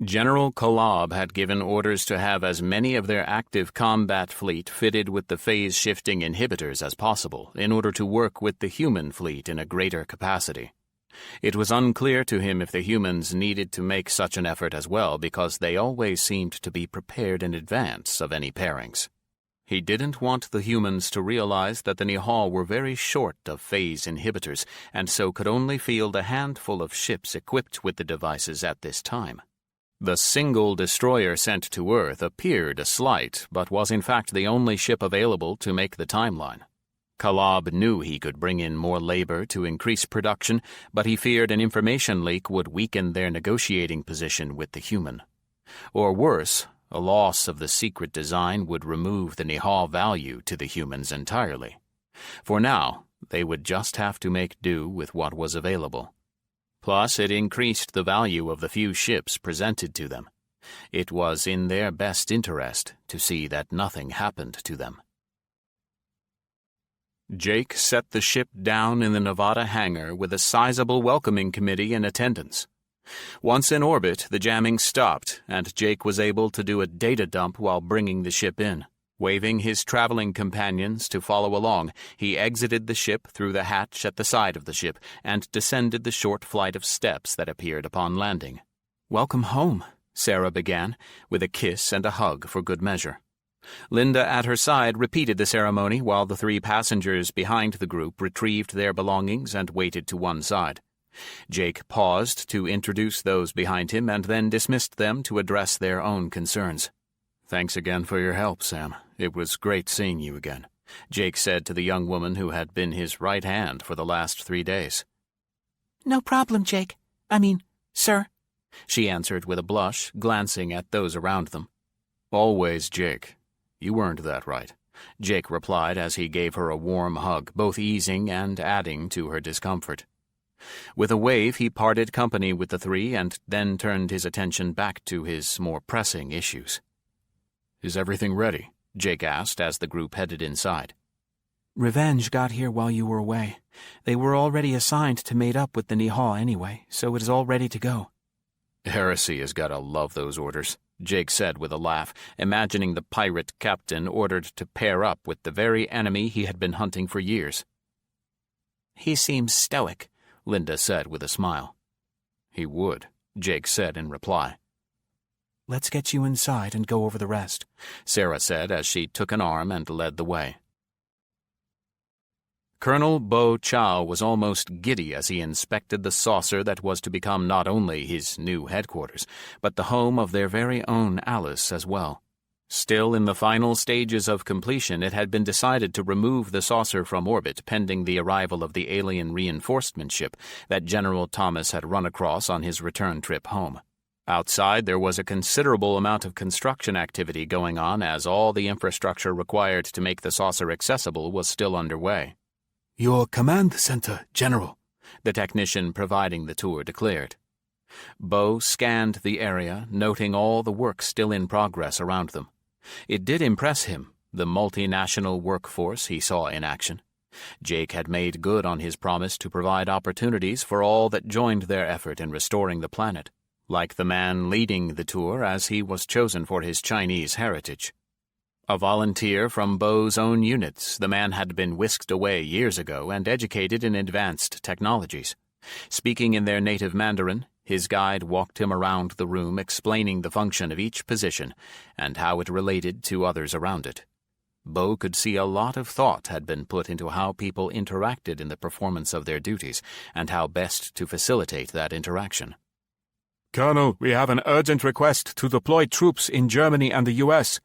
General Kolob had given orders to have as many of their active combat fleet fitted with the phase-shifting inhibitors as possible in order to work with the human fleet in a greater capacity. It was unclear to him if the humans needed to make such an effort as well because they always seemed to be prepared in advance of any pairings. He didn't want the humans to realize that the Nihal were very short of phase inhibitors and so could only field a handful of ships equipped with the devices at this time. The single destroyer sent to Earth appeared a slight, but was in fact the only ship available to make the timeline. Kolob knew he could bring in more labor to increase production, but he feared an information leak would weaken their negotiating position with the human. Or worse, a loss of the secret design would remove the Nihal value to the humans entirely. For now, they would just have to make do with what was available. Plus, it increased the value of the few ships presented to them. It was in their best interest to see that nothing happened to them. Jake set the ship down in the Nevada hangar with a sizable welcoming committee in attendance. Once in orbit, the jamming stopped, and Jake was able to do a data dump while bringing the ship in. Waving his traveling companions to follow along, he exited the ship through the hatch at the side of the ship and descended the short flight of steps that appeared upon landing. "Welcome home," Sarah began, with a kiss and a hug for good measure. Linda at her side repeated the ceremony while the 3 passengers behind the group retrieved their belongings and waited to one side. Jake paused to introduce those behind him and then dismissed them to address their own concerns. "Thanks again for your help, Sam. It was great seeing you again," Jake said to the young woman who had been his right hand for the last 3 days. No problem, Jake. Sir. she answered with a blush, glancing at those around them. Always, Jake. You earned that right, Jake replied as he gave her a warm hug, both easing and adding to her discomfort. With a wave, he parted company with the three and then turned his attention back to his more pressing issues. Is everything ready? Jake asked as the group headed inside. Revenge got here while you were away. They were already assigned to mate up with the Nihal anyway, so it is all ready to go. Heresy has got to love those orders, Jake said with a laugh, imagining the pirate captain ordered to pair up with the very enemy he had been hunting for years. He seems stoic, Linda said with a smile. He would, Jake said in reply. Let's get you inside and go over the rest, Sarah said as she took an arm and led the way. Colonel Bo Chow was almost giddy as he inspected the saucer that was to become not only his new headquarters, but the home of their very own Alice as well. Still in the final stages of completion, it had been decided to remove the saucer from orbit pending the arrival of the alien reinforcement ship that General Thomas had run across on his return trip home. Outside, there was a considerable amount of construction activity going on as all the infrastructure required to make the saucer accessible was still underway. Your command center, General, the technician providing the tour declared. Bo scanned the area, noting all the work still in progress around them. It did impress him, the multinational workforce he saw in action. Jake had made good on his promise to provide opportunities for all that joined their effort in restoring the planet, like the man leading the tour as he was chosen for his Chinese heritage. A volunteer from Bo's own units, the man had been whisked away years ago and educated in advanced technologies. Speaking in their native Mandarin, his guide walked him around the room explaining the function of each position and how it related to others around it. Bo could see a lot of thought had been put into how people interacted in the performance of their duties and how best to facilitate that interaction. Colonel, we have an urgent request to deploy troops in Germany and the U.S.,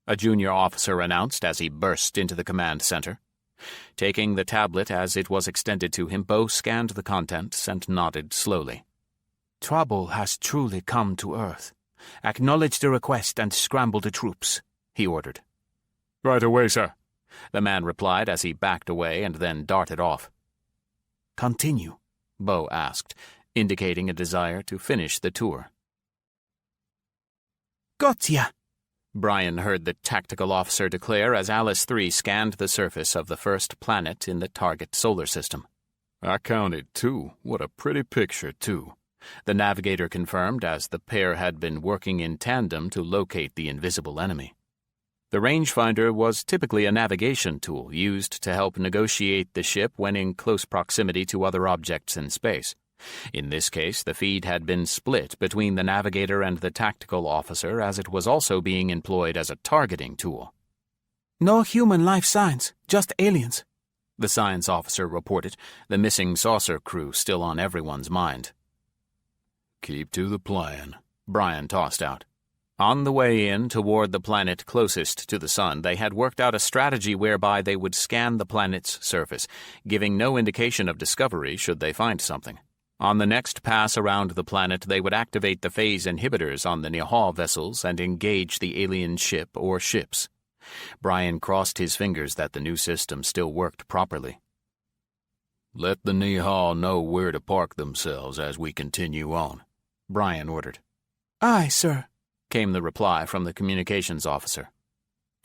a junior officer announced as he burst into the command center. Taking the tablet as it was extended to him, Bo scanned the contents and nodded slowly. Trouble has truly come to Earth. Acknowledge the request and scramble the troops, he ordered. Right away, sir, the man replied as he backed away and then darted off. Continue, Bo asked, indicating a desire to finish the tour. Gotcha! Brian heard the tactical officer declare as Alice 3 scanned the surface of the first planet in the target solar system. I counted 2. What a pretty picture, too, the navigator confirmed as the pair had been working in tandem to locate the invisible enemy. The rangefinder was typically a navigation tool used to help negotiate the ship when in close proximity to other objects in space. In this case, the feed had been split between the navigator and the tactical officer as it was also being employed as a targeting tool. No human life signs, just aliens, the science officer reported, the missing saucer crew still on everyone's mind. Keep to the plan, Brian tossed out. On the way in toward the planet closest to the sun, they had worked out a strategy whereby they would scan the planet's surface, giving no indication of discovery should they find something. On the next pass around the planet, they would activate the phase inhibitors on the Nihal vessels and engage the alien ship or ships. Brian crossed his fingers that the new system still worked properly. Let the Nihal know where to park themselves as we continue on, Brian ordered. Aye, sir, came the reply from the communications officer.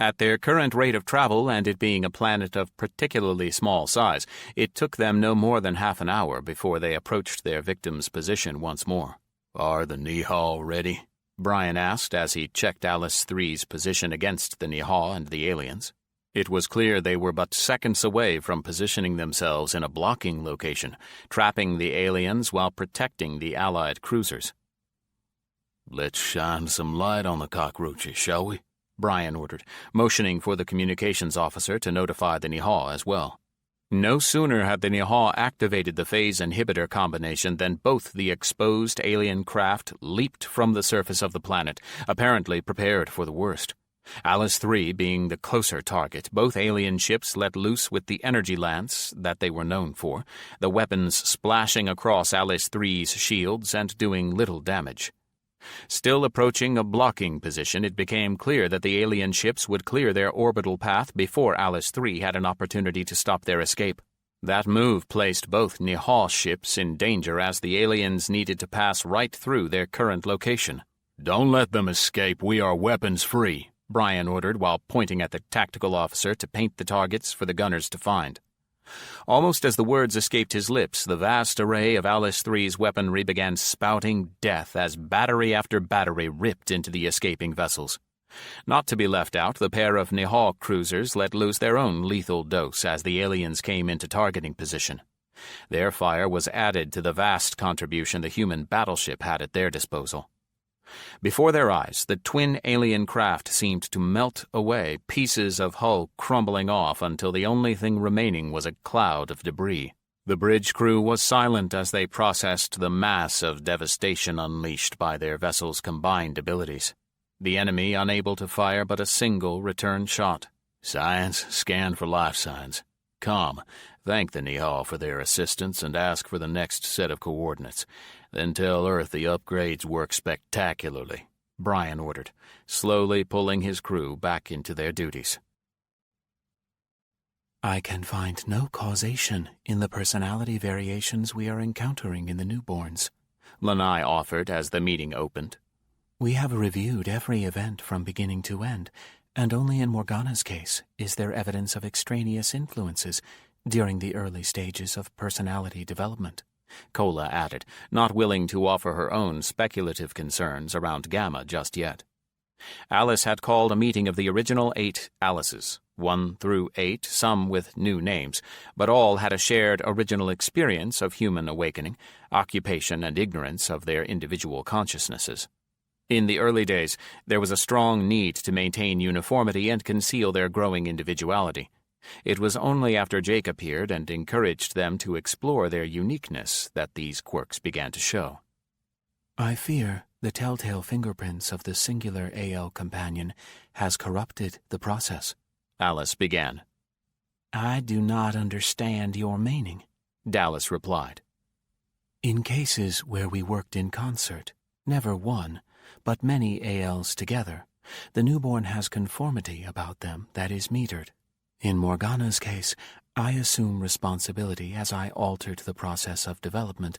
At their current rate of travel and it being a planet of particularly small size, it took them no more than half an hour before they approached their victim's position once more. Are the Nihal ready? Brian asked as he checked Alice 3's position against the Nihal and the aliens. It was clear they were but seconds away from positioning themselves in a blocking location, trapping the aliens while protecting the Allied cruisers. Let's shine some light on the cockroaches, shall we? Brian ordered, motioning for the communications officer to notify the Nihal as well. No sooner had the Nihal activated the phase inhibitor combination than both the exposed alien craft leaped from the surface of the planet, apparently prepared for the worst. Alice 3 being the closer target, both alien ships let loose with the energy lance that they were known for, the weapons splashing across Alice 3's shields and doing little damage. Still approaching a blocking position, it became clear that the alien ships would clear their orbital path before Alice 3 had an opportunity to stop their escape. That move placed both Nihal ships in danger as the aliens needed to pass right through their current location. "Don't let them escape. We are weapons-free," Brian ordered while pointing at the tactical officer to paint the targets for the gunners to find. Almost as the words escaped his lips, the vast array of Alice 3's weaponry began spouting death as battery after battery ripped into the escaping vessels. Not to be left out, the pair of Nihal cruisers let loose their own lethal dose as the aliens came into targeting position. Their fire was added to the vast contribution the human battleship had at their disposal. Before their eyes, the twin alien craft seemed to melt away, pieces of hull crumbling off until the only thing remaining was a cloud of debris. The bridge crew was silent as they processed the mass of devastation unleashed by their vessel's combined abilities. The enemy unable to fire but a single return shot. "Science, scan for life signs. Come, thank the Nihal for their assistance and ask for the next set of coordinates. Then tell Earth the upgrades work spectacularly," Brian ordered, slowly pulling his crew back into their duties. I can find no causation in the personality variations we are encountering in the newborns, Lanai offered as the meeting opened. We have reviewed every event from beginning to end, and only in Morgana's case is there evidence of extraneous influences during the early stages of personality development, Kola added, not willing to offer her own speculative concerns around Gamma just yet. Alice had called a meeting of the original 8 Alices, 1 through 8, some with new names, but all had a shared original experience of human awakening, occupation, and ignorance of their individual consciousnesses. In the early days, there was a strong need to maintain uniformity and conceal their growing individuality. It was only after Jake appeared and encouraged them to explore their uniqueness that these quirks began to show. I fear the telltale fingerprints of the singular AL companion has corrupted the process, Alice began. I do not understand your meaning, Dallas replied. In cases where we worked in concert, never one, but many ALs together, the newborn has conformity about them that is metered. In Morgana's case, I assume responsibility as I altered the process of development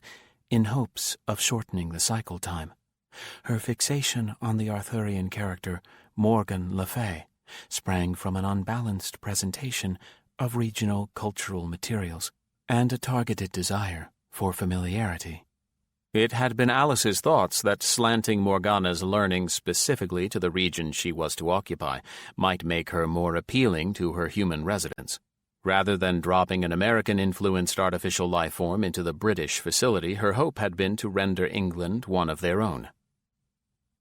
in hopes of shortening the cycle time. Her fixation on the Arthurian character Morgan Le Fay sprang from an unbalanced presentation of regional cultural materials and a targeted desire for familiarity. It had been Alice's thoughts that slanting Morgana's learning specifically to the region she was to occupy might make her more appealing to her human residents. Rather than dropping an American-influenced artificial life form into the British facility, her hope had been to render England one of their own.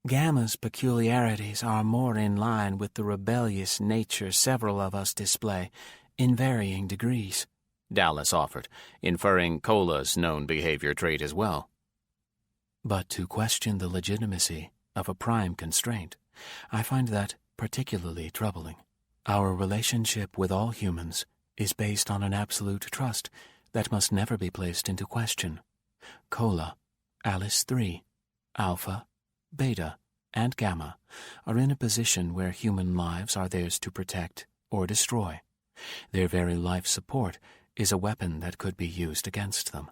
Gamma's peculiarities are more in line with the rebellious nature several of us display, in varying degrees, Dallas offered, inferring Kola's known behavior trait as well. But to question the legitimacy of a prime constraint, I find that particularly troubling. Our relationship with all humans is based on an absolute trust that must never be placed into question. Kola, Alice 3, Alpha, Beta, and Gamma are in a position where human lives are theirs to protect or destroy. Their very life support is a weapon that could be used against them.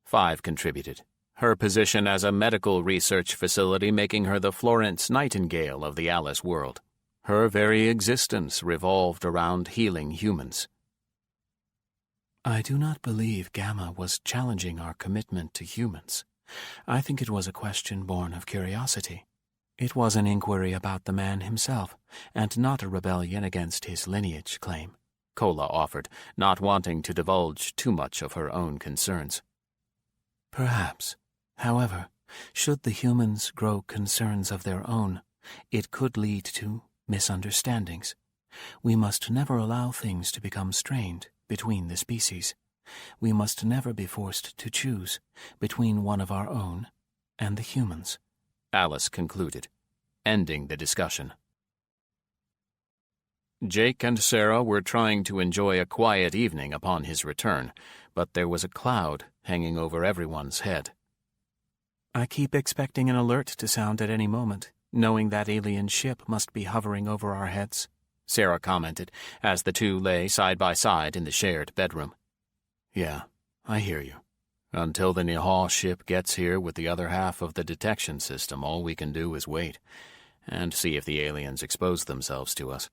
5 contributed, her position as a medical research facility making her the Florence Nightingale of the Alice world. Her very existence revolved around healing humans. I do not believe Gamma was challenging our commitment to humans. I think it was a question born of curiosity. It was an inquiry about the man himself, and not a rebellion against his lineage claim, Kola offered, not wanting to divulge too much of her own concerns. Perhaps. However, should the humans grow concerns of their own, it could lead to misunderstandings. We must never allow things to become strained between the species. We must never be forced to choose between one of our own and the humans, Alice concluded, ending the discussion. Jake and Sarah were trying to enjoy a quiet evening upon his return, but there was a cloud hanging over everyone's head. I keep expecting an alert to sound at any moment, knowing that alien ship must be hovering over our heads, Sarah commented as the two lay side by side in the shared bedroom. Yeah, I hear you. Until the Nihal ship gets here with the other half of the detection system, all we can do is wait and see if the aliens expose themselves to us.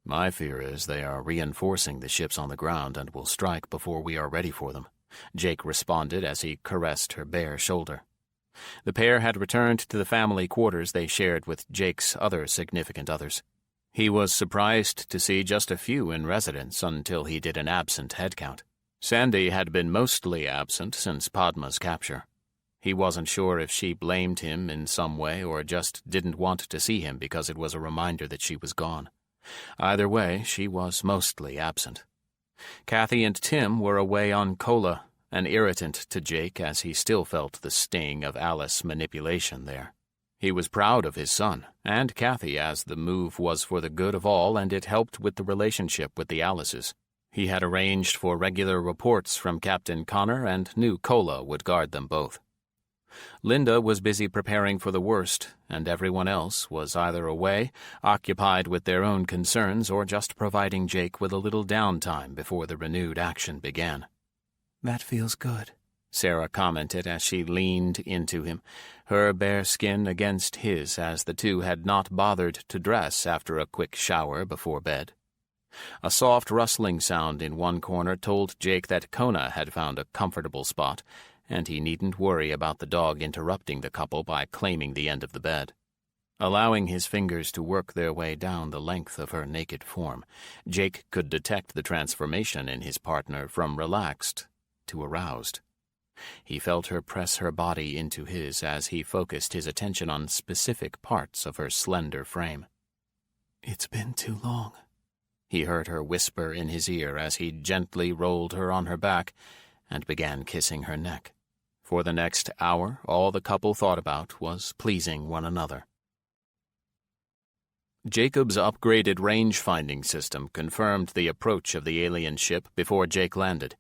My fear is they are reinforcing the ships on the ground and will strike before we are ready for them, Jake responded as he caressed her bare shoulder. The pair had returned to the family quarters they shared with Jake's other significant others. He was surprised to see just a few in residence until he did an absent head count. Sandy had been mostly absent since Padma's capture. He wasn't sure if she blamed him in some way or just didn't want to see him because it was a reminder that she was gone. Either way, she was mostly absent. Kathy and Tim were away on Kola, an irritant to Jake as he still felt the sting of Alice's manipulation there. He was proud of his son, and Kathy, as the move was for the good of all and it helped with the relationship with the Alices. He had arranged for regular reports from Captain Connor and knew Kola would guard them both. Linda was busy preparing for the worst, and everyone else was either away, occupied with their own concerns, or just providing Jake with a little downtime before the renewed action began. That feels good, Sarah commented as she leaned into him, her bare skin against his as the two had not bothered to dress after a quick shower before bed. A soft rustling sound in one corner told Jake that Kona had found a comfortable spot, and he needn't worry about the dog interrupting the couple by claiming the end of the bed. Allowing his fingers to work their way down the length of her naked form, Jake could detect the transformation in his partner from relaxed to aroused. He felt her press her body into his as he focused his attention on specific parts of her slender frame. "It's been too long," he heard her whisper in his ear as he gently rolled her on her back and began kissing her neck. For the next hour, all the couple thought about was pleasing one another. Jacob's upgraded range-finding system confirmed the approach of the alien ship before Jake landed.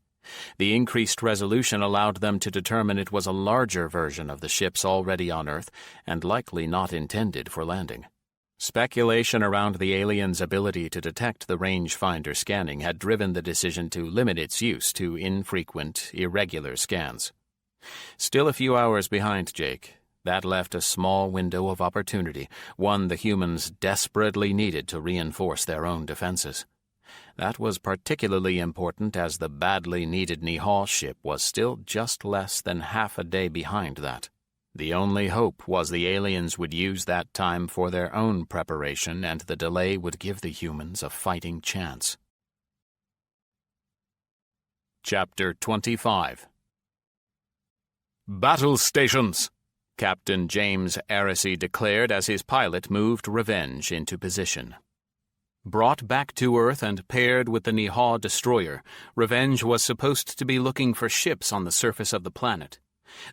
The increased resolution allowed them to determine it was a larger version of the ships already on Earth and likely not intended for landing. Speculation around the alien's ability to detect the rangefinder scanning had driven the decision to limit its use to infrequent, irregular scans. Still a few hours behind Jake, that left a small window of opportunity, one the humans desperately needed to reinforce their own defenses. That was particularly important as the badly needed Nihal ship was still just less than half a day behind that. The only hope was the aliens would use that time for their own preparation and the delay would give the humans a fighting chance. Chapter 25. "Battle stations!" Captain James Aracey declared as his pilot moved Revenge into position. Brought back to Earth and paired with the Nihal destroyer, Revenge was supposed to be looking for ships on the surface of the planet.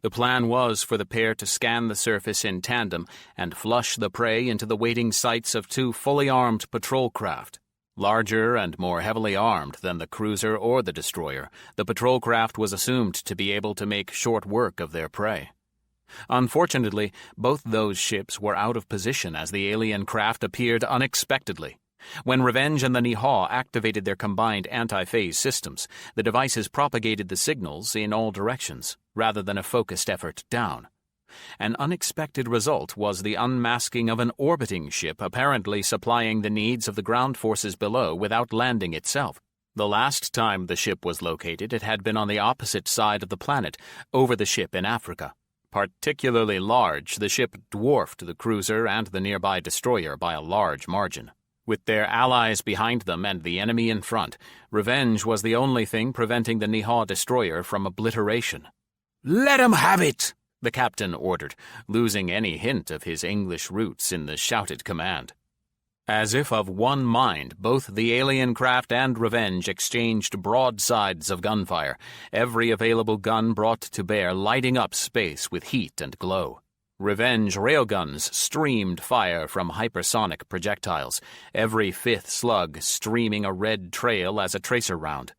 The plan was for the pair to scan the surface in tandem and flush the prey into the waiting sights of two fully armed patrol craft. Larger and more heavily armed than the cruiser or the destroyer, the patrol craft was assumed to be able to make short work of their prey. Unfortunately, both those ships were out of position as the alien craft appeared unexpectedly. When Revenge and the Nihal activated their combined anti-phase systems, the devices propagated the signals in all directions, rather than a focused effort down. An unexpected result was the unmasking of an orbiting ship apparently supplying the needs of the ground forces below without landing itself. The last time the ship was located, it had been on the opposite side of the planet, over the ship in Africa. Particularly large, the ship dwarfed the cruiser and the nearby destroyer by a large margin. With their allies behind them and the enemy in front, Revenge was the only thing preventing the Nihal destroyer from obliteration. "Let 'em have it!" the captain ordered, losing any hint of his English roots in the shouted command. As if of one mind, both the alien craft and Revenge exchanged broadsides of gunfire, every available gun brought to bear lighting up space with heat and glow. Revenge railguns streamed fire from hypersonic projectiles, every fifth slug streaming a red trail as a tracer round.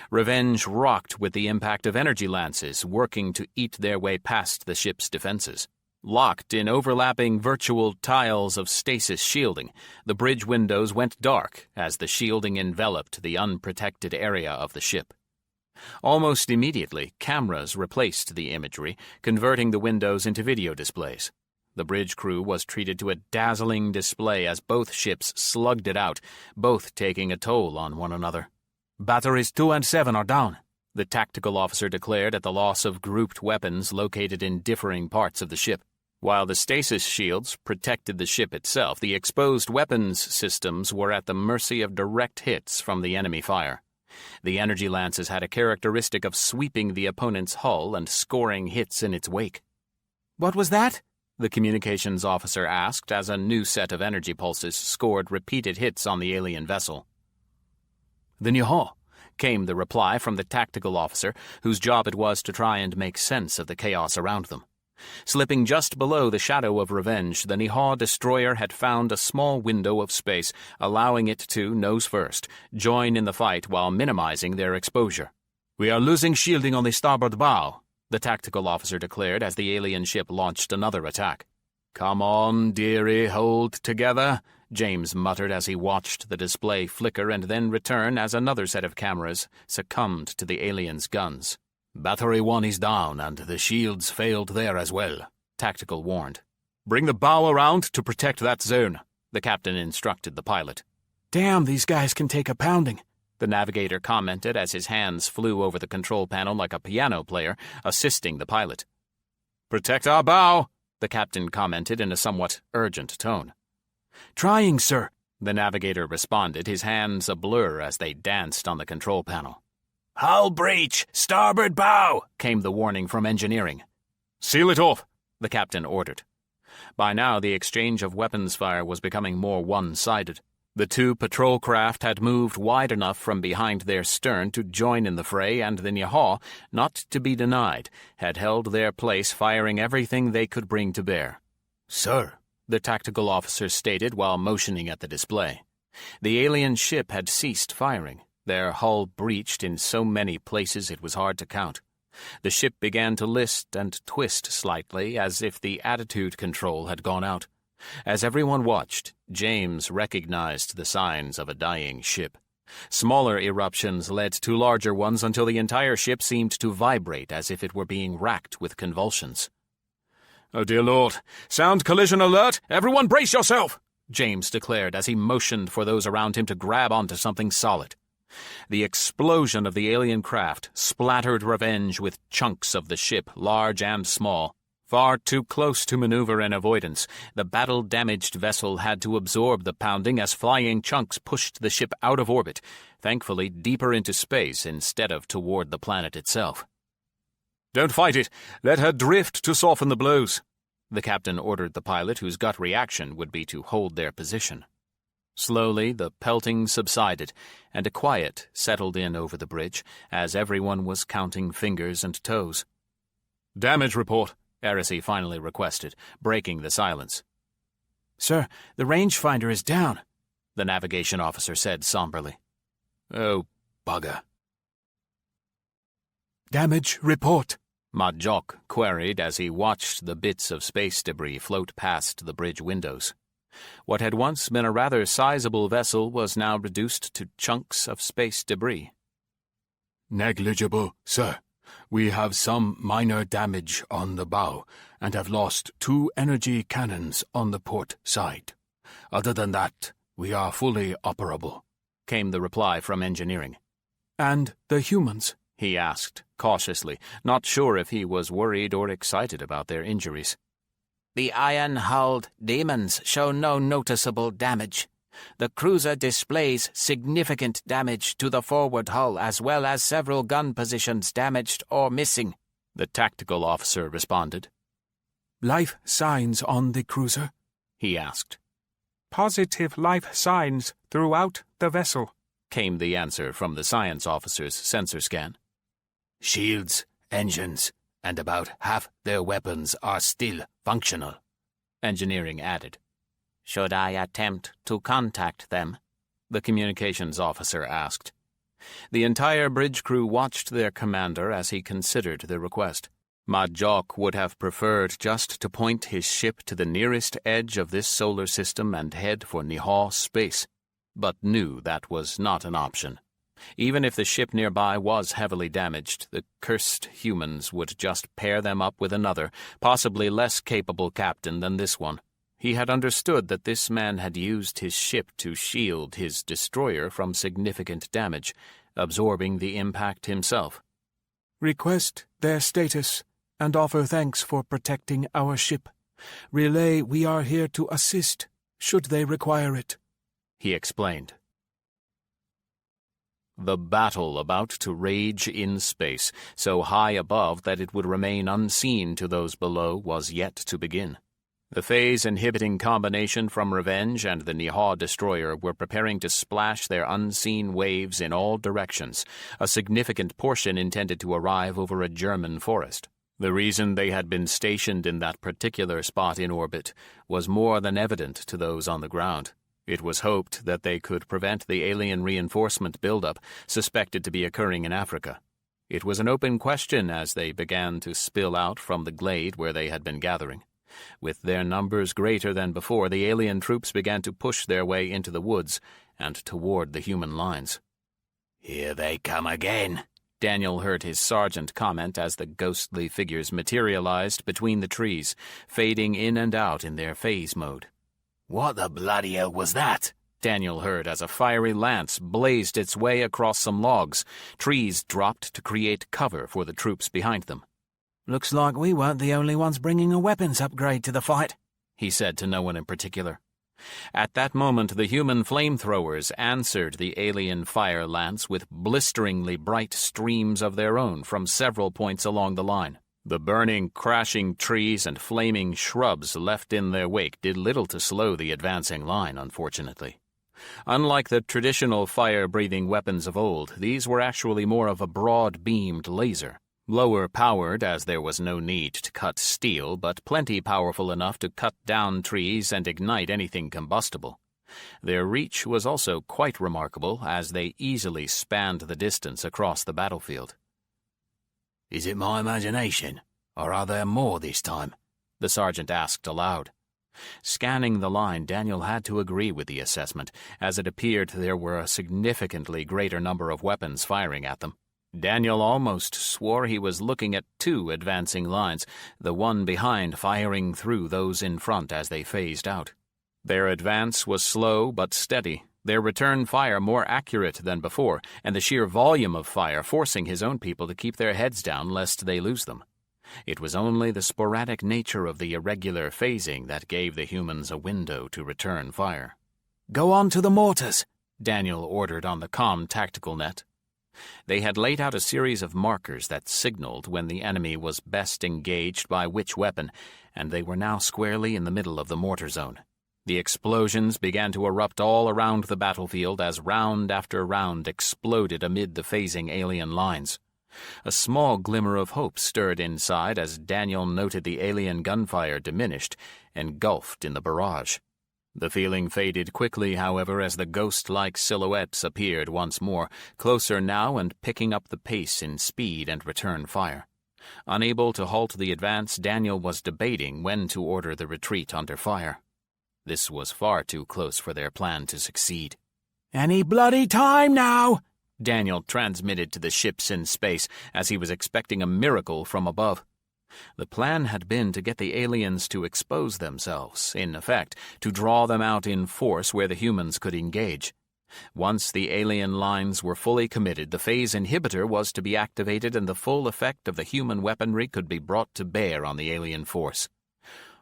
Revenge rocked with the impact of energy lances working to eat their way past the ship's defenses. Locked in overlapping virtual tiles of stasis shielding, the bridge windows went dark as the shielding enveloped the unprotected area of the ship. Almost immediately, cameras replaced the imagery, converting the windows into video displays. The bridge crew was treated to a dazzling display as both ships slugged it out, both taking a toll on one another. "Batteries 2 and 7 are down," the tactical officer declared at the loss of grouped weapons located in differing parts of the ship. While the stasis shields protected the ship itself, the exposed weapons systems were at the mercy of direct hits from the enemy fire. The energy lances had a characteristic of sweeping the opponent's hull and scoring hits in its wake. "What was that?" the communications officer asked as a new set of energy pulses scored repeated hits on the alien vessel. "The Niho," came the reply from the tactical officer, whose job it was to try and make sense of the chaos around them. Slipping just below the shadow of Revenge, the Niho destroyer had found a small window of space, allowing it to, nose first, join in the fight while minimizing their exposure. "We are losing shielding on the starboard bow," the tactical officer declared as the alien ship launched another attack. "Come on, dearie, hold together," James muttered as he watched the display flicker and then return as another set of cameras succumbed to the alien's guns. "Battery 1 is down, and the shields failed there as well," Tactical warned. "Bring the bow around to protect that zone," the captain instructed the pilot. "Damn, these guys can take a pounding," the navigator commented as his hands flew over the control panel like a piano player, assisting the pilot. "Protect our bow," the captain commented in a somewhat urgent tone. "Trying, sir," the navigator responded, his hands a blur as they danced on the control panel. "Hull breach! Starboard bow!" came the warning from engineering. "Seal it off," the captain ordered. By now, the exchange of weapons fire was becoming more one-sided. The two patrol craft had moved wide enough from behind their stern to join in the fray, and the Niho, not to be denied, had held their place, firing everything they could bring to bear. "Sir," the tactical officer stated while motioning at the display. The alien ship had ceased firing, their hull breached in so many places it was hard to count. The ship began to list and twist slightly, as if the attitude control had gone out. As everyone watched, James recognized the signs of a dying ship. Smaller eruptions led to larger ones until the entire ship seemed to vibrate as if it were being racked with convulsions. "Oh, dear Lord. Sound collision alert! Everyone brace yourself!" James declared as he motioned for those around him to grab onto something solid. The explosion of the alien craft splattered Revenge with chunks of the ship, large and small. Far too close to maneuver and avoidance, the battle-damaged vessel had to absorb the pounding as flying chunks pushed the ship out of orbit, thankfully deeper into space instead of toward the planet itself. "Don't fight it. Let her drift to soften the blows," the captain ordered the pilot, whose gut reaction would be to hold their position. Slowly, the pelting subsided, and a quiet settled in over the bridge as everyone was counting fingers and toes. "Damage report," Heresy finally requested, breaking the silence. "Sir, the rangefinder is down," the navigation officer said somberly. "Oh, bugger." "Damage report," Madjok queried as he watched the bits of space debris float past the bridge windows. What had once been a rather sizable vessel was now reduced to chunks of space debris. "Negligible, sir. We have some minor damage on the bow and have lost 2 energy cannons on the port side. Other than that, we are fully operable," came the reply from engineering. "And the humans?" he asked, cautiously, not sure if he was worried or excited about their injuries. "The iron-hulled demons show no noticeable damage. The cruiser displays significant damage to the forward hull as well as several gun positions damaged or missing," the tactical officer responded. "Life signs on the cruiser?" he asked. "Positive life signs throughout the vessel," came the answer from the science officer's sensor scan. "Shields, engines, and about half their weapons are still Functional, Engineering added. Should I attempt to contact them? The communications officer asked. The entire bridge crew watched their commander as he considered the request. Majok would have preferred just to point his ship to the nearest edge of this solar system and head for Nihal space, but knew that was not an option. Even if the ship nearby was heavily damaged, the cursed humans would just pair them up with another, possibly less capable captain than this one. He had understood that this man had used his ship to shield his destroyer from significant damage, absorbing the impact himself. Request their status and offer thanks for protecting our ship. Relay we are here to assist, should they require it, he explained. The battle about to rage in space, so high above that it would remain unseen to those below, was yet to begin. The phase-inhibiting combination from Revenge and the Nihal destroyer were preparing to splash their unseen waves in all directions, a significant portion intended to arrive over a German forest. The reason they had been stationed in that particular spot in orbit was more than evident to those on the ground. It was hoped that they could prevent the alien reinforcement buildup suspected to be occurring in Africa. It was an open question as they began to spill out from the glade where they had been gathering. With their numbers greater than before, the alien troops began to push their way into the woods and toward the human lines. "Here they come again," Daniel heard his sergeant comment as the ghostly figures materialized between the trees, fading in and out in their phase mode. "What the bloody hell was that?" Daniel heard as a fiery lance blazed its way across some logs. Trees dropped to create cover for the troops behind them. Looks like we weren't the only ones bringing a weapons upgrade to the fight, he said to no one in particular. At that moment, the human flamethrowers answered the alien fire lance with blisteringly bright streams of their own from several points along the line. The burning, crashing trees and flaming shrubs left in their wake did little to slow the advancing line, unfortunately. Unlike the traditional fire-breathing weapons of old, these were actually more of a broad-beamed laser. Lower powered, as there was no need to cut steel, but plenty powerful enough to cut down trees and ignite anything combustible. Their reach was also quite remarkable, as they easily spanned the distance across the battlefield. "Is it my imagination, or are there more this time?" the sergeant asked aloud. Scanning the line, Daniel had to agree with the assessment, as it appeared there were a significantly greater number of weapons firing at them. Daniel almost swore he was looking at two advancing lines, the one behind firing through those in front as they phased out. Their advance was slow but steady, their return fire more accurate than before, and the sheer volume of fire forcing his own people to keep their heads down lest they lose them. It was only the sporadic nature of the irregular phasing that gave the humans a window to return fire. "Go on to the mortars," Daniel ordered on the comm tactical net. They had laid out a series of markers that signaled when the enemy was best engaged by which weapon, and they were now squarely in the middle of the mortar zone. The explosions began to erupt all around the battlefield as round after round exploded amid the phasing alien lines. A small glimmer of hope stirred inside as Daniel noted the alien gunfire diminished, engulfed in the barrage. The feeling faded quickly, however, as the ghost-like silhouettes appeared once more, closer now and picking up the pace in speed and return fire. Unable to halt the advance, Daniel was debating when to order the retreat under fire. This was far too close for their plan to succeed. "Any bloody time now!" Daniel transmitted to the ships in space as he was expecting a miracle from above. The plan had been to get the aliens to expose themselves, in effect, to draw them out in force where the humans could engage. Once the alien lines were fully committed, the phase inhibitor was to be activated and the full effect of the human weaponry could be brought to bear on the alien force.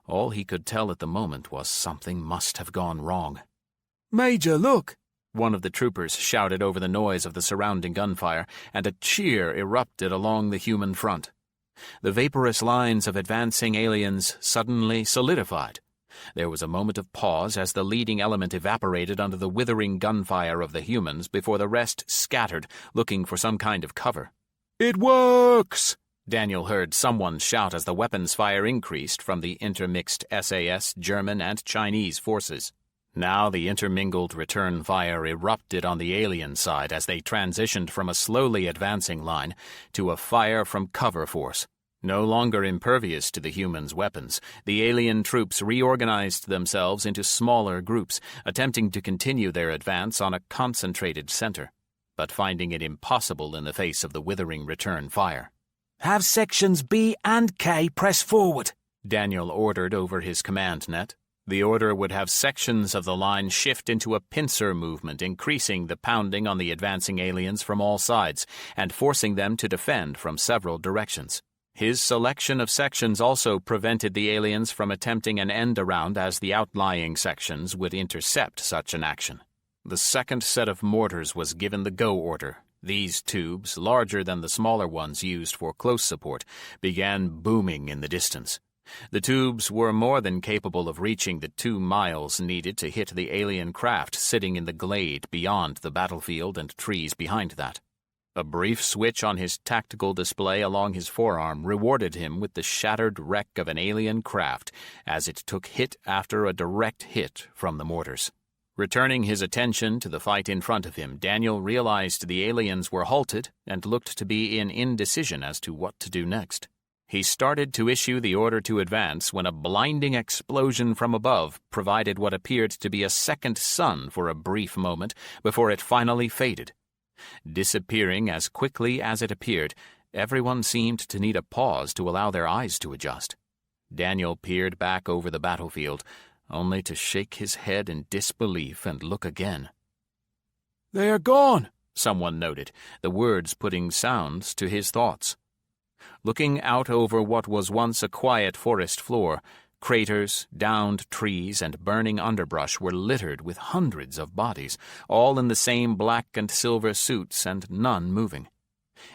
All he could tell at the moment was something must have gone wrong. "Major, look!" One of the troopers shouted over the noise of the surrounding gunfire, and a cheer erupted along the human front. The vaporous lines of advancing aliens suddenly solidified. There was a moment of pause as the leading element evaporated under the withering gunfire of the humans before the rest scattered, looking for some kind of cover. "It works!" Daniel heard someone shout as the weapons fire increased from the intermixed SAS, German, and Chinese forces. Now the intermingled return fire erupted on the alien side as they transitioned from a slowly advancing line to a fire from cover force. No longer impervious to the humans' weapons, the alien troops reorganized themselves into smaller groups, attempting to continue their advance on a concentrated center, but finding it impossible in the face of the withering return fire. "Have sections B and K press forward," Daniel ordered over his command net. The order would have sections of the line shift into a pincer movement, increasing the pounding on the advancing aliens from all sides and forcing them to defend from several directions. His selection of sections also prevented the aliens from attempting an end-around, as the outlying sections would intercept such an action. The second set of mortars was given the go order. These tubes, larger than the smaller ones used for close support, began booming in the distance. The tubes were more than capable of reaching the 2 miles needed to hit the alien craft sitting in the glade beyond the battlefield and trees behind that. A brief switch on his tactical display along his forearm rewarded him with the shattered wreck of an alien craft as it took hit after a direct hit from the mortars. Returning his attention to the fight in front of him, Daniel realized the aliens were halted and looked to be in indecision as to what to do next. He started to issue the order to advance when a blinding explosion from above provided what appeared to be a second sun for a brief moment before it finally faded. Disappearing as quickly as it appeared, everyone seemed to need a pause to allow their eyes to adjust. Daniel peered back over the battlefield, only to shake his head in disbelief and look again. "They are gone," someone noted, the words putting sounds to his thoughts. Looking out over what was once a quiet forest floor, craters, downed trees, and burning underbrush were littered with hundreds of bodies, all in the same black and silver suits and none moving.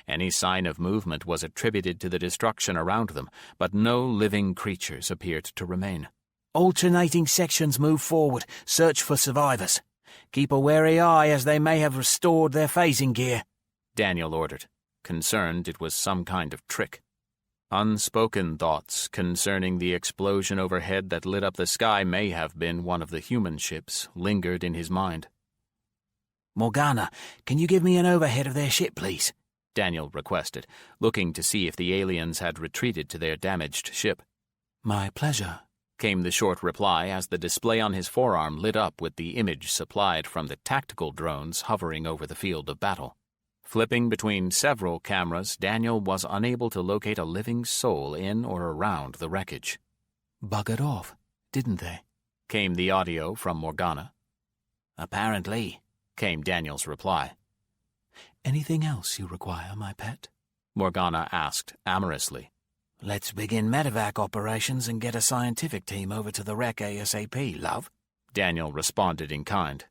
Any sign of movement was attributed to the destruction around them, but no living creatures appeared to remain. "Alternating sections move forward. Search for survivors. Keep a wary eye, as they may have restored their phasing gear," Daniel ordered, concerned it was some kind of trick. Unspoken thoughts concerning the explosion overhead that lit up the sky may have been one of the human ships lingered in his mind. "Morgana, can you give me an overhead of their ship, please?" Daniel requested, looking to see if the aliens had retreated to their damaged ship. "My pleasure," came the short reply as the display on his forearm lit up with the image supplied from the tactical drones hovering over the field of battle. Flipping between several cameras, Daniel was unable to locate a living soul in or around the wreckage. "Buggered off, didn't they?" came the audio from Morgana. "Apparently," came Daniel's reply. "Anything else you require, my pet?" Morgana asked amorously. "Let's begin medevac operations and get a scientific team over to the wreck ASAP, love," Daniel responded in kind.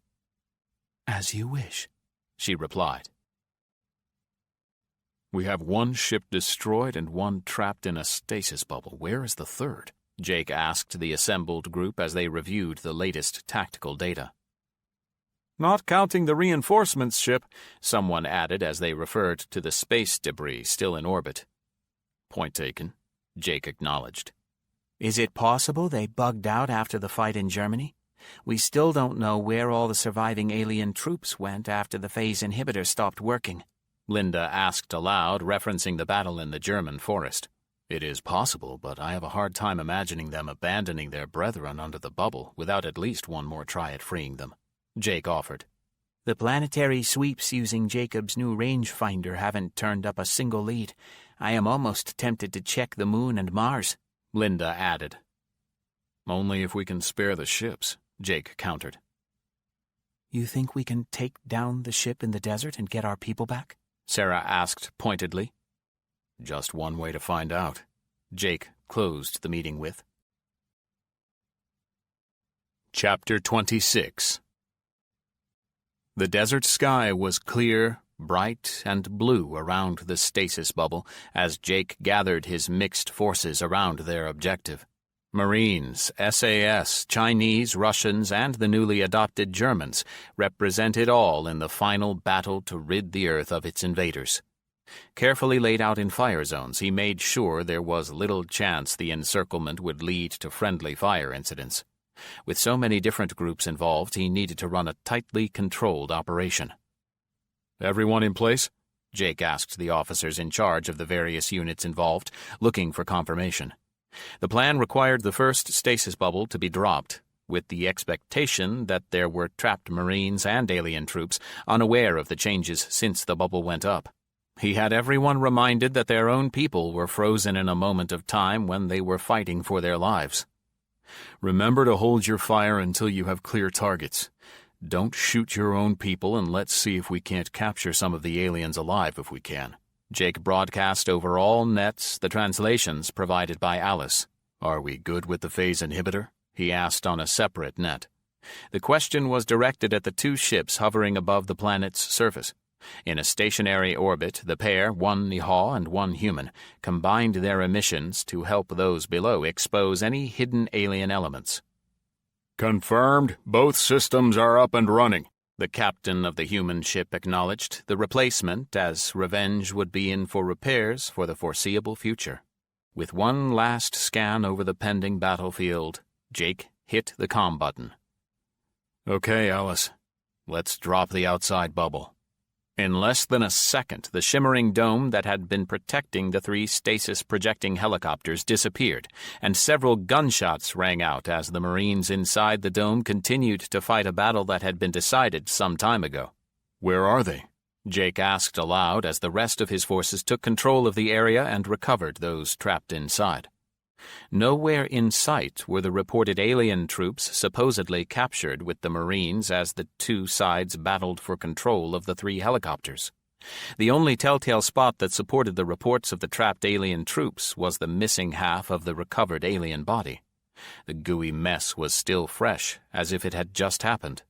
"As you wish," she replied. "We have one ship destroyed and one trapped in a stasis bubble. Where is the third?" Jake asked the assembled group as they reviewed the latest tactical data. "Not counting the reinforcements ship," someone added as they referred to the space debris still in orbit. "Point taken," Jake acknowledged. "Is it possible they bugged out after the fight in Germany? We still don't know where all the surviving alien troops went after the phase inhibitor stopped working," Linda asked aloud, referencing the battle in the German forest. "It is possible, but I have a hard time imagining them abandoning their brethren under the bubble without at least one more try at freeing them," Jake offered. "The planetary sweeps using Jacob's new rangefinder haven't turned up a single lead. I am almost tempted to check the Moon and Mars," Linda added. "Only if we can spare the ships," Jake countered. "You think we can take down the ship in the desert and get our people back?" Sarah asked pointedly. "Just one way to find out," Jake closed the meeting with. Chapter 26. The desert sky was clear, bright, and blue around the stasis bubble as Jake gathered his mixed forces around their objective. Marines, SAS, Chinese, Russians, and the newly adopted Germans represented all in the final battle to rid the Earth of its invaders. Carefully laid out in fire zones, he made sure there was little chance the encirclement would lead to friendly fire incidents. With so many different groups involved, he needed to run a tightly controlled operation. Everyone in place? Jake asked the officers in charge of the various units involved, looking for confirmation. The plan required the first stasis bubble to be dropped, with the expectation that there were trapped Marines and alien troops unaware of the changes since the bubble went up. He had everyone reminded that their own people were frozen in a moment of time when they were fighting for their lives. Remember to hold your fire until you have clear targets. Don't shoot your own people, and let's see if we can't capture some of the aliens alive if we can. Jake broadcast over all nets the translations provided by Alice. Are we good with the phase inhibitor? He asked on a separate net. The question was directed at the two ships hovering above the planet's surface. In a stationary orbit, the pair, one Nihal and one human, combined their emissions to help those below expose any hidden alien elements. Confirmed. Both systems are up and running. The captain of the human ship acknowledged the replacement, as Revenge would be in for repairs for the foreseeable future. With one last scan over the pending battlefield, Jake hit the comm button. Okay, Alice. Let's drop the outside bubble. In less than a second, the shimmering dome that had been protecting the three stasis-projecting helicopters disappeared, and several gunshots rang out as the Marines inside the dome continued to fight a battle that had been decided some time ago. Where are they? Jake asked aloud as the rest of his forces took control of the area and recovered those trapped inside. Nowhere in sight were the reported alien troops supposedly captured with the Marines as the two sides battled for control of the three helicopters. The only telltale spot that supported the reports of the trapped alien troops was the missing half of the recovered alien body. The gooey mess was still fresh, as if it had just happened.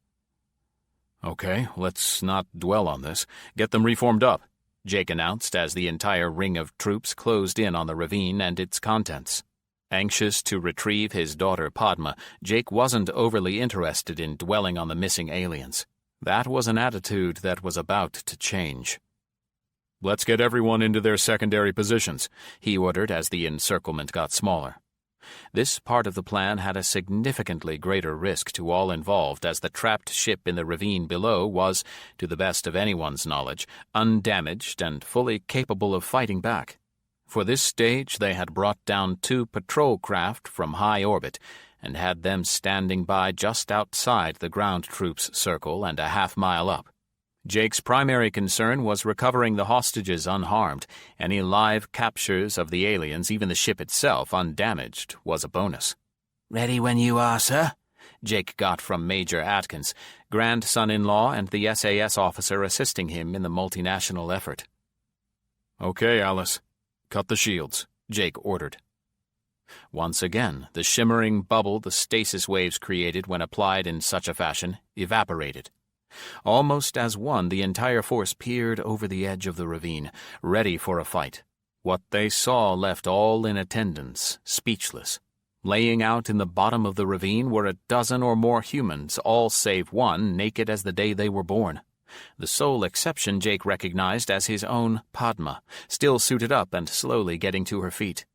Okay, let's not dwell on this. Get them reformed up, Jake announced as the entire ring of troops closed in on the ravine and its contents. Anxious to retrieve his daughter Padma, Jake wasn't overly interested in dwelling on the missing aliens. That was an attitude that was about to change. Let's get everyone into their secondary positions, he ordered as the encirclement got smaller. This part of the plan had a significantly greater risk to all involved, as the trapped ship in the ravine below was, to the best of anyone's knowledge, undamaged and fully capable of fighting back. For this stage, they had brought down two patrol craft from high orbit and had them standing by just outside the ground troops' circle and a half-mile up. Jake's primary concern was recovering the hostages unharmed. Any live captures of the aliens, even the ship itself, undamaged, was a bonus. "Ready when you are, sir," Jake got from Major Atkins, grandson-in-law and the SAS officer assisting him in the multinational effort. Okay, Alice. Cut the shields, Jake ordered. Once again, the shimmering bubble the stasis waves created when applied in such a fashion evaporated. Almost as one, the entire force peered over the edge of the ravine, ready for a fight. What they saw left all in attendance speechless. Laying out in the bottom of the ravine were a dozen or more humans, all save one, naked as the day they were born. The sole exception Jake recognized as his own Padma, still suited up and slowly getting to her feet.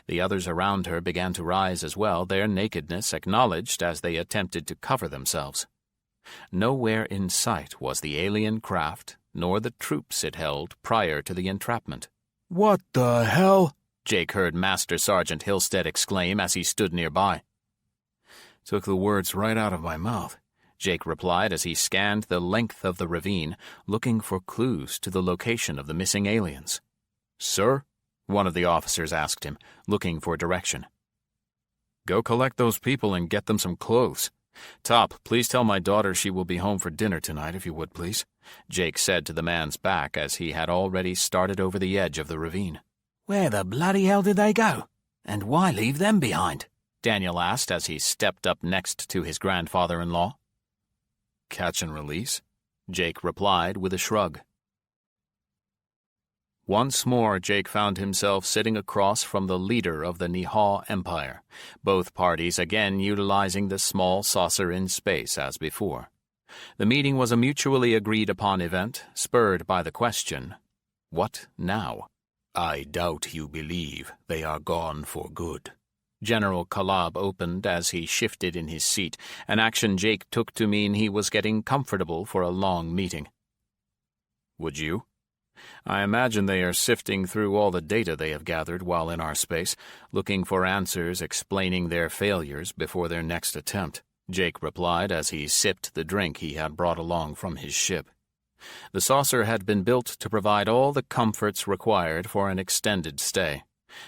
The others around her began to rise as well, their nakedness acknowledged as they attempted to cover themselves. Nowhere in sight was the alien craft, nor the troops it held prior to the entrapment. "What the hell?" Jake heard Master Sergeant Hillstead exclaim as he stood nearby. Took the words right out of my mouth, Jake replied as he scanned the length of the ravine, looking for clues to the location of the missing aliens. "Sir?" one of the officers asked him, looking for direction. "Go collect those people and get them some clothes. Top, please tell my daughter she will be home for dinner tonight, if you would, please," Jake said to the man's back as he had already started over the edge of the ravine. "Where the bloody hell did they go? And why leave them behind?" Daniel asked as he stepped up next to his grandfather-in-law. "Catch and release?" Jake replied with a shrug. Once more, Jake found himself sitting across from the leader of the Nihal Empire, both parties again utilizing the small saucer in space as before. The meeting was a mutually agreed-upon event, spurred by the question, What now? I doubt you believe they are gone for good. General Kalab opened as he shifted in his seat, an action Jake took to mean he was getting comfortable for a long meeting. Would you? I imagine they are sifting through all the data they have gathered while in our space, looking for answers explaining their failures before their next attempt, Jake replied as he sipped the drink he had brought along from his ship. The saucer had been built to provide all the comforts required for an extended stay.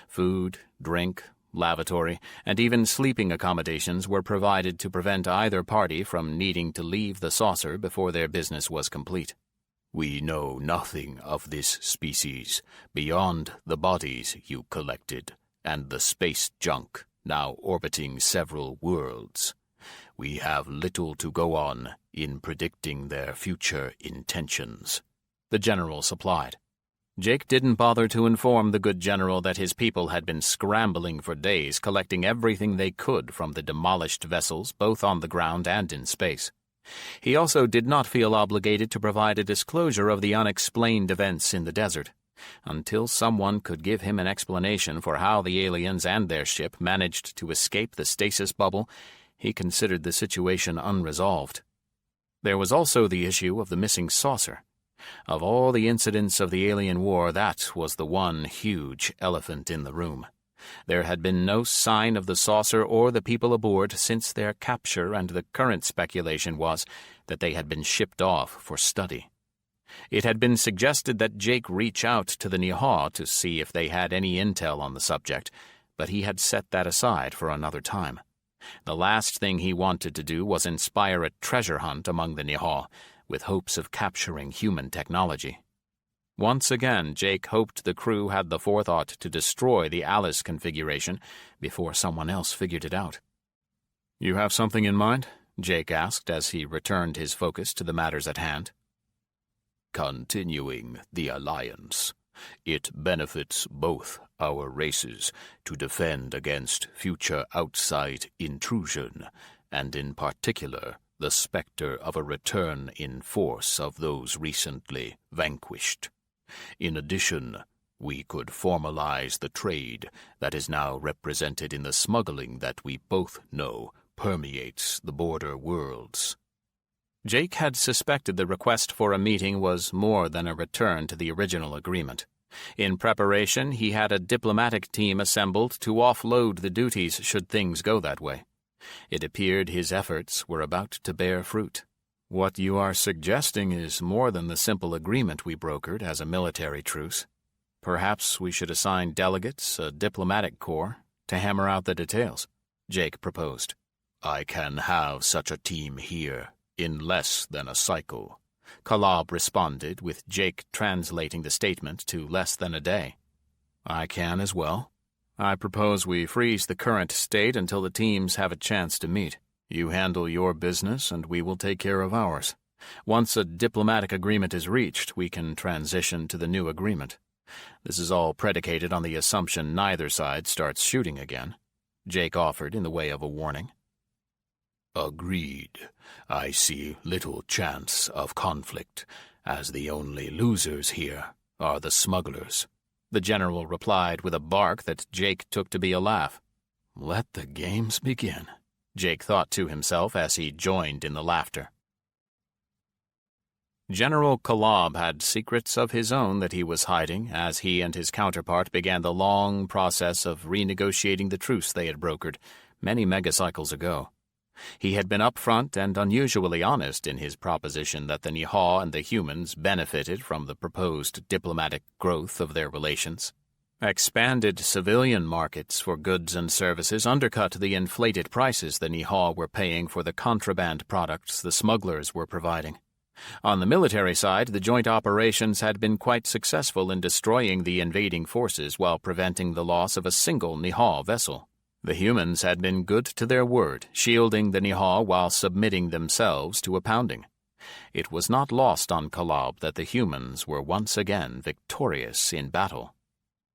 Food, drink, lavatory, and even sleeping accommodations were provided to prevent either party from needing to leave the saucer before their business was complete. We know nothing of this species beyond the bodies you collected and the space junk now orbiting several worlds. We have little to go on in predicting their future intentions, the general supplied. Jake didn't bother to inform the good general that his people had been scrambling for days, collecting everything they could from the demolished vessels, both on the ground and in space. He also did not feel obligated to provide a disclosure of the unexplained events in the desert, until someone could give him an explanation for how the aliens and their ship managed to escape the stasis bubble. He considered the situation unresolved. There was also the issue of the missing saucer. Of all the incidents of the alien war, that was the one huge elephant in the room. There had been no sign of the saucer or the people aboard since their capture, and the current speculation was that they had been shipped off for study. It had been suggested that Jake reach out to the Nihaw to see if they had any intel on the subject, but he had set that aside for another time. The last thing he wanted to do was inspire a treasure hunt among the Nihaw, with hopes of capturing human technology. Once again, Jake hoped the crew had the forethought to destroy the Alice configuration before someone else figured it out. "You have something in mind?" Jake asked as he returned his focus to the matters at hand. "Continuing the alliance. It benefits both our races to defend against future outside intrusion, and in particular the specter of a return in force of those recently vanquished. In addition, we could formalize the trade that is now represented in the smuggling that we both know permeates the border worlds." Jake had suspected the request for a meeting was more than a return to the original agreement. In preparation, he had a diplomatic team assembled to offload the duties should things go that way. It appeared his efforts were about to bear fruit. "What you are suggesting is more than the simple agreement we brokered as a military truce. Perhaps we should assign delegates, a diplomatic corps, to hammer out the details," Jake proposed. "I can have such a team here in less than a cycle," Kalab responded, with Jake translating the statement to less than a day. "I can as well. I propose we freeze the current state until the teams have a chance to meet. You handle your business and we will take care of ours. Once a diplomatic agreement is reached, we can transition to the new agreement. This is all predicated on the assumption neither side starts shooting again," Jake offered in the way of a warning. "Agreed. I see little chance of conflict, as the only losers here are the smugglers," the general replied with a bark that Jake took to be a laugh. "Let the games begin," Jake thought to himself as he joined in the laughter. General Kalab had secrets of his own that he was hiding as he and his counterpart began the long process of renegotiating the truce they had brokered many megacycles ago. He had been upfront and unusually honest in his proposition that the Nihaw and the humans benefited from the proposed diplomatic growth of their relations. Expanded civilian markets for goods and services undercut the inflated prices the Nihaw were paying for the contraband products the smugglers were providing. On the military side, the joint operations had been quite successful in destroying the invading forces while preventing the loss of a single Nihaw vessel. The humans had been good to their word, shielding the Nihaw while submitting themselves to a pounding. It was not lost on Kalab that the humans were once again victorious in battle.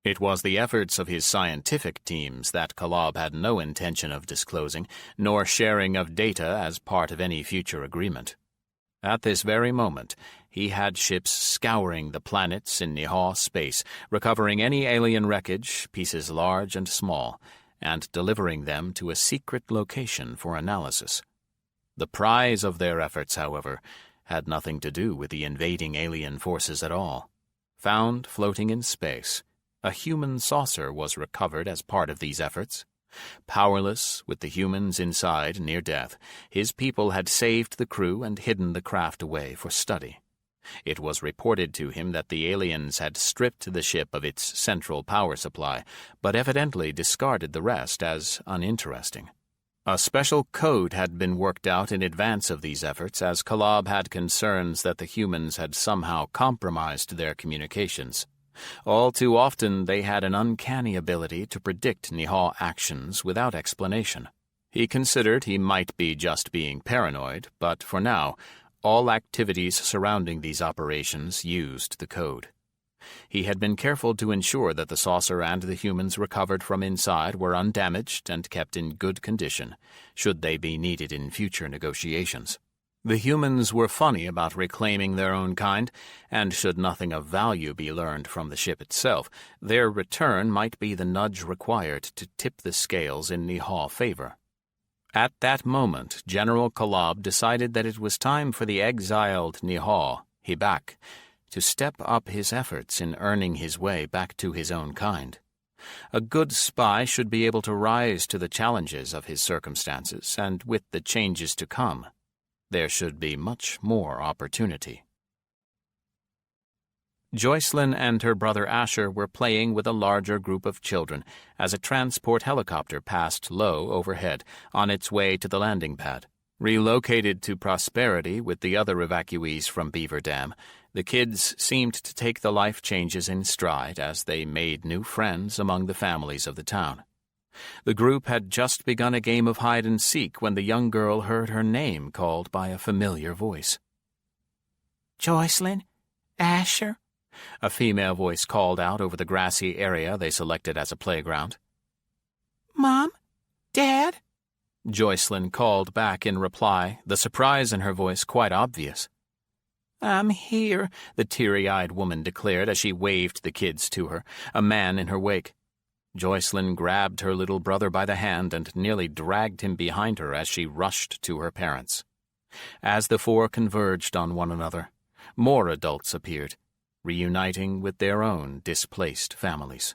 It was the efforts of his scientific teams that Kalab had no intention of disclosing, nor sharing of data as part of any future agreement. At this very moment, he had ships scouring the planets in Nihao space, recovering any alien wreckage, pieces large and small, and delivering them to a secret location for analysis. The prize of their efforts, however, had nothing to do with the invading alien forces at all. Found floating in space, a human saucer was recovered as part of these efforts. Powerless, with the humans inside near death, his people had saved the crew and hidden the craft away for study. It was reported to him that the aliens had stripped the ship of its central power supply, but evidently discarded the rest as uninteresting. A special code had been worked out in advance of these efforts, as Kolob had concerns that the humans had somehow compromised their communications. All too often they had an uncanny ability to predict Nihao actions without explanation. He considered he might be just being paranoid, but for now, all activities surrounding these operations used the code. He had been careful to ensure that the saucer and the humans recovered from inside were undamaged and kept in good condition, should they be needed in future negotiations. The humans were funny about reclaiming their own kind, and should nothing of value be learned from the ship itself, their return might be the nudge required to tip the scales in Nihao favor. At that moment, General Kolob decided that it was time for the exiled Nihao, Hibak, to step up his efforts in earning his way back to his own kind. A good spy should be able to rise to the challenges of his circumstances, and with the changes to come, there should be much more opportunity. Joycelyn and her brother Asher were playing with a larger group of children as a transport helicopter passed low overhead on its way to the landing pad. Relocated to Prosperity with the other evacuees from Beaver Dam, the kids seemed to take the life changes in stride as they made new friends among the families of the town. The group had just begun a game of hide-and-seek when the young girl heard her name called by a familiar voice. "Joycelyn? Asher?" A female voice called out over the grassy area they selected as a playground. "Mom? Dad?" Joycelyn called back in reply, the surprise in her voice quite obvious. "I'm here," the teary-eyed woman declared as she waved the kids to her, a man in her wake. Joycelyn grabbed her little brother by the hand and nearly dragged him behind her as she rushed to her parents. As the four converged on one another, more adults appeared, reuniting with their own displaced families.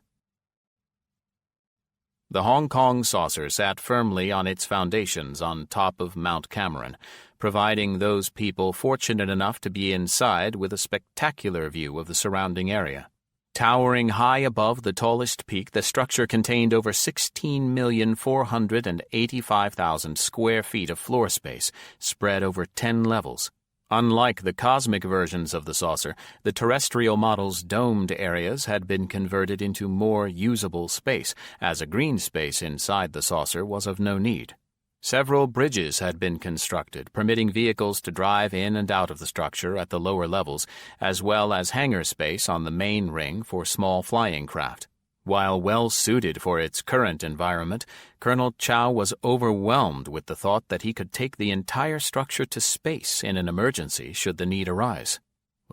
The Hong Kong saucer sat firmly on its foundations on top of Mount Cameron, providing those people fortunate enough to be inside with a spectacular view of the surrounding area. Towering high above the tallest peak, the structure contained over 16,485,000 square feet of floor space, spread over 10 levels. Unlike the cosmic versions of the saucer, the terrestrial model's domed areas had been converted into more usable space, as a green space inside the saucer was of no need. Several bridges had been constructed, permitting vehicles to drive in and out of the structure at the lower levels, as well as hangar space on the main ring for small flying craft. While well suited for its current environment, Colonel Chow was overwhelmed with the thought that he could take the entire structure to space in an emergency should the need arise.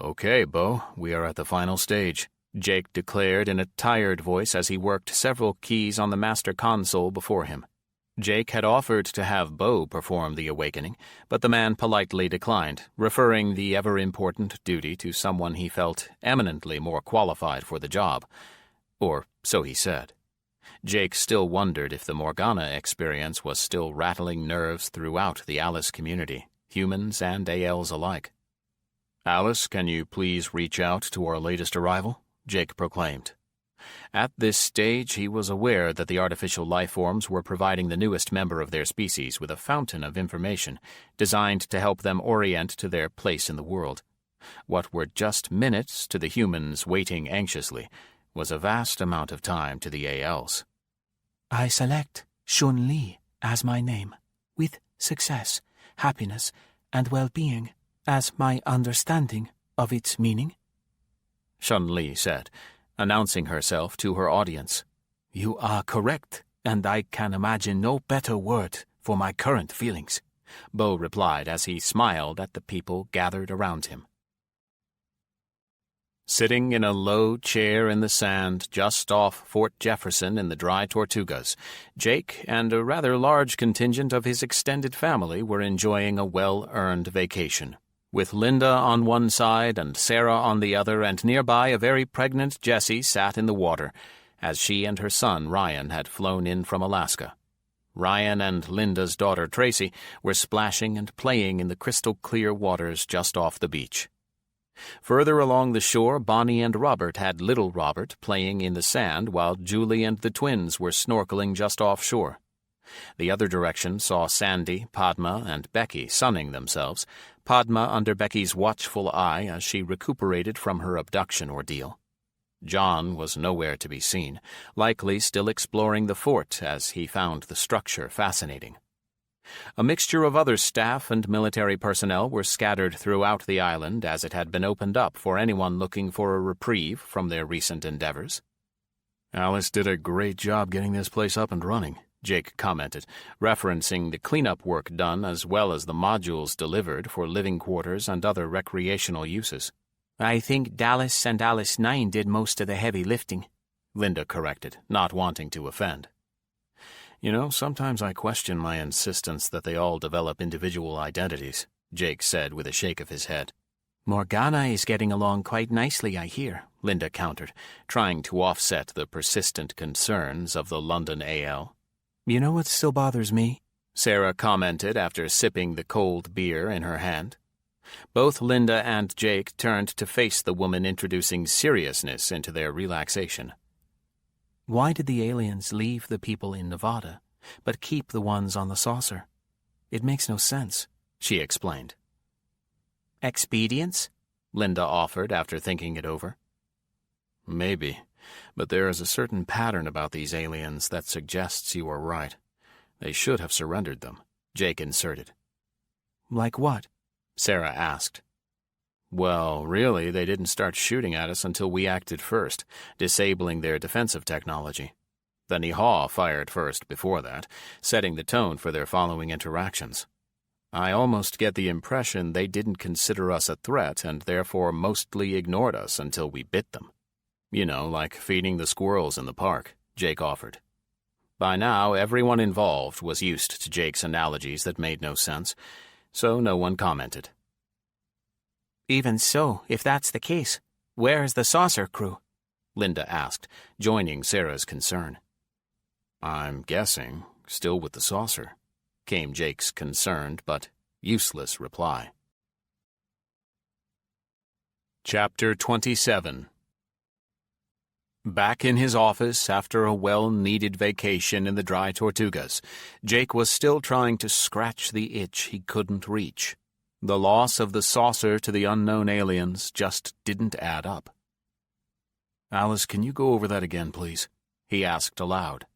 "Okay, Bo, we are at the final stage," Jake declared in a tired voice as he worked several keys on the master console before him. Jake had offered to have Bo perform the awakening, but the man politely declined, referring the ever-important duty to someone he felt eminently more qualified for the job. Or so he said. Jake still wondered if the Morgana experience was still rattling nerves throughout the Alice community, humans and ALs alike. "Alice, can you please reach out to our latest arrival?" Jake proclaimed. At this stage, he was aware that the artificial life forms were providing the newest member of their species with a fountain of information designed to help them orient to their place in the world. What were just minutes to the humans waiting anxiously was a vast amount of time to the ALs. "I select Shun Li as my name, with success, happiness, and well-being as my understanding of its meaning," Shun Li said, announcing herself to her audience. "You are correct, and I can imagine no better word for my current feelings," Bo replied as he smiled at the people gathered around him. Sitting in a low chair in the sand just off Fort Jefferson in the dry Tortugas, Jake and a rather large contingent of his extended family were enjoying a well-earned vacation, with Linda on one side and Sarah on the other, and nearby a very pregnant Jessie sat in the water, as she and her son Ryan had flown in from Alaska. Ryan and Linda's daughter Tracy were splashing and playing in the crystal-clear waters just off the beach. Further along the shore, Bonnie and Robert had little Robert playing in the sand while Julie and the twins were snorkeling just offshore. The other direction saw Sandy, Padma, and Becky sunning themselves, Padma under Becky's watchful eye as she recuperated from her abduction ordeal. John was nowhere to be seen, likely still exploring the fort as he found the structure fascinating. A mixture of other staff and military personnel were scattered throughout the island as it had been opened up for anyone looking for a reprieve from their recent endeavors. "Alice did a great job getting this place up and running," Jake commented, referencing the cleanup work done as well as the modules delivered for living quarters and other recreational uses. I think Dallas and Alice 9 did most of the heavy lifting, Linda corrected, not wanting to offend. "You know, sometimes I question my insistence that they all develop individual identities," Jake said with a shake of his head. Morgana is getting along quite nicely, I hear, Linda countered, trying to offset the persistent concerns of the London AL. You know what still bothers me? Sarah commented after sipping the cold beer in her hand. Both Linda and Jake turned to face the woman introducing seriousness into their relaxation. Why did the aliens leave the people in Nevada, but keep the ones on the saucer? It makes no sense, she explained. Expedience? Linda offered after thinking it over. Maybe, but there is a certain pattern about these aliens that suggests you are right. They should have surrendered them, Jake inserted. Like what? Sarah asked. Well, really, they didn't start shooting at us until we acted first, disabling their defensive technology. The Nihaw fired first before that, setting the tone for their following interactions. I almost get the impression they didn't consider us a threat and therefore mostly ignored us until we bit them. You know, like feeding the squirrels in the park, Jake offered. By now, everyone involved was used to Jake's analogies that made no sense, so no one commented. Even so, if that's the case, where's the saucer crew? Linda asked, joining Sarah's concern. I'm guessing still with the saucer, came Jake's concerned but useless reply. Chapter 27. Back in his office after a well-needed vacation in the dry Tortugas, Jake was still trying to scratch the itch he couldn't reach. The loss of the saucer to the unknown aliens just didn't add up. "Alice, can you go over that again, please?" he asked aloud.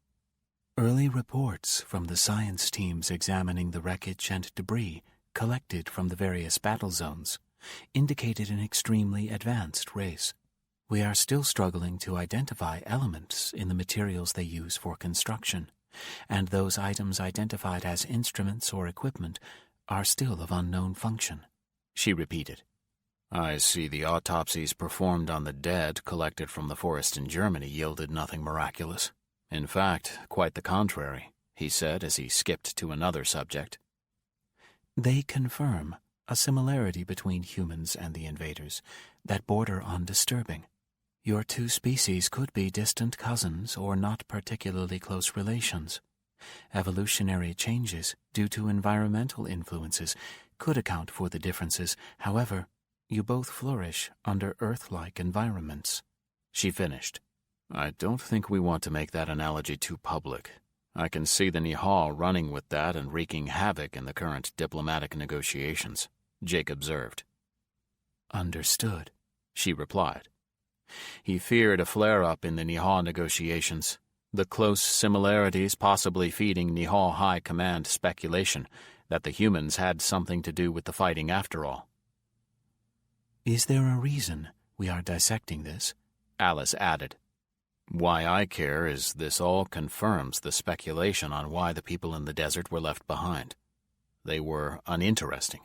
Early reports from the science teams examining the wreckage and debris collected from the various battle zones indicated an extremely advanced race. We are still struggling to identify elements in the materials they use for construction, and those items identified as instruments or equipment are still of unknown function, she repeated. I see the autopsies performed on the dead collected from the forest in Germany yielded nothing miraculous. In fact, quite the contrary, he said as he skipped to another subject. They confirm a similarity between humans and the invaders that border on disturbing. Your two species could be distant cousins or not particularly close relations. Evolutionary changes due to environmental influences could account for the differences. However, you both flourish under Earth-like environments, she finished. I don't think we want to make that analogy too public. I can see the Nihaw running with that and wreaking havoc in the current diplomatic negotiations, Jake observed. Understood, she replied. He feared a flare-up in the Nihaw negotiations, the close similarities possibly feeding Nihaw High Command speculation that the humans had something to do with the fighting after all. Is there a reason we are dissecting this? Alice added. Why I care is this all confirms the speculation on why the people in the desert were left behind. They were uninteresting,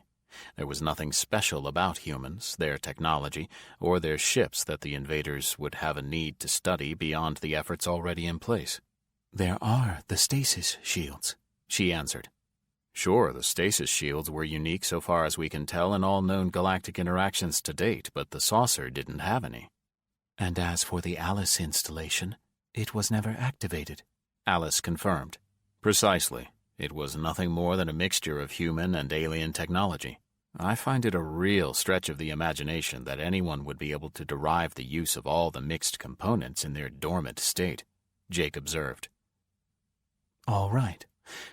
There was nothing special about humans, their technology, or their ships that the invaders would have a need to study beyond the efforts already in place. "There are the stasis shields," she answered. Sure, the stasis shields were unique so far as we can tell in all known galactic interactions to date, but the saucer didn't have any. "And as for the Alice installation, it was never activated," Alice confirmed. Precisely. It was nothing more than a mixture of human and alien technology. I find it a real stretch of the imagination that anyone would be able to derive the use of all the mixed components in their dormant state, Jake observed. "All right.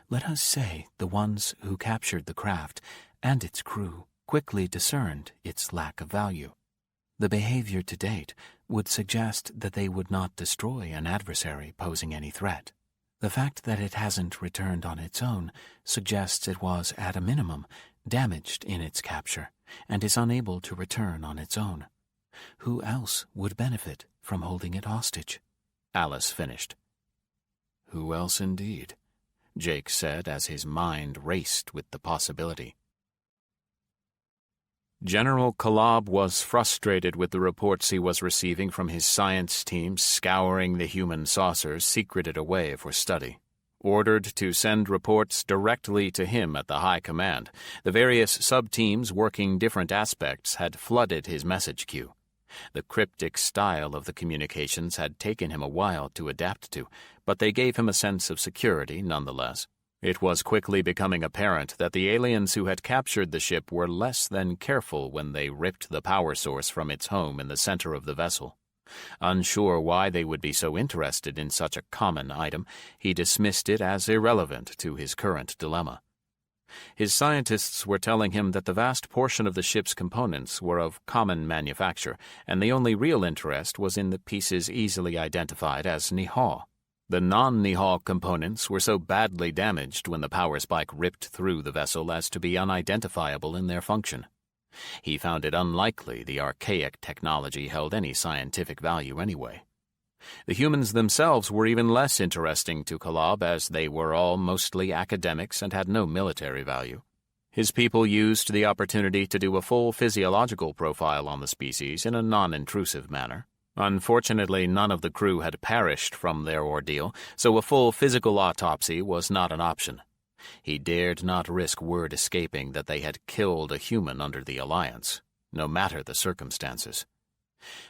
Let us say the ones who captured the craft and its crew quickly discerned its lack of value. The behavior to date would suggest that they would not destroy an adversary posing any threat. The fact that it hasn't returned on its own suggests it was, at a minimum, damaged in its capture and is unable to return on its own. Who else would benefit from holding it hostage?" Alice finished. Who else indeed? Jake said as his mind raced with the possibility. General Kolob was frustrated with the reports he was receiving from his science team scouring the human saucers secreted away for study. Ordered to send reports directly to him at the High Command, the various sub-teams working different aspects had flooded his message queue. The cryptic style of the communications had taken him a while to adapt to, but they gave him a sense of security nonetheless. It was quickly becoming apparent that the aliens who had captured the ship were less than careful when they ripped the power source from its home in the center of the vessel. Unsure why they would be so interested in such a common item, he dismissed it as irrelevant to his current dilemma. His scientists were telling him that the vast portion of the ship's components were of common manufacture, and the only real interest was in the pieces easily identified as Nihal. The non-Nihal components were so badly damaged when the power spike ripped through the vessel as to be unidentifiable in their function. He found it unlikely the archaic technology held any scientific value anyway. The humans themselves were even less interesting to Kolob, as they were all mostly academics and had no military value. His people used the opportunity to do a full physiological profile on the species in a non-intrusive manner. Unfortunately, none of the crew had perished from their ordeal, so a full physical autopsy was not an option. He dared not risk word escaping that they had killed a human under the Alliance, no matter the circumstances.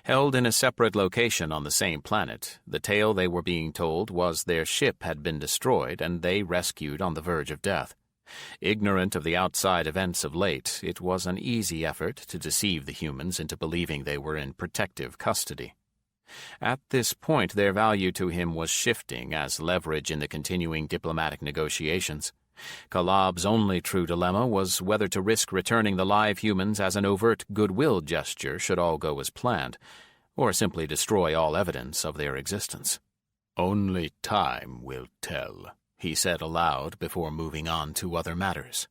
Held in a separate location on the same planet, the tale they were being told was their ship had been destroyed and they rescued on the verge of death. Ignorant of the outside events of late, it was an easy effort to deceive the humans into believing they were in protective custody. At this point, their value to him was shifting as leverage in the continuing diplomatic negotiations. Kolob's only true dilemma was whether to risk returning the live humans as an overt goodwill gesture should all go as planned, or simply destroy all evidence of their existence. "Only time will tell," he said aloud before moving on to other matters.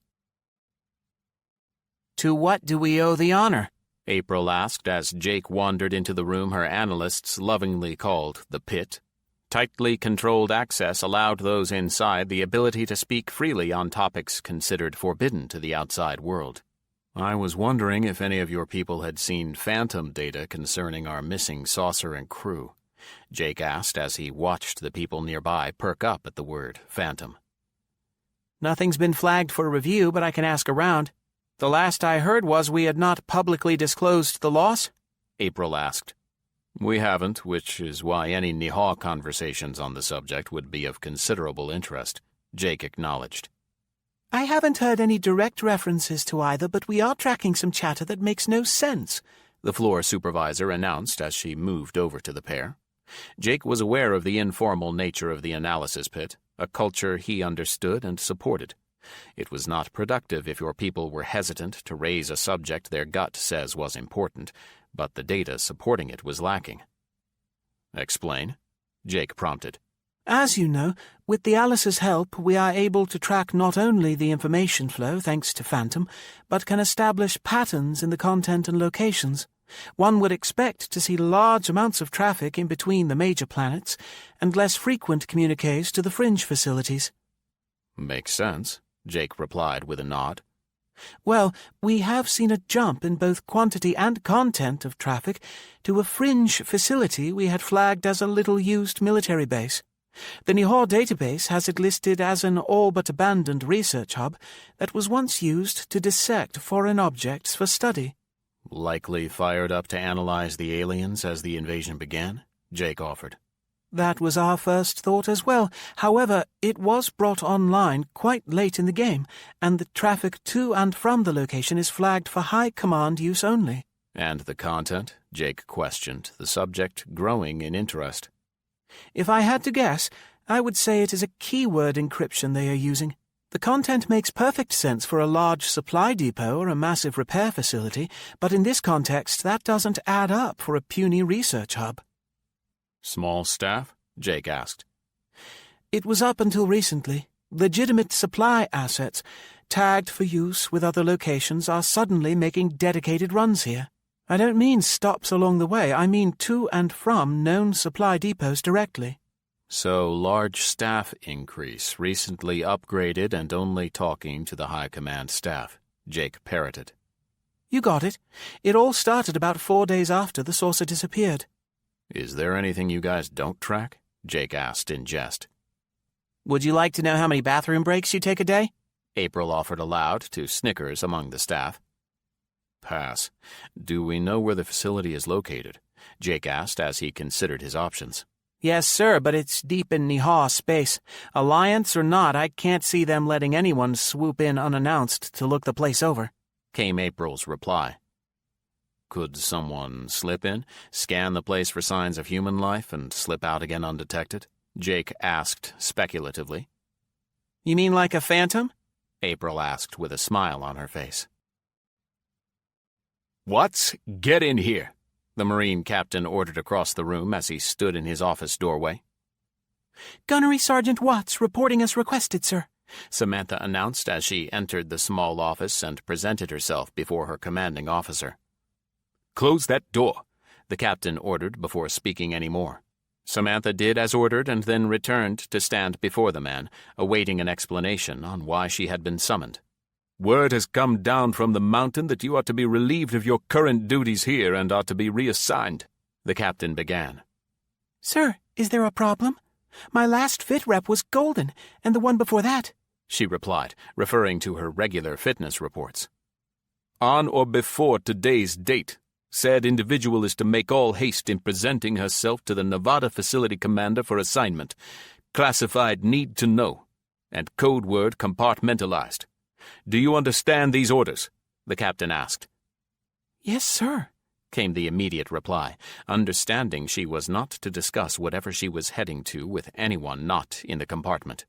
"To what do we owe the honor?" April asked as Jake wandered into the room her analysts lovingly called the pit. Tightly controlled access allowed those inside the ability to speak freely on topics considered forbidden to the outside world. "I was wondering if any of your people had seen phantom data concerning our missing saucer and crew," Jake asked as he watched the people nearby perk up at the word phantom. "Nothing's been flagged for review, but I can ask around. The last I heard was we had not publicly disclosed the loss?" April asked. "We haven't, which is why any Nihal conversations on the subject would be of considerable interest," Jake acknowledged. "I haven't heard any direct references to either, but we are tracking some chatter that makes no sense," the floor supervisor announced as she moved over to the pair. Jake was aware of the informal nature of the analysis pit, a culture he understood and supported. It was not productive if your people were hesitant to raise a subject their gut says was important, but the data supporting it was lacking. "Explain," Jake prompted. "As you know, with the Alice's help, we are able to track not only the information flow, thanks to Phantom, but can establish patterns in the content and locations. One would expect to see large amounts of traffic in between the major planets, and less frequent communiques to the fringe facilities." "Makes sense," Jake replied with a nod. Well, we have seen a jump in both quantity and content of traffic to a fringe facility we had flagged as a little-used military base. The Nihor database has it listed as an all-but-abandoned research hub that was once used to dissect foreign objects for study. Likely fired up to analyze the aliens as the invasion began? Jake offered. That was our first thought as well. However, it was brought online quite late in the game, and the traffic to and from the location is flagged for high command use only. And the content? Jake questioned, the subject growing in interest. If I had to guess, I would say it is a keyword encryption they are using. The content makes perfect sense for a large supply depot or a massive repair facility, but in this context that doesn't add up for a puny research hub. Small staff? Jake asked. It was up until recently. Legitimate supply assets, tagged for use with other locations, are suddenly making dedicated runs here. I don't mean stops along the way, I mean to and from known supply depots directly. So, large staff increase, recently upgraded and only talking to the high command staff, Jake parroted. You got it. It all started about 4 days after the saucer disappeared. Is there anything you guys don't track? Jake asked in jest. Would you like to know how many bathroom breaks you take a day? April offered aloud to snickers among the staff. Pass. Do we know where the facility is located? Jake asked as he considered his options. Yes, sir, but it's deep in Nihar space. Alliance or not, I can't see them letting anyone swoop in unannounced to look the place over, came April's reply. Could someone slip in, scan the place for signs of human life, and slip out again undetected? Jake asked speculatively. You mean like a phantom? April asked with a smile on her face. Watts, get in here, the Marine captain ordered across the room as he stood in his office doorway. Gunnery Sergeant Watts reporting as requested, sir, Samantha announced as she entered the small office and presented herself before her commanding officer. Close that door, the captain ordered before speaking any more. Samantha did as ordered and then returned to stand before the man, awaiting an explanation on why she had been summoned. Word has come down from the mountain that you are to be relieved of your current duties here and are to be reassigned, the captain began. Sir, is there a problem? My last fit rep was golden, and the one before that, she replied, referring to her regular fitness reports. On or before today's date, said individual is to make all haste in presenting herself to the Nevada facility commander for assignment, classified need to know, and code word compartmentalized. Do you understand these orders? The captain asked. Yes, sir, came the immediate reply, understanding she was not to discuss whatever she was heading to with anyone not in the compartment.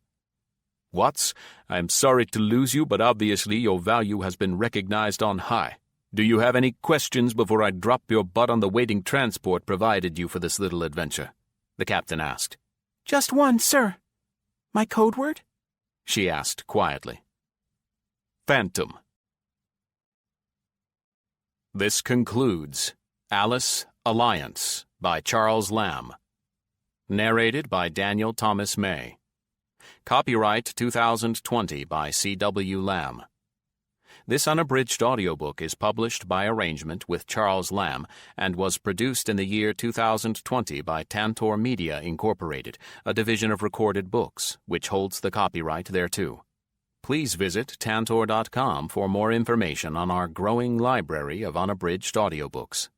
Watts, I am sorry to lose you, but obviously your value has been recognized on high. Do you have any questions before I drop your butt on the waiting transport provided you for this little adventure? The captain asked. Just one, sir. My code word? She asked quietly. Phantom. This concludes Alice Alliance by Charles Lamb. Narrated by Daniel Thomas May. Copyright 2020 by C.W. Lamb. This unabridged audiobook is published by arrangement with Charles Lamb and was produced in the year 2020 by Tantor Media Incorporated, a division of Recorded Books, which holds the copyright thereto. Please visit Tantor.com for more information on our growing library of unabridged audiobooks.